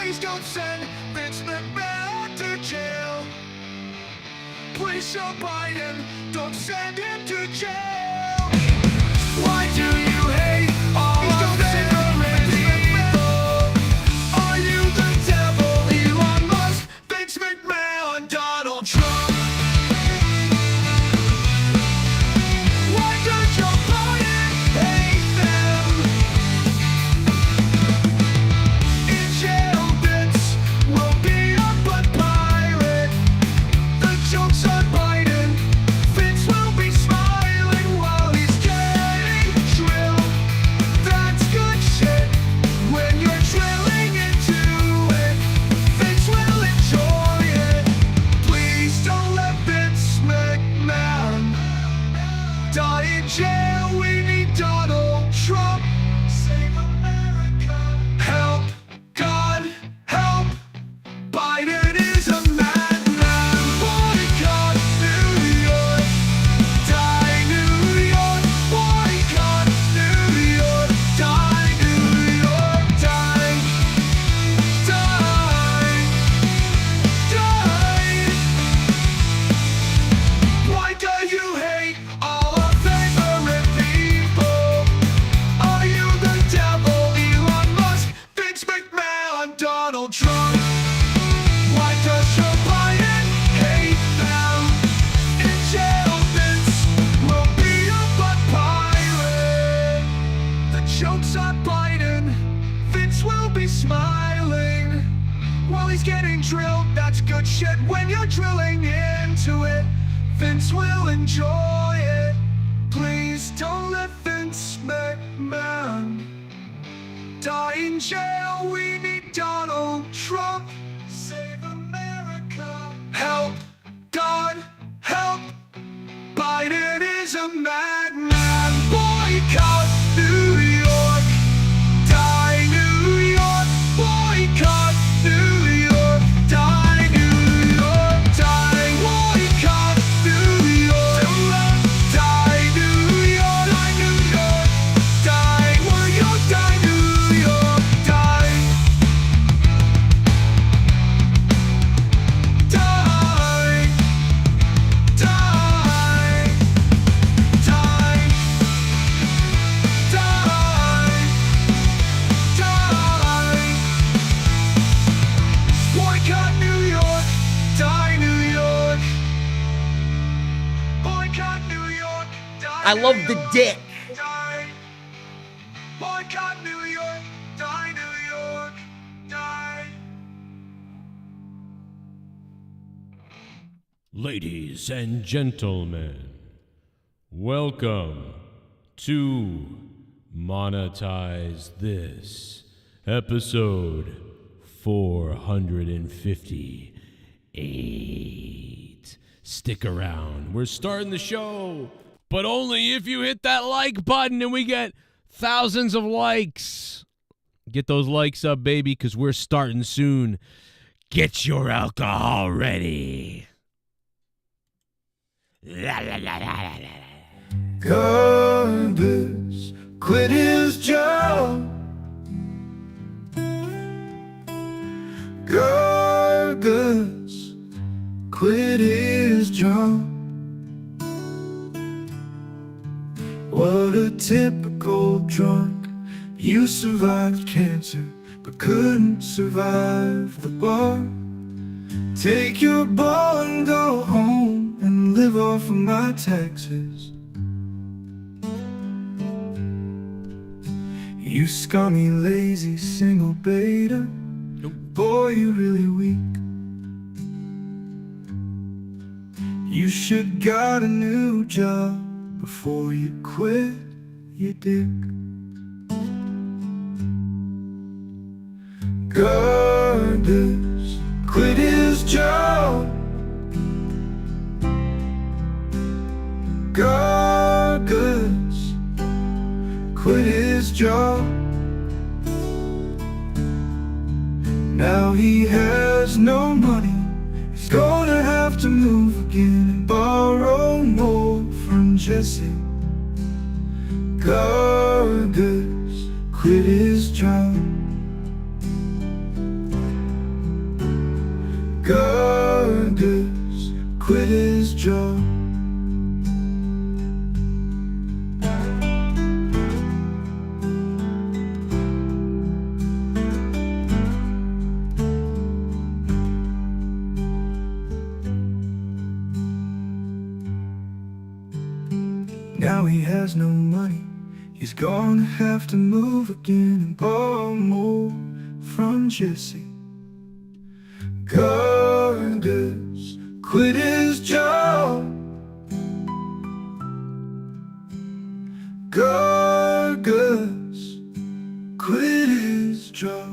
Please don't send Vince McMahon to jail. Please, Joe Biden, don't send him to jail. Why do you hate all of favorite people? Are you the devil, Elon Musk, Vince McMahon, Donald Trump? Why does Joe Biden hate them? In jail, Vince will be a butt pirate. The joke's on Biden. Vince will be smiling while he's getting drilled. That's good shit. When you're drilling into it, Vince will enjoy it. Please don't let Vince McMahon die in jail. We need Donald Trump. Save America. Help, God, help. Biden is a madman. Boycott New York. Die New York. Boycott New York. Die New York. Die. Die. Die. Why do you hate all our favorite people? Are you the devil, Elon Musk, Vince McMahon, Donald Trump? Why does Joe Biden hate them? In jail, Vince will be a butt pirate. The joke's on Biden. Vince will be smiling while he's getting drilled. That's good shit. When you're drilling into it, Vince will enjoy it. Please don't let Vince McMahon die in jail. We need Donald Trump. Save America. Help, God, help. Biden is a madman. Boycott New York. Die New York. Boycott New York. Die New York. Die. Boycott New York. Die New York. Die New York. Die. Will you die New York? Die. Die. Die. Die. Die. Boycott New York. Die New York. Boycott New York. Die. I love New the York. dick. Die. Boycott New York. Die New York. Die. Ladies and gentlemen, welcome to Monetize This, episode 458. Stick around, we're starting the show, but only if you hit that like button and we get thousands of likes. Get those likes up, baby, because we're starting soon. Get your alcohol ready. Garbus quit his job. Gargus quit his job. What a typical drunk. You survived cancer, but couldn't survive the bar. Take your ball and go home and live off of my taxes. You scummy, lazy, single beta. Boy, you're really weak. You should got a new job before you quit, you dick. Gardus quit his job. Gargus quit his job. Now he has no money. He's gonna have to move again and borrow more from Jesse. Gargus quit his job. Gorgeous quit his job. Now he has no money, he's gonna have to move again and borrow more from Jesse. Gorgeous quit his job. Gorgeous quit his job.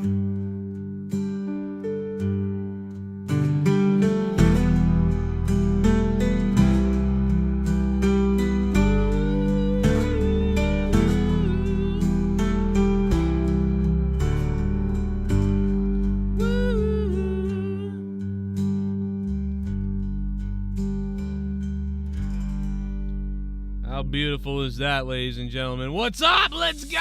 How beautiful is that, ladies and gentlemen? What's up? Let's go!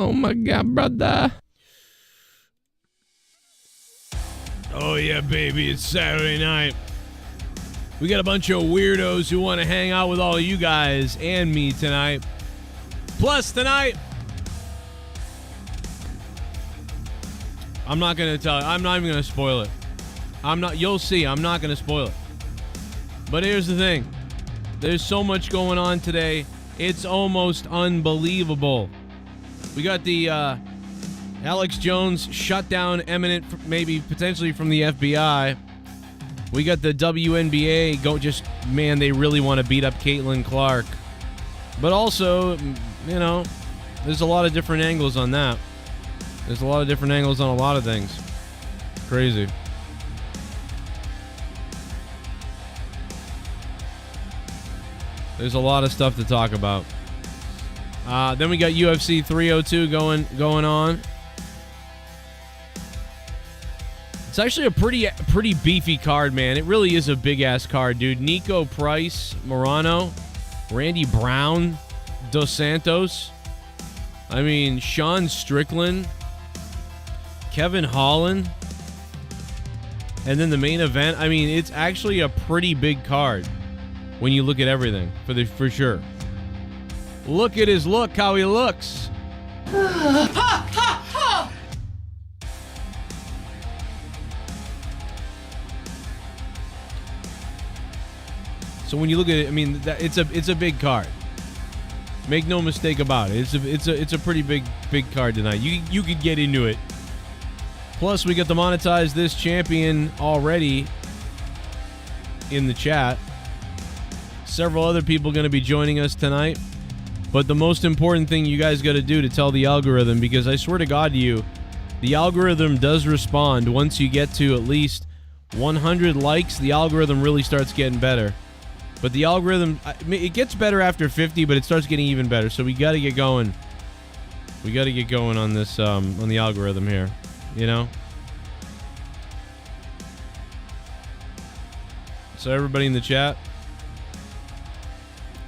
Oh my God, brother. Oh yeah, baby, it's Saturday night. We got a bunch of weirdos who want to hang out with all of you guys and me tonight. Plus tonight, I'm not going to tell you. I'm not even going to spoil it. You'll see. I'm not going to spoil it. But here's the thing. There's so much going on today. It's almost unbelievable. We got the Alex Jones shutdown imminent, maybe potentially from the FBI. We got the WNBA they really want to beat up Caitlin Clark. But also, there's a lot of different angles on that. There's a lot of different angles on a lot of things. Crazy. There's a lot of stuff to talk about. Then we got UFC 302 going on. It's actually a pretty beefy card, man. It really is a big-ass card, dude. Nico Price, Morano, Randy Brown, Dos Santos. I mean, Sean Strickland, Kevin Holland. And then the main event, I mean, it's actually a pretty big card. when you look at everything, for sure. Look at his look, how he looks. So when you look at it, I mean, it's a big card. Make no mistake about it. It's a pretty big card tonight. You could get into it. Plus, we got the Monetize This champion already in the chat. Several other people going to be joining us tonight. But the most important thing you guys got to do to tell the algorithm, because I swear to God to you, the algorithm does respond. Once you get to at least 100 likes, the algorithm really starts getting better. But the algorithm, it gets better after 50, but it starts getting even better. So we got to get going. We got to get going on this, on the algorithm here. You know? So everybody in the chat,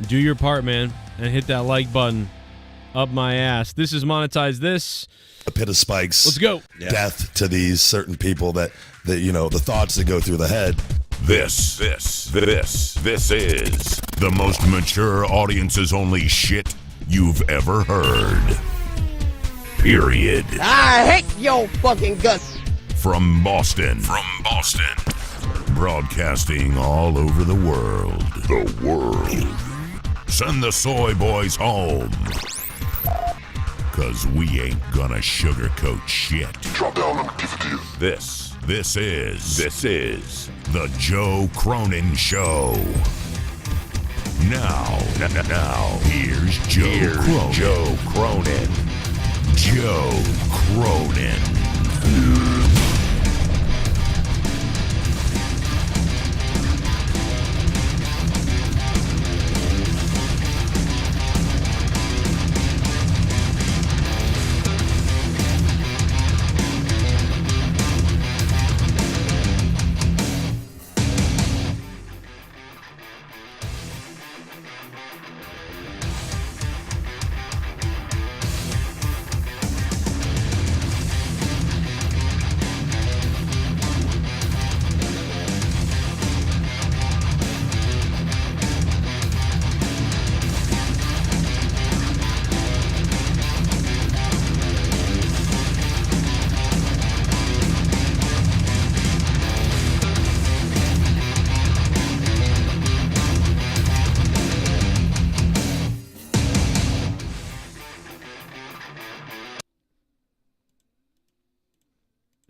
do your part, man, and hit that like button up my ass. This is Monetize This. A pit of spikes. Let's go. Death to these certain people that you know, the thoughts that go through the head. This is the most mature audiences only shit you've ever heard. Period. I hate your fucking guts. From Boston. Broadcasting all over the world. Send the soy boys home. Cause we ain't gonna sugarcoat shit. Drop down, let me give it to you. This is the Joe Cronin Show. Now, here's Joe Cronin. Joe Cronin.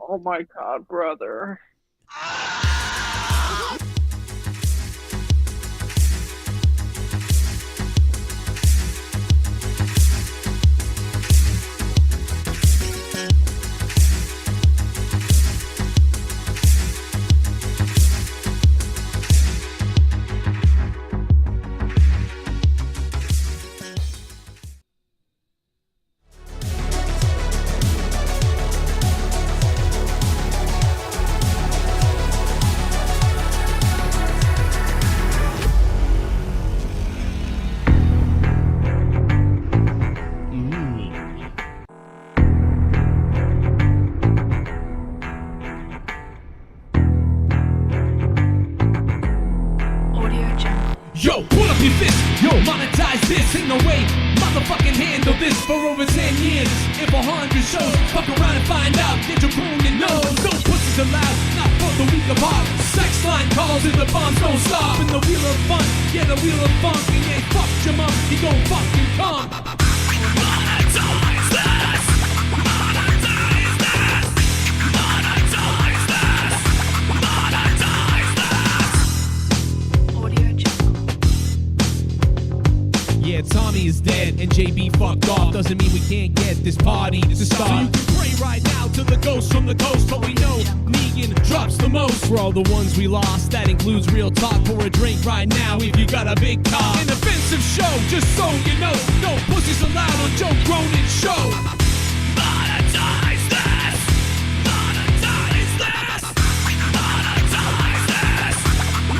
Oh my god, brother. Yo, pull up your fist, yo, monetize this. Ain't no way, motherfucking handle this for over 10 years. If 100 shows, fuck around and find out. Get your croon and nose. No pussies allowed, not for the weak of heart. Sex line calls and the bombs don't stop. And the wheel of fun, yeah, the wheel of funk. And yeah, fuck your mom, he gon' fucking come. Monetize this. Monetize this. Monetize this. Monetize this. Audio Jungle. Yeah, Tommy is dead and JB fucked off. Doesn't mean we can't get this party to start. So you can pray right now to the ghost from the coast, but we know Negan drops the most. For all the ones we lost, that includes real talk. Pour a drink right now if you got a big car. An offensive show, just so you know. No pussies allowed on Joe Cronin Show. Monetize this. Monetize this. Monetize this.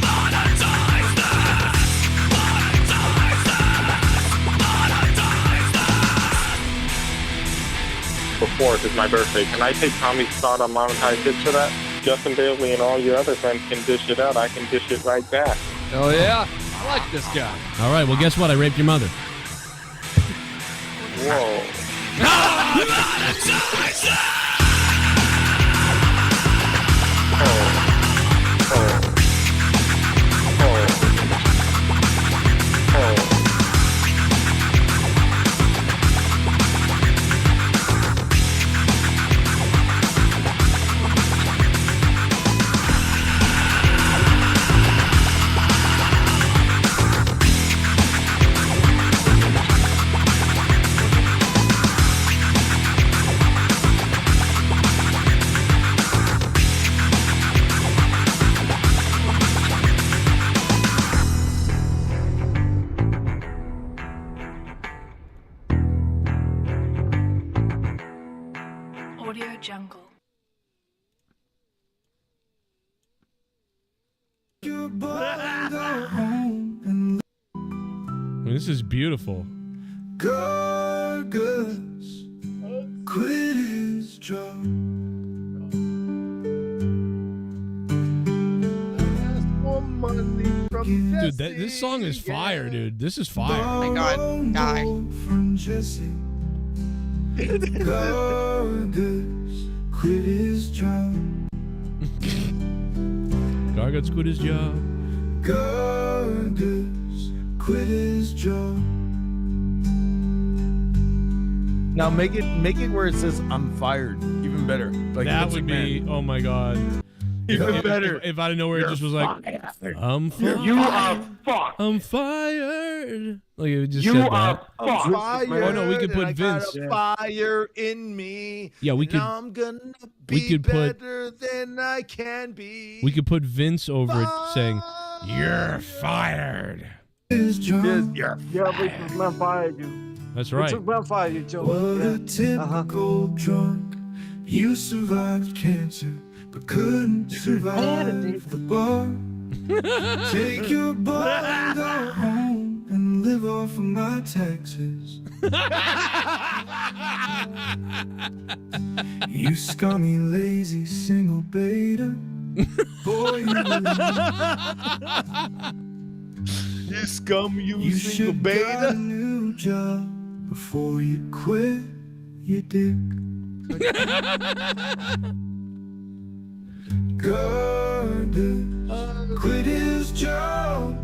Monetize this. Before it is my birthday. Can I take Tommy's spot on Monetize This for that? Justin Bailey and all your other friends can dish it out. I can dish it right back. Oh yeah. I like this guy. All right, well, guess what? I raped your mother. Whoa. Audio Jungle. This is beautiful. Gorgas quit his job. Dude, this song is fire, dude. This is fire. Oh my God, guy. From Jesse. Gorgas quit his job. Gargot's quit his job. Gorgas quit his job. Now make it where it says I'm fired. Even better. Like That Vince would McMahon. be, oh my God. Even better. If out of nowhere it just was like, I'm fired. You are fucked. I'm fired. Like it just You said are that. fucked. Fire, Oh, no, we could put and I Vince. got a fire in me. Yeah, we and could- I'm gonna be we could put- better than I can be. We could put Vince over it saying, "You're fired." His job. Yeah. Yeah, Vince McMahon fired you. That's right. Vince McMahon fired you, Joe. What Yeah. a typical drunk. You survived cancer, but couldn't survive the bar. Take your bundle home and live off of my taxes. You scummy, lazy, single beta. Boy, You scum, you should got a new job before you quit your dick. Gardner quit his job.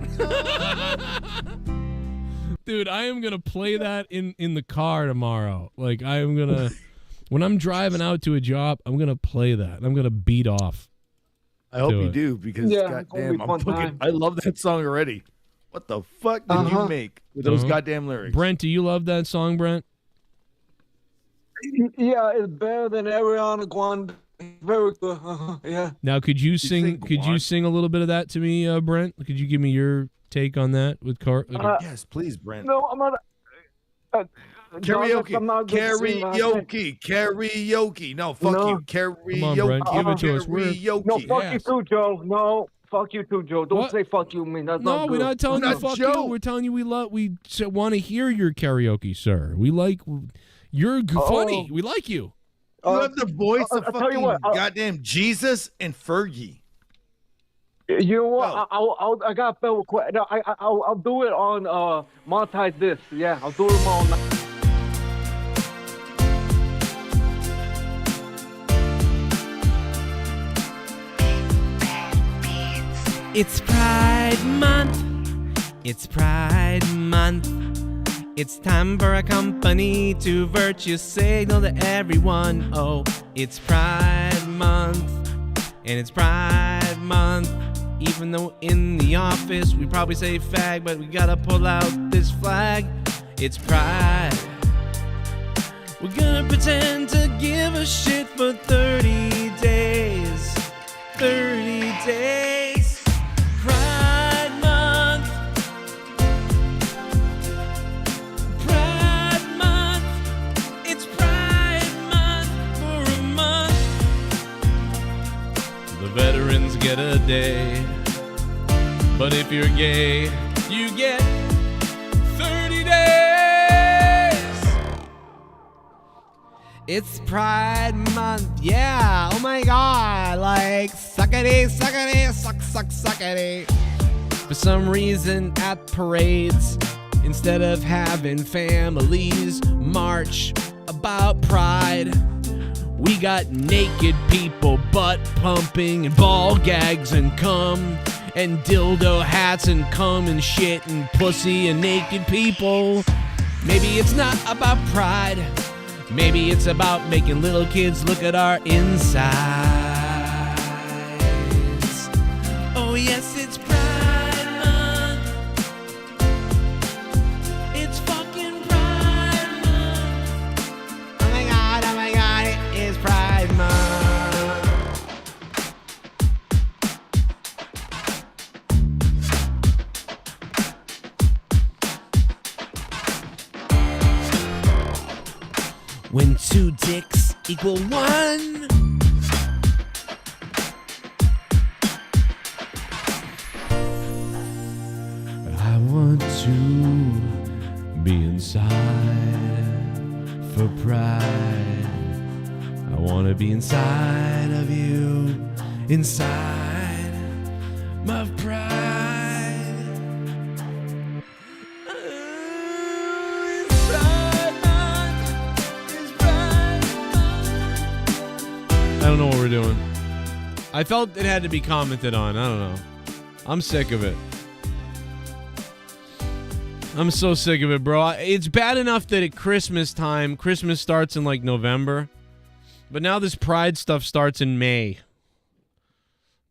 Dude, I am gonna play that in the car tomorrow. Like I am gonna, when I'm driving out to a job, I'm gonna play that. I'm gonna beat off. I hope Do you it. do because Yeah, it's gonna be goddamn, I'm fun fucking. time. I love that song already. What the fuck did you make with those goddamn lyrics? Brent, do you love that song, Brent? Yeah, it's better than Ariana Grande. Very good. Yeah. Now, could you sing? sing Could you Guan? sing a little bit of that to me, Brent? Could you give me your take on that with Yes, please, Brent. No, I'm not. Karaoke, I'm not good at singing, I think. karaoke. No, fuck No. you, karaoke. Come on, Brent, give it to us. Karaoke. No, fuck Yes. you too, Joe. No, fuck you too, Joe. Don't What? say fuck you, man. That's No, not we're good. not telling you Not fuck Joe. you. We're telling you we want to hear your karaoke, sir. We like you're funny. We like you. You have the voice of I'll tell you fucking what, goddamn Jesus and Fergie. You know what? No. I got a better request. No, I'll do it on Monetize this. Yeah, I'll do it on. It's Pride Month. It's Pride Month. It's time for a company to virtue signal to everyone. Oh, it's Pride Month. And it's Pride Month. Even though in the office we probably say fag, but we gotta pull out this flag. It's Pride. We're gonna pretend to give a shit for 30 days. 30 days. Pride Month. Pride Month. It's Pride Month for a month. The veterans get a day, but if you're gay, you get 30 days. It's Pride Month, yeah. Oh my God, like suckity, suckity, suck, suckity. For some reason at parades, instead of having families march about pride, we got naked people butt pumping and ball gags and cum and dildo hats and cum and shit and pussy and naked people. Maybe it's not about pride. Maybe it's about making little kids look at our insides. Oh yes, it's Pride Month. It's fucking Pride Month. Oh my God, it is Pride Month. When two dicks equal one. I want to be inside for pride. I want to be inside of you, inside my pride. I don't know what we're doing. I felt it had to be commented on. I don't know. I'm sick of it. I'm so sick of it, bro. It's bad enough that at Christmas time, Christmas starts in like November, but now this Pride stuff starts in May.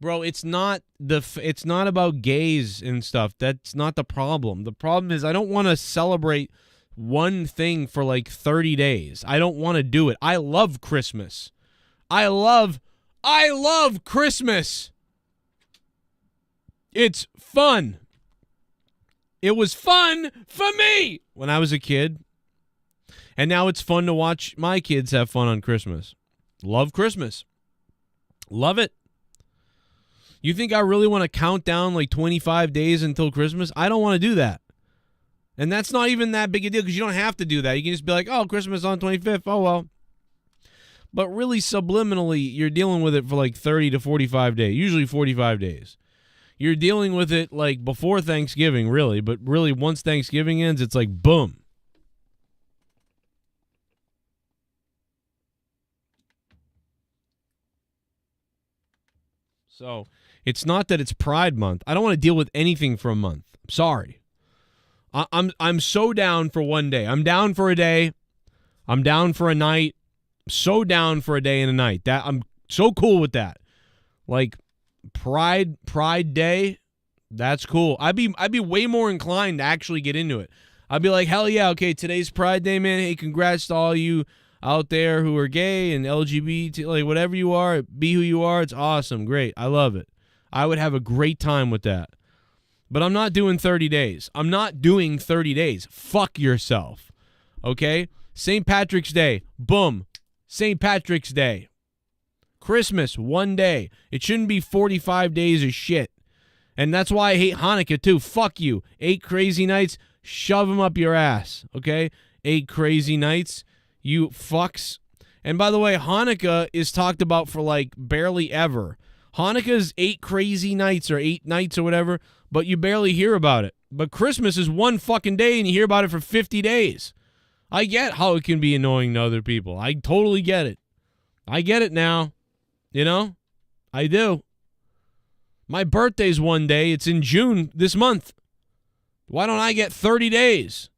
Bro, it's not about gays and stuff. That's not the problem. The problem is I don't want to celebrate one thing for like 30 days. I don't want to do it. I love Christmas. I love Christmas. It's fun. It was fun for me when I was a kid. And now it's fun to watch my kids have fun on Christmas. Love Christmas. Love it. You think I really want to count down like 25 days until Christmas? I don't want to do that. And that's not even that big a deal because you don't have to do that. You can just be like, oh, Christmas on 25th. Oh, well. But really, subliminally, you're dealing with it for like 30 to 45 days, usually 45 days. You're dealing with it like before Thanksgiving, really. But really, once Thanksgiving ends, it's like, boom. So it's not that it's Pride Month. I don't want to deal with anything for a month. I'm sorry. I'm so down for one day. I'm down for a day. I'm down for a night. So down for a day and a night. That I'm so cool with that. Like Pride Day, that's cool. I'd be way more inclined to actually get into it. I'd be like, hell yeah, okay, today's Pride Day, man. Hey, congrats to all you out there who are gay and LGBT, like whatever you are, be who you are. It's awesome, great. I love it. I would have a great time with that. But I'm not doing 30 days. I'm not doing 30 days. Fuck yourself. Okay? St. Patrick's Day, boom. St. Patrick's Day. Christmas, one day. It shouldn't be 45 days of shit. And that's why I hate Hanukkah too. Fuck you. 8 crazy nights, shove them up your ass. Okay? 8 crazy nights, you fucks. And by the way, Hanukkah is talked about for like barely ever. Hanukkah's 8 crazy nights or 8 nights or whatever, but you barely hear about it. But Christmas is one fucking day and you hear about it for 50 days. I get how it can be annoying to other people. I totally get it. I get it now. You know? I do. My birthday's one day. It's in June this month. Why don't I get 30 days?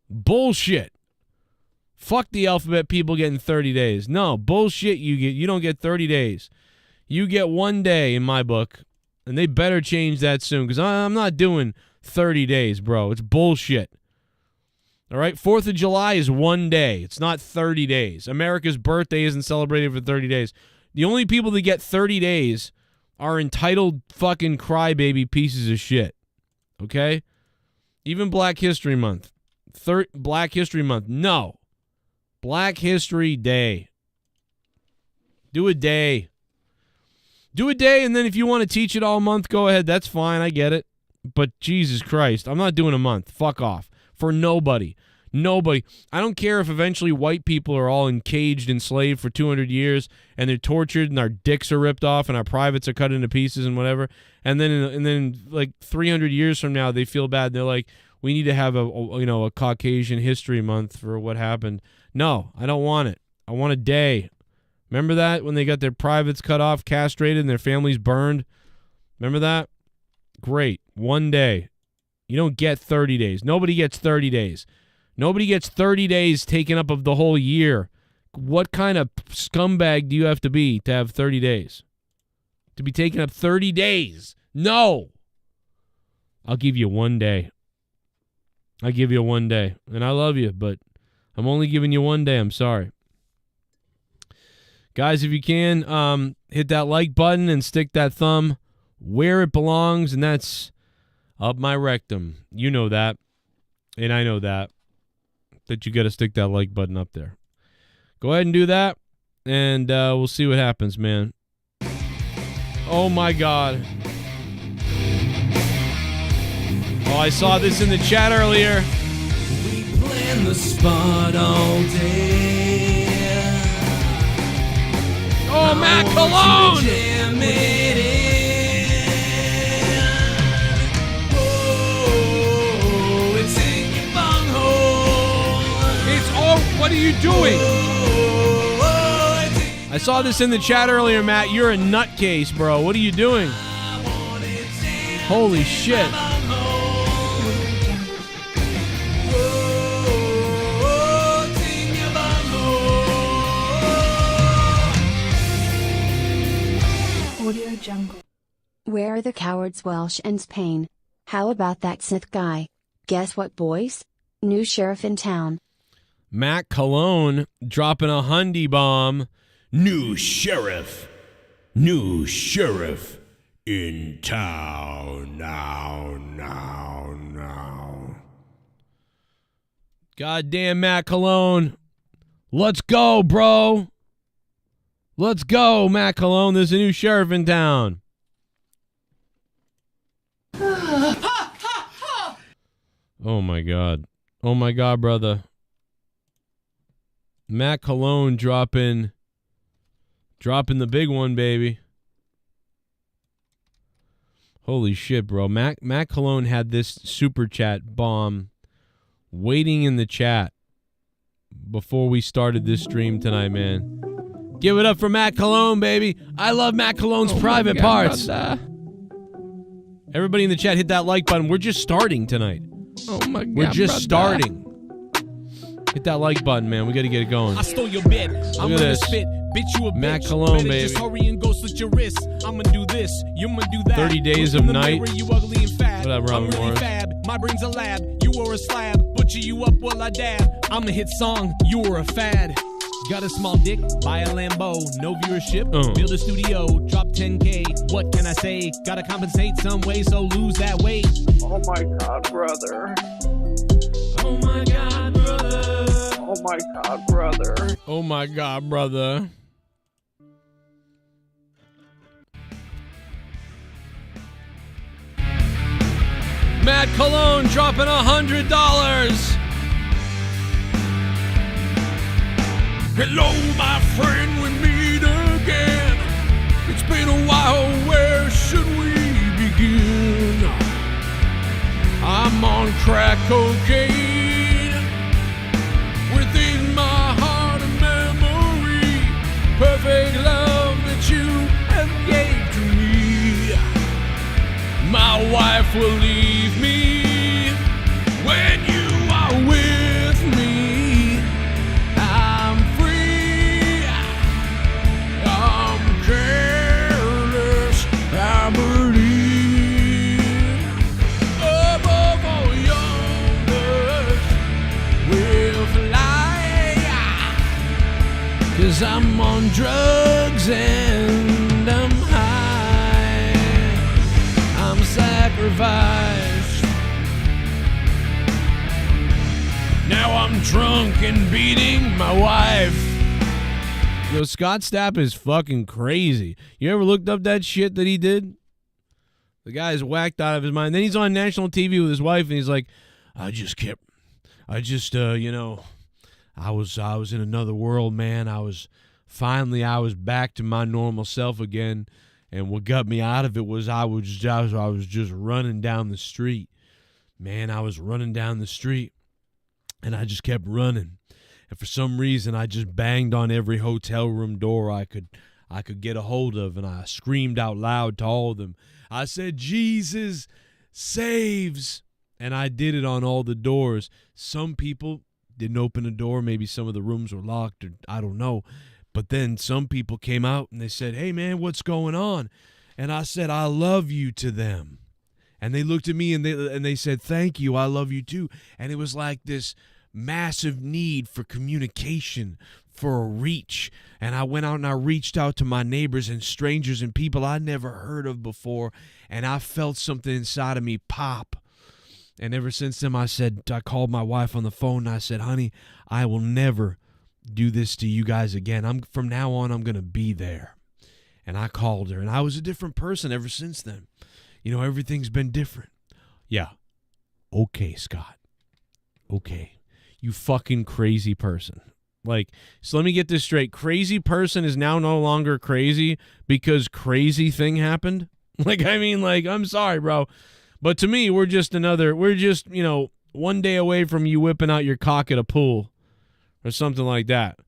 Bullshit. Fuck the alphabet people getting 30 days. No, bullshit you don't get 30 days. You get one day in my book. And they better change that soon because I'm not doing 30 days, bro. It's bullshit. All right, 4th of July is one day. It's not 30 days. America's birthday isn't celebrated for 30 days. The only people that get 30 days are entitled fucking crybaby pieces of shit. Okay? Even Black History Month. Black History Month. No. Black History Day. Do a day. Do a day, and then if you want to teach it all month, go ahead. That's fine. I get it. But Jesus Christ, I'm not doing a month. Fuck off. For nobody. Nobody. I don't care if eventually white people are all encaged, enslaved for 200 years, and they're tortured, and our dicks are ripped off, and our privates are cut into pieces and whatever. And then like 300 years from now, they feel bad. They're like, we need to have a Caucasian History Month for what happened. No, I don't want it. I want a day. Remember that when they got their privates cut off, castrated, and their families burned? Remember that? Great. One day. You don't get 30 days. Nobody gets 30 days. Nobody gets 30 days taken up of the whole year. What kind of scumbag do you have to be to have 30 days? To be taken up 30 days? No. I'll give you 1 day. I give you 1 day. And I love you, but I'm only giving you 1 day. I'm sorry. Guys, if you can, hit that like button and stick that thumb where it belongs, and that's up my rectum. You know that, and I know that you got to stick that like button up there. Go ahead and do that, and we'll see what happens, man. Oh, my God. Oh, I saw this in the chat earlier. We plan the spot all day. Oh, Matt Cologne! Oh, it's in your bunghole. It's what are you doing? I saw this in the chat earlier, Matt. You're a nutcase, bro. What are you doing? Holy shit. Audio Jungle. Where are the cowards Welsh and Spain? How about that Sith guy? Guess what, boys? New sheriff in town. Matt Cologne dropping a Hundy bomb. New sheriff in town now. Goddamn Matt Cologne. Let's go, bro. Let's go, Matt Cologne. There's a new sheriff in town. Oh, my God. Oh, my God, brother. Matt Cologne dropping the big one, baby. Holy shit, bro. Matt Cologne had this super chat bomb waiting in the chat before we started this stream tonight, man. Give it up for Matt Cologne, baby. I love Matt Cologne's private parts. Brother. Everybody in the chat, hit that like button. We're just starting tonight. Oh my God, We're just starting. Hit that like button, man. We got to get it going. I stole your bit. I'm gonna spit. Bitch, you a Matt bitch. Cologne, Better baby. just hurry and go slit your wrist. I'm gonna do this. You're gonna do that. 30 days Look of in the night. mirror, you ugly and fat. What up, Robin I'm really Morris? fab. My brain's a lab. You were a slab. Butcher you up while I dab. I'm a hit song. You were a fad. Got a small dick, buy a Lambo, no viewership, build a studio, drop 10K. What can I say? Gotta compensate some way, so lose that weight. Oh my God, brother. Oh my God, brother. Oh my God, brother. Oh my God, brother. Matt Cologne dropping $100. Hello, my friend, we meet again. It's been a while, where should we begin? I'm on crack cocaine. Within my heart a memory, perfect love that you have gave to me. My wife will leave me when you are with me. I'm free, I'm careless, I believe above all youngers will fly. 'Cause I'm on drugs and I'm high, I'm sacrificed. Now I'm drunk and beating my wife. Yo, Scott Stapp is fucking crazy. You ever looked up that shit that he did? The guy is whacked out of his mind. Then he's on national TV with his wife, and he's like, I I just, you know, I was in another world, man. I was back to my normal self again. And what got me out of it was I was just running down the street. Man, I was running down the street, and I just kept running. And for some reason, I just banged on every hotel room door I could get a hold of, and I screamed out loud to all of them. I said, Jesus saves. And I did it on all the doors. Some people didn't open the door. Maybe some of the rooms were locked, or I don't know. But then some people came out and they said, hey, man, what's going on? And I said, I love you to them. And they looked at me and they said, thank you, I love you too. And it was like this massive need for communication, for a reach. And I went out and I reached out to my neighbors and strangers and people I never heard of before. And I felt something inside of me pop. And ever since then, I called my wife on the phone and I said, honey, I will never do this to you guys again. From now on, I'm going to be there. And I called her, and I was a different person ever since then. You know, everything's been different. Yeah. Okay, Scott. Okay. You fucking crazy person. Like, so let me get this straight. Crazy person is now no longer crazy because crazy thing happened? Like, I mean, like, I'm sorry, bro. But to me, we're just, you know, one day away from you whipping out your cock at a pool or something like that.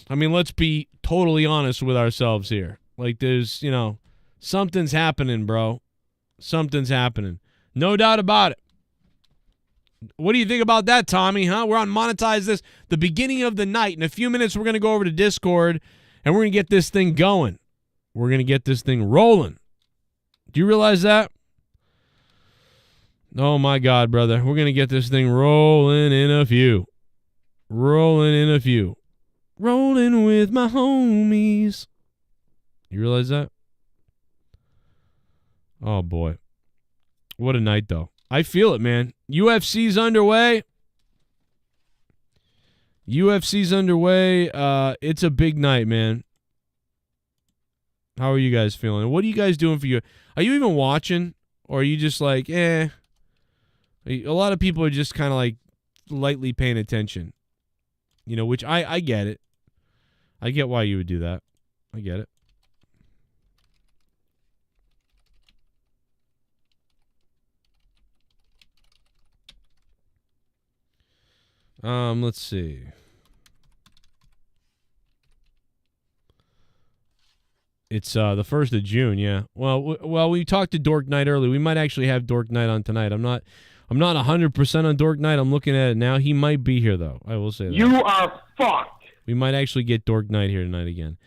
I mean, let's be totally honest with ourselves here. Like, there's, you know, something's happening, bro. Something's happening. No doubt about it. What do you think about that, Tommy, huh? We're on Monetize this, the beginning of the night. In a few minutes, we're going to go over to Discord, and we're going to get this thing going. We're going to get this thing rolling. Do you realize that? Oh, my God, brother. We're going to get this thing rolling in a few. Rolling in a few. Rolling with my homies. You realize that? Oh, boy. What a night, though. I feel it, man. UFC's underway. UFC's underway. It's a big night, man. How are you guys feeling? What are you guys doing for you? Are you even watching? Or are you just like, eh? A lot of people are just kind of like lightly paying attention. You know, which I get it. I get why you would do that. I get it. Let's see. It's the 1st of June, yeah. Well, we talked to Dork Knight earlier. We might actually have Dork Knight on tonight. I'm not 100% on Dork Knight. I'm looking at it now. He might be here, though. I will say that. You are fucked. We might actually get Dork Knight here tonight again.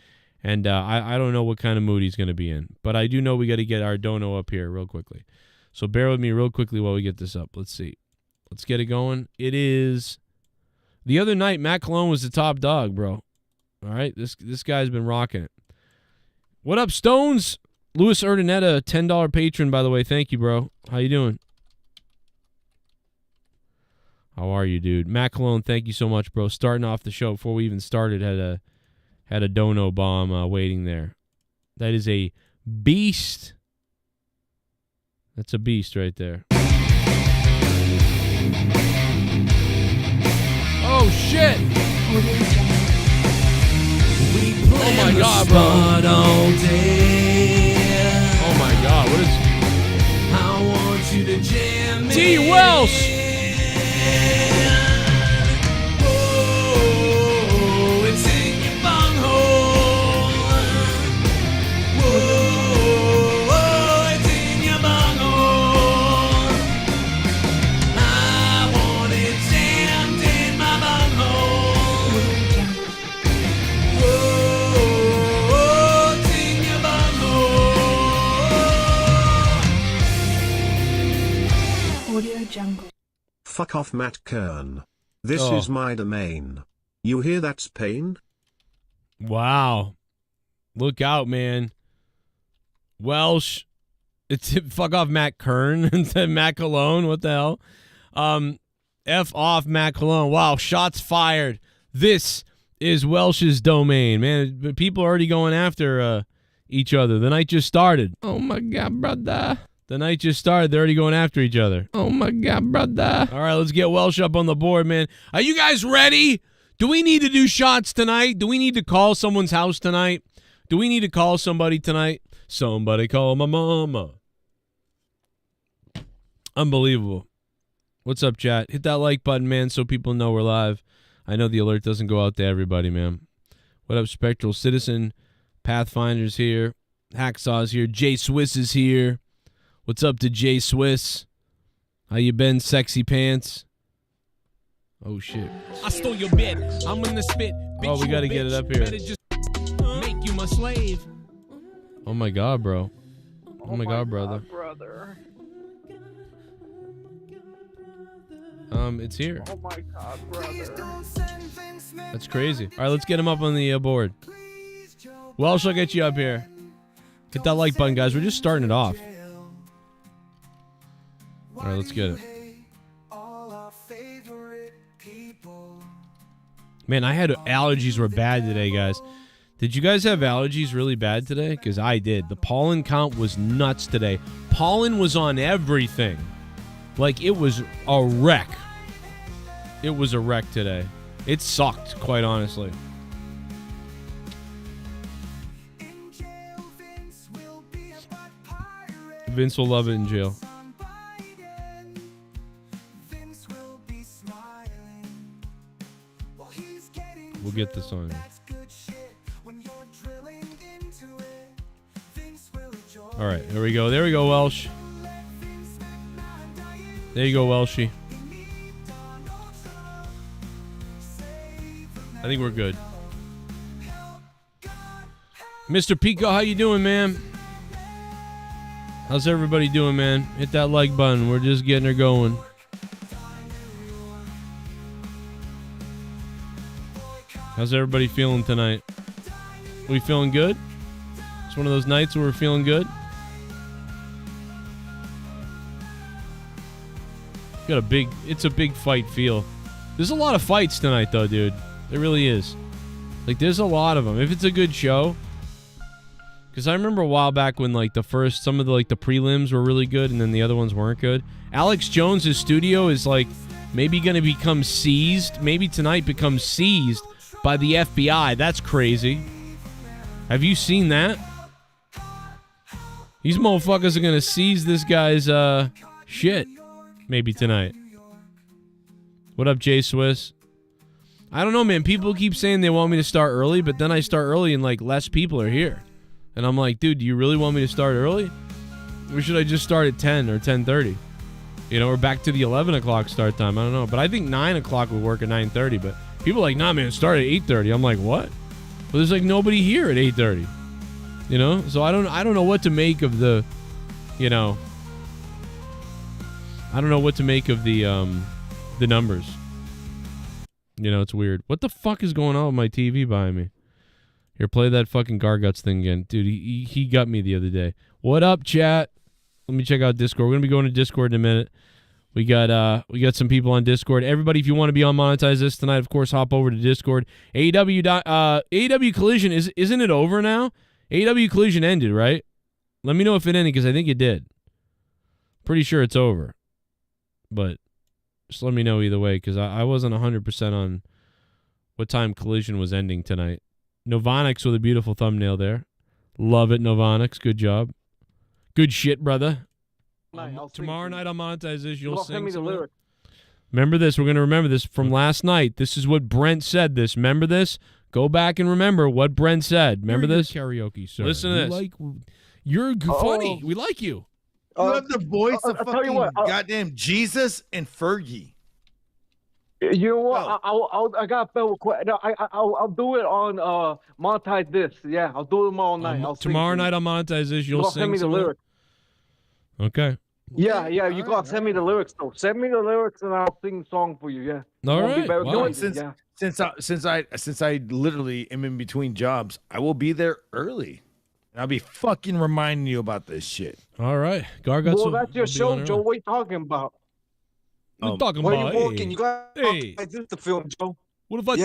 And I don't know what kind of mood he's going to be in. But I do know we got to get our dono up here real quickly. So bear with me real quickly while we get this up. Let's see. Let's get it going. It is... The other night, Matt Colon was the top dog, bro. All right? This guy's been rocking it. What up, Stones? Louis Urdaneta, $10 patron, by the way. Thank you, bro. How you doing? How are you, dude? Matt Colon, thank you so much, bro. Starting off the show before we even started, had a dono bomb waiting there. That is a beast. That's a beast right there. Oh, shit. Oh, my God, bro. All day. Oh, my God. What is... I want you to jam T. Welsh. Oh, it's in your bunghole. Whoa, it's in your bunghole. I want it jammed in my bunghole. Whoa, it's in your bunghole. Audio Jungle. Fuck off, Matt Kern. This is my domain. You hear that's pain? Wow. Look out, man. Welsh. It's fuck off Matt Kern instead of Matt Cologne. What the hell? F off Matt Cologne. Wow, shots fired. This is Welsh's domain, man. People are already going after each other. The night just started. Oh my God, brother. The night just started. They're already going after each other. Oh, my God, brother. All right, let's get Welsh up on the board, man. Are you guys ready? Do we need to do shots tonight? Do we need to call someone's house tonight? Do we need to call somebody tonight? Somebody call my mama. Unbelievable. What's up, chat? Hit that like button, man, so people know we're live. I know the alert doesn't go out to everybody, man. What up, Spectral Citizen? Pathfinder's here. Hacksaw's here. Jay Swiss is here. What's up to Jay Swiss? How you been, sexy pants? Oh, shit. I stole your bed. I'm gonna spit. Oh, we got to get it up here. Better just make you my slave. Oh, my God, bro. Oh, my God, brother. brother. It's here. Oh my God, brother. That's crazy. All right, let's get him up on the board. Welsh, I'll get you up here. Hit that like button, guys. We're just starting it off. All right, let's get it. Man, I had allergies were bad today, guys. Did you guys have allergies really bad today? Because I did. The pollen count was nuts today. Pollen was on everything. Like, it was a wreck. It was a wreck today. It sucked, quite honestly. Vince will love it in jail. We'll get this on. All right, here we go. There we go, Welsh. There you go, Welshie. I think we're good. Mr. Pico, how you doing, man? How's everybody doing, man? Hit that like button. We're just getting her going. How's everybody feeling tonight? We feeling good? It's one of those nights where we're feeling good. It's a big fight feel. There's a lot of fights tonight, though, dude. There really is. Like, there's a lot of them. If it's a good show. Because I remember a while back when, like, some of the prelims were really good and then the other ones weren't good. Alex Jones' studio is, like, maybe going to become seized. Maybe tonight becomes seized by the FBI. That's crazy. Have you seen that? These motherfuckers are going to seize this guy's, shit. Maybe tonight. What up, Jay Swiss? I don't know, man. People keep saying they want me to start early, but then I start early and, like, less people are here. And I'm like, dude, do you really want me to start early? Or should I just start at 10 or 10:30? You know, or back to the 11 o'clock start time. I don't know. But I think 9 o'clock would work at 9:30. But people are like, nah, man, start at 8:30. I'm like, what? Well, there's, like, nobody here at 8:30. You know? So I don't know what to make of the, you know... I don't know what to make of the numbers. You know, it's weird. What the fuck is going on with my TV behind me? Here, play that fucking Garguts thing again. Dude, he got me the other day. What up, chat? Let me check out Discord. We're going to be going to Discord in a minute. We got some people on Discord. Everybody, if you want to be on Monetize this tonight, of course, hop over to Discord. AEW Collision, isn't it over now? AEW Collision ended, right? Let me know if it ended, because I think it did. Pretty sure it's over. But just let me know either way, because I wasn't 100% on what time Collision was ending tonight. Novanix with a beautiful thumbnail there. Love it, Novanix. Good job. Good shit, brother. Tomorrow night on Monetize this, you'll sing some lyrics. Remember this. We're going to remember this from last night. This is what Brent said this. Remember this? Go back and remember what Brent said. Remember this? Karaoke, sir. Listen to this. You're funny. We like you. You have the voice of I'll tell you fucking what, goddamn Jesus and Fergie. You know what? I got Bill quick. No, I'll do it on Monetize this. Yeah, I'll do them all night. Tomorrow night on Monetize this, you'll sing send me the lyrics. Okay. Yeah, you gotta send me the lyrics though. Send me the lyrics and I'll sing the song for you. Yeah. All right. Wow. Since I literally am in between jobs, I will be there early. And I'll be fucking reminding you about this shit. All right. Garguts. Well, that's your show, Joe. What are you talking about? What are you talking Where about? you walking? You got this to film, Joe. What if I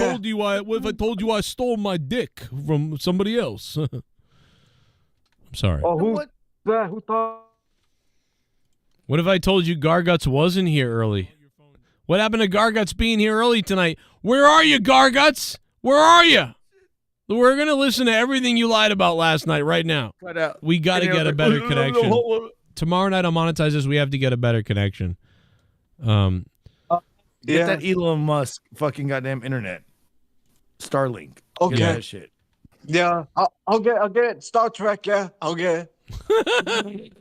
told you I stole my dick from somebody else? I'm sorry. Oh, who thought? What if I told you Garguts wasn't here early? What happened to Garguts being here early tonight? Where are you, Garguts? Where are you? We're going to listen to everything you lied about last night right now. We got to get a better connection. Tomorrow night on Monetize This, we have to get a better connection. Get that Elon Musk fucking goddamn internet. Starlink. Okay. Get that shit. Yeah, I'll get it. Star Trek, yeah, I'll get it.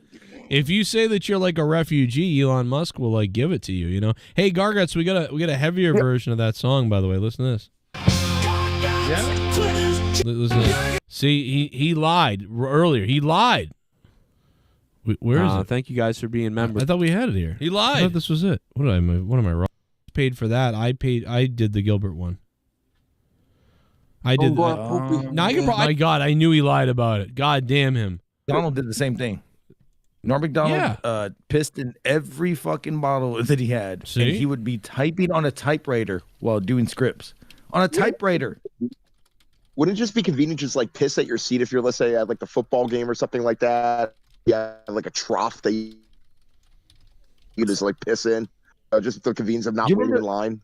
If you say that you're like a refugee, Elon Musk will like give it to you, you know. Hey, Garguts, we got a heavier version of that song, by the way. Listen to this. Yeah. Listen to this. See, he lied earlier. He lied. Where is it? Thank you guys for being members. I thought we had it here. He lied. I thought this was it. What am I wrong? Paid for that. I did the Gilbert one. I did. Now I can my God, I knew he lied about it. God damn him. Donald did the same thing. Norm MacDonald pissed in every fucking bottle that he had. See? And he would be typing on a typewriter while doing scripts. On a typewriter. Wouldn't it just be convenient just like piss at your seat if you're, let's say, at like the football game or something like that? Yeah, like a trough that you just like piss in. Just the convenience of not waiting in line.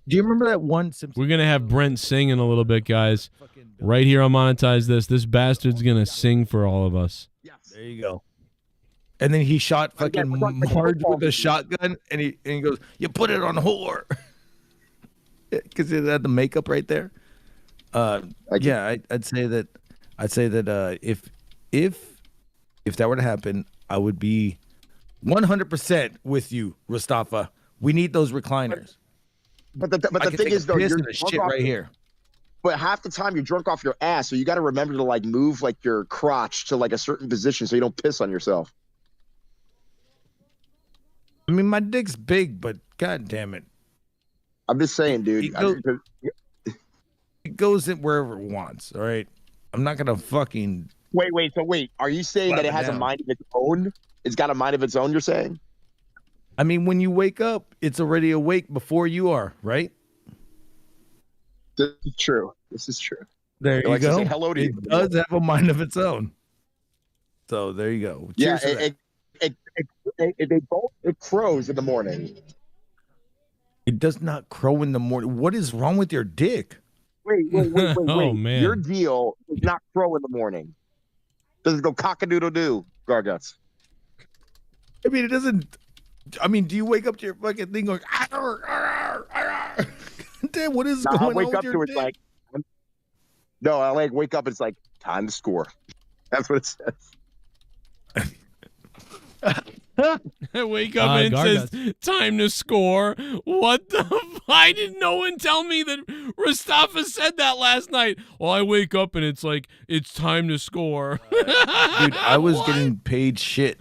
Do you remember that one Simpsons? We're going to have Brent sing in a little bit, guys. Right here on Monetize This. This bastard's going to sing for all of us. There you go. And then he shot fucking Marge with a shotgun, and he goes, "You put it on whore," because it had the makeup right there. Yeah, I'd say that if that were to happen, I would be 100% with you, Mustafa. We need those recliners. But the thing is, though, you're shit right here. But half the time you're drunk off your ass, so you got to remember to like move like your crotch to like a certain position so you don't piss on yourself. I mean, my dick's big, but god damn it. I'm just saying, dude. It goes in wherever it wants, all right? I'm not going to fucking... Wait. Are you saying that it has a mind of its own? It's got a mind of its own, you're saying? I mean, when you wake up, it's already awake before you are, right? This is true. There you go. Say hello to you. It does have a mind of its own. So there you go. Yeah, it crows in the morning. It does not crow in the morning. What is wrong with your dick? Wait. Oh, man. Your deal does not crow in the morning. Does it go cock-a-doodle-doo, Garguts? I mean, it doesn't... I mean, do you wake up to your fucking thing going... Damn, what is going on with your dick? Like... No, I like wake up, it's like, time to score. That's what it says. I wake up and it says, time to score. What the Why didn't no one tell me that Mustafa said that last night? Well, I wake up and it's like, it's time to score. Dude, I was getting paid shit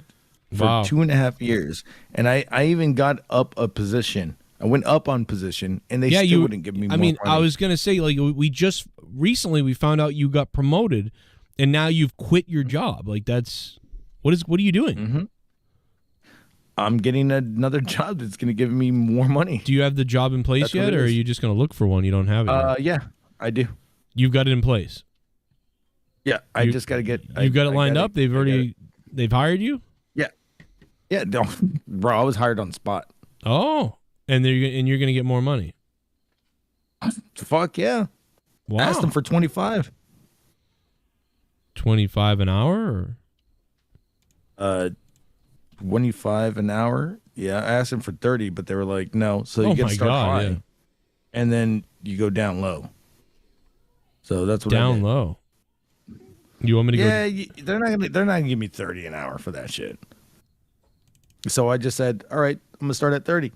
for 2.5 years. And I even got up a position. I went up on position, and they still wouldn't give me more money. I was going to say, like, we just recently we found out you got promoted, and now you've quit your job. Like, that's what are you doing? Mm-hmm. I'm getting another job that's going to give me more money. Do you have the job in place yet, or are you just going to look for one? You don't have it yet? Yeah, I do. You've got it in place? Yeah, I just got to get... You've got it lined up? They've hired you? Yeah. Yeah, bro, I was hired on spot. Oh, and you're going to get more money? Fuck yeah. Wow. I asked them for 25. 25 an hour? Or? 25 an hour. Yeah, I asked them for 30, but they were like, no. So you get to start high, and then you go down low. So that's what down low. You want me to go? Yeah, they're not gonna give me 30 an hour for that shit. So I just said, all right, I'm gonna start at 30.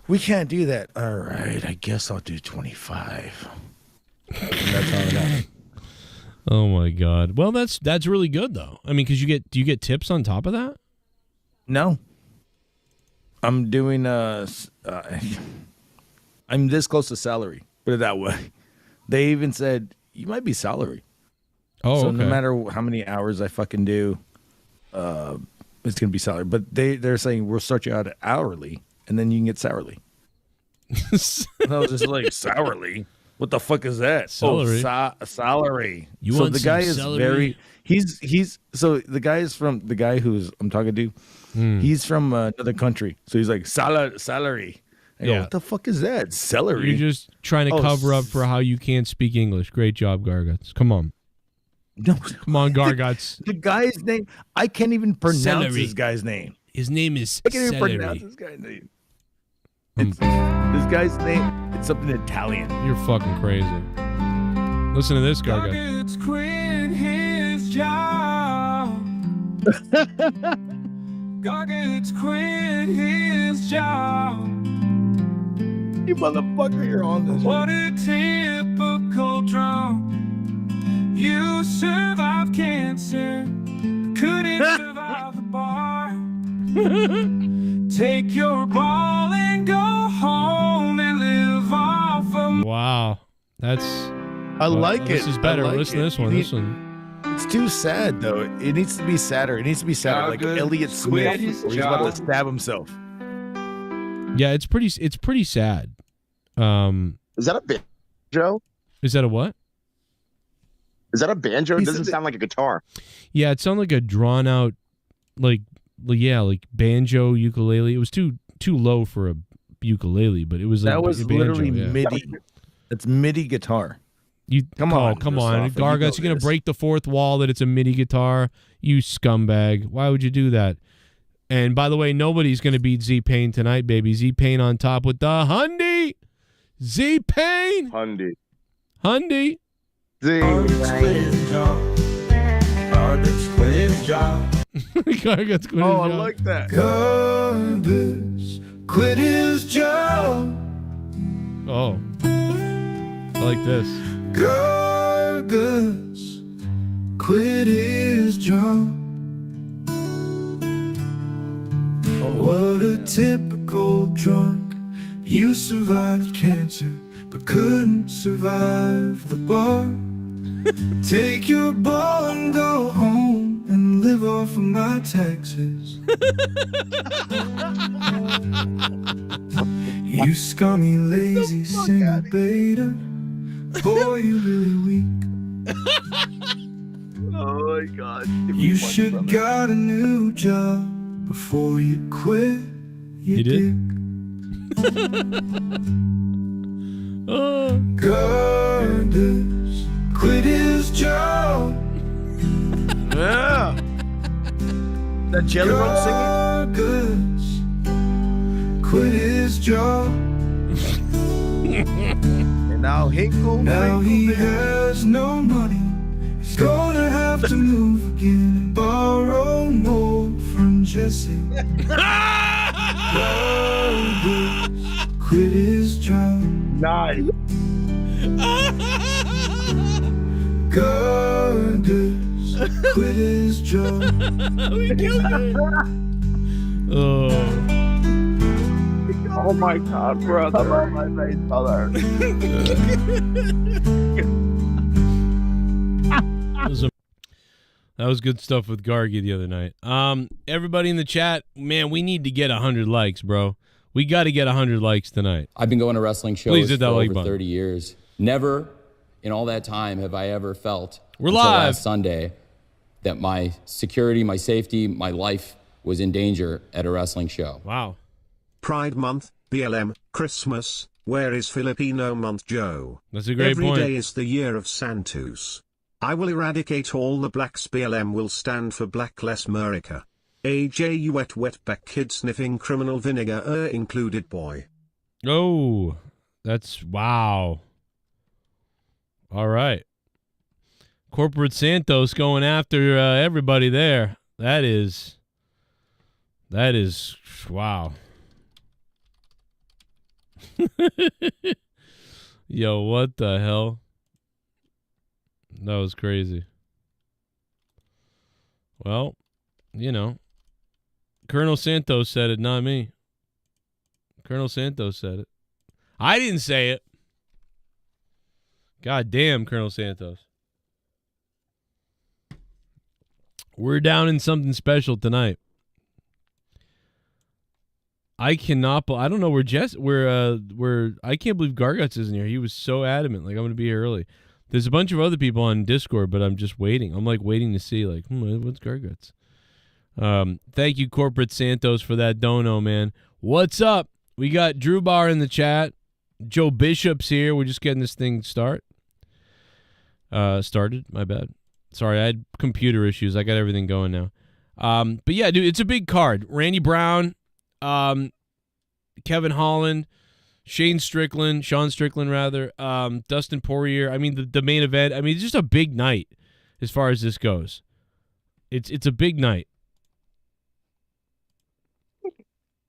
We can't do that. All right, I guess I'll do 25. And that's how it happened. Oh my God. Well, that's really good though. I mean, because do you get tips on top of that? No. I'm doing I'm this close to salary. Put it that way. They even said you might be salary. Oh, so okay. no matter how many hours I fucking do, it's gonna be salary. But they're saying we'll start you out at hourly, and then you can get sourly. I was just like, sourly. What the fuck is that? Celery. Salary. You so want the guy some is celery? very. He's so the guy is from the guy who's I'm talking to. He's from another country, so he's like salary. I go, Yeah. what the fuck is that? Celery. You're just trying to cover up for how you can't speak English. Great job, Garguts. Come on. No, come on, Garguts. The guy's name. I can't even pronounce Celery. this guy's name. His name is I can't even Celery. pronounce this guy's name. This guy's name. It's something Italian. You're fucking crazy. Listen to this, Garguts. It's quit his job. Goggins quit his job. You motherfucker, you're on this. What a typical drunk. You survived cancer, couldn't survive the bar. Take your ball and go home and live off of. Wow. That's. I like it. This is better. I like Listen to it. this one. This one. It's too sad though. It needs to be sadder. It needs to be sadder, like Goggins Elliot Smith, quit his where he's about job. to stab himself. Yeah, it's pretty sad. Is that a banjo? Is that a what? Is that a banjo? It doesn't sound like a guitar. Yeah, it sounded like a drawn out, like banjo ukulele. It was too low for a ukulele, but it was like That was a banjo, literally yeah. MIDI. That's MIDI guitar. You Come oh, on, come on, Mustafa, you know Garguts! You're gonna this. break the fourth wall that it's a MIDI guitar. You scumbag! Why would you do that? And by the way, nobody's gonna beat Z-Pain tonight, baby. Z-Pain on top with the Hundy. Z-Pain. Hundy. Garguts quit Oh, I his job. like that. Goggins quit his job. Oh, I like this. Goggins quit his job. What a typical drunk. You survived cancer, but couldn't survive the bar. Take your ball and go home and live off of my taxes. You scummy, lazy single beta. Boy, you really weak. Oh my god. You should got a new job before you quit. You did? Oh. Gardens quit his job. Yeah. That Jelly Roll singing? Gardens quit his job. And now Hinkle. Now he has no money. He's gonna have to move again and borrow more from Jesse. Gardens quit his job. Nice. Gardens quit his job. Oh my God, brother. Come on, my face, brother. That was good stuff with Gargi the other night. Everybody in the chat, man, we need to get 100 likes, bro. We got to get 100 likes tonight. I've been going to wrestling shows Please hit that for like over button. 30 years. Never in all that time have I ever felt We're until live. last Sunday that my security, my safety, my life was in danger at a wrestling show. Wow. Pride Month, BLM, Christmas, where is Filipino Month, Joe? That's a great point. Every day is the year of Santos. I will eradicate all the blacks. BLM will stand for Blackless America. AJ, you wetback kid sniffing criminal vinegar included boy. Oh, that's wow. All right. Corporate Santos going after everybody there. That is wow. Yo, what the hell? That was crazy. Well, you know, Colonel Santos said it, not me. Colonel Santos said it. I didn't say it. God damn, Colonel Santos. We're down in something special tonight. I cannot. I don't know where I can't believe Garguts isn't here. He was so adamant. Like, I'm going to be here early. There's a bunch of other people on Discord, but I'm just waiting. I'm like waiting to see like, what's Garguts? Thank you, Corporate Santos, for that dono, man. What's up? We got Drew Barr in the chat. Joe Bishop's here. We're just getting this thing started. My bad. Sorry, I had computer issues. I got everything going now. But yeah, dude, it's a big card. Randy Brown, Kevin Holland, Sean Strickland, Dustin Poirier. I mean, the main event. I mean, it's just a big night as far as this goes. It's a big night.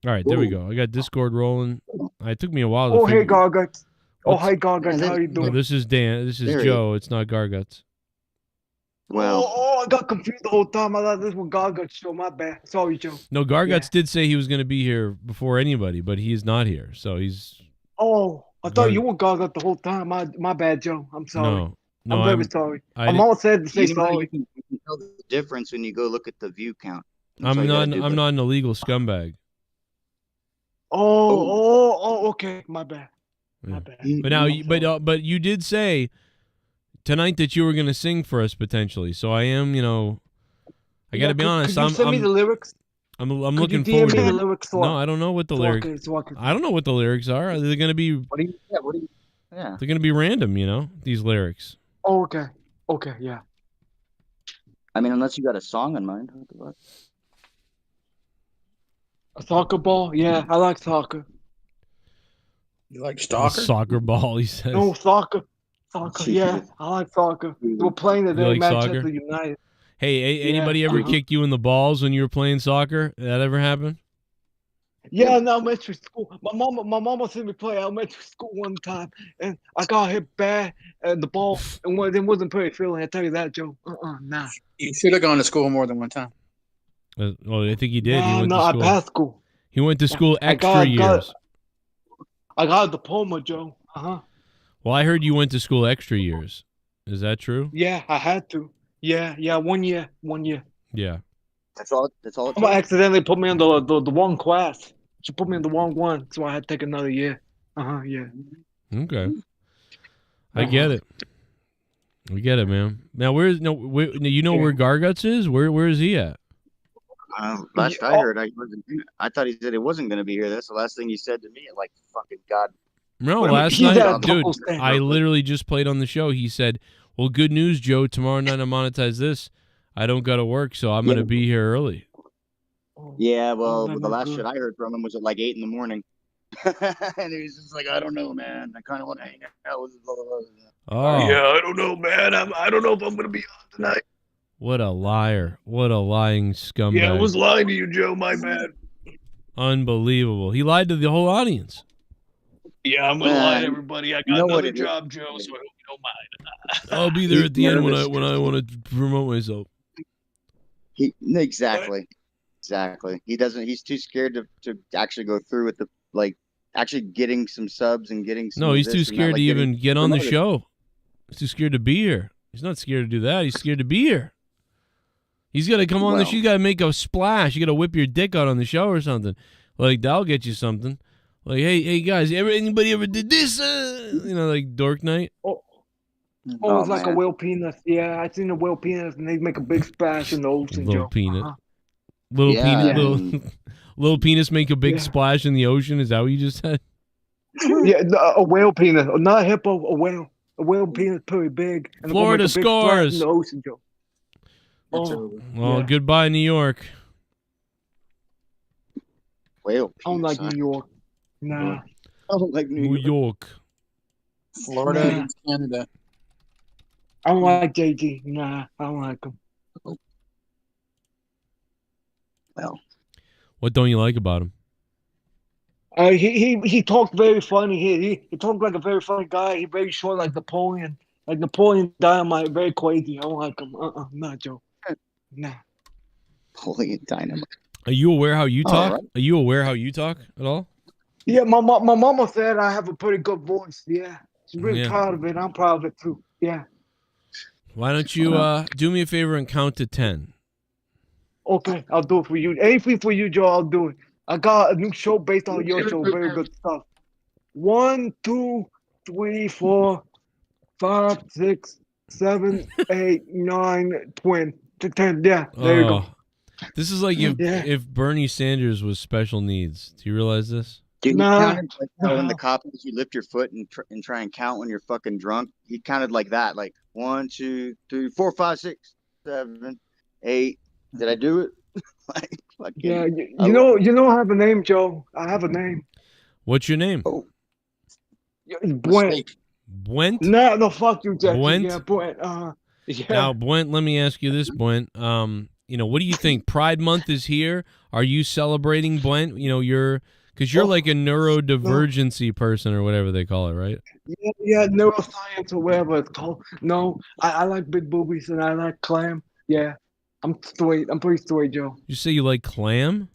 All right, there we go. I got Discord rolling. It took me a while to hey, Garguts. Hey, Garguts. How you No, doing? this is Dan. This is Joe. It's not Garguts. Well, I got confused the whole time. I thought this was Garguts show. My bad. Sorry, Joe. No, Garguts did say he was going to be here before anybody, but he is not here. So he's. Oh, I thought you were Garguts the whole time. My bad, Joe. I'm sorry. No, I'm very sorry. I'm all sad to say sorry. You can tell the difference when you go look at the view count. I'm not an illegal scumbag. Okay. My bad. My bad. But now, but you did say tonight that you were going to sing for us potentially. So I am, I got to be honest. Could you send me the lyrics? I'm Could looking you forward DM to me it. the lyrics No, I don't know what the lyrics. I don't know what the lyrics are. They're going to be. What do you? Yeah. They're going to be random. These lyrics. Oh, okay. Okay. Yeah. I mean, unless you got a song in mind. A soccer ball? Yeah, I like soccer. You like stalker? Soccer ball, he says. No, soccer. Soccer, yeah. I like soccer. We're playing today, You like Manchester soccer? United. Hey, anybody ever kicked you in the balls when you were playing soccer? That ever happen? Yeah, in elementary school. My mama seen me play elementary school one time, and I got hit bad at the ball, and it wasn't pretty feeling. I tell you that, Joe. Nah. You should have gone to school more than one time. Well, I think he did. I passed school. He went to school extra years. I got a diploma, Joe. Well, I heard you went to school extra years. Is that true? Yeah, I had to. Yeah, 1 year. Yeah. That's all. Someone accidentally put me in the wrong class. She put me in the wrong one, so I had to take another year. Yeah. Okay. I get it. We get it, man. Now, where Garguts is? Where is he at? Last I heard, I thought he said he wasn't going to be here. That's the last thing he said to me. Like, fucking God. No, last night, dude, I literally just played on the show. He said, well, good news, Joe. Tomorrow night I monetize this. I don't got to work, so I'm going to be here early. Yeah, well, the last shit I heard from him was at like 8 in the morning. And he was just like, I don't know, man. I kind of want to hang out with blah, blah, blah. Oh. Yeah, I don't know, man. I don't know if I'm going to be on tonight. What a liar. What a lying scumbag. Yeah, I was lying to you, Joe. My bad. Unbelievable. He lied to the whole audience. Yeah, I'm going to lie to everybody. I got another job, Joe, so I hope you don't mind. I'll be there at the end when I want to promote myself. Exactly. He doesn't. He's too scared to actually go through with actually getting some subs and getting some. No, he's too scared to even get on the show. He's too scared to be here. He's not scared to do that. He's scared to be here. He's got to come on the show. You got to make a splash. You got to whip your dick out on the show or something. Like, that'll get you something. Like, hey guys, anybody ever did this? Like Dork Night? It's like a whale penis. Yeah, I seen a whale penis, and they make a big splash in the ocean, Little Joe. penis. Little penis make a big splash in the ocean. Is that what you just said? Yeah, a whale penis, not a hippo, a whale. A whale penis pretty big. And Florida make a big splash scores. in the ocean, Joe. Well, goodbye, New York. Whale penis, I don't like New York. Nah. I don't like New York. Florida against Canada. I don't like JG. Nah, I don't like him. Well, what don't you like about him? He talked very funny. He talked like a very funny guy. He very short, like Napoleon Dynamite. Very crazy. I don't like him. Nah, Joe. Nah. Napoleon Dynamite. Are you aware how you talk? Right. Are you aware how you talk at all? Yeah, my mama said I have a pretty good voice. Yeah, she's really proud of it. I'm proud of it too. Yeah. Why don't you do me a favor and count to 10? Okay, I'll do it for you. Anything for you, Joe, I'll do it. I got a new show based on your show. Very good stuff. 1, 2, 3, 4, 5, 6, 7, 8, 9, 10. Yeah, there you go. This is like if Bernie Sanders was special needs. Do you realize this? Dude, he counted like how in the copies you lift your foot and try and count when you're fucking drunk. He counted like that, like 1, 2, 3, 4, 5, 6, 7, 8. Did I do it? Like fucking. Yeah, you know, I have a name, Joe. I have a name. What's your name? It's Brent. Brent? No, fuck you, Jackie. Brent? Yeah, Brent. Yeah. Now, Brent, let me ask you this, Brent. What do you think? Pride Month is here. Are you celebrating, Brent? Because you're like a neurodivergency person or whatever they call it, right? Yeah, neuroscience or whatever it's called. No, I like big boobies and I like clam. Yeah, I'm straight. I'm pretty straight, Joe. You say you like clam?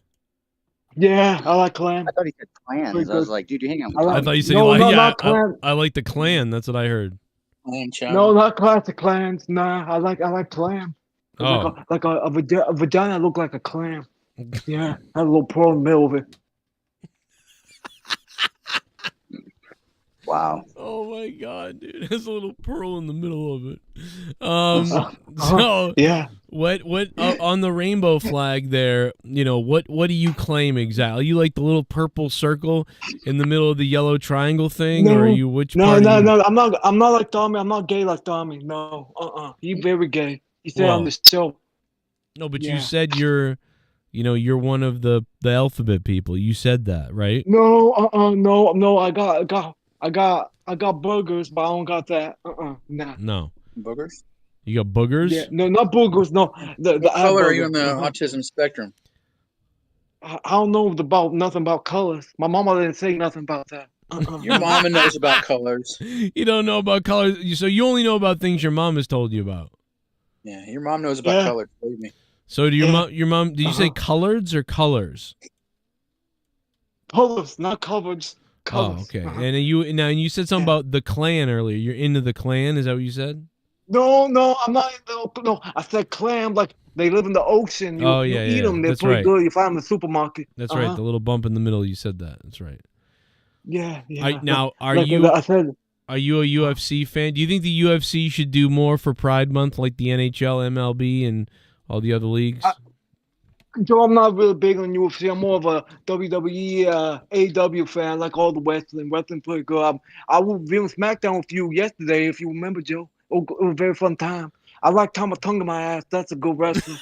Yeah, I like clam. I thought he said clans. I was like, dude, you hang out with I thought you said I like the clan. That's what I heard. No, not classic clams. Nah, I like clam. Oh. Like a vagina look like a clam. Yeah, had a little pearl in the middle of it. Wow. Oh my God, dude! There's a little pearl in the middle of it. So yeah. What on the rainbow flag there? What do you claim exactly? Are you like the little purple circle in the middle of the yellow triangle thing, or are you which? No, part no, are you? no. I'm not like Tommy. I'm not gay like Tommy. No, He's very gay. He said on the show. No, but you said you're one of the alphabet people. You said that, right? No, no. I got burgers, but I don't got that. Nah. No. Boogers? You got boogers? Yeah, no, not boogers. No. What color are you on the autism spectrum? I don't know nothing about colors. My mama didn't say nothing about that. Your mama knows about colors. You don't know about colors, so you only know about things your mom has told you about. Yeah, your mom knows about colors. Believe me. So do your mom? Did you say coloreds or colors? Colors, not colors. Oh, okay. And you said something about the clan earlier. You're into the clan. Is that what you said? No, I'm not. No, I said clam. Like they live in the ocean. You eat them. They're pretty good. You find them in the supermarket. That's right. The little bump in the middle. You said that. That's right. Yeah. Now, are you a UFC fan? Do you think the UFC should do more for Pride Month, like the NHL, MLB, and all the other leagues? Joe, I'm not really big on UFC. I'm more of a WWE, AW fan. I like all the wrestling. Wrestling pretty good. I was viewing SmackDown with you yesterday, if you remember, Joe. It was a very fun time. I like Tamatonga my ass. That's a good wrestler.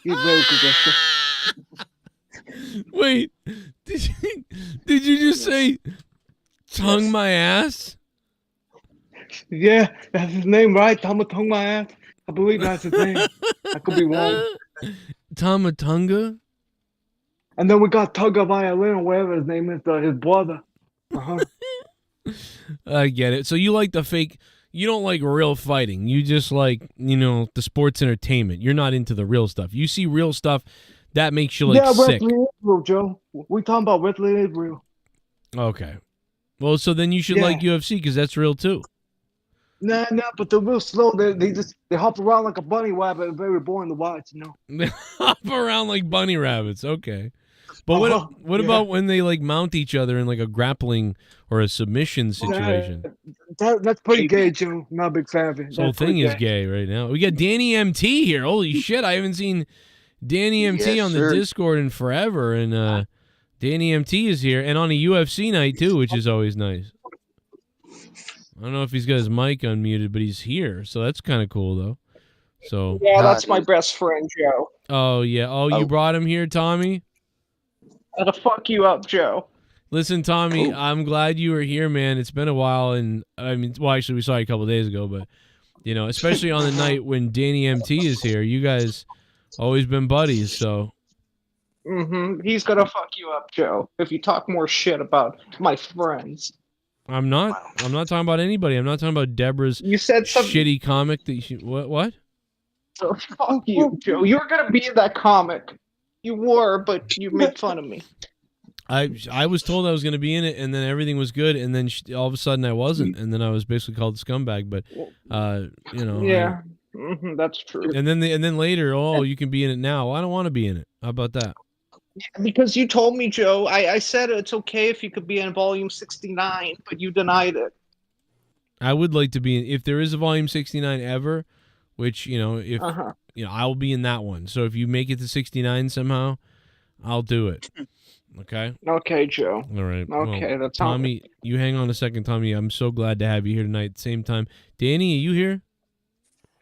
He's a very good wrestler. Wait, did you just say tongue my ass? Yeah, that's his name, right? Tamatonga my ass. I believe that's his name. I could be wrong. Tamatonga? And then we got Tugga Violin, or whatever his name is, his brother. I get it. So you like the fake. You don't like real fighting. You just like, the sports entertainment. You're not into the real stuff. You see real stuff, that makes you sick. Wrestling is real, Joe. We talking about wrestling is real. Okay. Well, so then you should like UFC because that's real too. Nah, but they're real slow. They hop around like a bunny rabbit. Very boring to watch, They hop around like bunny rabbits. Okay. But what about when they like mount each other in like a grappling or a submission situation? That's pretty gay, Joe. Not a big fan of it. This whole thing is gay right now. We got Danny MT here. Holy shit! I haven't seen Danny MT on the Discord in forever, and Danny MT is here, and on a UFC night too, which is always nice. I don't know if he's got his mic unmuted, but he's here, so that's kind of cool though. So yeah, that's my best friend, Joe. Oh yeah. Oh, you brought him here, Tommy? To fuck you up, Joe. Listen, Tommy, I'm glad you were here, man. It's been a while, and actually, we saw you a couple of days ago, but especially on the night when Danny MT is here, you guys always been buddies. So, he's gonna fuck you up, Joe. If you talk more shit about my friends. I'm not talking about anybody. I'm not talking about Deborah's. You said some shitty comic that what? So fuck you, Joe. You were gonna be in that comic. You were, but you made fun of me. I was told I was going to be in it, and then everything was good, and then all of a sudden I wasn't, and then I was basically called a scumbag. But yeah, that's true. And then later, you can be in it now. Well, I don't want to be in it. How about that? Because you told me, Joe. I said it's okay if you could be in volume 69, but you denied it. I would like to be in, if there is a volume 69 ever, which, if I'll be in that one. So if you make it to 69 somehow, I'll do it. Okay? Okay, Joe. All right. Okay, well, that's Tommy, you hang on a second, Tommy. I'm so glad to have you here tonight at the same time. Danny, are you here?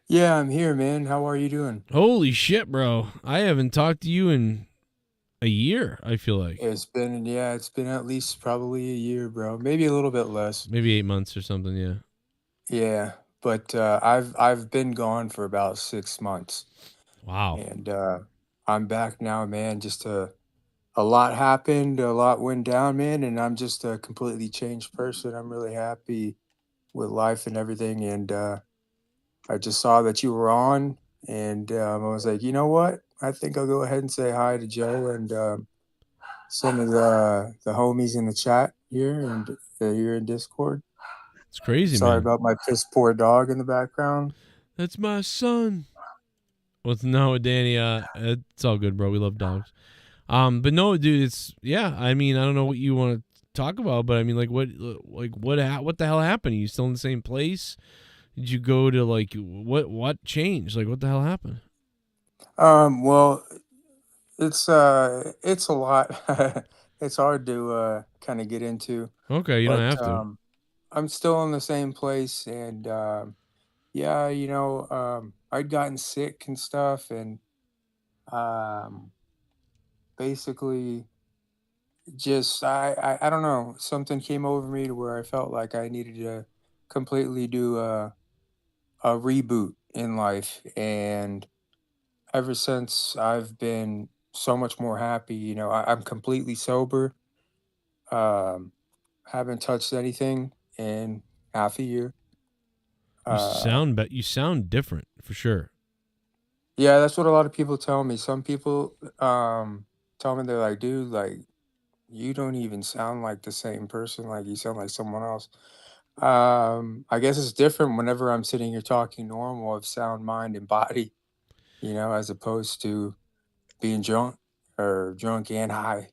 Yeah, I'm here, man. How are you doing? Holy shit, bro. I haven't talked to you in a year, I feel like. It's been at least probably a year, bro. Maybe a little bit less. Maybe 8 months or something, yeah. Yeah, but I've been gone for about 6 months. Wow. And I'm back now, man. Just a lot happened, a lot went down, man, and I'm just a completely changed person. I'm really happy with life and everything, and I just saw that you were on, and I was like, you know what? I think I'll go ahead and say hi to Joe and some of the homies in the chat here and here in Discord. It's crazy, Sorry man. about my piss poor dog in the background. That's my son. Well, no, Danny, it's all good, bro. We love dogs. But no, dude, I mean, I don't know what you want to talk about, but I mean, what the hell happened? Are you still in the same place? Did you go to what changed? What the hell happened? Well, it's a lot. It's hard to kind of get into. Okay, you don't have to. I'm still in the same place, and yeah, I'd gotten sick and stuff, and basically just I don't know, something came over me to where I felt like I needed to completely do a reboot in life, and ever since I've been so much more happy. I'm completely sober. Um, haven't touched anything in half a year. You sound different for sure. Yeah, that's what a lot of people tell me. Some people tell me, they're like, dude, like, you don't even sound like the same person. Like, you sound like someone else. I guess it's different whenever I'm sitting here talking normal of sound, mind, and body, as opposed to being drunk or drunk and high.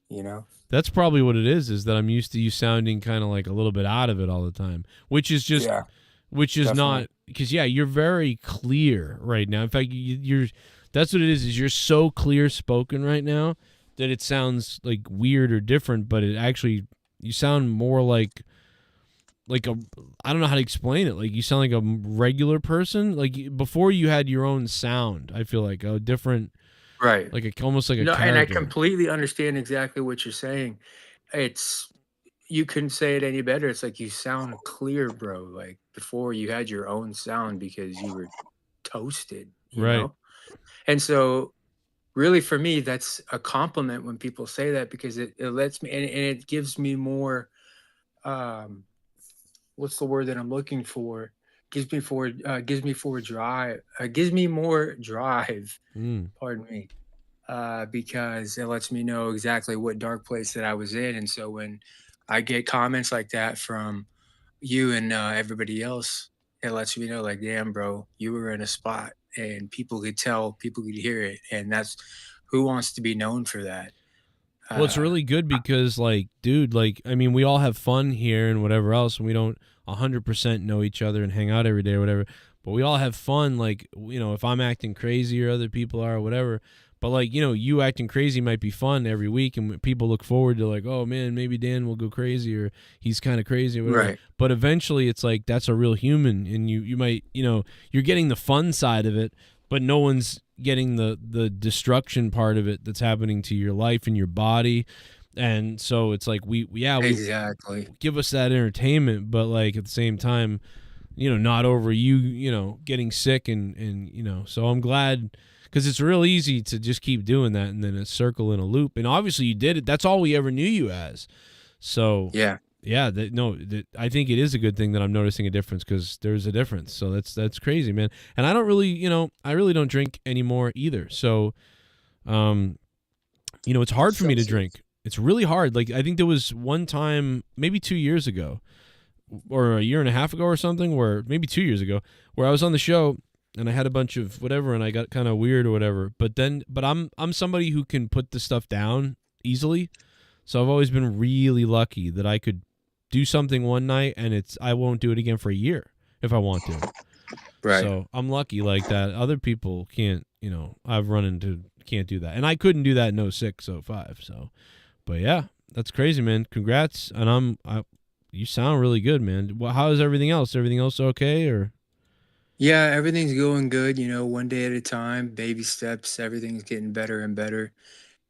That's probably what it is that I'm used to you sounding kind of like a little bit out of it all the time, which is just, Yeah, which is definitely. not, because you're very clear right now. In fact, you're that's what it is you're so clear spoken right now that it sounds like weird or different, but it actually, you sound more like a, I don't know how to explain it. Like you sound like a regular person. Like before you had your own sound, I feel like a different, Right. almost like a No, character. and I completely understand exactly what you're saying. You couldn't say it any better. It's like you sound clear, bro. Like before you had your own sound because you were toasted, Right. And so really for me, that's a compliment when people say that, because it lets me, and it gives me more, what's the word that I'm looking for? Gives me more drive. Pardon me. Because it lets me know exactly what dark place that I was in. And so when I get comments like that from you and everybody else, it lets me know, like, damn, bro, you were in a spot and people could tell, people could hear it. And that's who wants to be known for that. Well, it's really good because, dude, I mean, we all have fun here and whatever else, and we don't 100% know each other and hang out every day or whatever, but we all have fun. If I'm acting crazy or other people are or whatever, but you acting crazy might be fun every week, and people look forward to oh man, maybe Dan will go crazy or he's kind of crazy or whatever. Right. But eventually it's like, that's a real human, and you might, you're getting the fun side of it, but no one's getting the destruction part of it that's happening to your life and your body. And so it's like we Exactly. give us that entertainment, but at the same time, not over you getting sick and so I'm glad, because it's real easy to just keep doing that and then a circle in a loop. And obviously you did it. That's all we ever knew you as. So Yeah. I think it is a good thing that I'm noticing a difference, because there's a difference. So that's crazy, man. And I don't really, I really don't drink anymore either. So, it's hard for me to drink. It's really hard. I think there was one time, maybe 2 years ago, or a year and a half ago or something, where maybe 2 years ago, where I was on the show and I had a bunch of whatever and I got kind of weird or whatever. But I'm somebody who can put the stuff down easily. So I've always been really lucky that I could do something one night and I won't do it again for a year if I want to. Right. So I'm lucky like that. Other people can't, I've run into can't do that. And I couldn't do that in 06, 05. So, but yeah, that's crazy, man. Congrats. And you sound really good, man. Well, how is everything else? Everything else okay or? Yeah, everything's going good, one day at a time, baby steps, everything's getting better and better.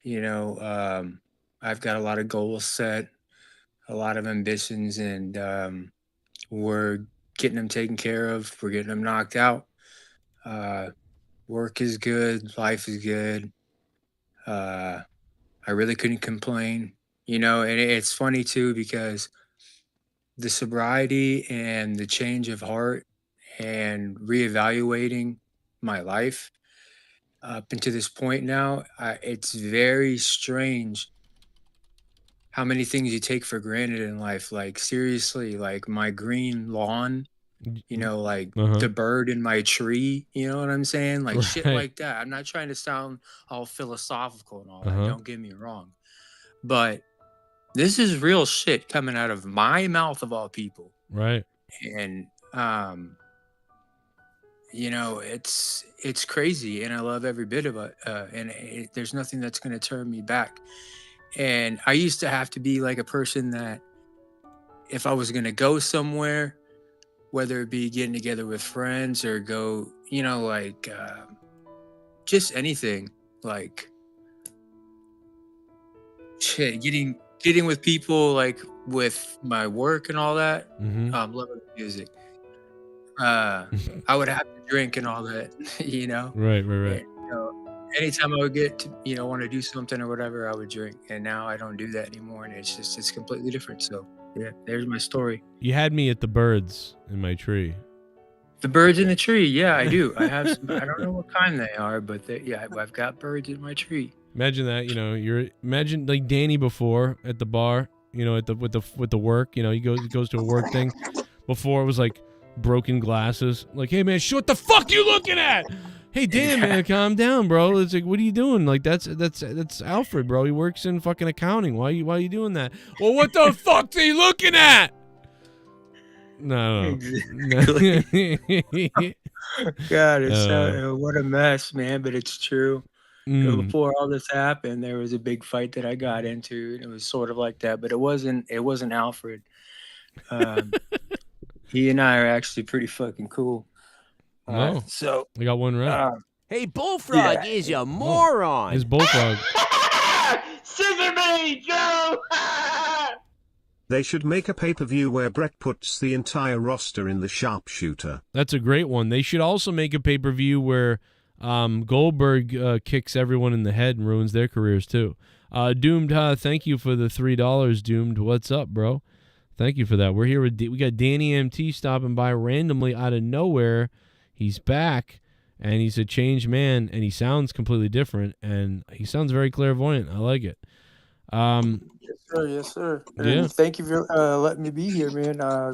I've got a lot of goals set, a lot of ambitions, and we're getting them taken care of. We're getting them knocked out. Work is good. Life is good. I really couldn't complain, and it's funny too because the sobriety and the change of heart and reevaluating my life up until this point now, it's very strange how many things you take for granted in life. Like seriously, like my green lawn, like the bird in my tree, you know what I'm saying? Like shit Right. like that. I'm not trying to sound all philosophical and all that, Uh-huh. don't get me wrong. But this is real shit coming out of my mouth of all people. Right. And it's crazy, and I love every bit of it. And there's nothing that's going to turn me back. And I used to have to be like a person that if I was going to go somewhere, whether it be getting together with friends or go, just anything, like shit, getting with people, like with my work and all that. Mhm. Loving music. I would have to drink and all that, Right. And, anytime I would get to, want to do something or whatever, I would drink. And now I don't do that anymore. And it's completely different. So yeah, there's my story. You had me at the birds in my tree. The birds in the tree. Yeah, I do. I have some, I don't know what kind they are, but I've got birds in my tree. Imagine that, imagine like Danny before at the bar, with the work, he goes to a work thing. Before it was like broken glasses. Like, hey man, what the fuck you looking at? Hey Dan, man, calm down, bro. It's like, what are you doing? Like that's Alfred, bro. He works in fucking accounting. Why are you doing that? Well, what the fuck's he looking at? No. Exactly. God, what a mess, man. But it's true. Before all this happened, there was a big fight that I got into, and it was sort of like that. But it wasn't Alfred. He and I are actually pretty fucking cool. No. So I got one right. Hey, Bullfrog is a moron. His Bullfrog. Scissor me, Joe! They should make a pay-per-view where Brett puts the entire roster in the sharpshooter. That's a great one. They should also make a pay-per-view where Goldberg kicks everyone in the head and ruins their careers too. Doomed, thank you for the $3, Doomed. What's up, bro? Thank you for that. We're here we got Danny MT stopping by randomly out of nowhere. He's back, and he's a changed man, and he sounds completely different, and he sounds very clairvoyant. I like it. Yes, sir. Yeah. And thank you for letting me be here, man. I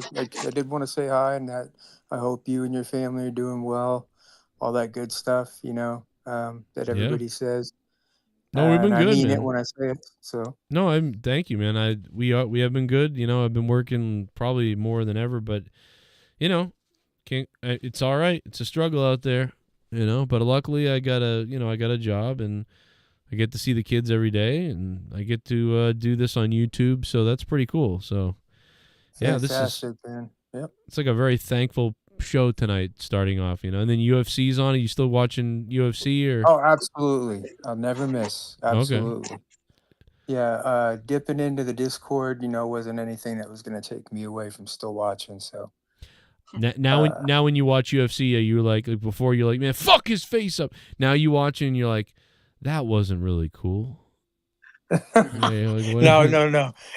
did want to say hi, and that I hope you and your family are doing well. All that good stuff, that everybody says. No, we've been good, I mean man. it when I say it. So No, thank you, man. We have been good. I've been working probably more than ever, but it's all right. It's a struggle out there, but luckily I got a job, and I get to see the kids every day, and I get to do this on YouTube, so that's pretty cool. So yeah, fantastic, man. Yep. It's like a very thankful show tonight starting off, and then UFC's on. Are you still watching UFC or? Oh, absolutely. I'll never miss. Absolutely. Okay. Yeah, dipping into the Discord, wasn't anything that was going to take me away from still watching. So now when you watch UFC, are you like before you're like, man, fuck his face up. Now you watch it and you're like, that wasn't really cool. No.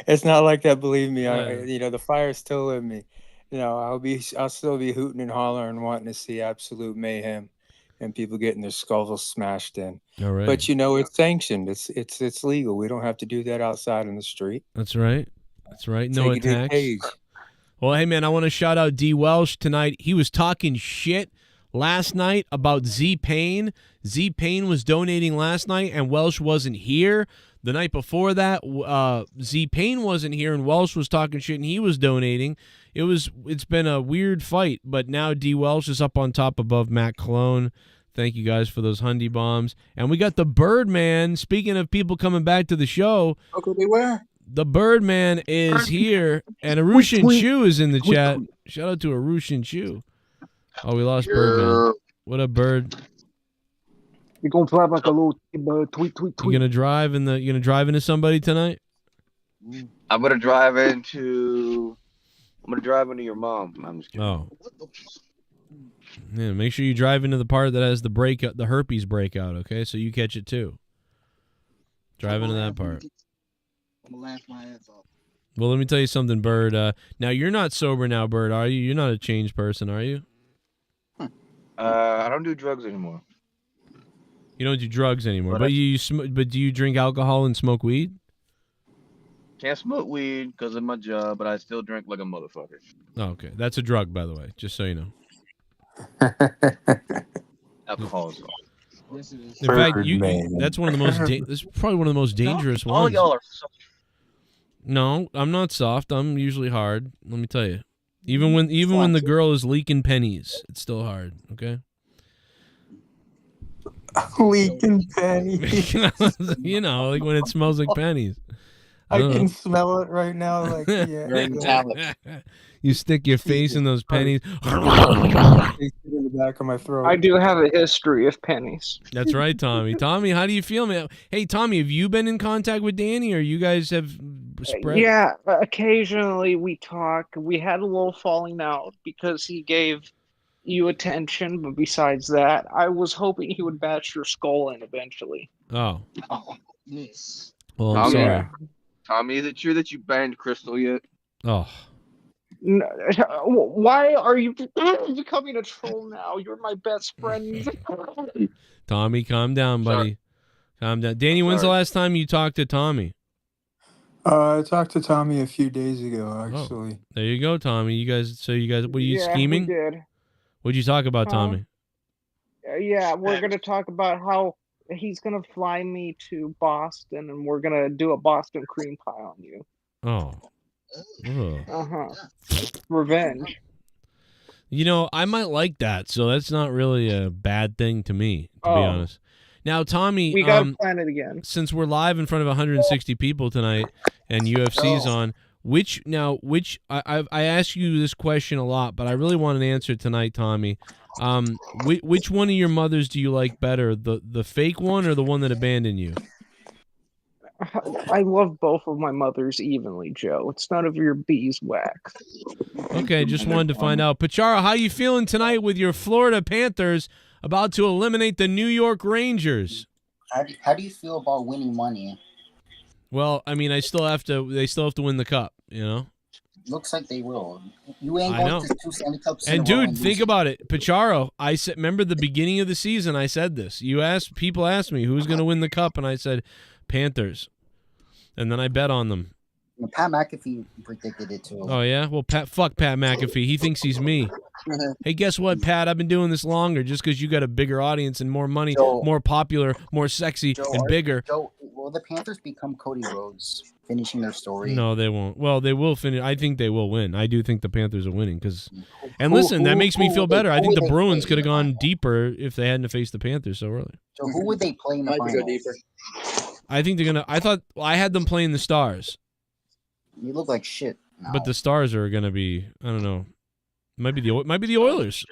It's not like that. Believe me. The fire's still in me. I'll still be hooting and hollering, wanting to see absolute mayhem and people getting their skulls smashed in. All right. But it's sanctioned. It's legal. We don't have to do that outside in the street. That's right. No Take it to the attacks. cage. Well, hey man, I want to shout out D Welsh tonight. He was talking shit last night about Z Payne. Z Payne was donating last night, and Welsh wasn't here. The night before that, Z Payne wasn't here, and Welsh was talking shit, and he was donating. It's been a weird fight, but now D Welsh is up on top above Matt Cologne. Thank you guys for those Hundy bombs. And we got the Birdman. Speaking of people coming back to the show, Uncle Beware. the Birdman is here, and Arushin Chu is in the chat. Shout out to Arushin Chu. Oh, we lost Birdman. What up, Bird? You're gonna fly like a little tweet. You gonna drive into somebody tonight? I'm gonna drive into your mom. I'm just kidding. Oh. Yeah, make sure you drive into the part that has the herpes breakout, okay? So you catch it too. Drive into that part. I'm gonna laugh my ass off. Well, let me tell you something, Bird. Now you're not sober now, Bird, are you? You're not a changed person, are you? I don't do drugs anymore. You don't do drugs anymore, but but do you drink alcohol and smoke weed? Can't smoke weed because of my job, but I still drink like a motherfucker. Oh, okay. That's a drug, by the way, just so you know. Alcohol is In fact, that's one of the most. That's probably one of the most dangerous ones. All y'all are. No, I'm not soft. I'm usually hard. Let me tell you. Even when the girl is leaking pennies, it's still hard. Okay. Leaking pennies. You know, like when it smells like pennies. I can smell it right now. Like, yeah. You stick your face in those pennies. In the back of my throat. I do have a history of pennies. That's right, Tommy. Tommy, how do you feel, man? Hey, Tommy, have you been in contact with Danny, or you guys have spread? Yeah, occasionally we talk. We had a little falling out because he gave you attention, but besides that, I was hoping he would bash your skull in eventually. Oh. Yes. Well, I'm sorry. Tommy, is it true that you banged Crystal yet? Oh. No, why are you becoming a troll now? You're my best friend. Tommy, calm down, buddy. Calm down. Danny, when's the last time you talked to Tommy? I talked to Tommy a few days ago, actually. Oh, there you go, Tommy. You guys, were you scheming? We did. What'd you talk about, Tommy? Yeah, we're going to talk about how he's going to fly me to Boston, and we're going to do a Boston cream pie on you. Oh. Revenge. You know, I might like that, so that's not really a bad thing to me, to be honest. Now, Tommy, we got to plan it again. Since we're live in front of 160 people tonight and UFC's on, I ask you this question a lot, but I really want an answer tonight, Tommy. Which one of your mothers do you like better, the fake one or the one that abandoned you? I love both of my mothers evenly, Joe. It's none of your beeswax. Okay, just wanted to find out. Pachara, how you feeling tonight with your Florida Panthers about to eliminate the New York Rangers? How do you feel about winning money? Well, I mean, they still have to win the cup, you know? Looks like they will. You ain't going to 2 Stanley Cups. And dude, think about it. Pacharo, I said, remember the beginning of the season, I said this. People asked me who's going to win the cup, and I said Panthers. And then I bet on them. Pat McAfee predicted it too. Oh, yeah? Well, fuck Pat McAfee. He thinks he's me. Hey, guess what, Pat? I've been doing this longer just because you got a bigger audience and more money, more popular, more sexy, and bigger. Joe, will the Panthers become Cody Rhodes, finishing their story? No, they won't. Well, they will finish. I think they will win. I do think the Panthers are winning. And listen, that makes me feel better. I think the Bruins could have gone deeper if they hadn't faced the Panthers so early. So who would they play in the finals? I think they're going to – I had them playing the Stars. You look like shit now. But the Stars are going to be – I don't know. Might be the Oilers.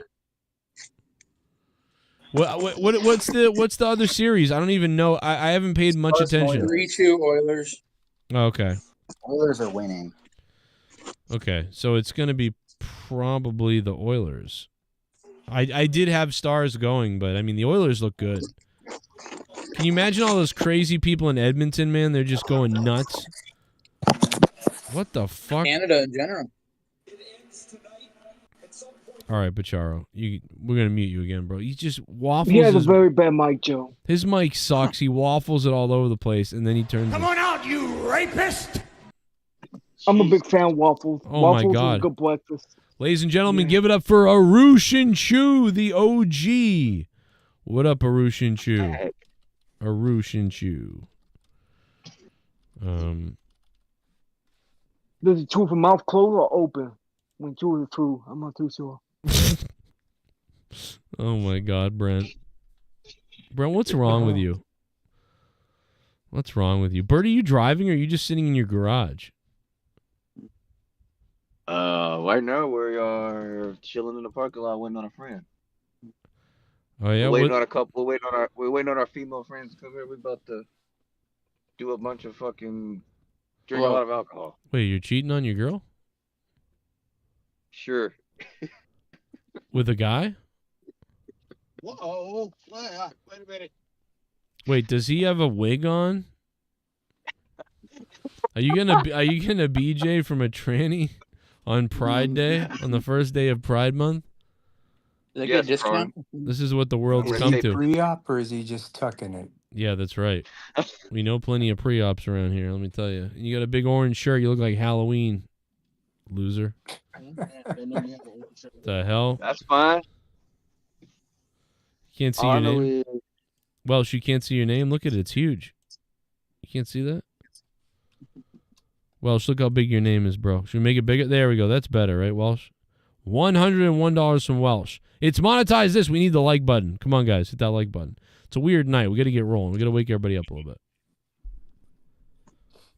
What's the other series? I don't even know. I haven't paid much attention. 3-2 Oilers. Okay. Oilers are winning. Okay, so it's going to be probably the Oilers. I did have Stars going, but I mean the Oilers look good. Can you imagine all those crazy people in Edmonton, man? They're just going nuts. What the fuck? Canada in general. All right, Pacharo, we're gonna mute you again, bro. He just waffles. He has a very bad mic, Joe. His mic sucks. He waffles it all over the place, and then he turns. Come on out, you rapist! I'm a big fan of waffles. Oh waffles my God! Is a good breakfast. Ladies and gentlemen, give it up for Arushin Chu, the OG. What up, Arushin Chu? Arushin Chu. Does it chew from mouth closed or open? When chewing the chew, I'm not too sure. Oh my God, Brent. Brent, what's wrong with you? What's wrong with you? Bert, are you driving or are you just sitting in your garage? Right now we are chilling in the parking lot waiting on a friend. Oh yeah, We're waiting on a couple. We're waiting on our female friends to come here. We're about to do a bunch of fucking drink a lot of alcohol. Wait, you're cheating on your girl? Sure. With a guy? Whoa! Wait a minute. Wait, does he have a wig on? Are you gonna BJ from a tranny on Pride Day, on the first day of Pride Month? Did I get a discount? This is what the world's Is come he to. pre-op or is he just tucking it? Yeah, that's right. We know plenty of pre-ops around here, let me tell you. You got a big orange shirt, you look like Halloween. Loser. The hell? That's fine. Can't see your name. Welsh, you can't see your name? Look at it, it's huge. You can't see that? Welsh, look how big your name is, bro. Should we make it bigger? There we go. That's better, right, Welsh? $101 from Welsh. It's Monetize This. We need the like button. Come on, guys. Hit that like button. It's a weird night. We got to get rolling. We got to wake everybody up a little bit.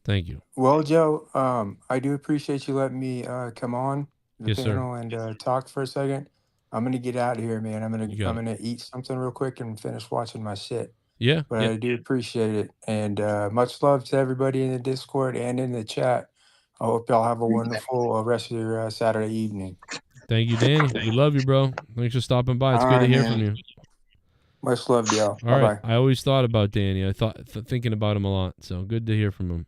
Thank you. Well, Joe, I do appreciate you letting me come on the Yes, sir. panel and talk for a second. I'm gonna get out of here, man. I'm gonna eat something real quick and finish watching my shit. Yeah. But I do appreciate it. And much love to everybody in the Discord and in the chat. I hope y'all have a wonderful rest of your Saturday evening. Thank you, Danny. We love you, bro. Thanks for stopping by. It's All good to right, hear man. from you. Much love to y'all. All right. Bye-bye. I always thought about Danny. I thought thinking about him a lot. So good to hear from him.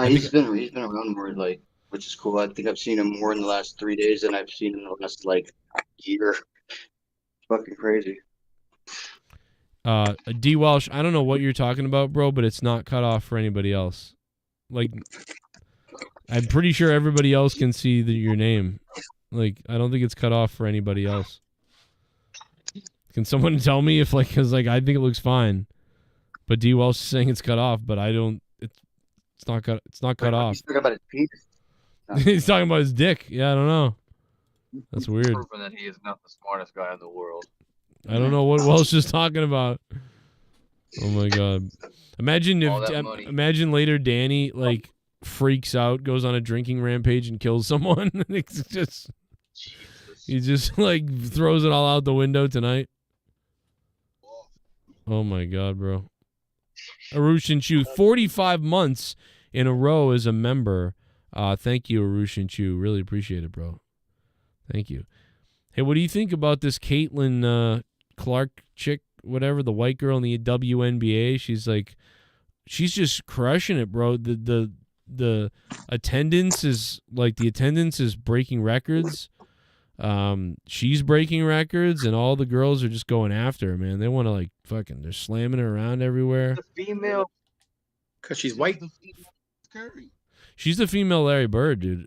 He's been around more, like, which is cool. I think I've seen him more in the last 3 days than I've seen in the last year. Fucking crazy. D Welsh, I don't know what you're talking about, bro, but it's not cut off for anybody else. Like, I'm pretty sure everybody else can see your name. Like, I don't think it's cut off for anybody else. Can someone tell me if, because I think it looks fine, but D Welsh is saying it's cut off, but I don't. It's not cut. It's not cut off. He's talking about his penis. He's talking about his dick. Yeah, I don't know. That's weird. Proving that he is not the smartest guy in the world. I don't know what Welsh is talking about. Oh my God! Imagine imagine later Danny freaks out, goes on a drinking rampage, and kills someone. It's just he just throws it all out the window tonight. Oh my God, bro! Arushin Chu, 45 months in a row as a member. Thank you, Arushin Chu. Really appreciate it, bro. Thank you. Hey, what do you think about this Caitlin Clark chick, whatever, the white girl in the WNBA? She's just crushing it, bro. The attendance is breaking records. She's breaking records, and all the girls are just going after her, man. They want to they're slamming her around everywhere. The female, because she's white. She's the female Larry Bird, dude.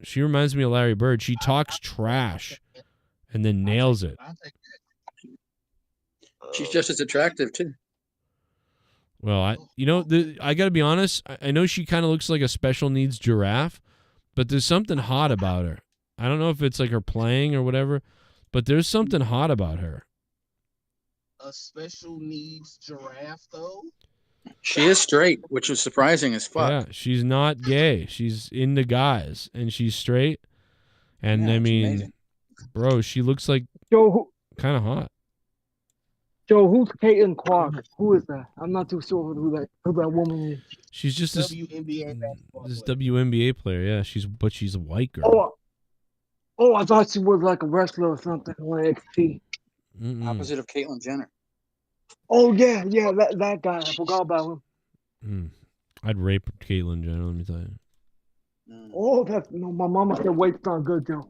She reminds me of Larry Bird. She talks trash and then nails it. She's just as attractive too. Well, I got to be honest. I know she kind of looks like a special needs giraffe, but there's something hot about her. I don't know if it's her playing or whatever, but there's something hot about her. A special needs giraffe, though? She is straight, which is surprising as fuck. Yeah, she's not gay. She's into guys, and she's straight. And I mean, bro, she looks like kind of hot. Joe, who's Caitlin Clark? Who is that? I'm not too sure who that woman is. She's just this WNBA WNBA player. Yeah, she's a white girl. Oh, I thought she was a wrestler or something on NXT. Opposite of Caitlyn Jenner. Oh yeah, that guy. I forgot about him. I'd rape Caitlyn Jenner. Let me tell you. Oh, my mama said weight's not good, Joe.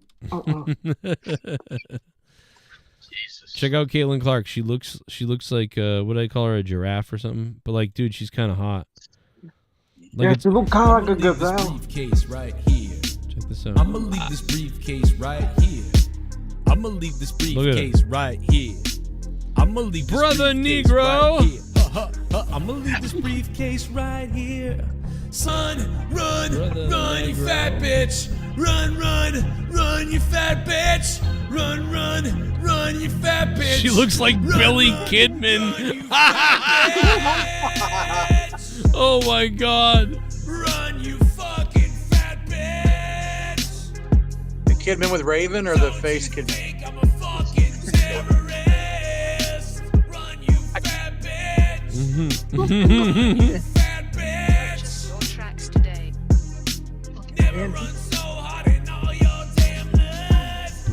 Check out Caitlin Clark. She looks like what do I call her, a giraffe or something? But dude, she's kind of hot. She looks kind of like a gazelle. Briefcase right here. Check this out. I'ma leave this briefcase right here. I'ma leave this briefcase right here. I'ma leave this Brother briefcase Negro. Right here. I'ma leave this briefcase right here. Run, you fat bitch. Run, you fat bitch. Run, you fat bitch. She looks like Billy Kidman. Oh my God. Run, you fucking fat bitch. The Kidman with Raven or the face Kidman? I'm a fucking terrorist. Run, you fat bitch. Run, you fat bitch. Your tracks today. Never run so hard in all your damn life.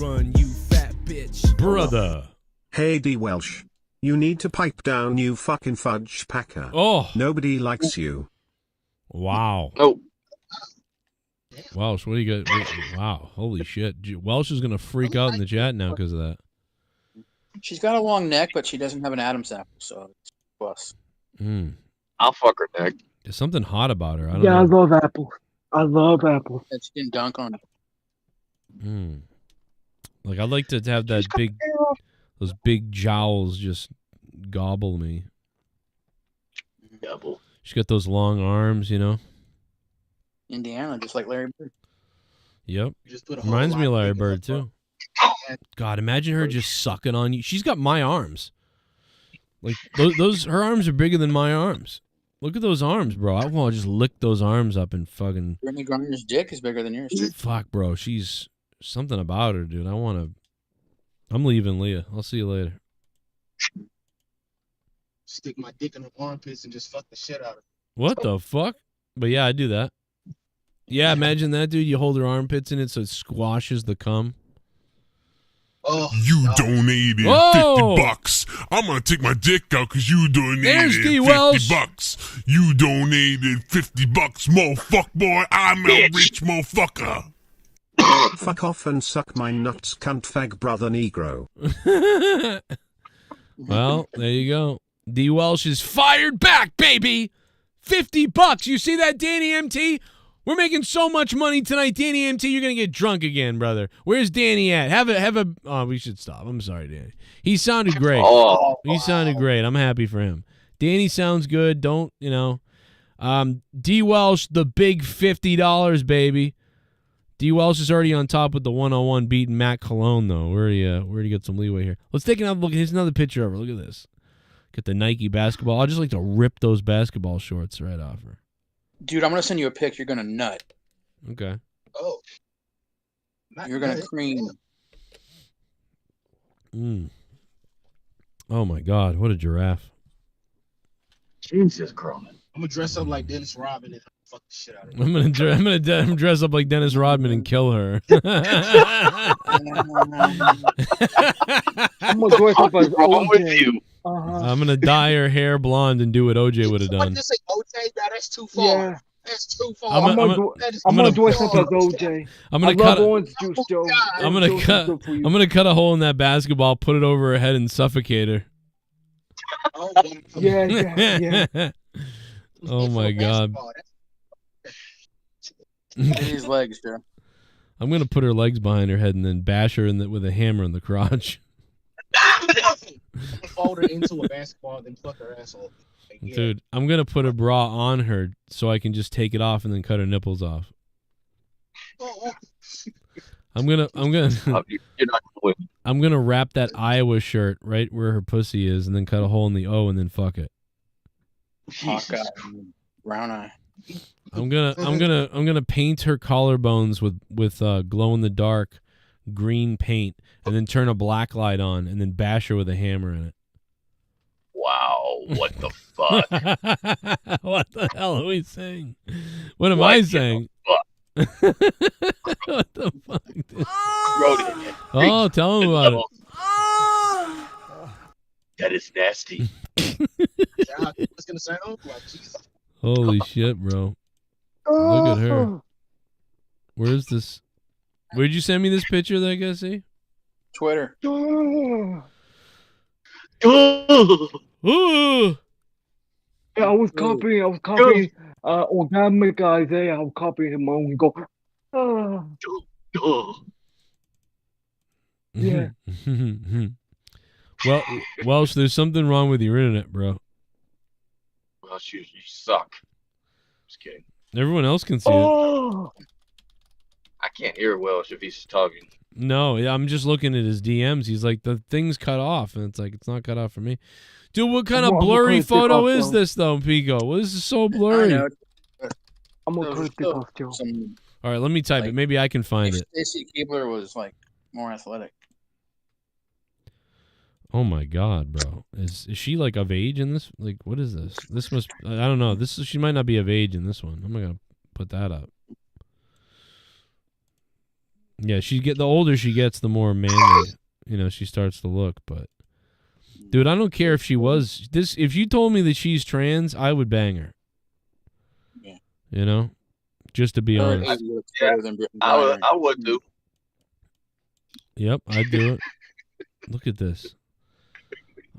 Run, you fat bitch. Brother. Hey D Welsh. You need to pipe down, you fucking fudge packer. Oh. Nobody likes you. Wow. Oh. Welsh, what do you got? Wow. Holy shit. Welsh is going to freak out in the chat now because of that. She's got a long neck, but she doesn't have an Adam's apple, so it's plus. I'll fuck her neck. There's something hot about her. I don't Yeah, know. I love apples. I love apples. And she didn't dunk on it. Like, I'd like to have that those big jowls just gobble me. Double. She's got those long arms, you know? Indiana, just like Larry Bird. Yep. Just put a whole Reminds me of lot Larry bigger Bird, too. God, imagine her just sucking on you. She's got my arms. Like, those her arms are bigger than my arms. Look at those arms, bro. I want to just lick those arms up and fucking... Brittany Griner's dick is bigger than yours, too. Fuck, bro. She's... Something about her, dude. I want to... I'm leaving, Leah. I'll see you later. Stick my dick in her armpits and just fuck the shit out of her. What the fuck? But yeah, I do that. Yeah, imagine that, dude. You hold her armpits in it so it squashes the cum. Oh, You donated Whoa! $50. I'm gonna take my dick out because you donated There's D. $50. Welsh. You donated $50, motherfucker boy. I'm a rich motherfucker. Fuck off and suck my nuts, cunt fag brother Negro. Well, there you go. D. Welsh is fired back, baby. $50. You see that, Danny MT? We're making so much money tonight, Danny MT. You're gonna get drunk again, brother. Where's Danny at? Have a. Oh, we should stop. I'm sorry, Danny. He sounded great. He sounded great. I'm happy for him. Danny sounds good. Don't you know? D. Welsh, the big $50, baby. D. Welsh is already on top with the 101 beating Matt Cologne, though. Where do you get some leeway here? Let's take another look. Here's another picture of her. Look at this. Get the Nike basketball. I'd just like to rip those basketball shorts right off her. Dude, I'm going to send you a pic. You're going to nut. Okay. Oh. You're going to cream. Oh, my God. What a giraffe. Jesus Christ. I'm gonna dress up like Dennis Rodman and fuck the shit out of her. I'm gonna dress up like Dennis Rodman and kill her. I'm gonna dress up as OJ. I'm gonna dye her hair blonde and do what OJ would have What done. did you say, OJ? No, that's too far. Yeah. That's too far. I'm gonna dress up as OJ. I'm gonna I cut. love orange juice, Joe. I'm gonna cut a hole in that basketball, put it over her head, and suffocate her. Yeah. Oh my God. His legs, Joe. I'm gonna put her legs behind her head and then bash her with a hammer in the crotch. Fold her into a basketball, then fuck her asshole. Like, yeah. Dude, I'm gonna put a bra on her so I can just take it off and then cut her nipples off. I'm gonna I'm gonna wrap that Iowa shirt right where her pussy is and then cut a hole in the O and then fuck it. Hawkeye, brown eye. I'm gonna paint her collarbones with glow in the dark green paint and then turn a black light on and then bash her with a hammer in it. Wow, what the fuck? What the hell are we saying? What am I saying? What the fuck? Oh, tell him about it. That is nasty. What's gonna sound like? Jesus. Holy shit, bro. Look at her. Where's this? Where'd you send me this picture that I gotta see? Twitter. Yeah, I was copying organic Isaiah. I was copying him and go. Yeah. Well, Welsh, there's something wrong with your internet, bro. unless you suck. Just kidding. Everyone else can see it. I can't hear Welsh if he's talking. No, I'm just looking at his DMs. He's like, the thing's cut off, and it's like, it's not cut off for me. Dude, what kind of Well, I'm blurry gonna take photo off, is though. this, though, Pico? Well, this is so I blurry. know. I'm gonna cut it off, Joe. All right, let me type it. Maybe I can find it. Stacy Keebler was like more athletic. Oh my God, bro. Is she like of age in this? Like, what is this? This must, I don't know. She might not be of age in this one. I'm not gonna put that up. Yeah, the older she gets, the more manly, she starts to look. But dude, I don't care if she was this. If you told me that she's trans, I would bang her. Yeah. Just to be honest. I would do. Yep, I'd do it. Look at this.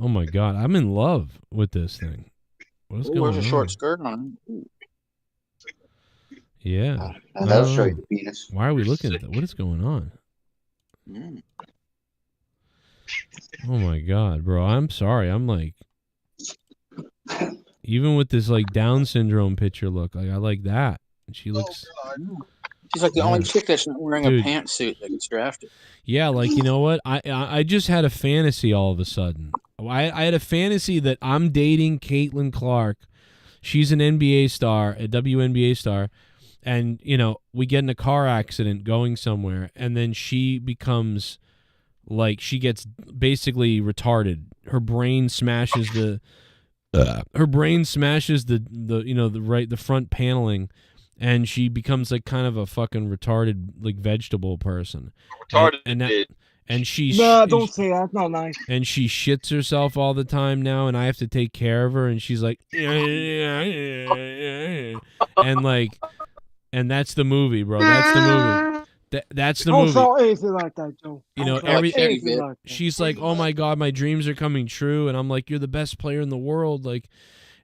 Oh my God, I'm in love with this thing. What's going on? There's a short skirt on. Yeah. That'll show you the penis. Why are we looking at that? What is going on? Oh my God, bro. I'm sorry. I'm like, even with this like Down syndrome picture look, like I like that. And she looks. She's like the only chick that's not wearing Dude. a pantsuit that gets drafted. Yeah, like, you know what? I just had a fantasy all of a sudden. I had a fantasy that I'm dating Caitlin Clark. She's an NBA star, a WNBA star. And, we get in a car accident going somewhere. And then she becomes like, she gets basically retarded. Her brain smashes the front paneling. And she becomes like kind of a fucking retarded like vegetable person. Retarded and she don't say that. It's not nice. And she shits herself all the time now, and I have to take care of her. And she's like, and that's the movie, bro. That's the movie. That's the movie. Don't say anything like that, Joe. She's like, oh my God, my dreams are coming true, and I'm like, you're the best player in the world, like.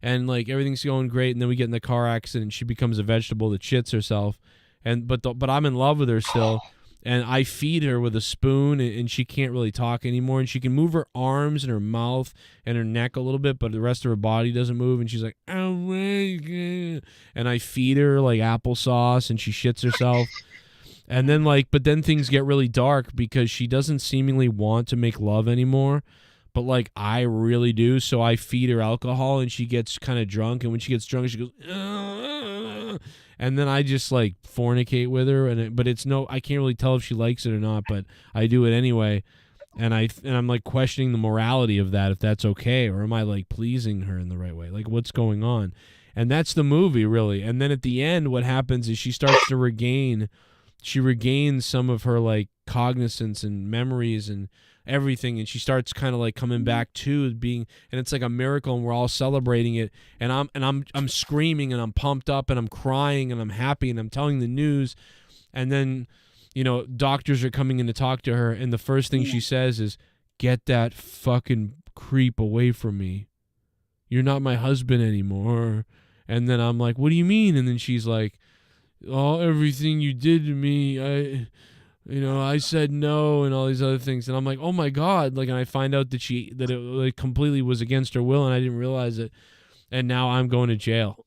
And like everything's going great, and then we get in the car accident. And she becomes a vegetable that shits herself, but I'm in love with her still, and I feed her with a spoon, and she can't really talk anymore, and she can move her arms and her mouth and her neck a little bit, but the rest of her body doesn't move, and she's like, oh my God. And I feed her like applesauce, and she shits herself, and then but then things get really dark because she doesn't seemingly want to make love anymore. But, like, I really do, so I feed her alcohol, and she gets kind of drunk, and when she gets drunk, she goes, and then I just, like, fornicate with her, but I can't really tell if she likes it or not, but I do it anyway, and I'm, like, questioning the morality of that, if that's okay, or am I, like, pleasing her in the right way? Like, what's going on? And that's the movie, really, and then at the end, what happens is she starts to regains some of her, like, cognizance and memories and everything, and she starts kind of like coming back to being, and it's like a miracle, and we're all celebrating it, and I'm screaming, and I'm pumped up, and I'm crying, and I'm happy, and I'm telling the news, and then doctors are coming in to talk to her, and the first thing she says is, get that fucking creep away from me, you're not my husband anymore. And then I'm like, what do you mean? And then she's like, oh, everything you did to me, I said no, and all these other things, and I'm like, oh my God, like, and I find out that it like completely was against her will, and I didn't realize it, and now I'm going to jail,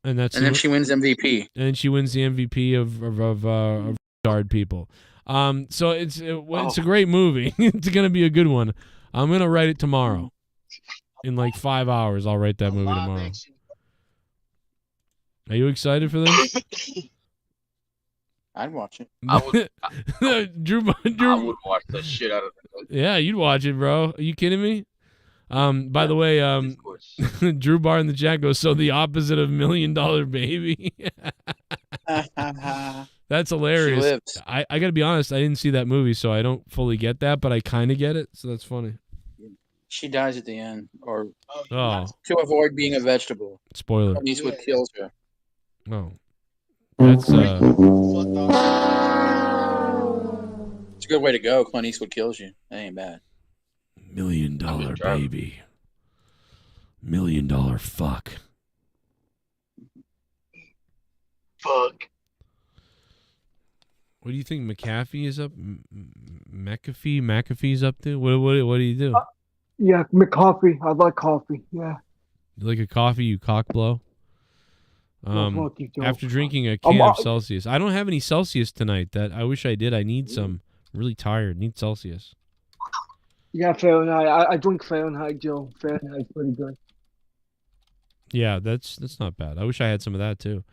and then she wins MVP, and she wins the MVP of retarded people. So it's a great movie. It's gonna be a good one. I'm gonna write it tomorrow. In like 5 hours, I'll write that movie tomorrow. Are you excited for this? I'd watch it. Drew, I would watch the shit out of it. Yeah, you'd watch it, bro. Are you kidding me? By the way, Drew Bar in the chat goes, so the opposite of $1 Million Baby. That's hilarious. I gotta be honest, I didn't see that movie, so I don't fully get that, but I kind of get it, so that's funny. She dies at the end, or to avoid being a vegetable. Spoiler. Clint Eastwood kills her. Oh. That's It's a good way to go. Clint Eastwood kills you. That ain't bad. $1 Million Baby. $1 Million fuck. Fuck. What do you think McAfee is up? McAfee's up to? What do you do? Yeah, McCoffee. I like coffee. Yeah. You like a coffee, you cock blow? fuck you, Joe. After drinking a can of Celsius. I don't have any Celsius tonight. That I wish I did. I need some. I'm really tired. Need Celsius. Yeah, Fahrenheit. I drink Fahrenheit, Joe. Fahrenheit's pretty good. Yeah, that's not bad. I wish I had some of that too.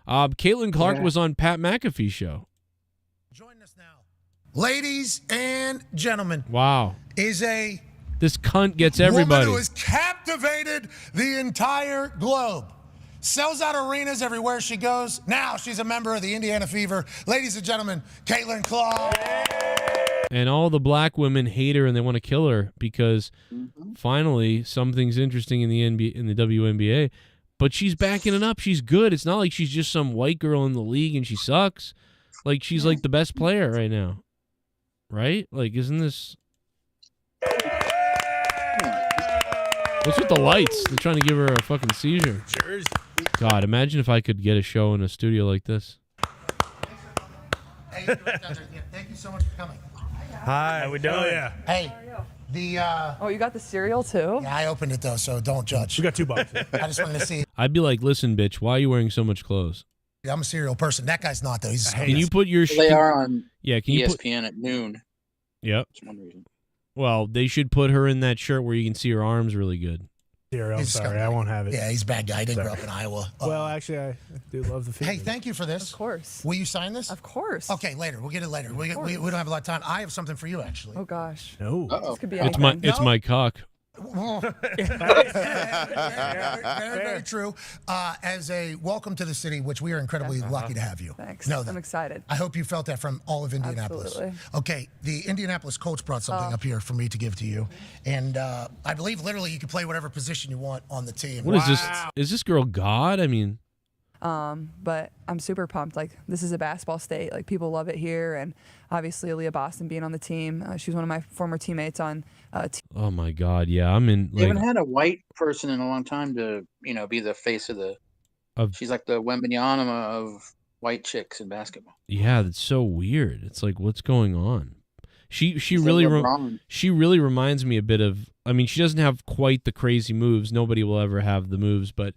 Caitlin Clark was on Pat McAfee's show. Ladies and gentlemen, Wow. is a This cunt gets everybody. woman who has captivated the entire globe. Sells out arenas everywhere she goes. Now she's a member of the Indiana Fever. Ladies and gentlemen, Caitlin Clark. And all the black women hate her and they want to kill her because finally something's interesting in the NBA, in the WNBA. But she's backing it up. She's good. It's not like she's just some white girl in the league and she sucks. Like she's like the best player right now. Right? Like, isn't this... What's with the lights? They're trying to give her a fucking seizure. God, imagine if I could get a show in a studio like this. Hey, thank you so much for coming. Hi, how we doing? Yeah. Hey, Oh, you got the cereal too? Yeah, I opened it though, so don't judge. We got 2 boxes. I just wanted to see. I'd be like, listen, bitch, why are you wearing so much clothes? I'm a serial person. That guy's not though. He's. Can you put your... They are on Yeah, can you put... ESPN at noon. Yep. That's one reason. Well, they should put her in that shirt where you can see her arms really good. Here, I'm He's sorry, I won't have it. Yeah, he's a bad guy. He didn't grow Sorry. up in Iowa. Well, actually, I do love the fever. Hey, thank you for this. Of course. Will you sign this? Of course. Okay, later. We'll get it later. We don't have a lot of time. I have something for you, actually. Oh gosh. No. This could be It's anything. my cock. Very true. As a welcome to the city, which we are incredibly lucky to have you. Thanks. Know that. I'm excited. I hope you felt that from all of Indianapolis. Absolutely. Okay, the Indianapolis Colts brought something up here for me to give to you, and I believe literally you can play whatever position you want on the team. What is this? Is this girl God? I mean... But I'm super pumped. Like, this is a basketball state. Like, people love it here. And obviously, Leah Boston being on the team. She was one of my former teammates on Oh my God, yeah, I'm in. They Like, haven't had a white person in a long time to, be the face of the. She's like the Wembanyama of white chicks in basketball. yeah, that's so weird. It's like, what's going on? She She's really like LeBron. she really reminds me a bit of. I mean, she doesn't have quite the crazy moves. Nobody will ever have the moves, but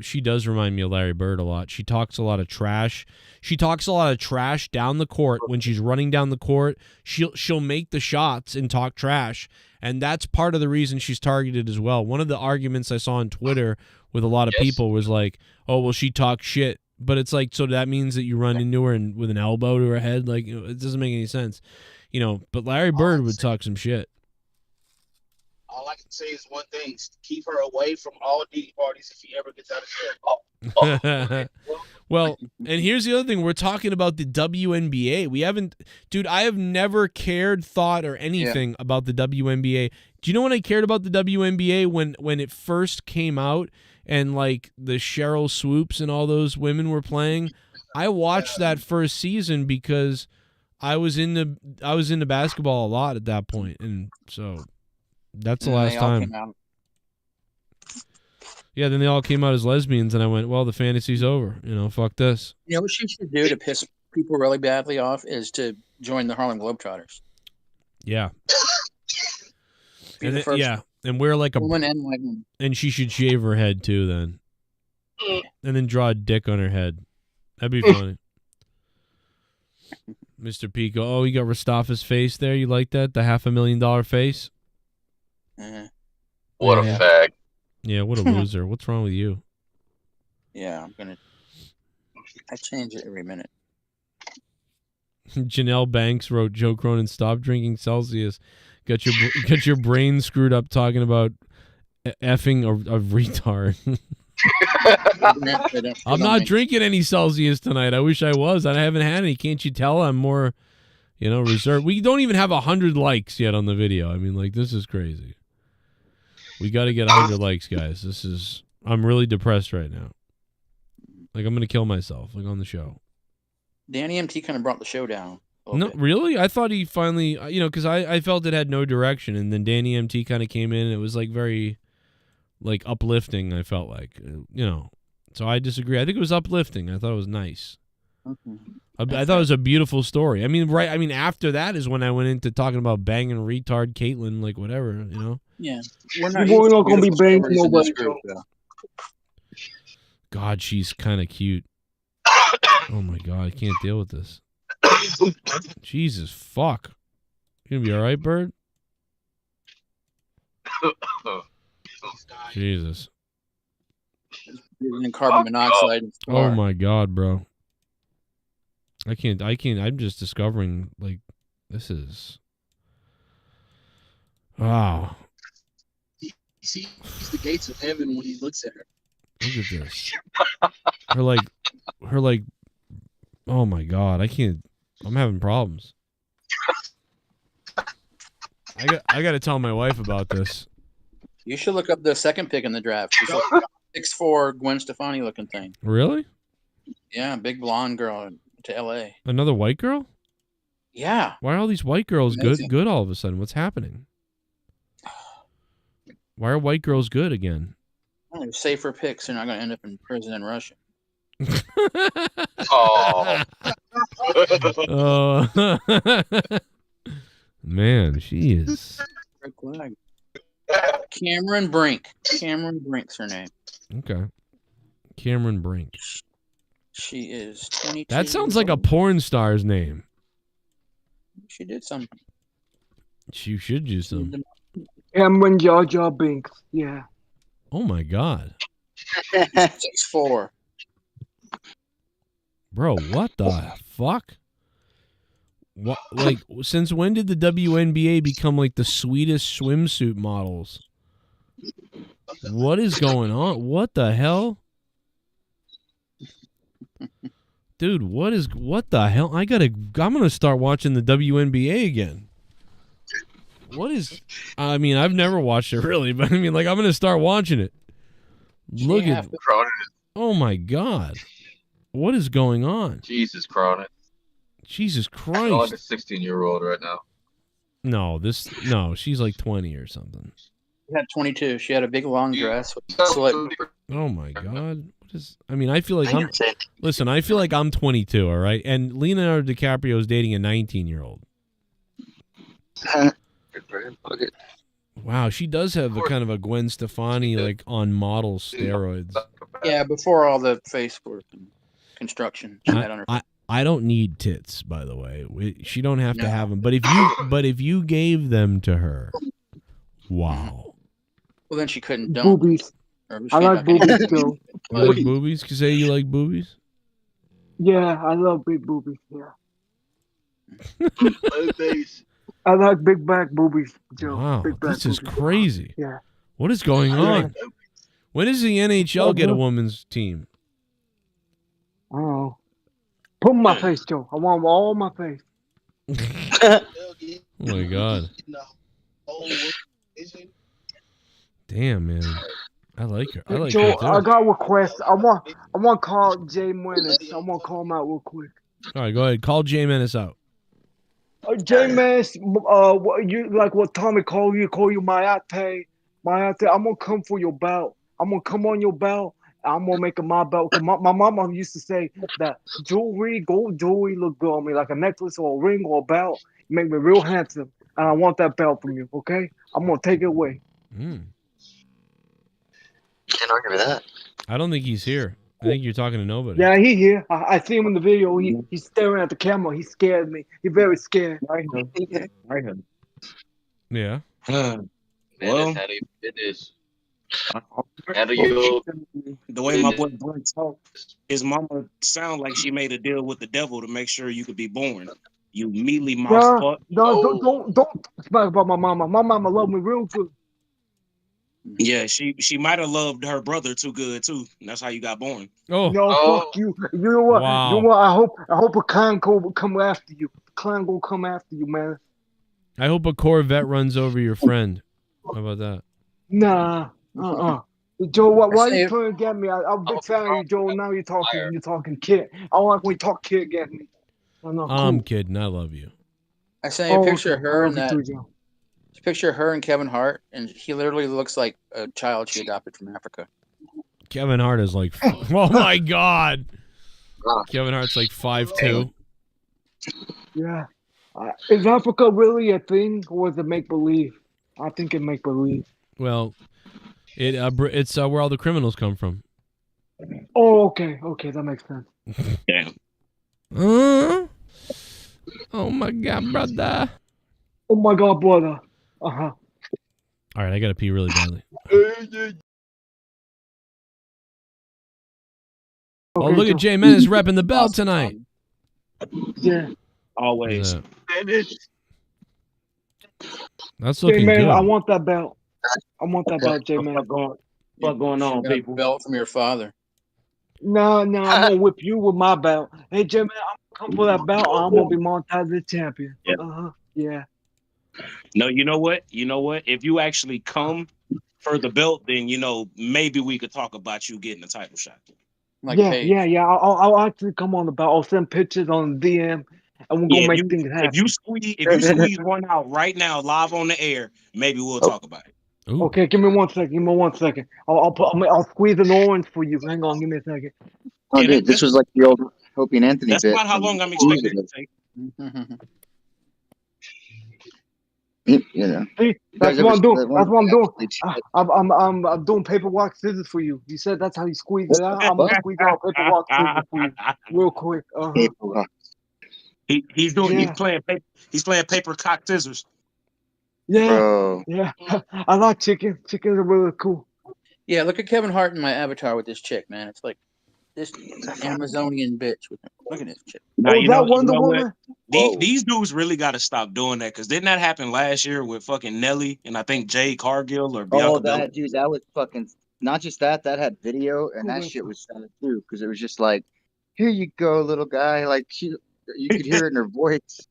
she does remind me of Larry Bird a lot. She talks a lot of trash. She talks a lot of trash down the court when she's running down the court. She'll make the shots and talk trash, and that's part of the reason she's targeted as well. One of the arguments I saw on Twitter with a lot of people was like, "Oh, well, she talks shit," but it's like, so that means that you run into her and with an elbow to her head, like, it doesn't make any sense, But Larry Bird would talk some shit. All I can say is one thing: keep her away from all Diddy parties if he ever gets out of jail. Well, and here's the other thing. We're talking about the WNBA. We haven't, dude, I have never cared, thought, or anything about the WNBA. Do you know when I cared about the WNBA? When it first came out and like the Cheryl Swoops and all those women were playing? I watched that first season because I was into basketball a lot at that point, and so that's the last time. Yeah, then they all came out as lesbians, and I went, well, the fantasy's over. Fuck this. You know what she should do to piss people really badly off is to join the Harlem Globetrotters. Yeah. Be the first and wear like a woman and white woman. And she should shave her head too, then, and then draw a dick on her head. That'd be funny. Mr. Pico, oh, you got Rastafa's face there. You like that? The $500,000 face. What a fag. Yeah, what a loser. What's wrong with you? Yeah, I change it every minute. Janelle Banks wrote, Joe Cronin, stop drinking Celsius. Got your brain screwed up talking about effing a retard. I'm not drinking any Celsius tonight. I wish I was. I haven't had any. Can't you tell? I'm more, reserved. We don't even have 100 likes yet on the video. I mean, like, this is crazy. We got to get 100 likes, guys. I'm really depressed right now. Like, I'm going to kill myself, like, on the show. Danny MT kind of brought the show down. No, really? I thought he finally, because I felt it had no direction, and then Danny MT kind of came in, and it was, like, very, like, uplifting, I felt like, So I disagree. I think it was uplifting. I thought it was nice. Okay. I thought it was a beautiful story. I mean, after that is when I went into talking about banging retard Caitlyn, like, whatever, Yeah, we're not gonna be banging beautiful stories in this nobody, group, Joe. though. God, she's kind of cute. Oh my God, I can't deal with this. Jesus fuck. You gonna be all right, Bird? Jesus. Breathing carbon monoxide. And Oh my God, bro. I can't. I'm just discovering, like, this is. Wow. He sees the gates of heaven when he looks at her. Look at this. Her like. Oh my God, I can't. I'm having problems. I got to tell my wife about this. You should look up the second pick in the draft. She's like 6'4" Gwen Stefani looking thing. Really? Yeah, big blonde girl to L.A. Another white girl? Yeah. Why are all these white girls Amazing. good all of a sudden? What's happening? Why are white girls good again? They're safer picks. They're not going to end up in prison in Russia. Oh. Man, she is. Cameron Brink. Cameron Brink's her name. Okay. Cameron Brink. She is 22. That sounds like a porn star's name. She did something. She should do some. Cameron Jar Jar Binks. Yeah. Oh my God. 6'4". Bro, what the fuck? What, like, since when did the WNBA become like the sweetest swimsuit models? What is going on? What the hell? Dude, what the hell? I'm gonna start watching the WNBA again. I mean, I've never watched it really, but I mean, like, I'm gonna start watching it. Look at, oh my God. What is going on? Jesus, Chronic. Jesus I'm like a Christ. 16-year-old right now. No, she's like 20 or something. She had 22. She had a big long dress. With slit. Oh my God. I mean, I feel like I feel like I'm 22, all right? And Leonardo DiCaprio is dating a 19-year-old. Good for him. Fuck it. Wow, she does have a kind of a Gwen Stefani, like, on model steroids. Yeah, before all the face work and construction. She had on her. I don't need tits, by the way. She don't have to have them. But if you gave them to her, wow. Well, then she couldn't dump. Boobies. I like boobies too. You like boobies? Can you say you like boobies? Yeah, I love big boobies. Yeah. I like big back boobies, Joe. Wow, big back this is boobies. crazy. Yeah. What is going on? When does the NHL get a women's team? Oh. Put 'em in my face, Joe. I want them all on my face. Oh my God. Damn, man. I like her. I like Joe, her too. I got a request. I want to call Jay Menace. I want to call him out real quick. All right, go ahead. Call Jay Menace out. Jay Menace, what you like? What Tommy call you? Call you Mayate. Mayate. I'm gonna come for your belt. I'm gonna come on your belt. I'm gonna make it my belt. 'Cause my mama used to say that gold jewelry look good on me, like a necklace or a ring or a belt. Make me real handsome, and I want that belt from you. Okay? I'm gonna take it away. Can't argue with that. I don't think he's here. I think you're talking to nobody. Yeah, he here. I see him in the video. He's staring at the camera. He scared me. He's very scared. I know. Yeah. Well, The way my boy Brent talked, his mama sound like she made a deal with the devil to make sure you could be born. You mealy mouth fuck. No, don't smack about my mama. My mama love me real good. Yeah, she might have loved her brother too good too. And that's how you got born. Oh, no, fuck you. You know what? Wow. You know what? I hope a clan will come after you. The clan will come after you, man. I hope a Corvette runs over your friend. How about that? Nah. Joe, why you trying to get me? I'm a big fan of you, Joe. Now you're talking kid. I don't like when you talk kid get me. I'm kidding. I love you. I sent you a picture of her and I love that. you too, Joe. Picture of her and Kevin Hart, and he literally looks like a child she adopted from Africa. Kevin Hart is like, oh my God. Kevin Hart's like 5'2". Yeah. Is Africa really a thing, or is it make believe? I think it make believe. Well, it's where all the criminals come from. Oh, okay, that makes sense. Damn. Oh my God, brother. Oh my God, brother. All right, I gotta pee really badly. Oh, look at Jay Menace repping the belt tonight. Yeah. Always. That's looking J-Man, good. I want that belt. I want that belt, J-Man. What's going on, people? Belt from your father. No, I'm gonna whip you with my belt. Hey, J-Man, I'm gonna come for that belt. I'm gonna be Monetize the champion. Yeah. Yeah. No, you know what? If you actually come for the belt, then maybe we could talk about you getting a title shot. Yeah. I'll actually come on the belt. I'll send pictures on DM, and we're gonna make things happen. If you squeeze one out right now, live on the air, maybe we'll talk about it. Ooh. Okay, give me 1 second. I'll squeeze an orange for you. Hang on, give me a second. Oh, dude, this was like the old Opie and Anthony That's bit. about how long I'm expecting it to take. You know. See, that's what I'm doing. That's what I'm doing. I'm doing paper rock scissors for you. You said that's how you squeeze it out. I'm gonna squeeze out paper rock scissors for you, real quick. He's playing paper cock scissors. Yeah, Bro. yeah. I like chicken. Chickens are really cool. Yeah, look at Kevin Hart in my avatar with this chick, man. It's like this Amazonian bitch. Look at this chick. Now, Wonder Woman? These dudes really got to stop doing that, because didn't that happen last year with fucking Nelly and I think Jay Cargill or Bianca Belair? Dude, that was fucking. Not just that had video, and that shit was sad too, because it was just like, here you go, little guy. Like you could hear it in her voice.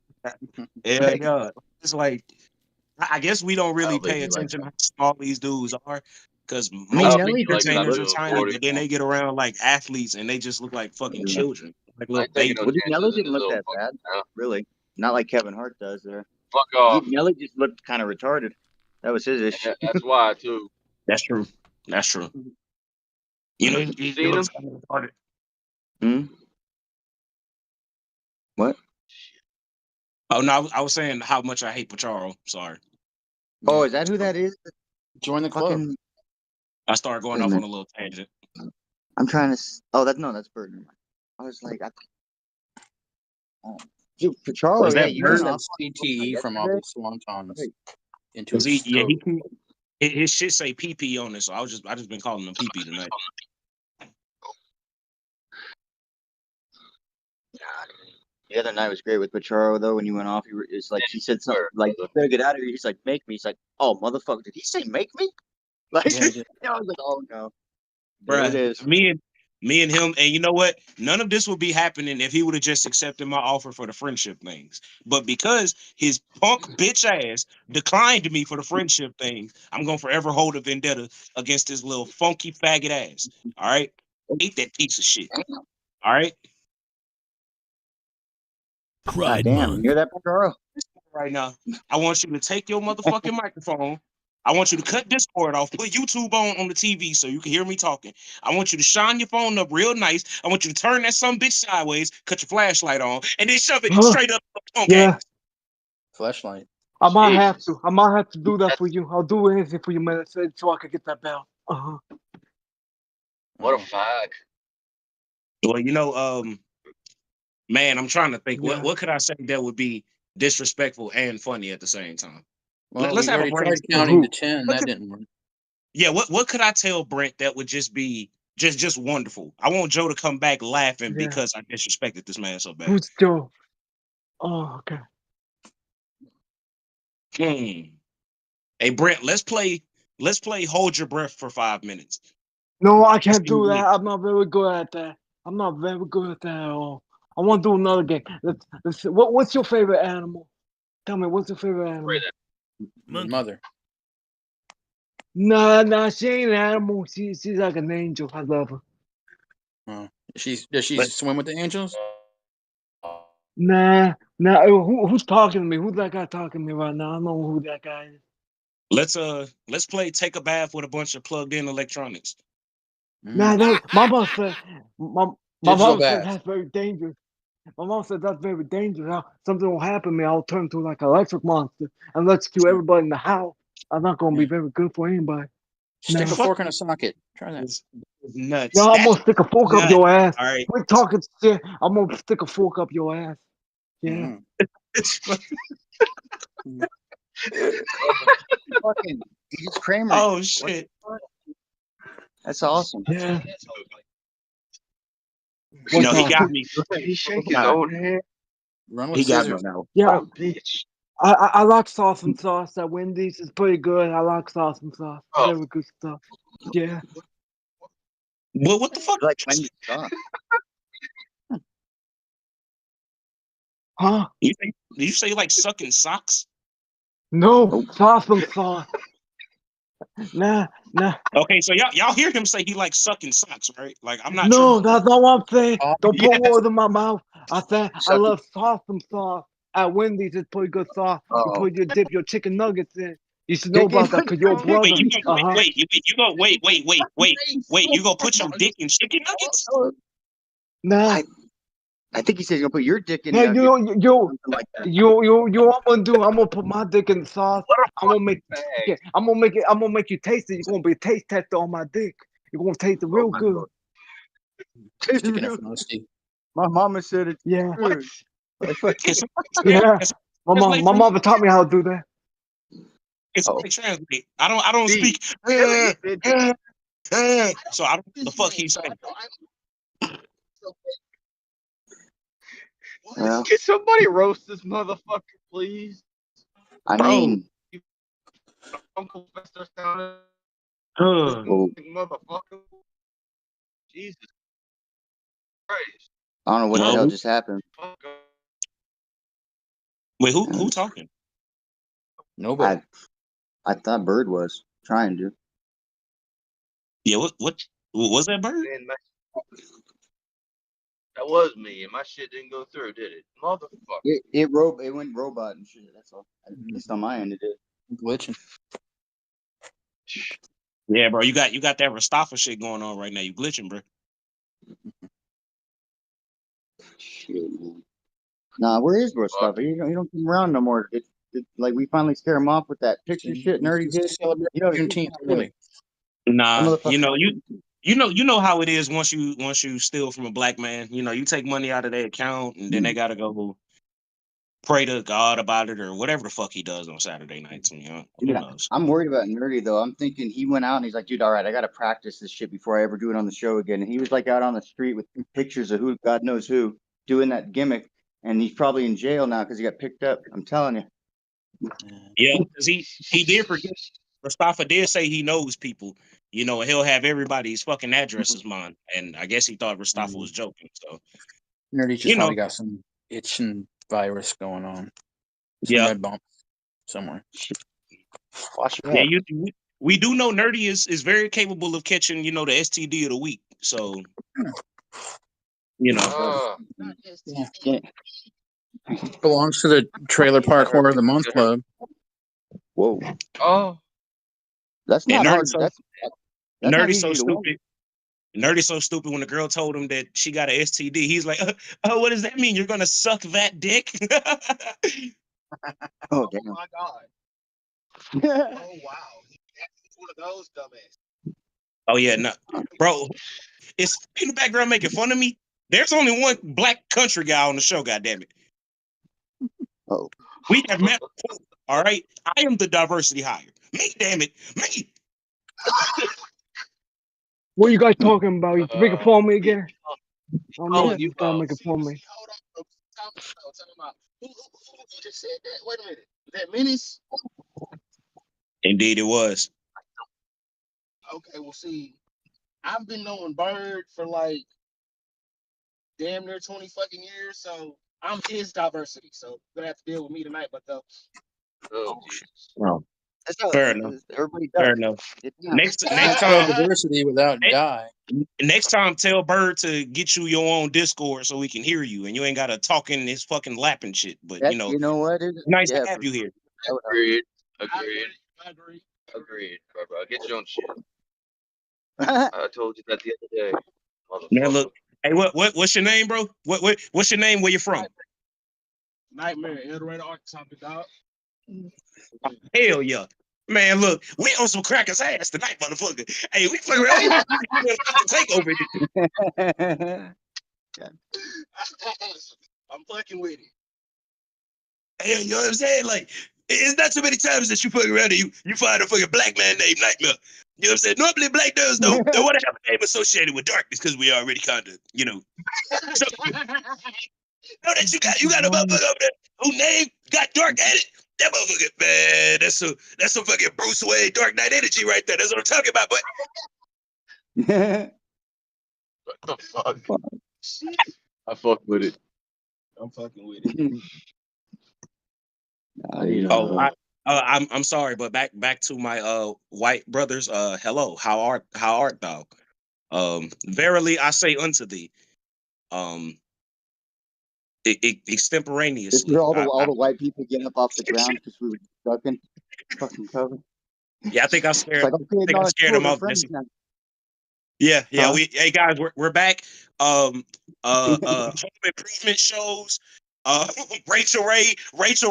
Yeah. It's like, I guess we don't really pay attention to how small these dudes are, because most entertainers are tiny, but then they get around like athletes and they just look like fucking children, like little babies. Well, Nelly didn't look that bad, really. Not like Kevin Hart does there. Fuck off. Nelly just looked kind of retarded. That was his issue. That's why too. That's true. He looks kind of retarded. What? Oh no, I was saying how much I hate Pacharo. Sorry. Oh, is that who that is? Join the club. I started going off on a little tangent. I'm trying to. Oh, that's Bird. I was like, dude, Pacharo. Was Yeah, that Bird? That's CTE from all the swantons into his his shit say PP on it, so I just been calling him PP tonight. The other night was great with Pacharo though. When you went off, it's like he said something like, "You better get out of here." He's like, "Make me." He's like, "Oh, motherfucker, did he say make me?" Like, I was like, "Oh no." Bruh, it is. me and him, and you know what? None of this would be happening if he would have just accepted my offer for the friendship things. But because his punk bitch ass declined me for the friendship thing, I'm gonna forever hold a vendetta against his little funky faggot ass. All right, hate that piece of shit. All right. Pride damn, Month. you hear that, Pacharo? Right now, I want you to take your motherfucking microphone. I want you to cut Discord off, put YouTube on the TV so you can hear me talking. I want you to shine your phone up real nice. I want you to turn that some bitch sideways, cut your flashlight on, and then shove it straight up the punk ass. Flashlight. I might have to do that for you. I'll do anything for you, man, so I can get that belt. What a fag. Well, man, I'm trying to think. What could I say that would be disrespectful and funny at the same time? Well, Let's have a tried counting to 10. That didn't work. Yeah, what could I tell Brent that would just be just wonderful? I want Joe to come back laughing because I disrespected this man so bad. Who's Joe? Oh, okay. Hey Brent, let's play Hold Your Breath for 5 minutes. No, I can't do that. I'm not very good at that. I'm not very good at that at all. I want to do another game. Let's see. What's your favorite animal? Tell me, what's your favorite animal? Mother. Nah, she ain't an animal. She's like an angel. I love her. Oh, does she swim with the angels? Nah. Who's talking to me? Who's that guy talking to me right now? I don't know who that guy is. Let's play Take a Bath with a bunch of plugged in electronics. Nah, my mom said that's very dangerous. My mom said that's very dangerous. Something will happen to me. I'll turn to like an electric monster and let's kill everybody in the house. I'm not gonna be very good for anybody. Stick No. a fork in a socket. Try that. Nuts. Yo, I'm gonna stick a fork up nuts. your ass. All right. Quit talking shit. I'm gonna stick a fork up your ass. Yeah. Fucking Jesus Kramer. Oh What shit. the fuck? That's awesome. Yeah. No, he got me. He's shaking his own head. Run with He got me scissors. now. Yeah. What a bitch. I like sauce and sauce at Wendy's. It's pretty good. I like sauce and sauce. Very good stuff. Yeah. Well, what the fuck? Like Wendy's sauce. Huh? Did you say you like sucking socks? No, sauce and sauce. Nah. Okay, so y'all hear him say he likes sucking socks, right? Like I'm not No, tripping. that's not what I'm saying. Don't put Yes. words in my mouth. I said I Suck it. love sauce and sauce. At Wendy's, it's pretty good sauce. You Oh. put your dip your chicken nuggets in. You should know about that because you're a brother. Wait, you gonna Uh-huh. wait. You gonna put your dick in chicken nuggets? Nah. I think he said he's gonna put your dick in. Hey, nuggets, you, something like that. what I'm gonna do? I'm gonna put my dick in the sauce. I'm gonna make you taste it. You're gonna be a taste tester on my dick. You're gonna taste it real good. Stick it in my mama said it. Yeah. Good. Yeah. My mama taught me how to do that. It's like translate. I don't speak. So I don't know what the fuck he's saying. Well, Can somebody roast this motherfucker, please? I mean, Uncle Fester sounded oh, motherfucker. Jesus Christ. I don't know what the hell just happened. Wait, who talking? Nobody. I thought Bird was trying to. Yeah, what was that Bird? Man, that was me, and my shit didn't go through, did it? Motherfucker. It went robot and shit. That's all. At least on my end, it did. Glitching. Yeah, bro, you got that Rastaffa shit going on right now. You glitching, bro. Shit, man. Nah, where is Mustafa? He don't come around no more. It like we finally scare him off with that picture shit. Nerdy did. You know, Juneteenth, really. Nah, you know how it is once you steal from a black man. You know, you take money out of their account and then they gotta go pray to God about it or whatever the fuck he does on Saturday nights. You know, who knows? I'm worried about Nerdy though. I'm thinking he went out and he's like, dude, all right, I gotta practice this shit before I ever do it on the show again. And he was like out on the street with pictures of who God knows who doing that gimmick, and he's probably in jail now because he got picked up. I'm telling you. Yeah, because he did forget. Mustafa did say he knows people, you know, and he'll have everybody's fucking addresses mine. And I guess he thought Mustafa was joking. So Nerdy just probably got some itching virus going on. Some red bump somewhere. Watch out. Yeah, we do know Nerdy is very capable of catching, you know, the STD of the week. So you know. Belongs to the Trailer Park Horror of the Month Club. Whoa. Oh. That's not hard. That's Nerdy's so stupid. Nerdy's so stupid when the girl told him that she got an STD. He's like, oh, what does that mean? You're gonna suck that dick? Oh, damn. Oh my God. Oh wow. He's one of those dumbass. Oh yeah, no. Bro, it's in the background making fun of me. There's only one black country guy on the show, goddammit. Oh. We have met before, all right? I am the diversity hire. Me, damn it. Me. What are you guys talking about? You making fun of me again? Oh, no, you you start making fun of me. Who just said that? Wait a minute. Was that Menace? Indeed it was. Okay, well see, I've been knowing Bird for like damn near 20 fucking years, so I'm his diversity. So you're gonna have to deal with me tonight, but though. Oh, Well, that's how fair enough. Everybody does. Fair enough. Next time, diversity without die. Next time, tell Bird to get you your own Discord so we can hear you, and you ain't gotta talk in this fucking lap and shit. But you know what? Nice to have you here. Agreed. I agree. Agreed, bro. Get your own shit. I told you that the other day. Now look, hey, what's your name, bro? What's your name? Where you from? Nightmare, El Dorado, Arkansas, big dog. Hell yeah. Man, look, we on some crackers ass tonight, motherfucker. Hey, we fucking around. Take over I'm fucking with it. Hey, you know what I'm saying? Like, it's not too many times that you fucking around and you find a fucking black man named Nightmare. You know what I'm saying? Normally, black dudes don't want to have a name associated with darkness because we already kind of, you know. So, know that you got a motherfucker over there who name got dark at it. That motherfucker, man, that's some fucking Bruce Wayne Dark Knight energy right there. That's what I'm talking about, but What the fuck? I fuck with it. I'm fucking with it. I'm sorry, but back to my white brothers. Hello, how art thou? Verily I say unto thee, This extemporaneously. is all the white people getting up off the ground because we were ducking fucking cover. Yeah, I think I It's scared. like, okay, I think no, I it's scared cool, them they're off. friends Jesse. now. Yeah. Huh? Hey guys, we're back. Home improvement shows. Rachel Ray. It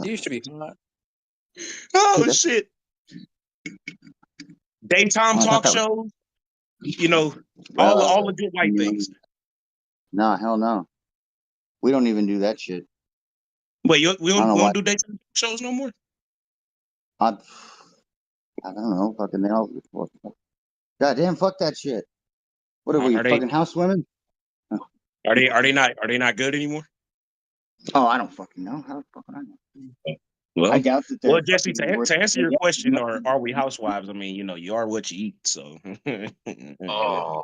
used to be hot. Oh shit. Daytime talk shows. You know, all the good white things. Nah, hell no. We don't even do that shit. Wait, we I don't know don't why. do daytime shows no more? I don't know. Fucking hell. Goddamn, fuck that shit. What are we, fucking house women? Are they not good anymore? Oh, I don't fucking know. How the fuck would I know? Well, I doubt that they're Jesse, fucking to answer your question, are we housewives? I mean, you know, you are what you eat, so. Oh.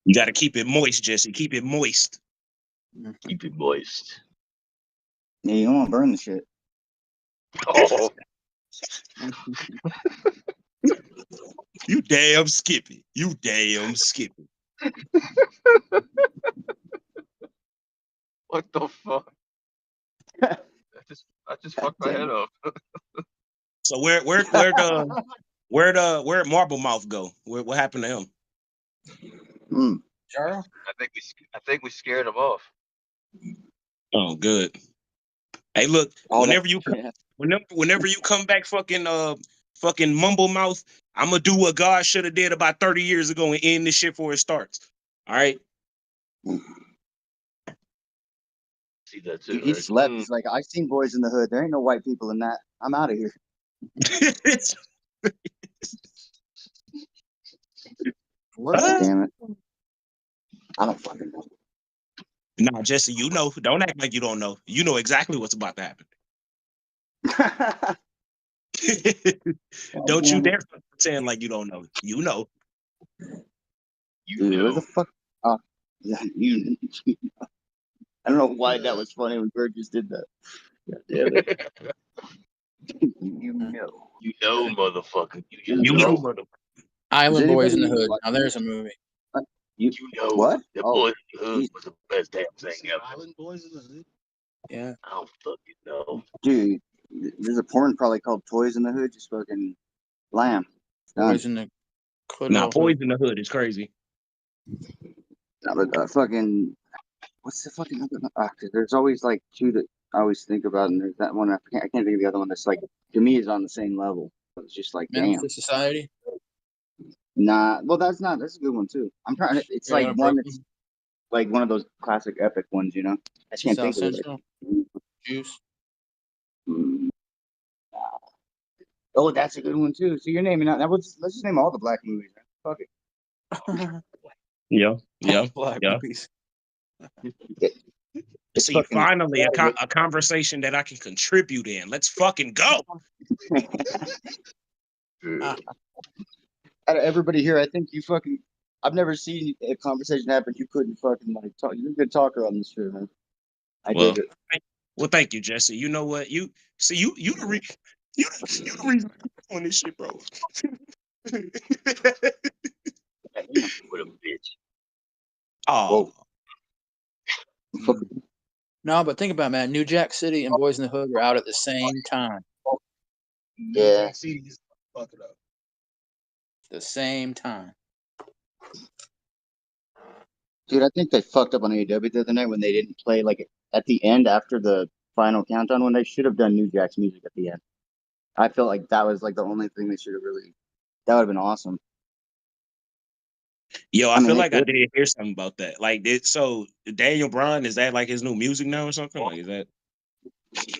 You got to keep it moist, Jesse. Keep it moist. Keep it moist. Yeah, you don't want to burn the shit. Oh. You damn Skippy. You damn Skippy. What the fuck? I just fucked my head up. So where'd Marble Mouth go? What happened to him? Sparrow? I think we scared him off. Oh, good. Hey, look, whenever you come back, fucking mumble mouth, I'm gonna do what God should have did about 30 years ago and end this shit before it starts. All right. See that too. He just left. He's like, I seen Boys in the Hood. There ain't no white people in that. I'm out of here. What? Damn it. I don't fucking know. Nah, Jesse, you know. Don't act like you don't know. You know exactly what's about to happen. Don't you dare pretend like you don't know. You know. Dude, what the fuck? Oh, yeah, you. I don't know why that was funny when Bird just did that. God damn it. You know. You know, motherfucker. You know, motherfucker. Island Boys in the Hood. Now there's a movie. You know what? The Boys in the Hood was the best damn thing ever. Island Boys in the Hood. Yeah. I don't fucking know. Dude, there's a porn probably called Toys in the Hood. Just fucking lamb. Boys in the Hood. Nah, Boys in the Hood is crazy. No, but fucking, what's the fucking other? There's always like two that I always think about, and there's that one I can't think of the other one that's like to me is on the same level. It's just like Menace damn. to Society. Nah, well that's a good one too. I'm trying to. It's like one that's like one of those classic epic ones, you know. I just can't South think Central. of it. Juice. Oh, that's a good one too. So you're naming out. Let's just name all the black movies. Man. Fuck it. Yeah. Black movies. See, finally a conversation that I can contribute in. Let's fucking go. Out of everybody here, I think you fucking. I've never seen a conversation happen. You couldn't fucking like talk. You're a good talker on this show, man. I dig it. Well, thank you, Jesse. You know what? You the reason I'm on this shit, bro. What a bitch. Oh. No, but think about it, man. New Jack City and Boys in the Hood were out at the same time. Yeah. Fuck it up. The same time. Dude, I think they fucked up on AEW the other night when they didn't play like at the end after the final countdown when they should have done New Jack's music at the end. I felt like that was like the only thing they should have really. That would have been awesome. Yo, I I mean, feel they like I could. did hear something about that. Like, so Daniel Bryan, is that like his new music now or something? Like, is that?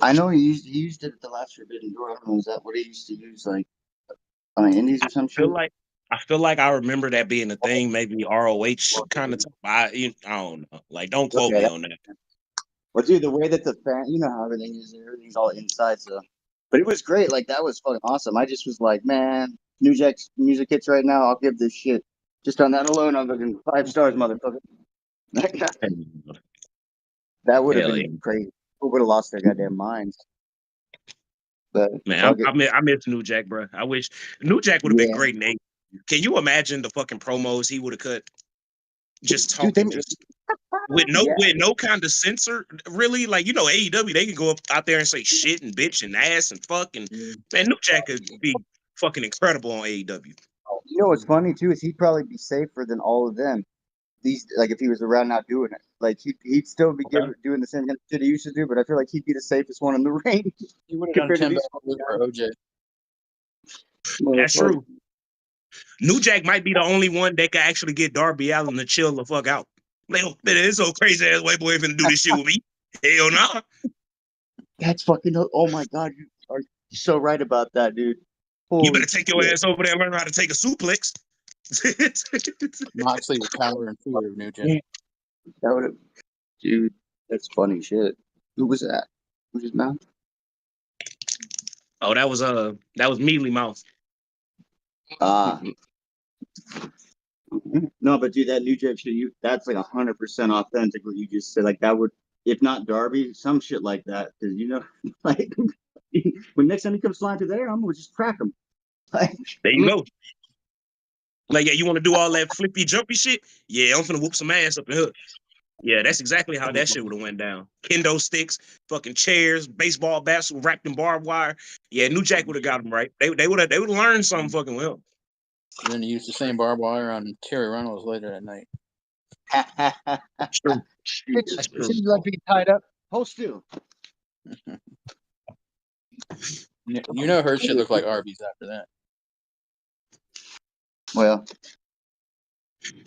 I know he used it at the last Forbidden Door. I don't know, is that what he used to use like on the Indies or some shit? I feel like I remember that being a thing. Maybe ROH kind of. I don't know. Like, don't quote me on that. Well, dude, the way that the fan, you know how everything's all inside, so. But it was great. Like that was fucking awesome. I just was like, man, New Jack's music hits right now. I'll give this shit. Just on that alone, I'm looking 5 stars, motherfucker. That would have been crazy. People would have lost their goddamn minds. But man, I miss New Jack, bro. I wish New Jack would have been great in AEW. Can you imagine the fucking promos he would have cut? Just talking, with no kind of censor, really. Like, you know, AEW, they can go up out there and say shit and bitch and ass and fuck and man, New Jack could be fucking incredible on AEW. You know what's funny too is he'd probably be safer than all of them. These like if he was around not doing it, like he'd still be doing the same kind of shit he used to do. But I feel like he'd be the safest one in the ring. He would have done 10 battles for OJ. That's true. New Jack might be the only one that can actually get Darby Allin to chill the fuck out. Like, oh, man, this old crazy ass white boy ain't finna do this shit with me. Hell no. Nah. That's fucking. Oh my god, you are so right about that, dude. Holy you better take your ass over there and learn how to take a suplex. Moxley was power and fear of New Jack. That would have, dude. That's funny shit. Who was that? Who's his mouth? Oh, that was Mealy Mouth. No, but dude, that New Jack shit, that's like 100% authentic. What you just said, like that would, if not Darby, some shit like that. Because you know, like when next time he comes flying to there, I'm gonna just crack him. Like, there you go. Like, yeah, you want to do all that flippy jumpy shit? Yeah, I'm finna whoop some ass up in here. Yeah, that's exactly how that shit would have went down. Kendo sticks, fucking chairs, baseball bats wrapped in barbed wire. Yeah, New Jack would have got him right. They would have learned something fucking well. And then he used the same barbed wire on Terry Reynolds later that night. True. Seems like being tied up. Hold still. You know her shit looked like Arby's after that. Well,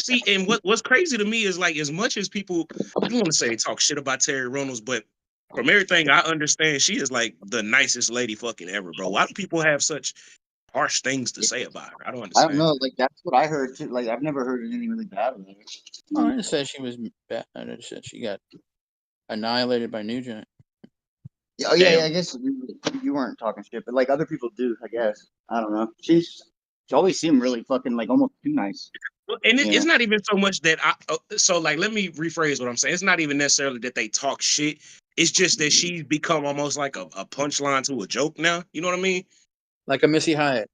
see, and what's crazy to me is like as much as people, I don't want to say they talk shit about Terry Reynolds, but from everything I understand, she is like the nicest lady fucking ever, bro. Why do people have such harsh things to say about her? I don't understand. I don't know. Like that's what I heard too. Like I've never heard anything really bad about her. I didn't say she was bad. I just said she got annihilated by New Jack. Oh yeah, I guess you weren't talking shit, but like other people do. I guess I don't know. She always seemed really fucking like almost too nice. Well, and it's not even so much that so like let me rephrase what I'm saying. It's not even necessarily that they talk shit. It's just that she's become almost like a punchline to a joke now. You know what I mean? Like a Missy Hyatt.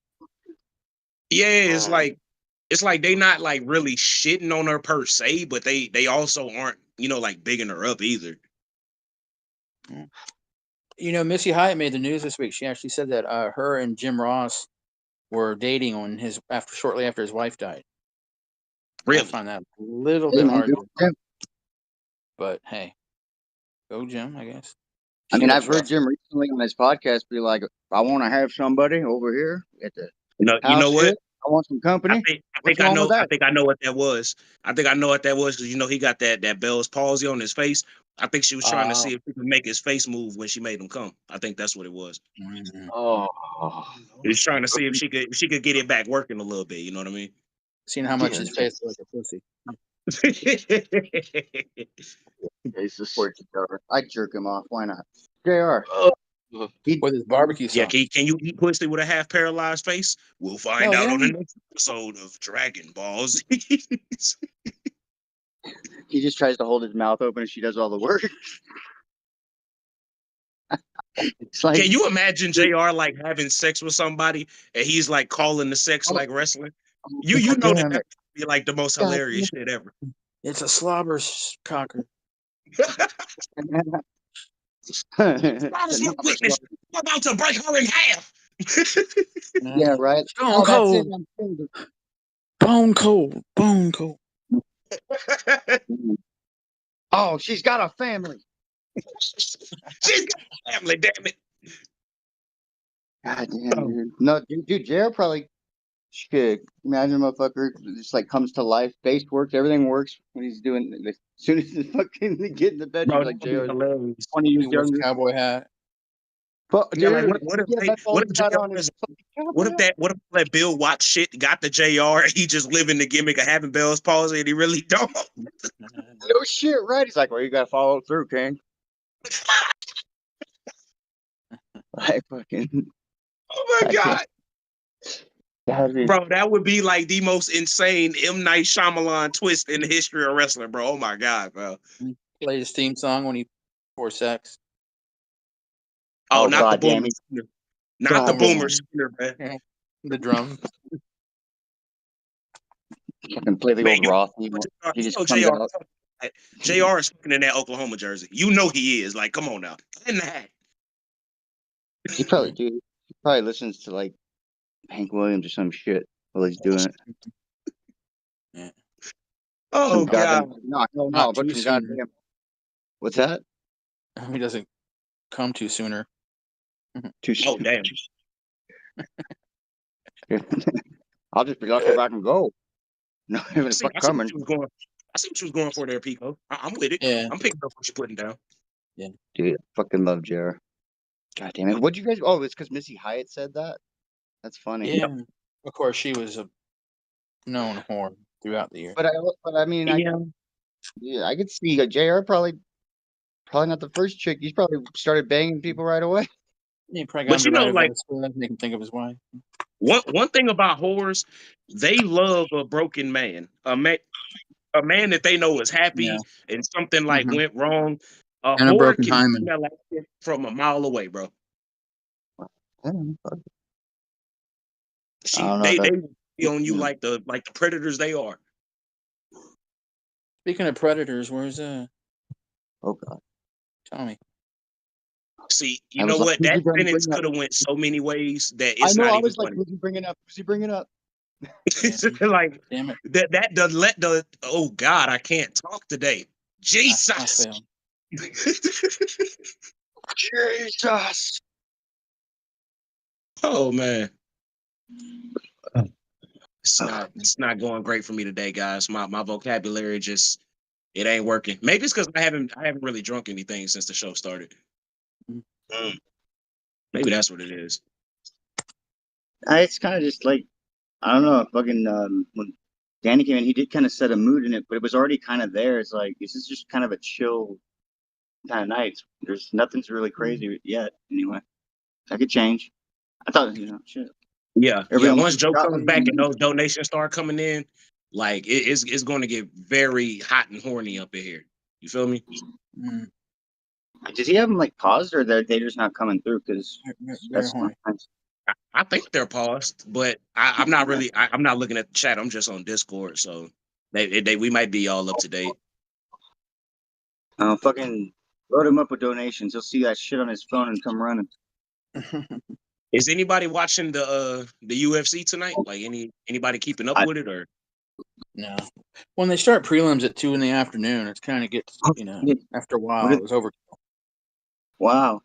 Yeah, it's like they not like really shitting on her per se, but they also aren't, you know, like bigging her up either. You know, Missy Hyatt made the news this week. She actually said that her and Jim Ross were dating on shortly after his wife died. Really? I find that a little bit hard. But hey, go Jim, I guess. I mean, I've heard Jim recently on his podcast be like, I want to have somebody over here at the you know what? I want some company. I think I know what that was. I think I know what that was because you know he got that Bell's palsy on his face. I think she was trying to see if she could make his face move when she made him come. I think that's what it was. Oh, he was trying to see if she could get it back working a little bit. You know what I mean? Seeing how much his face was like a pussy. I'd jerk him off. Why not? JR. With his barbecue sauce. Yeah, can you eat pussy with a half paralyzed face? We'll find out on the next episode of Dragon Balls. He just tries to hold his mouth open and she does all the work. Like, can you imagine JR like having sex with somebody and he's like calling the sex like wrestling? You know that would be like the most hilarious shit ever. It's a slobber cocker. Witness, we're about to break her in half. Yeah, right. Stone cold. Bone cold. Bone cold. Oh, she's got a family. She's got a family, damn it. God damn, dude. No, dude, JR probably should imagine a motherfucker just like comes to life. Face works, everything works when he's doing. As soon as he fucking get in the bed, Bro, he's that like would be JR. hilarious. 20 He years wears younger. cowboy hat. But Yeah, like dude, what if yeah, they, that's all what if he's got JR on his is, fucking cowboy what if hat. that Bill Watts shit got the JR and he just living the gimmick of having Bell's palsy and he really don't? No shit, right? He's like, well, you gotta follow through, King. I fucking. Oh my God. That'd be, Bro, that would be like the most insane M. Night Shyamalan twist in the history of wrestling, bro. Oh my God, bro. He played his theme song when he for sex. Oh, oh not god the damn boomer it. Sooner. Not the God boomer damn. Sooner, man. Yeah. The drum. Fucking play the Man, old Roth. He you just know comes JR. out. JR is fucking in that Oklahoma jersey. You know he is. Like, come on now. In the hat. He probably do. He probably listens to like Hank Williams or some shit while he's doing it. Yeah. Oh Some goddamn. God. No, Not but too some soon. goddamn. What's that? He doesn't come too sooner. Too Oh soon. damn. I'll just be lucky if I can go. No, even I see fuck what coming. you was going. I see what you was going for there, Pico. I'm with it. Yeah. I'm picking up what you're putting down. Yeah. Dude, I fucking love JR. God damn it. What'd you guys? Oh, it's because Missy Hyatt said that? That's funny. Yeah. Of course, she was a known whore throughout the year. But I mean, I could see JR probably not the first chick. He's probably started banging people right away. He probably got But him you to know, ride a like Vespa, make him think of his wife. one thing about whores, they love a broken man. A man that they know is Yeah. happy and something like Mhm. went wrong. A And a whore broken can hymen. smell like shit from a mile away, bro. I don't know. They That. be on you like the predators they are. Speaking of predators, where's Oh god. Tommy? See, you I know was like, what? who's he That gonna sentence bring up? could have went so many ways that I it's know. not I even was like, funny. who's he bringing up? Who's he bringing up? Like Damn it. that does let the oh God, I can't talk today. I Jesus. failed. Jesus. Oh man. It's not going great for me today, guys. My vocabulary just it ain't working. Maybe it's because I haven't really drunk anything since the show started. Maybe that's what it is. It's kind of just like I don't know. Fucking when Danny came in, he did kind of set a mood in it, but it was already kind of there. It's like this is just kind of a chill kind of night. There's nothing's really crazy yet. Anyway, that could change. I thought shit. Yeah. Everybody Once Joe got comes back and those donations start coming in, like it's going to get very hot and horny up in here. You feel me? Does he have them like paused or they just not coming through? Because that's horny. I think they're paused, but I'm not really. I'm not looking at the chat. I'm just on Discord, so we might be all up to date. Fucking load him up with donations. He'll see that shit on his phone and come running. Is anybody watching the UFC tonight? Like anybody keeping up with it or? No. When they start prelims at 2 p.m, it's kind of gets after a while it was over. Wow.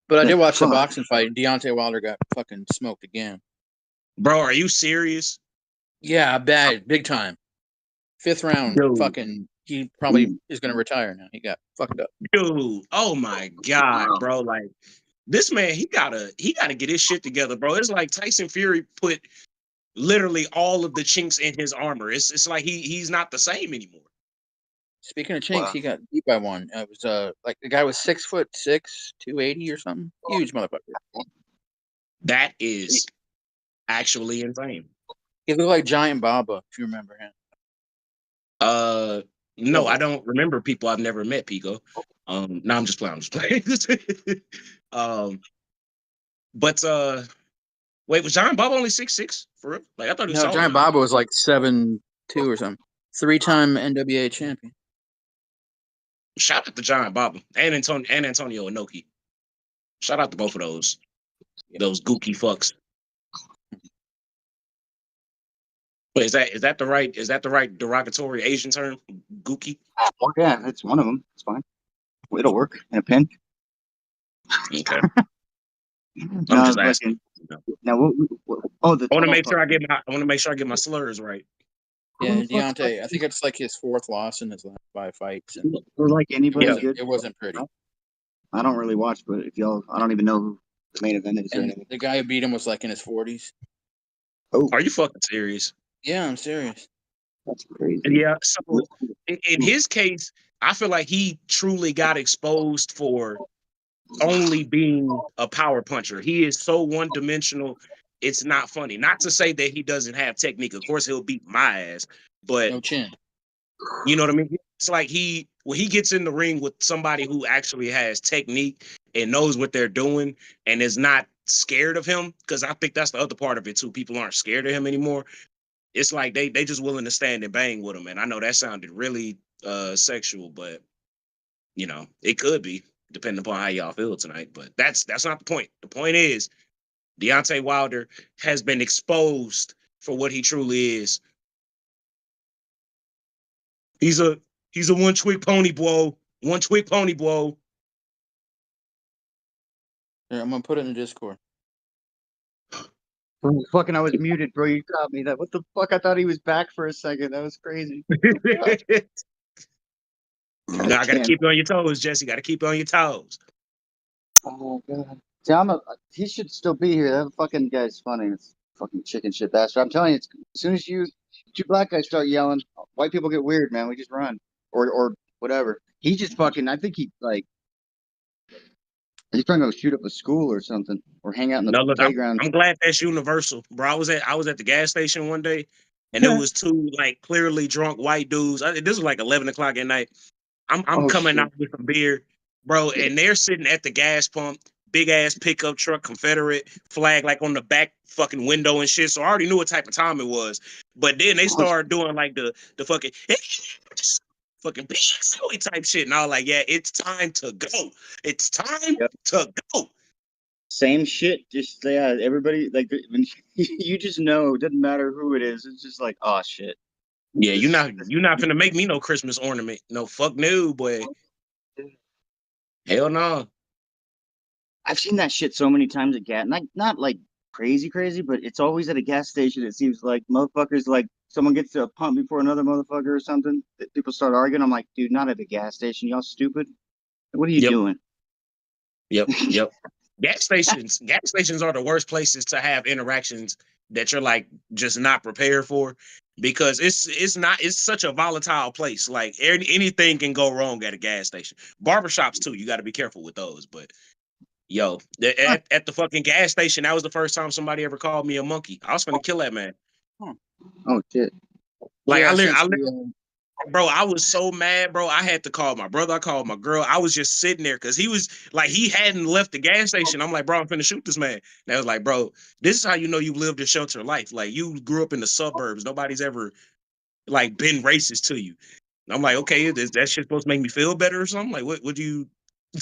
But I did watch the boxing fight. Deontay Wilder got fucking smoked again. Bro, are you serious? Yeah, bad, big time. 5th round, fucking. He probably is going to retire now. He got fucked up. Dude, oh my God, bro! Like this man, he gotta get his shit together, bro. It's like Tyson Fury put literally all of the chinks in his armor. It's like he's not the same anymore. Speaking of chinks, he got beat by one. It was like the guy was 6'6", 280 or something. Huge motherfucker. That is actually insane. He looked like Giant Baba, if you remember him. No, I don't remember people I've never met, Pico. No, I'm just playing. But wait, was Giant Baba only 6'6" for real? Like I thought he was No, taller Giant than that. Baba was like 7'2" or something. 3-time NWA champion. Shout out to Giant Baba and Antonio Inoki. Shout out to both of those gooky fucks. Wait, is that the right derogatory Asian term? Gookie? Oh, yeah, it's one of them. It's fine. It'll work in a pin. Okay. No, I'm just asking. Now, oh, the I want to tunnel make sure fucking. I want to make sure I get my slurs right. Yeah, Deontay. I think it's like his 4th loss in his last 5 fights. And Or like anybody it wasn't pretty. I don't really watch, but if y'all, I don't even know who the main event is or And anything. the guy who beat him was like in his 40s. Oh, are you fucking serious? Yeah, I'm serious. That's crazy. Yeah. So in his case, I feel like he truly got exposed for only being a power puncher. He is so one-dimensional. It's not funny. Not to say that he doesn't have technique. Of course, he'll beat my ass, but no chin. You know what I mean? It's like when he gets in the ring with somebody who actually has technique and knows what they're doing and is not scared of him, because I think that's the other part of it too. People aren't scared of him anymore. It's like they just willing to stand and bang with him. And I know that sounded really sexual, but it could be, depending upon how y'all feel tonight. But that's not the point. The point is Deontay Wilder has been exposed for what he truly is. He's a one-trick pony, bro. One-trick pony, bro. Here, I'm gonna put it in the Discord. Oh, fucking, I was muted, bro. You got me. What the fuck? I thought he was back for a second. That was crazy. I gotta keep you on your toes, Jesse. Gotta keep you on your toes. Oh god. See, he should still be here. That fucking guy's funny. It's fucking chicken shit bastard. I'm telling you, as soon as you two black guys start yelling, white people get weird, man. We just run or whatever. He just fucking. I think he's trying to go shoot up a school or something, or hang out in the playground. I'm glad that's universal, bro. I was at the gas station one day, and there was two like clearly drunk white dudes. This was like 11 o'clock at night. I'm coming out with some beer, bro, and they're sitting at the gas pump, big ass pickup truck, Confederate flag like on the back fucking window and shit. So I already knew what type of time it was. But then they started doing like the fucking fucking big type shit, and I was like, yeah, it's time to go. It's time to go. Same shit, just everybody like you just know. It doesn't matter who it is. It's just like, oh shit. Yeah, you're not gonna make me no Christmas ornament. No, fuck no, boy. Hell no. I've seen that shit so many times at gas, not like crazy, but it's always at a gas station. It seems like motherfuckers, like someone gets to a pump before another motherfucker or something. People start arguing. I'm like, dude, not at a gas station. Y'all stupid. What are you doing? Yep. Gas stations are the worst places to have interactions that you're like just not prepared for, because it's such a volatile place. Like anything can go wrong at a gas station. Barbershops too. You got to be careful with those. But yo, at the fucking gas station, that was the first time somebody ever called me a monkey. I was gonna kill that man. Oh shit! Like bro, I was so mad, bro. I had to call my brother. I called my girl. I was just sitting there because he hadn't left the gas station. I'm like, bro, I'm finna shoot this man. And I was like, bro, this is how you know you lived a sheltered life. Like, you grew up in the suburbs. Nobody's ever like been racist to you. And I'm like, okay, is that shit supposed to make me feel better or something? Like, what do you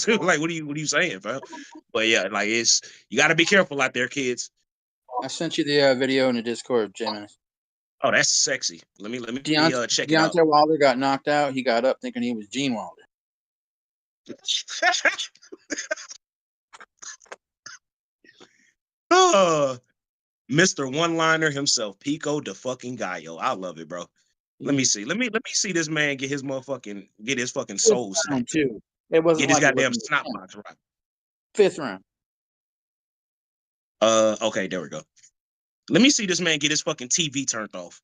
like? What are you saying, bro? But yeah, like you got to be careful out there, kids. I sent you the video in the Discord, James. Oh, that's sexy. Let me check it out. Deontay Wilder got knocked out. He got up thinking he was Gene Wilder. Mr. One-Liner himself, Pico de fucking Gallo. I love it, bro. Let me see. Let me see this man get his fucking soul snapped. Too. It wasn't get his like goddamn snot box right. 5th round. Okay, there we go. Let me see this man get his fucking TV turned off.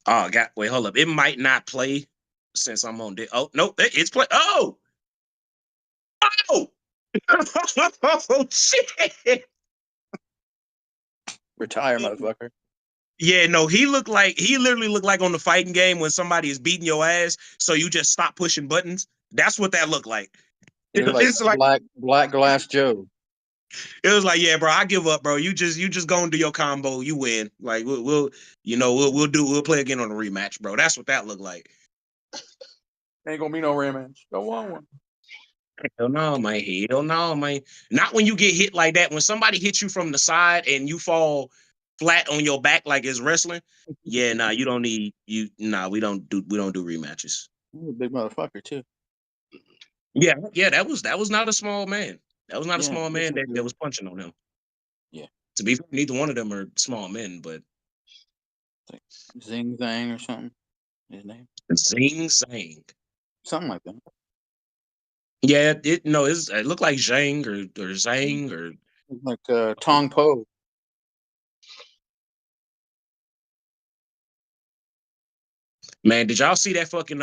Oh, wait, hold up. It might not play since I'm on. Oh, no, it's play. Oh, oh, oh, shit. Retire, motherfucker. Yeah, no, he literally looked like on the fighting game when somebody is beating your ass, so you just stop pushing buttons. That's what that looked like. It's like Black Glass Joe. It was like, yeah, bro, I give up, bro. You just go and do your combo, you win. Like we'll play again on the rematch, bro. That's what that looked like. Ain't gonna be no rematch. Don't want one. Hell no, man. Hell no, man. Not when you get hit like that. When somebody hits you from the side and you fall flat on your back like it's wrestling. Yeah, nah, you don't need you. Nah, we don't do rematches. You're a big motherfucker too. Yeah, that was not a small man. That was not a Yeah, small yes, man it that is. was punching on him. Yeah. To be fair, neither one of them are small men, but It's like Zing Zang or something. His name. Zing Zang. Something like that. Yeah, it looked like Zhang or Zhang or Like Tong Po. man. Did y'all see that fucking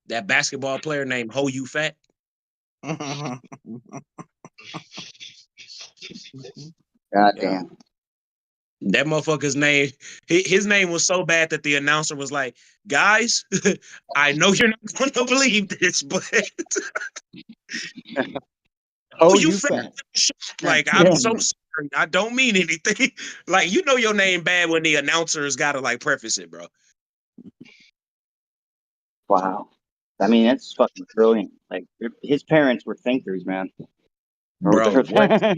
that basketball player named Ho You Fat? God Yeah. damn. That motherfucker's name, his name was so bad that the announcer was like, "Guys, I know you're not going to believe this, but Oh, you you fat fat. shit." God Like, I'm damn so it. sorry. I don't mean anything. Like, you know your name bad when the announcer's got to like preface it, bro. Wow. I mean, that's fucking brilliant. Like, his parents were thinkers, man. Bro, what?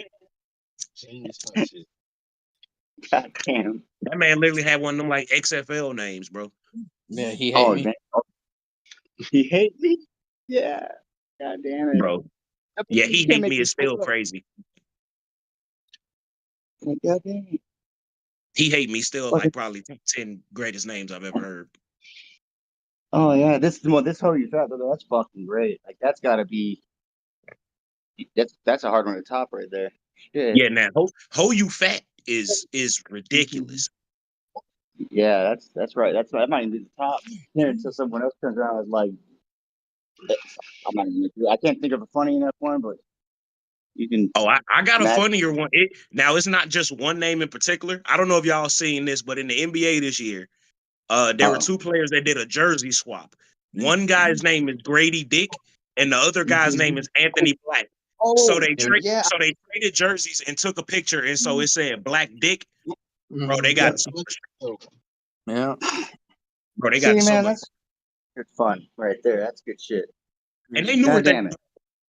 Genius type shit. God damn. That man literally had one of them like XFL names, bro. Yeah, he hate Oh, me. man. Oh, he hate me? Yeah. God damn it. Bro. Yeah, he hate me is still crazy. God damn it. He hate me still Fucking- like probably top 10 greatest names I've ever heard. Oh, yeah. This whole you thought, though, that's fucking great. Like, that's got to be. That's a hard one to top right there. Shit. Yeah, now Ho You Fat is ridiculous. Yeah, that's right. That might even be the top there until someone else comes around and is like, I'm not even. I can't think of a funny enough one, but you can. Oh, I got a imagine. funnier one. Now it's not just one name in particular. I don't know if y'all seen this, but in the NBA this year, there were two players that did a jersey swap. One guy's name is Grady Dick, and the other guy's name is Anthony Black. So they Yeah. so they traded jerseys and took a picture, and so it said Black Dick. Bro, they Yeah. got so much. Yeah. Bro, they See, got so man, much. that's good fun right there. That's good shit. And they knew God what damn it.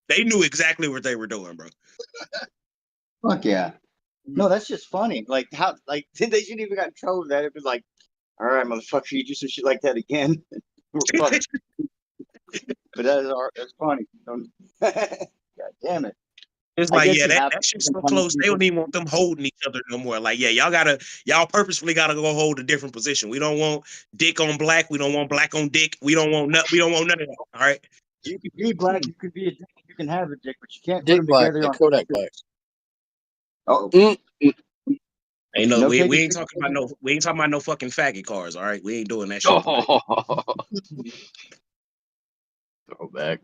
they knew exactly what they were doing, bro. Fuck yeah. No, that's just funny. Like how like they shouldn't even got in trouble with that. It was like, all right, motherfucker, you do some shit like that again. We're fucked. But that's funny. God damn it. It's I like, guess yeah, you have that shit's some so funny close. They people. don't even want them holding each other no more. Like, yeah, y'all purposefully gotta go hold a different position. We don't want Dick on Black. We don't want Black on Dick. We don't want none of that. All right. You could be black, you could be a dick, you can have a dick, but you can't put Dick them Black, together like on. Kodak Black. Oh, Ain't no, no we taking ain't talking about no fucking faggot cars. All right, we ain't doing that shit. Throw back.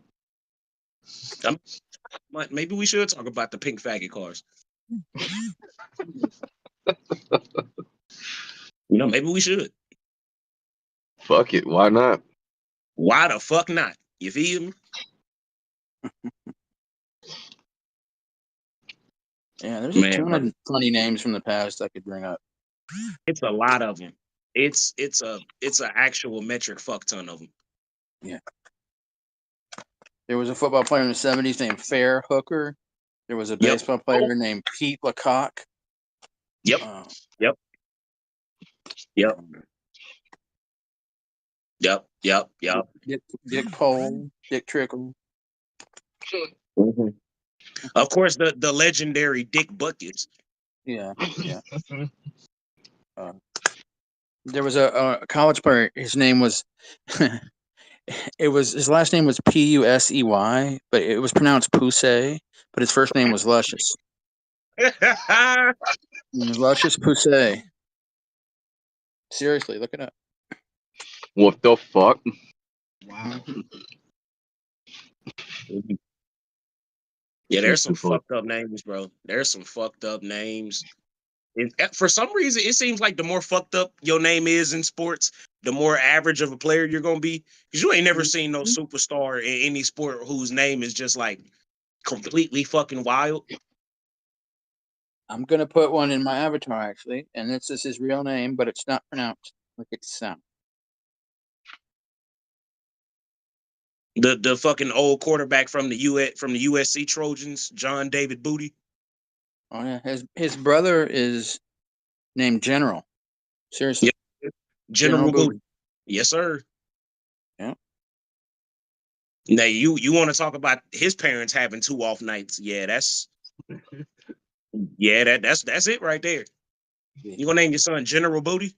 Maybe we should talk about the pink faggot cars. Maybe we should. Fuck it. Why not? Why the fuck not? You feel me? Yeah, there's Man, a ton of funny names from the past I could bring up. it's a lot of them. It's a actual metric fuck ton of them. Yeah. There was a football player in the 70s named Fair Hooker. There was a baseball player named Pete Lecoq. Yep. Yep. Dick Pole, Dick Trickle. Mm-hmm. Of course, the legendary Dick Buckets. Yeah. There was a college player. His name was his last name was Pusey, but it was pronounced Pusey. But his first name was Luscious. It was Luscious Pusey. Seriously, look it up. What the fuck? Wow. Yeah, there's some fucked up names, bro. There's some fucked up names. And for some reason, it seems like the more fucked up your name is in sports, the more average of a player you're gonna be. Because you ain't never seen no superstar in any sport whose name is just like completely fucking wild. I'm gonna put one in my avatar actually, and this is his real name, but it's not pronounced like it sounds. The fucking old quarterback from the USC Trojans, John David Booty. Oh yeah, his brother is named General. Seriously. Yeah. General Booty. Booty. Yes, sir. Yeah. Now you want to talk about his parents having 2 off nights? Yeah, that's that's it right there. You gonna name your son General Booty?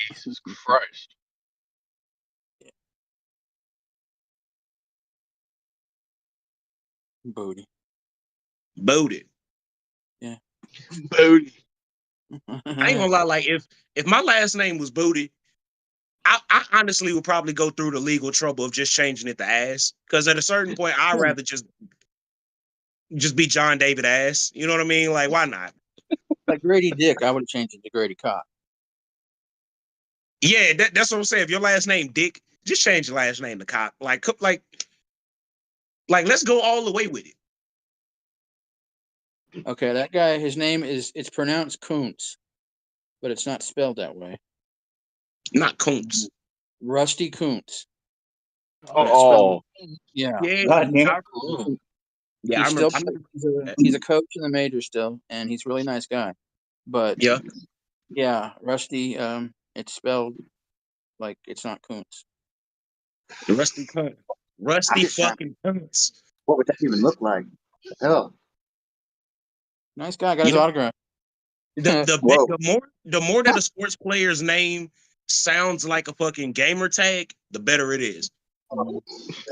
Jesus Christ. Booty. Booty. Yeah. Booty. I ain't gonna lie, like if my last name was Booty, I honestly would probably go through the legal trouble of just changing it to Ass. Because at a certain point, I'd rather just be John David Ass. You know what I mean? Like, why not? Like Grady Dick, I would have changed it to Grady Cock. Yeah, that's what I'm saying. If your last name Dick, just change your last name to Cock. Like let's go all the way with it. Okay, that guy, his name it's pronounced Kuntz, but it's not spelled that way. Not Kuntz. Rusty Kuntz. Oh. Yeah. Yeah. God damn it. Yeah, He's I remember. he's a coach in the major still, and he's a really nice guy. But yeah, Rusty, it's spelled like it's not Kuntz. Rusty Kuntz. Rusty fucking Kuntz. What would that even look like? Hell. Nice guy, got his autograph. The more that a sports player's name sounds like a fucking gamer tag, the better it is. A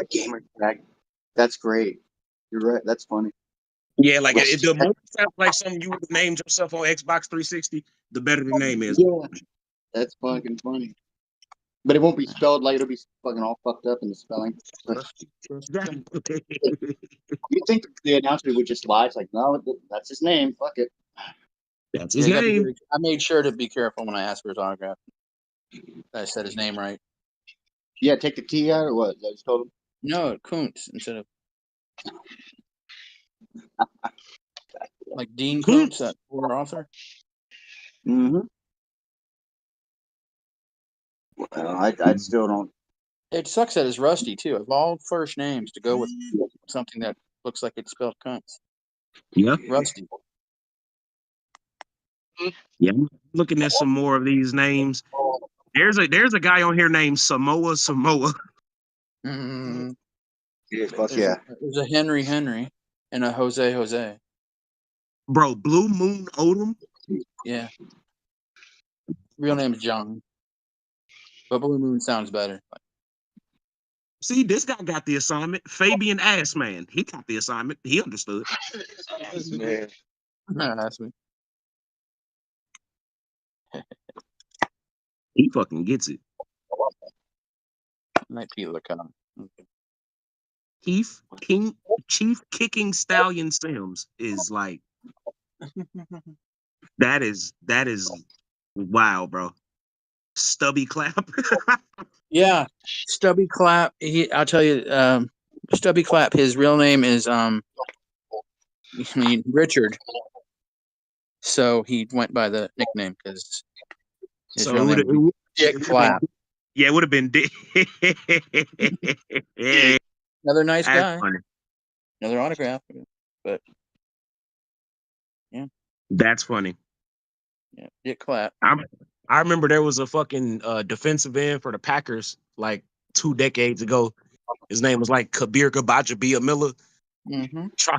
gamer tag. That's great. You're right. That's funny. Yeah, like the more it sounds like something you would have named yourself on Xbox 360, the better the name is. Yeah. That's fucking funny. But it won't be spelled like it'll be fucking all fucked up in the spelling. You think the announcer would just lie? It's like, no, that's his name. Fuck it. That's his name. I made sure to be careful when I asked for his autograph. I said his name right. Yeah, take the T out or what? I just told him. No, Kuntz instead of like Dean Kuntz, that poor author. Mm-hmm. Well, I still don't. It sucks that it's Rusty too. Of all first names to go with something that looks like it's spelled Kuntz. Yeah. Rusty. Yeah, I'm looking at some more of these names. There's a guy on here named Samoa. Mm-hmm. Fuck yeah. There's a Henry and a Jose. Bro, Blue Moon Odom? Yeah. Real name's John. But Blue Moon sounds better. See, this guy got the assignment. Fabian Assman. He got the assignment. He understood. Man. That's me. He fucking gets it. Might be the comment. Okay. Chief Kicking Stallion Sims is like that is wow, bro. Stubby Clap. Yeah, Stubby Clap. I'll tell you, Stubby Clap. His real name is Richard. So he went by the nickname because his real name was Dick Clap. Yeah, it would have been Dick. Another nice That's guy. funny. Another autograph, but yeah, that's funny. Yeah, Dick Clap. I remember there was a fucking defensive end for the Packers like 2 decades ago. His name was like Kabir Gabaja Miller. Mm-hmm. Try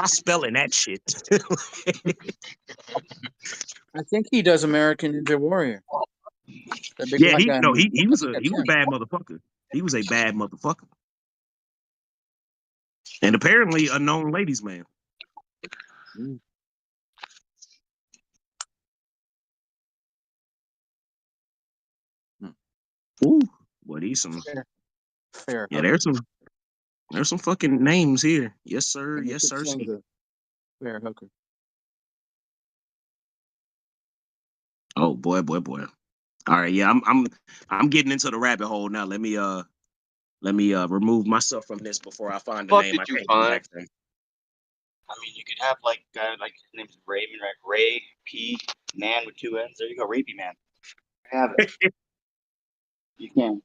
spelling that shit. I think he does American Ninja Warrior. Yeah, he was a bad motherfucker. He was a bad motherfucker. And apparently a known ladies' man. Mm. Ooh, what he's some fair. Yeah, there's some fucking names here. Yes, sir. Yes, sir. Fair hooker. Oh boy. All right, yeah, I'm getting into the rabbit hole now. Let me remove myself from this before I find the name I can't get back from. I mean, you could have like his name's Raymond, right? Ray P Man with 2 N's. There you go, Rapey Man. Have it. You can.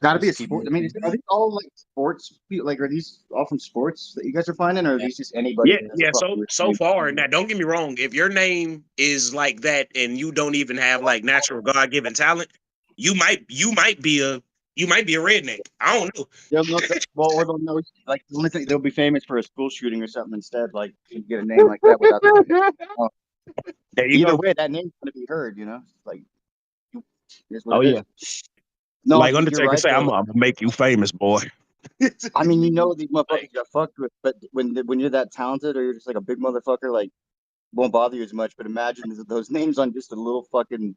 Gotta be a sport. I mean, are these all like sports? Like, are these all from sports that you guys are finding, or are these just anybody? Yeah, that has a yeah. fucking So name? far, now don't get me wrong. If your name is like that and you don't even have like natural God given talent, you might be a redneck. I don't know. Well, or they'll know, like, the only thing they'll be famous for a school shooting or something instead. Like, you get a name like that without. There you Either go. way, that name's gonna be heard. You know, like, it's what Oh it yeah. is. No, Like dude, you're Undertaker right say, though. I'm gonna make you famous, boy. I mean, you know, these motherfuckers got fucked with, but when you're that talented or you're just like a big motherfucker, like, won't bother you as much. But imagine those names on just a little fucking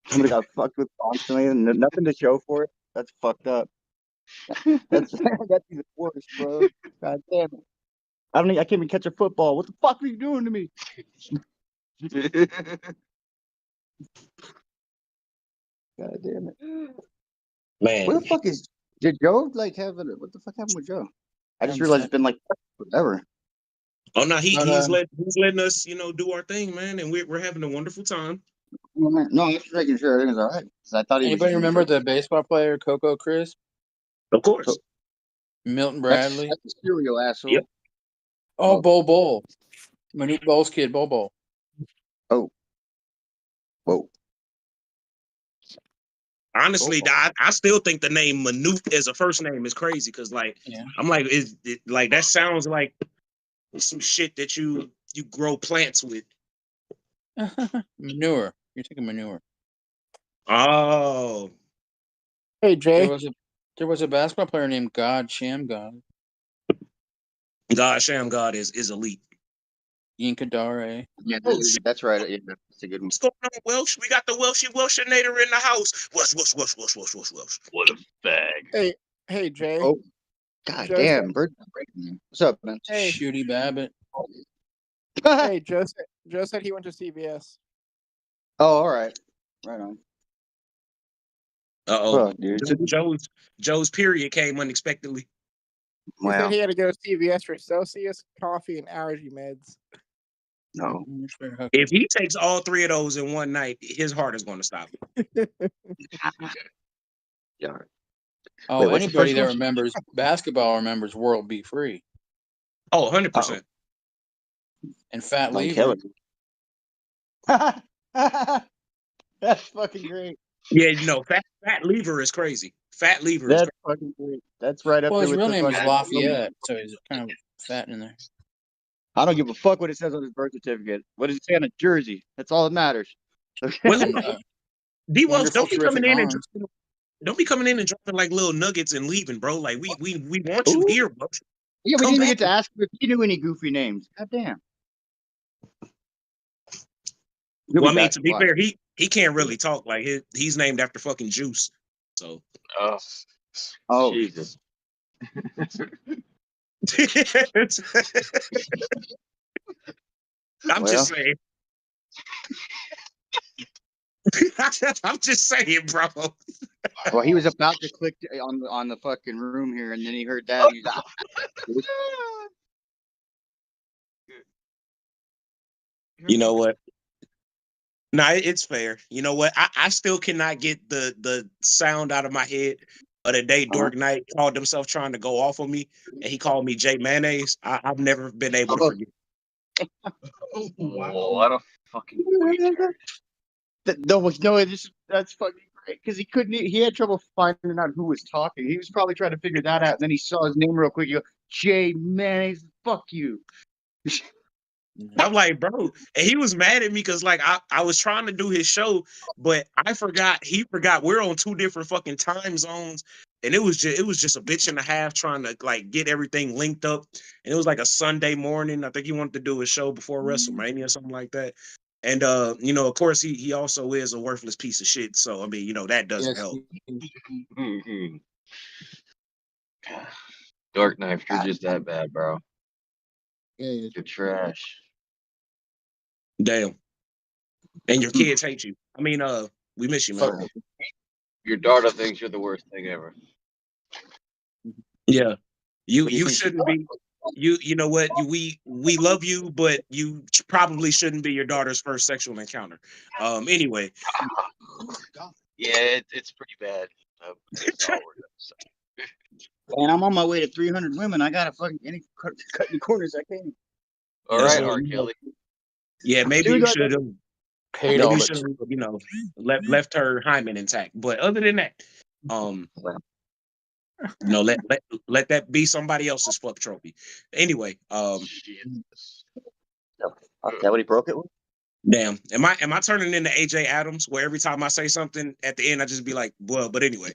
somebody got fucked with constantly and nothing to show for it. That's fucked up. That's even worse, bro. God damn it. I can't even catch a football. What the fuck are you doing to me? God damn it. Man. Where the fuck did Joe like have it? What the fuck happened with Joe? I just realized it's been like forever. Oh no, he's letting us, do our thing, man, and we're having a wonderful time. No, I'm just making sure everything's all right. I thought he Anybody was. remember the baseball player Coco Crisp? Of course. Milton Bradley. That's a serial asshole. Yep. Oh, Bol. Manute Bol's kid, Bol. Oh. Whoa. Honestly, I still think the name Manute as a first name is crazy because, like, I'm like, like that sounds like some shit that you grow plants with. Manure. You're taking manure. Oh. Hey, Jay. There was a basketball player named Sham God. Sham God is elite. Yinka Dare. Yeah, that's right. Yeah, that's a good one. What's going on, Welsh? We got the Welshinator in the house. Welsh. What a bag. Hey, Jay. Oh, god damn. What's up, man? Hey. Shooty Babbitt. Hey, Joe said he went to CVS. Oh, all right. Right on. Uh-oh. Joe's period came unexpectedly. He said he had to go to CVS for Celsius, coffee, and allergy meds. No. If he takes all three of those in one night, his heart is going to stop. Yeah. Oh, anybody that remembers basketball remembers World Be Free. Oh, 100%. And Fat Lever. That's fucking great. Yeah, Fat Lever is crazy. Fat Lever is crazy. Fucking great. That's right up well, there his with real the name is fucking- Lafayette, so he's kind of fat in there. I don't give a fuck what it says on his birth certificate. What does it say on a jersey? That's all that matters. Well, D-Wells, don't be coming in arms. and dropping like little nuggets and leaving, bro. Like we want you here, bro. Yeah, we didn't even get to ask him if he knew any goofy names. God damn. Well, I mean, to be fair, he can't really talk. Like he's named after fucking Juice. So. Oh. Jesus. I'm just saying. I'm just saying, bro. Well, he was about to click on the fucking room here, and then he heard that. And he's like, you know what? No, it's fair. You know what? I still cannot get the sound out of my head of the day Dork Knight called himself trying to go off on me, and he called me J Mayonnaise. I've never been able to forget. Whoa, what a fucking No, that's fucking great because he had trouble finding out who was talking. He was probably trying to figure that out, and then he saw his name real quick. You go, J Mayonnaise, fuck you. I'm like, bro, and he was mad at me because like I was trying to do his show, but he forgot we're on two different fucking time zones, and it was just a bitch and a half trying to like get everything linked up, and it was like a Sunday morning. I think he wanted to do a show before WrestleMania or something like that, and of course he also is a worthless piece of shit. So I mean, that doesn't help. Dark Knife, you're just that bad, bro. Yeah, you're trash. Damn. And your kids hate you. I mean, we miss you, man. Your daughter thinks you're the worst thing ever. Yeah. You shouldn't be. You know what? We love you, but you probably shouldn't be your daughter's first sexual encounter. Anyway. Yeah, it's pretty bad. And I'm on my way to 300 women. I gotta fucking cut any corners I can. All Yeah, right, so, R. Kelly. yeah, maybe Dude, you I- should have. Paid Maybe all you but should have, left her hymen intact. But other than that, let that be somebody else's fuck trophy. Anyway, Is that what he broke it with? damn, am I turning into AJ Adams, where every time I say something at the end I just be like, well, but anyway.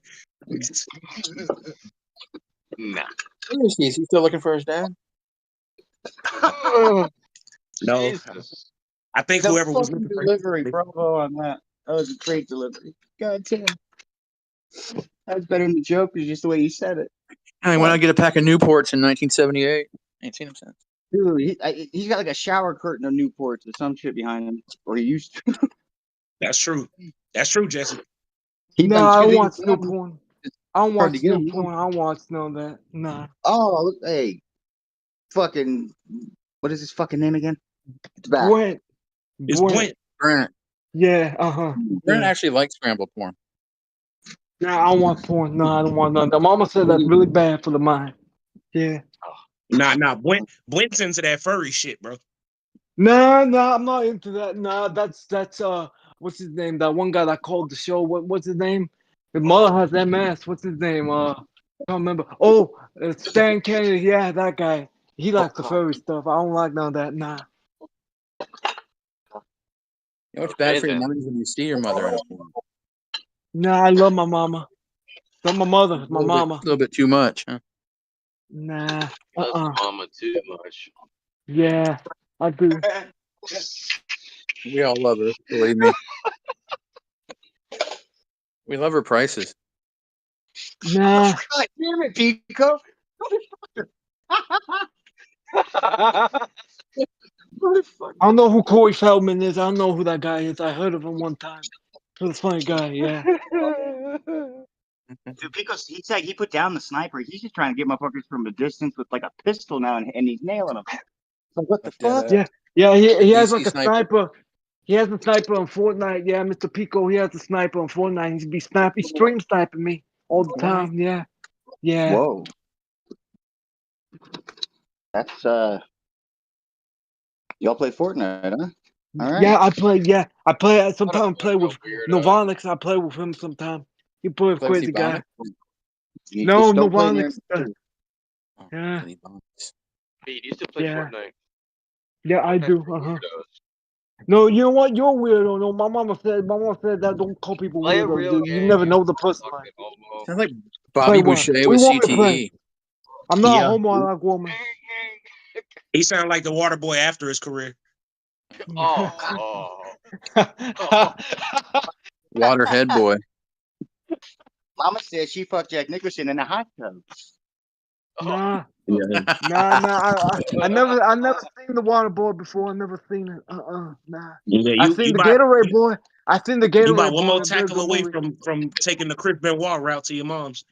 Nah. Is he still looking for his dad? No, Jesus. I think The whoever was fucking looking for delivery, bravo on that. That was a great delivery. God damn. That was better than the joke, is just the way you said it. I went out to get a pack of Newports in 1978. Ain't seen him since. Dude, he's got like a shower curtain of Newports or some shit behind him, or he used to. That's true. That's true, Jesse. No, I don't watch no It's porn. I don't hard to watch get no him. porn. I don't watch none of that. Nah. Oh, hey, fucking, what is his fucking name again? It's back. Brent. It's Brent. Brent. Yeah, Brent yeah. actually likes scrambled porn. Nah, I don't want porn. No, I don't want none. The mama said that's really bad for the mind. Yeah. Nah. Brent's into that furry shit, bro. Nah, I'm not into that. Nah, that's what's his name? That one guy that called the show. What's his name? His mother has MS. What's his name? I can't remember. Oh, Stan Kennedy. Yeah, that guy. He likes the furry stuff. I don't like none of that. Nah. You know what's bad for your mind when you see your mother in a porn? Nah, I love my mama. Not my mother, my mama. A little bit too much, huh? Nah. Loves mama too much. Yeah, I do. We all love her, believe me. We love her prices. Nah. God damn it, Pico. I don't know who Corey Feldman is. I don't know who that guy is. I heard of him one time. He's a funny guy, yeah. Dude, Pico's, he put down the sniper. He's just trying to get motherfuckers from a distance with like a pistol now, and he's nailing them. Like, what the fuck? Yeah, he has like a sniper. sniper. He has a sniper on Fortnite. Yeah, Mr. Pico, he has a sniper on Fortnite. He's stream sniping me all the time. Yeah. Yeah. Whoa. That's y'all play Fortnite, huh? All right. Yeah, I play. Sometimes I play with Novonix. I play with him sometimes. He play with crazy guy. No, Novonix. Yeah. Hey, you used to play Fortnite. Yeah, I do. No, you know what? You're a weirdo. No, my mama said that don't call people Play a weirdos, real dude. You game, never you know the person. Sounds like Bobby Play what? Boucher We with want to play. CTE. I'm not Yeah. a homo. I like woman. He sounded like the water boy after his career. Waterhead boy. Mama said she fucked Jack Nicholson in a hot tub. Nah. I never seen the water boy before. I never seen it. Nah. Yeah, I seen the Gatorade boy. I seen the Gatorade You about boy. one more Very tackle good away movie. from taking the Chris Benoit route to your mom's.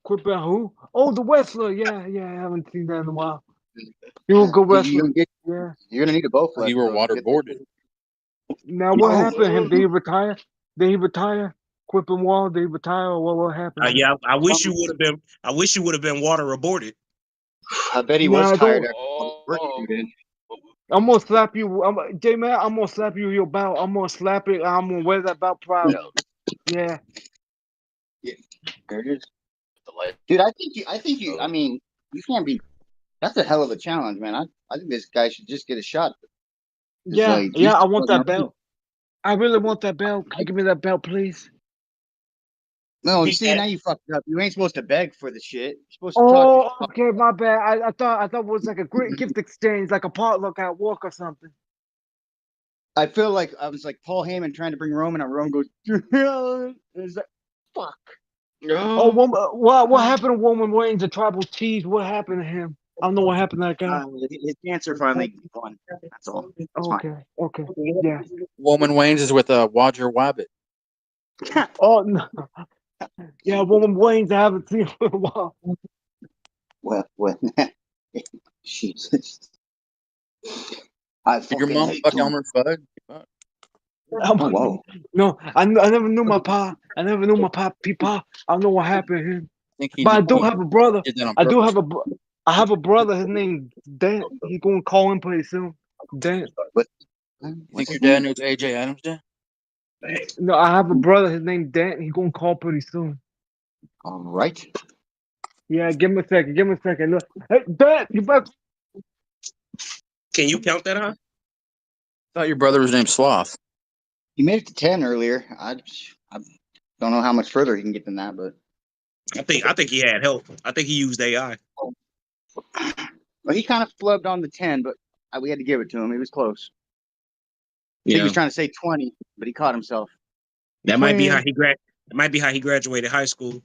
Quit about who? Oh, the wrestler. Yeah. I haven't seen that in a while. He was a good wrestler. Yeah. You're gonna need a both. You were waterboarded. Now what happened to him? Did he retire? Quit Benoit? Did he retire, or what happened? Yeah, I wish you would have been. I wish you would have been water aborted. I bet he was tired after all the work he did. I'm gonna slap you. J-Man, I'm gonna slap you with your belt. I'm gonna slap it. I'm gonna wear that belt proud. Yeah. There it is. Dude, I think you. I mean, you can't be. That's a hell of a challenge, man. I think this guy should just get a shot. Yeah, Like, I want that belt. I really want that belt. Can you give me that belt, please? No, you see, now you fucked up. You ain't supposed to beg for the shit. You're supposed to talk. Oh, okay, my bad. I thought it was like a great gift exchange, like a potluck at work or something. I feel like I was like Paul Heyman trying to bring Roman, and Roman goes, is that fuck? Oh, what happened to Roman Reigns, the tribal cheese? What happened to him? I don't know what happened to that guy. His cancer finally won. That's all. That's fine. Okay, yeah. Woman Wayne's is with Roger Wabbit. Oh no. Yeah, Roman Reigns, I haven't seen for a while. Well, Jesus. Did your mom fuck Elmer Fudd? Oh, whoa. No, I never knew my pa. I never knew my pop. I don't know what happened to him. think But I do have a brother. did that on I do purpose. have I have a brother. His name Dent. He's gonna call him pretty soon. Dent. Think your dad knows AJ Adams, Dad? No, I have a brother. His name Dent. He's gonna call pretty soon. All right. Yeah, give him a second. Give him a second. Look, hey, Dent, you better. Can you count that high? Thought your brother was named Sloth. He made it to 10 earlier. I don't know how much further he can get than that, but I think he had help. I think he used AI. well, he kind of flubbed on the 10, but we had to give it to him. He was close. I think he was trying to say 20, but he caught himself. That might be how he graduated high school.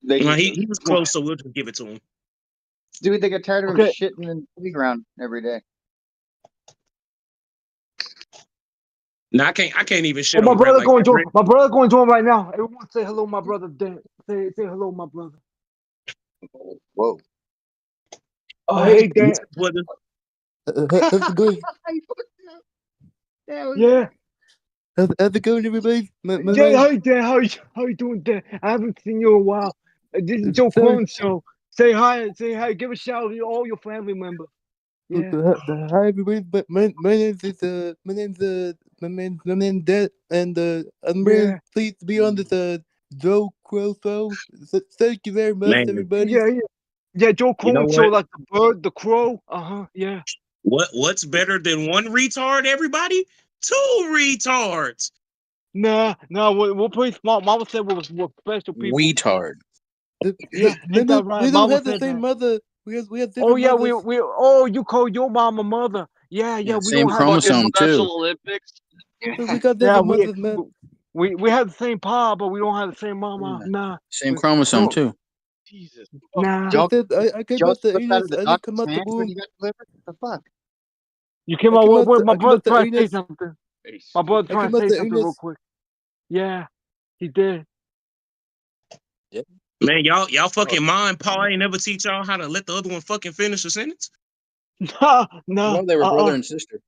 He was close, so we'll just give it to him. Dude, they got tired of him shitting in the playground every day. No, I can't even shit my on brother Brett going like to my brother going to him right now. Everyone say hello, my brother Dent. Say hello, my brother. Whoa. Oh, hey, Dent. How's it going? Yeah. How's it going, everybody? Jay, hi, Dan. How you doing, Dan? I haven't seen you in a while. This is Joe Cronin show. Say hi. Say hi. Give a shout out to all your family members. Yeah. Hi, everybody. My name's Dad, and I'm really pleased to be on this Joe Crow show. So, thank you very much, everybody. Yeah. Joe Cronin show, like the bird, the crow. Yeah. What's better than one retard, everybody? 2 retards. Nah, we're pretty smart. Mama said we're special people. Retard. Yeah, ain't that right? We don't Mama have the said same that. mother. We have different Oh yeah, mothers. you call your mama mother. Yeah, we same don't have chromosome too. Olympics. We got different mothers, man. We have the same pa, but we don't have the same mama. Nah. Same chromosome too. Jesus. Nah. I came out the anus. I didn't come out the womb. What the fuck? You came out with my brother trying to say something. My brother trying to say something real quick. Yeah, he did. Man, y'all fucking mind Paul ain't never teach y'all how to let the other one fucking finish a sentence? No. Well, they were brother and sister.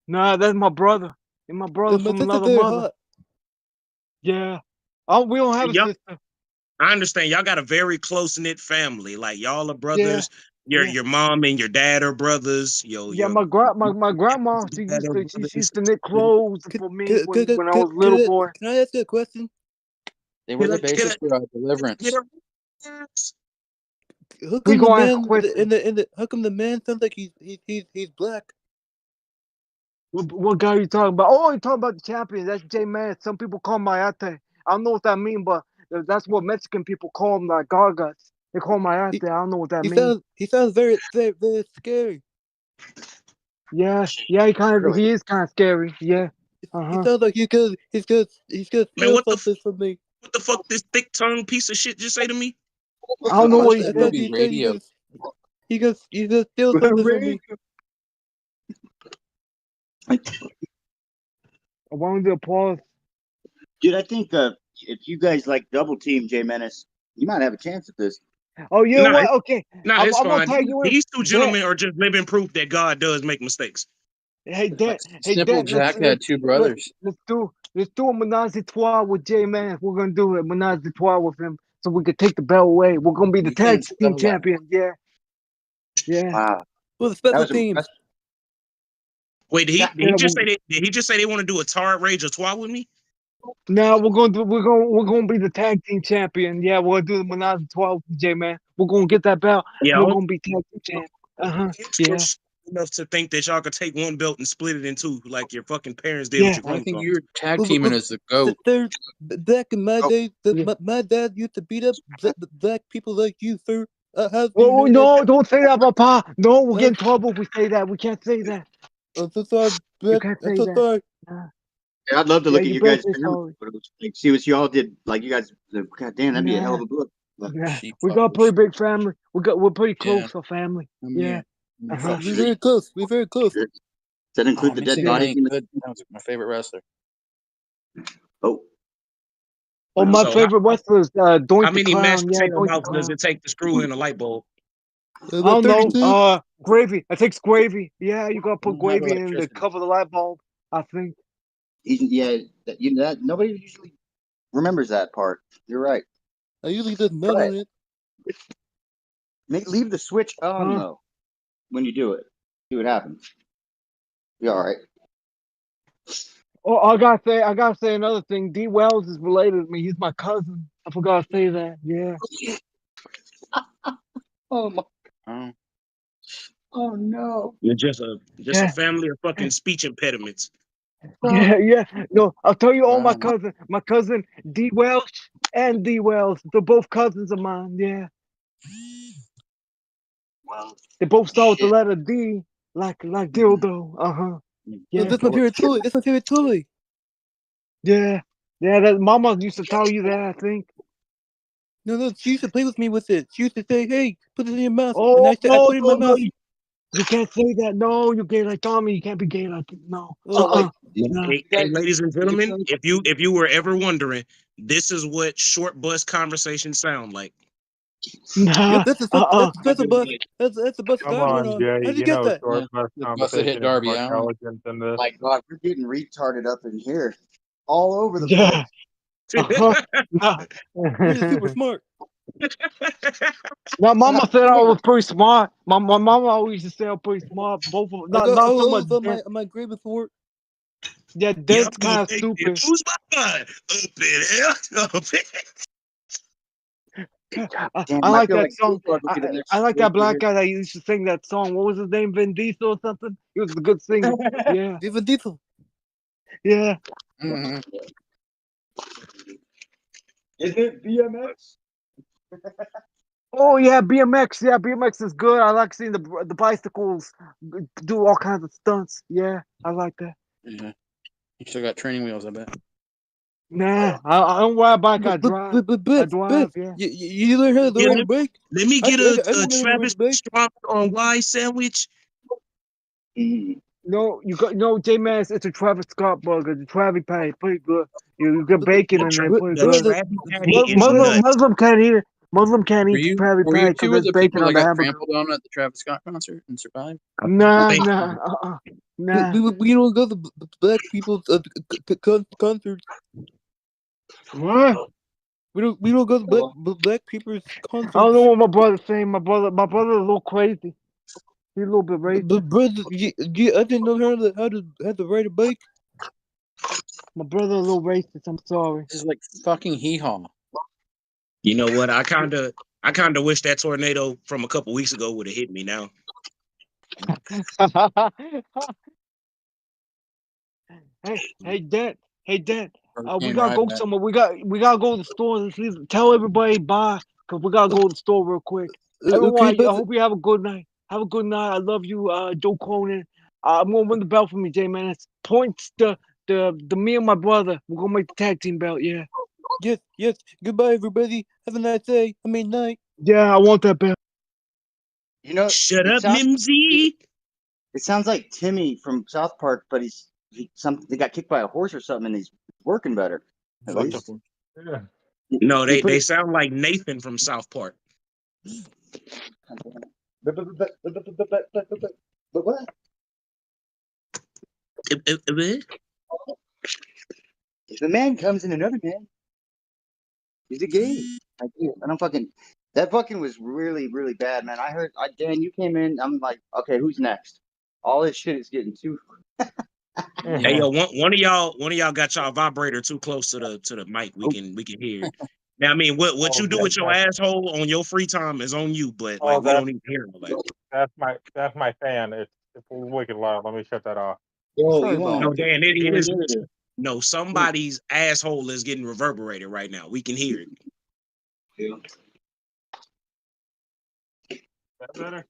Nah, that's my brother. And my brother from another mother. Hot. Yeah. Oh, we don't have a sister. I understand. Y'all got a very close-knit family. Like, y'all are brothers. Your mom and your dad are brothers. My grandma, she used to knit clothes for me when I was a little boy. Can I ask you a question? They were the basis for our deliverance. How come the man sounds like he's black? What guy are you talking about? Oh, you're talking about the champion. That's J Man. Some people call him Mayate. I don't know what that means, but that's what Mexican people call him, like gargas. They call him Mayate. I don't know what that means. He sounds very, very, very scary. Yeah, he is kind of scary. Yeah. He sounds like he's gonna steal something from me. What the fuck this thick tongue piece of shit just say to me? I don't know what he said. He gonna steal something from me. I wanted to applause. Dude, I think if you guys like double team Jay Menace, you might have a chance at this. Oh, you know what? Okay. It's I'm fine. gonna tag you in. These two gentlemen are just living proof that God does make mistakes. Hey, Dad. Simple Jack had 2 brothers. Let's do a menage a trois with J Man. We're gonna do a menage a trois with him, so we can take the belt away. We're gonna be the tag team champion. Yeah. Wow. Well, the special team. Wait, did he just say they want to do a Tard Rage or Trois with me? No, we're gonna be the tag team champion. Yeah, we're gonna do the menage a trois with J Man. We're gonna get that belt. Yeah, we're gonna be tag team champion. Yeah. Enough to think that y'all could take one belt and split it in 2 like your fucking parents did with your grandpa. I think you're tag teaming as the GOAT. Back in my day, my dad used to beat up black people like you, sir. Oh no! Don't say that, Papa. No, we'll get in trouble if we say that. We can't say that. I'm so sorry, Brett. I'm so sorry. Yeah, I'd love to look at you guys' family photos, like, see what you all did. Like you guys, God damn, that'd be a hell of a book. Yeah. We got a pretty big family. We're pretty close for family. Yeah. We're very close. We're very close. Does that include the dead body? That was my favorite wrestler. Oh, my favorite wrestler is Doink How many the mashed Clown. potato mouths does it take to screw in a light bulb? I don't know. Gravy. It takes gravy. Yeah, you gotta put gravy in to cover the light bulb, I think. that nobody usually remembers that part. You're right. I usually just nut on it. Leave the switch on though when you do it. See what happens. Be all right. Oh, I gotta say another thing. D Wells is related to me. He's my cousin. I forgot to say that. Yeah. Oh my. Oh no. You're just a family of fucking speech impediments. Yeah. No, I'll tell you all my cousin D Welsh and D Wells. They're both cousins of mine. Yeah. They both start with the letter D, like dildo. Yeah. That's my favorite toy. That's my favorite toy. Yeah. That Mama used to tell you that, I think. No, she used to play with me with it. She used to say, "Hey, put it in your mouth," Oh and I put it in my mouth. You can't say that. No, you're gay like Tommy. You can't be gay like no. Hey, ladies and gentlemen, if you were ever wondering, this is what short bus conversations sound like. Nah. That's a bus. That's a bus Come Scott went on, on. Jay. How'd you You get know that? short bus competition is more intelligent than this. My God, we're getting retarded up in here, all over the Yeah. place. You're super smart. My mama said I was pretty smart. My mama always used to say I was pretty smart. Both of them. Not so much. on my grade before. Yeah, that's kind of stupid. Who's my mind? Up in hell. Up I like that song. I like that black guy that used to sing that song. What was his name? Vin Diesel or something? He was a good singer. Yeah. Vin Diesel. Yeah. Is it BMX? Oh yeah, BMX. Yeah, BMX is good. I like seeing the bicycles do all kinds of stunts. Yeah, I like that. Yeah. You still got training wheels, I bet. Nah, I don't ride a bike. I drive. I drive. Yeah. You learn how to ride a bike? Let me get I a don't know how to ride Travis a bike. Strong on Y sandwich. No, J-Man, it's a Travis Scott burger. The Travis patty, pretty good. You get bacon in there, pretty good. Muslim can't eat it. Muslim can't eat the Travis Were patty you because two there's of the bacon people on that the got hamburger. trampled on at the Travis Scott concert and survived? Nah. We don't go to black people's concerts. What? We don't go to black people's concerts. I don't know what my brother's saying. My brother's a little crazy. He's a little bit racist. But brother, I didn't know how to ride a bike. My brother's a little racist. I'm sorry. This is like fucking hee-haw. You know what? I kinda wish that tornado from a couple weeks ago would have hit me now. Hey, Dad. We Hurricane gotta go ride back. somewhere. We gotta go to the store. Tell everybody bye, cause we gotta go to the store real quick. Everyone, I hope you have a good night. Have a good night. I love you, Joe Cronin. I'm gonna win the belt for me, J Man. It's points the me and my brother. We're gonna make the tag team belt. Yeah. Yes. Goodbye, everybody. Have a nice day. Night. Yeah, I want that belt. You know, shut up, Mimsy. It sounds like Timmy from South Park, but they got kicked by a horse or something, and he's working better. At least. Yeah. No, they sound like Nathan from South Park. But what? If a man comes in another man, he's a gay. I don't fucking. That fucking was really, really bad, man. I heard, Dan, you came in. I'm like, okay, who's next? All this shit is getting too. Hey yo, one of y'all got y'all vibrator too close to the mic. We can hear it. Now I mean, what you do with your asshole on your free time is on you, but like we don't even hear all that. That's my fan. It's wicked loud. Let me shut that off. No, Dan, it is. No, somebody's asshole is getting reverberated right now. We can hear it. That better?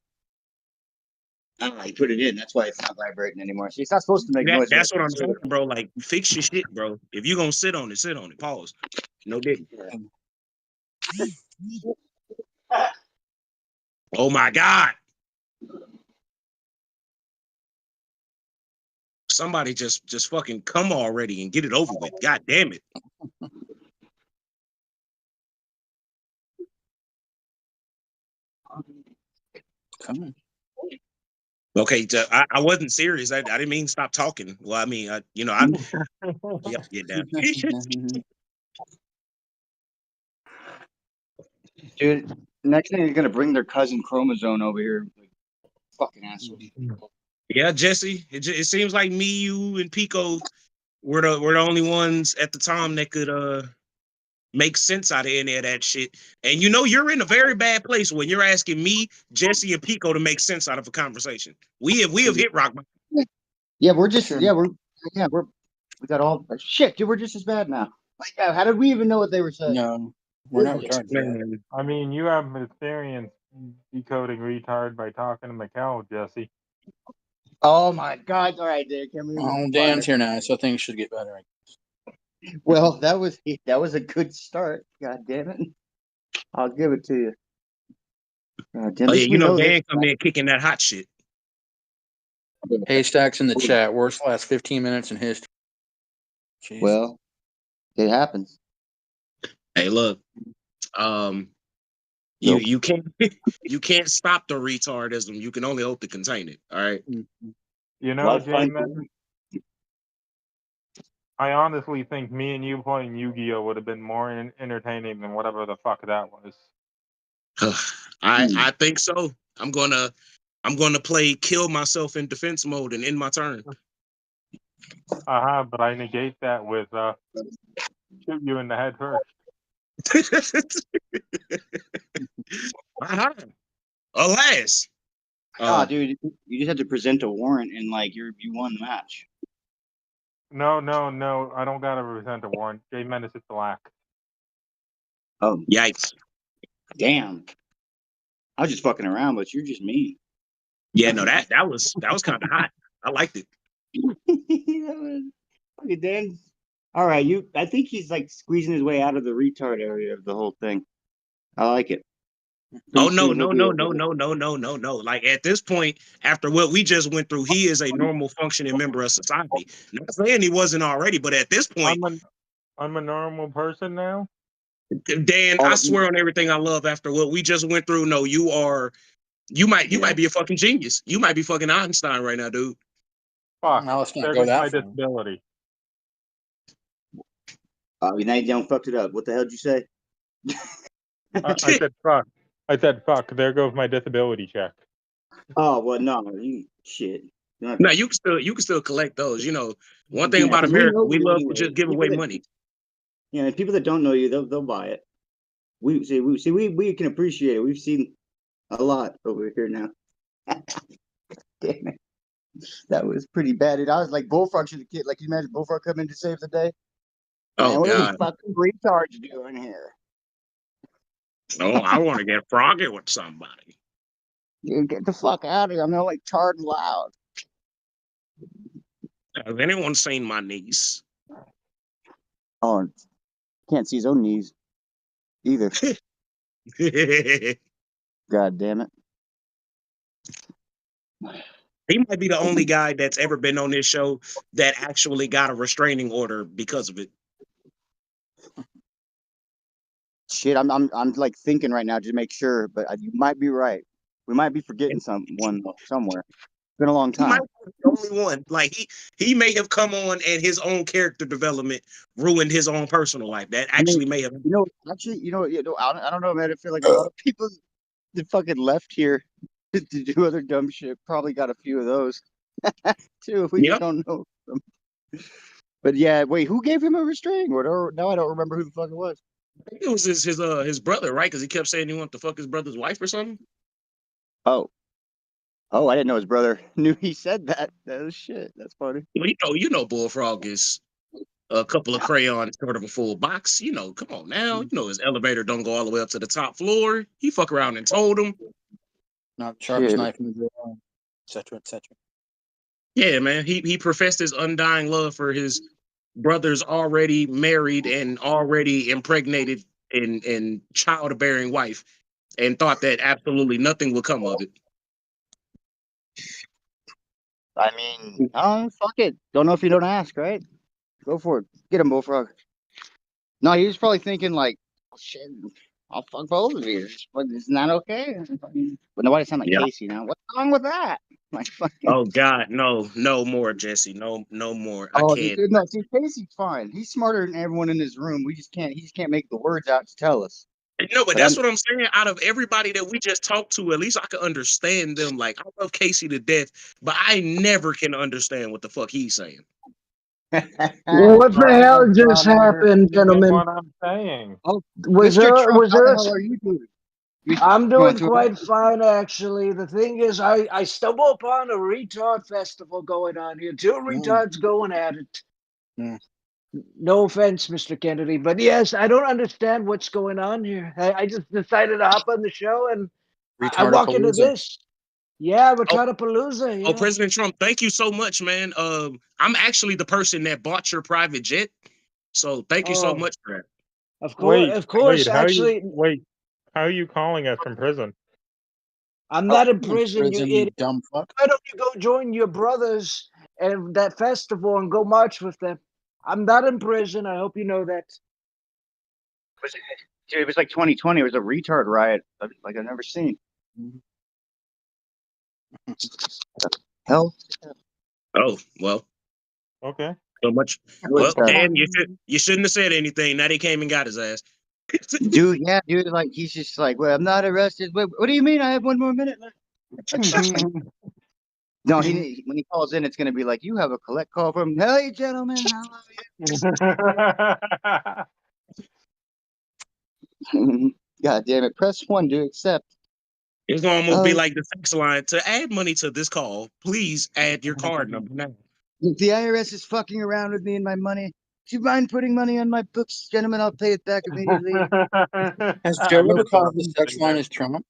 I don't know, you put it in. That's why it's not vibrating anymore. See, it's not supposed to make noise. That's what I'm saying, bro. Like, fix your shit, bro. If you're gonna sit on it. Pause. No dick. Oh my God. Somebody just fucking come already and get it over with. God damn it. Come on. Okay, I wasn't serious. I didn't mean stop talking. Well, I mean, yeah, get down. Dude, next thing they're gonna bring their cousin Chromosome over here. Fucking asshole. Yeah, Jesse. It seems like me, you, and Pico were the only ones at the time that could make sense out of any of that shit. And you're in a very bad place when you're asking me, Jesse, and Pico to make sense out of a conversation. We have hit rock bottom. Yeah, we got all shit, dude. We're just as bad now. Like, how did we even know what they were saying? No, we're not retarded yet. Man. I mean, you have experience decoding retard by talking to Mikkel, Jesse. Oh my God! All right, Dick. Oh, Dan's here now, so things should get better. Well, that was a good start. God damn it! I'll give it to you. Oh yeah, Dan come in kicking that hot shit. Haystacks in the chat. Worst last 15 minutes in history. Jeez. Well, it happens. Hey, look, you can't you can't stop the retardism. You can only hope to contain it. All right. You know, J-Man, I honestly think me and you playing Yu-Gi-Oh would have been more entertaining than whatever the fuck that was. I think so. I'm gonna play kill myself in defense mode and end my turn. But I negate that with shoot you in the head first. Alas. Dude, you just had to present a warrant and you won the match. No, I don't gotta present a warrant. J Menace is black. Oh, yikes! Damn. I was just fucking around, but you're just mean. Yeah, no, that was kind of hot. I liked it. Okay, Dan. All right, I think he's squeezing his way out of the retard area of the whole thing. I like it. Oh no. Like at this point, after what we just went through, he is a normal functioning member of society. Not saying he wasn't already, but at this point, I'm a normal person now. Dan, I swear on everything I love, after what we just went through, no, you might be a fucking genius. You might be fucking Einstein right now, dude. Fuck, now let's not there go goes that my far. disability. Now you don't fucked it up. What the hell did you say? I said fuck. There goes my disability check. Oh well, no, shit. No, you can still collect those. One thing about America, we love to just give away money. Yeah, and people that don't know you, they'll buy it. We can appreciate it. We've seen a lot over here now. Damn it. That was pretty bad. I was like Bullfrog should have kid. Like, you imagine Bullfrog coming to save the day? Oh, man, what God. are these fucking retards doing here? Oh, I want to get froggy with somebody. Dude, get the fuck out of here. I'm not charred loud. Has anyone seen my niece? Oh, can't see his own knees either. God damn it. He might be the only guy that's ever been on this show that actually got a restraining order because of it. Shit, I'm thinking right now to make sure, but you might be right. We might be forgetting someone somewhere. It's been a long time. He might be the only one. Like he may have come on and his own character development ruined his own personal life. That actually may have. I don't know, man. I feel like a lot of people that fucking left here to do other dumb shit probably got a few of those too. If we just don't know them. But yeah, wait, who gave him a restraining order? Now I don't remember who the fuck it was. I think it was his brother, right? Because he kept saying he wanted to fuck his brother's wife or something. Oh, I didn't know his brother knew he said that. That was shit. That's funny. Well, you know, Bullfrog is a couple of crayons short of a full box. Come on now. His elevator don't go all the way up to the top floor. He fuck around and told him. Not the sharpest knife in the drawer, etc., etc. Yeah, man. He professed his undying love for his brother's already married and already impregnated and childbearing wife, and thought that absolutely nothing would come of it. I mean, fuck it. Don't know if you don't ask, right? Go for it. Get him, Bullfrog. No, he was probably thinking oh, shit. I'll fuck both of you. Isn't that okay? But nobody sound like Yeah. Casey now. What's wrong with that? Like fucking. Oh God, no more, Jesse. No more. I Oh, can't. dude, no, see, Casey's fine. He's smarter than everyone in this room. He just can't make the words out to tell us. No, but But that's what I'm saying. Out of everybody that we just talked to, at least I can understand them. Like, I love Casey to death, but I never can understand what the fuck he's saying. What the hell just happened, gentlemen? What I'm saying. Oh, Was Mr. Trump, was how there? the hell are you doing? I'm going doing through quite fine, actually. The thing is, I stumbled upon a retard festival going on here. Two retards going at it. No offense, Mr. Kennedy, but yes, I don't understand what's going on here. I just decided to hop on the show and I walk into Retardapalooza. this. Yeah, Retardapalooza. Oh, Yeah. President Trump, thank you so much, man. I'm actually the person that bought your private jet, so thank you so Oh, much for that. of course. Actually, How are you calling us from prison? I'm not in prison, you you idiot. dumb fuck. Why don't you go join your brothers at that festival and go march with them? I'm not in prison. I hope you know that. Dude, it was like 2020. It was a retard riot like I've never seen. Hell. Oh well. Okay. So much. It was, Well, Dan, you shouldn't have said anything. Now they came and got his ass. dude, like he's just like, well, I'm not arrested. What do you mean? I have one more minute left. No, when he calls in, it's gonna be like, you have a collect call from, hey, gentlemen, how are you? God damn it! Press 1 to accept. It's gonna almost be like the sex line. To add money to this call, please add your card number now. The IRS is fucking around with me and my money. Do you mind putting money on my books, gentlemen? I'll pay it back immediately. Has Joe ever called the sex line as Trump?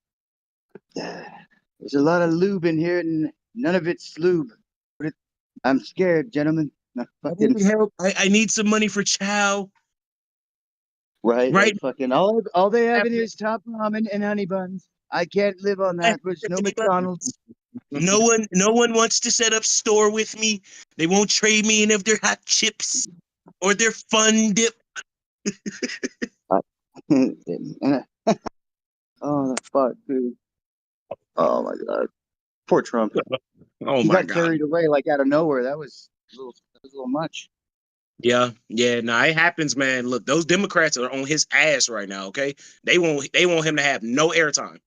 There's a lot of lube in here, and none of it's lube. I'm scared, gentlemen. No, I need help. I need some money for chow. Right. Right. Fucking all they have in here is top ramen and honey buns. I can't live on that. There's no McDonald's. No one wants to set up store with me. They won't trade me any of their hot chips or their fun dip. Oh, the fuck, dude. Oh my god. Poor Trump. Oh he my got God. carried away like out of nowhere. That was a little much. Yeah. Nah, it happens, man. Look, those Democrats are on his ass right now. Okay, they want him to have no airtime,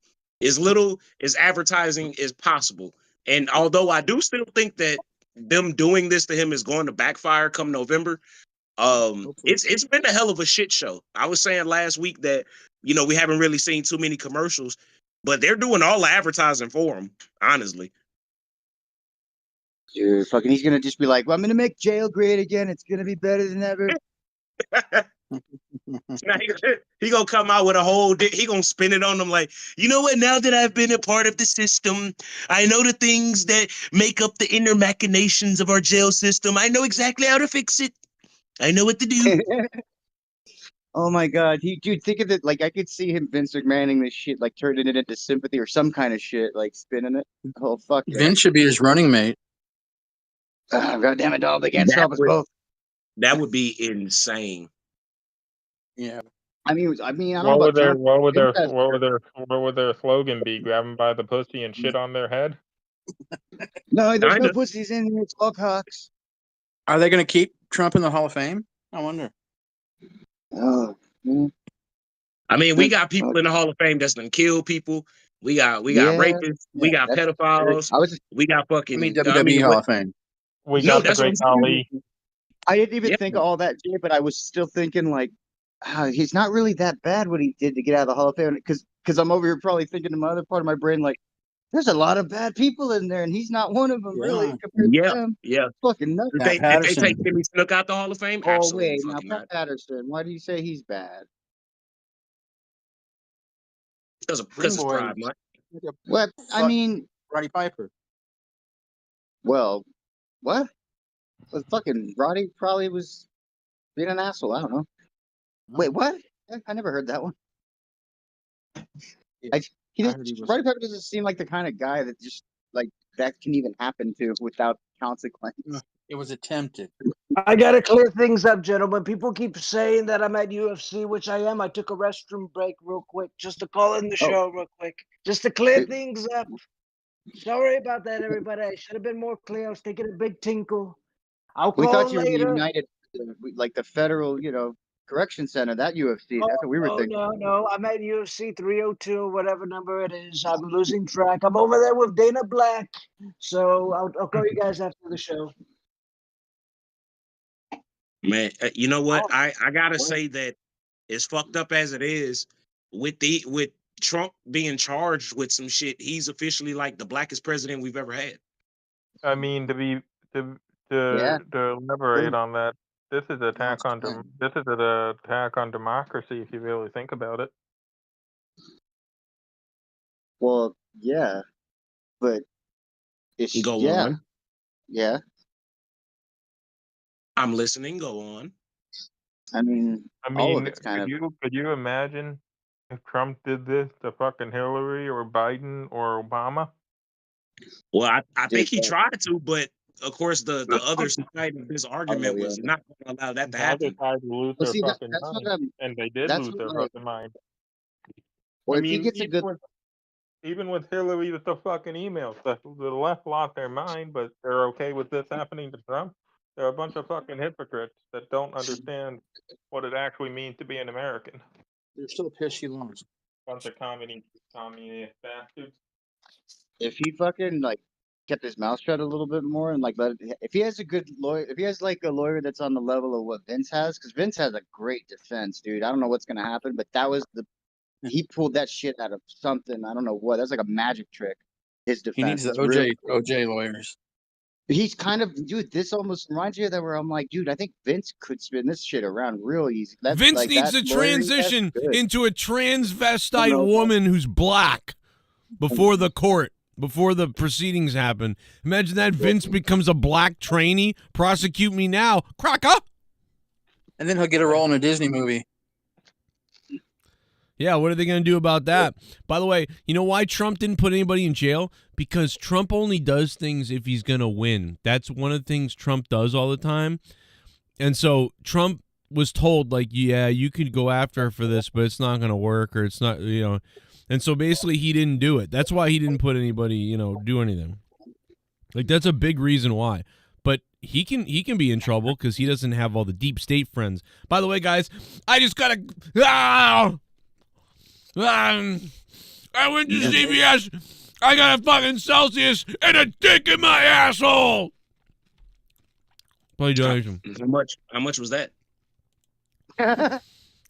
as little as advertising is possible. And although I do still think that them doing this to him is going to backfire come November, it's been a hell of a shit show. I was saying last week that we haven't really seen too many commercials, but they're doing all the advertising for him. Honestly. Dude, fucking, he's gonna just be like, well, I'm gonna make jail great again. It's gonna be better than ever. Now he gonna come out with a whole he gonna spin it on them like, you know what, now that I've been a part of the system, I know the things that make up the inner machinations of our jail system. I know exactly how to fix it. I know what to do. Oh my god, dude, think of it, like I could see him Vince McMahoning this shit, like turning it into sympathy or some kind of shit, like spinning it. Oh fuck yeah. Vince should be his running mate. God damn it, dog, they can't stop us both. That would be insane. Yeah. I don't know What would about their slogan be? Grab them by the pussy and shit on their head? No, there's no pussies in here. It's all cocks. Are they going to keep Trump in the Hall of Fame? I wonder. Oh, man. I mean, we got people in the Hall of Fame that's done killed people. We got rapists. We got pedophiles. We got fucking WWE Hall of Fame. We got the great Ali. I didn't even think of all that shit, but I was still thinking like, he's not really that bad what he did to get out of the Hall of Fame. Because I'm over here probably thinking in my other part of my brain like, there's a lot of bad people in there, and he's not one of them really compared to them. Yeah. Fucking nuts. If they take Timmy Snook out the Hall of Fame, Oh absolutely wait, now fucking Pat not. Patterson. Why do you say he's bad? Because of pride, Mike. What? I mean, Roddy Piper. Well, what? Well, fucking Roddy probably was being an asshole. I don't know. Wait, what? I never heard that one. Roddy Piper doesn't seem like the kind of guy that just like that can even happen to without consequence. It was attempted. I gotta clear things up, gentlemen. People keep saying that I'm at UFC, which I am. I took a restroom break real quick just to call in the show real quick, just to clear things up. Sorry about that, everybody. I should have been more clear. I was taking a big tinkle. I'll We call thought you were the later. United, like the federal, correction center, that UFC. That's what we were thinking. No. I'm at UFC 302, whatever number it is. I'm losing track. I'm over there with Dana Black. So I'll call you guys after the show. Man, you know what? I gotta say that as fucked up as it is, with Trump being charged with some shit, he's officially like the blackest president we've ever had. I mean, to elaborate on that, this is an attack on democracy if you really think about it. Well, yeah, but it's Go on. Yeah. I'm listening. Go on. I mean, all of it's kind could you imagine if Trump did this to fucking Hillary or Biden or Obama? Well, I think he tried to, but of course the other side of this argument was not going to allow that to happen. The other side will lose their fucking mind, and they did lose their fucking mind. Well, I mean, even with Hillary with the fucking emails, the left lost their mind, but they're okay with this happening to Trump. They're a bunch of fucking hypocrites that don't understand what it actually means to be an American. They're still pissed she lost. Bunch of communist bastards. If he fucking kept his mouth shut a little bit more and if he has a good lawyer, if he has a lawyer that's on the level of what Vince has, because Vince has a great defense, dude. I don't know what's gonna happen, but that was he pulled that shit out of something. I don't know what. That's like a magic trick. His defense. He needs the OJ lawyers. He's kind of, dude, this almost reminds you of that where I'm like, dude, I think Vince could spin this shit around real easy. Vince needs to transition into a transvestite woman who's black before the court, before the proceedings happen. Imagine that Vince becomes a black trainee. Prosecute me now, cracker. And then he'll get a role in a Disney movie. Yeah, what are they going to do about that? By the way, you know why Trump didn't put anybody in jail? Because Trump only does things if he's going to win. That's one of the things Trump does all the time. And so Trump was told, yeah, you could go after her for this, but it's not going to work, or it's not, And so basically he didn't do it. That's why he didn't put anybody, do anything. That's a big reason why. But he can be in trouble because he doesn't have all the deep state friends. By the way, guys, I just got to... I went to CVS. I got a fucking Celsius and a dick in my asshole. Play donation. How much was that? I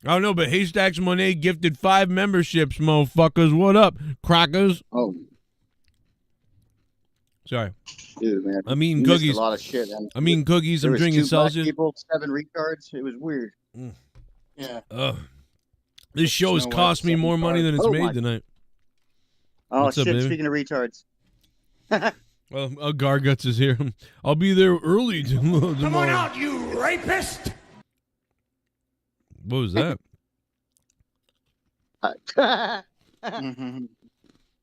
don't know, but Haystacks Monet gifted 5 memberships, motherfuckers. What up, crackers? Oh. Sorry. Dude, man. I'm eating You missed cookies. A lot of shit, man. I'm eating cookies. There I'm was drinking 2 black Celsius. people, 7 retards. It was weird. Yeah. This show has cost me more money than it's made tonight. Oh, What's shit. up, baby? Speaking of retards. Well, Garguts is here. I'll be there early tomorrow. Come on out, you rapist! What was that?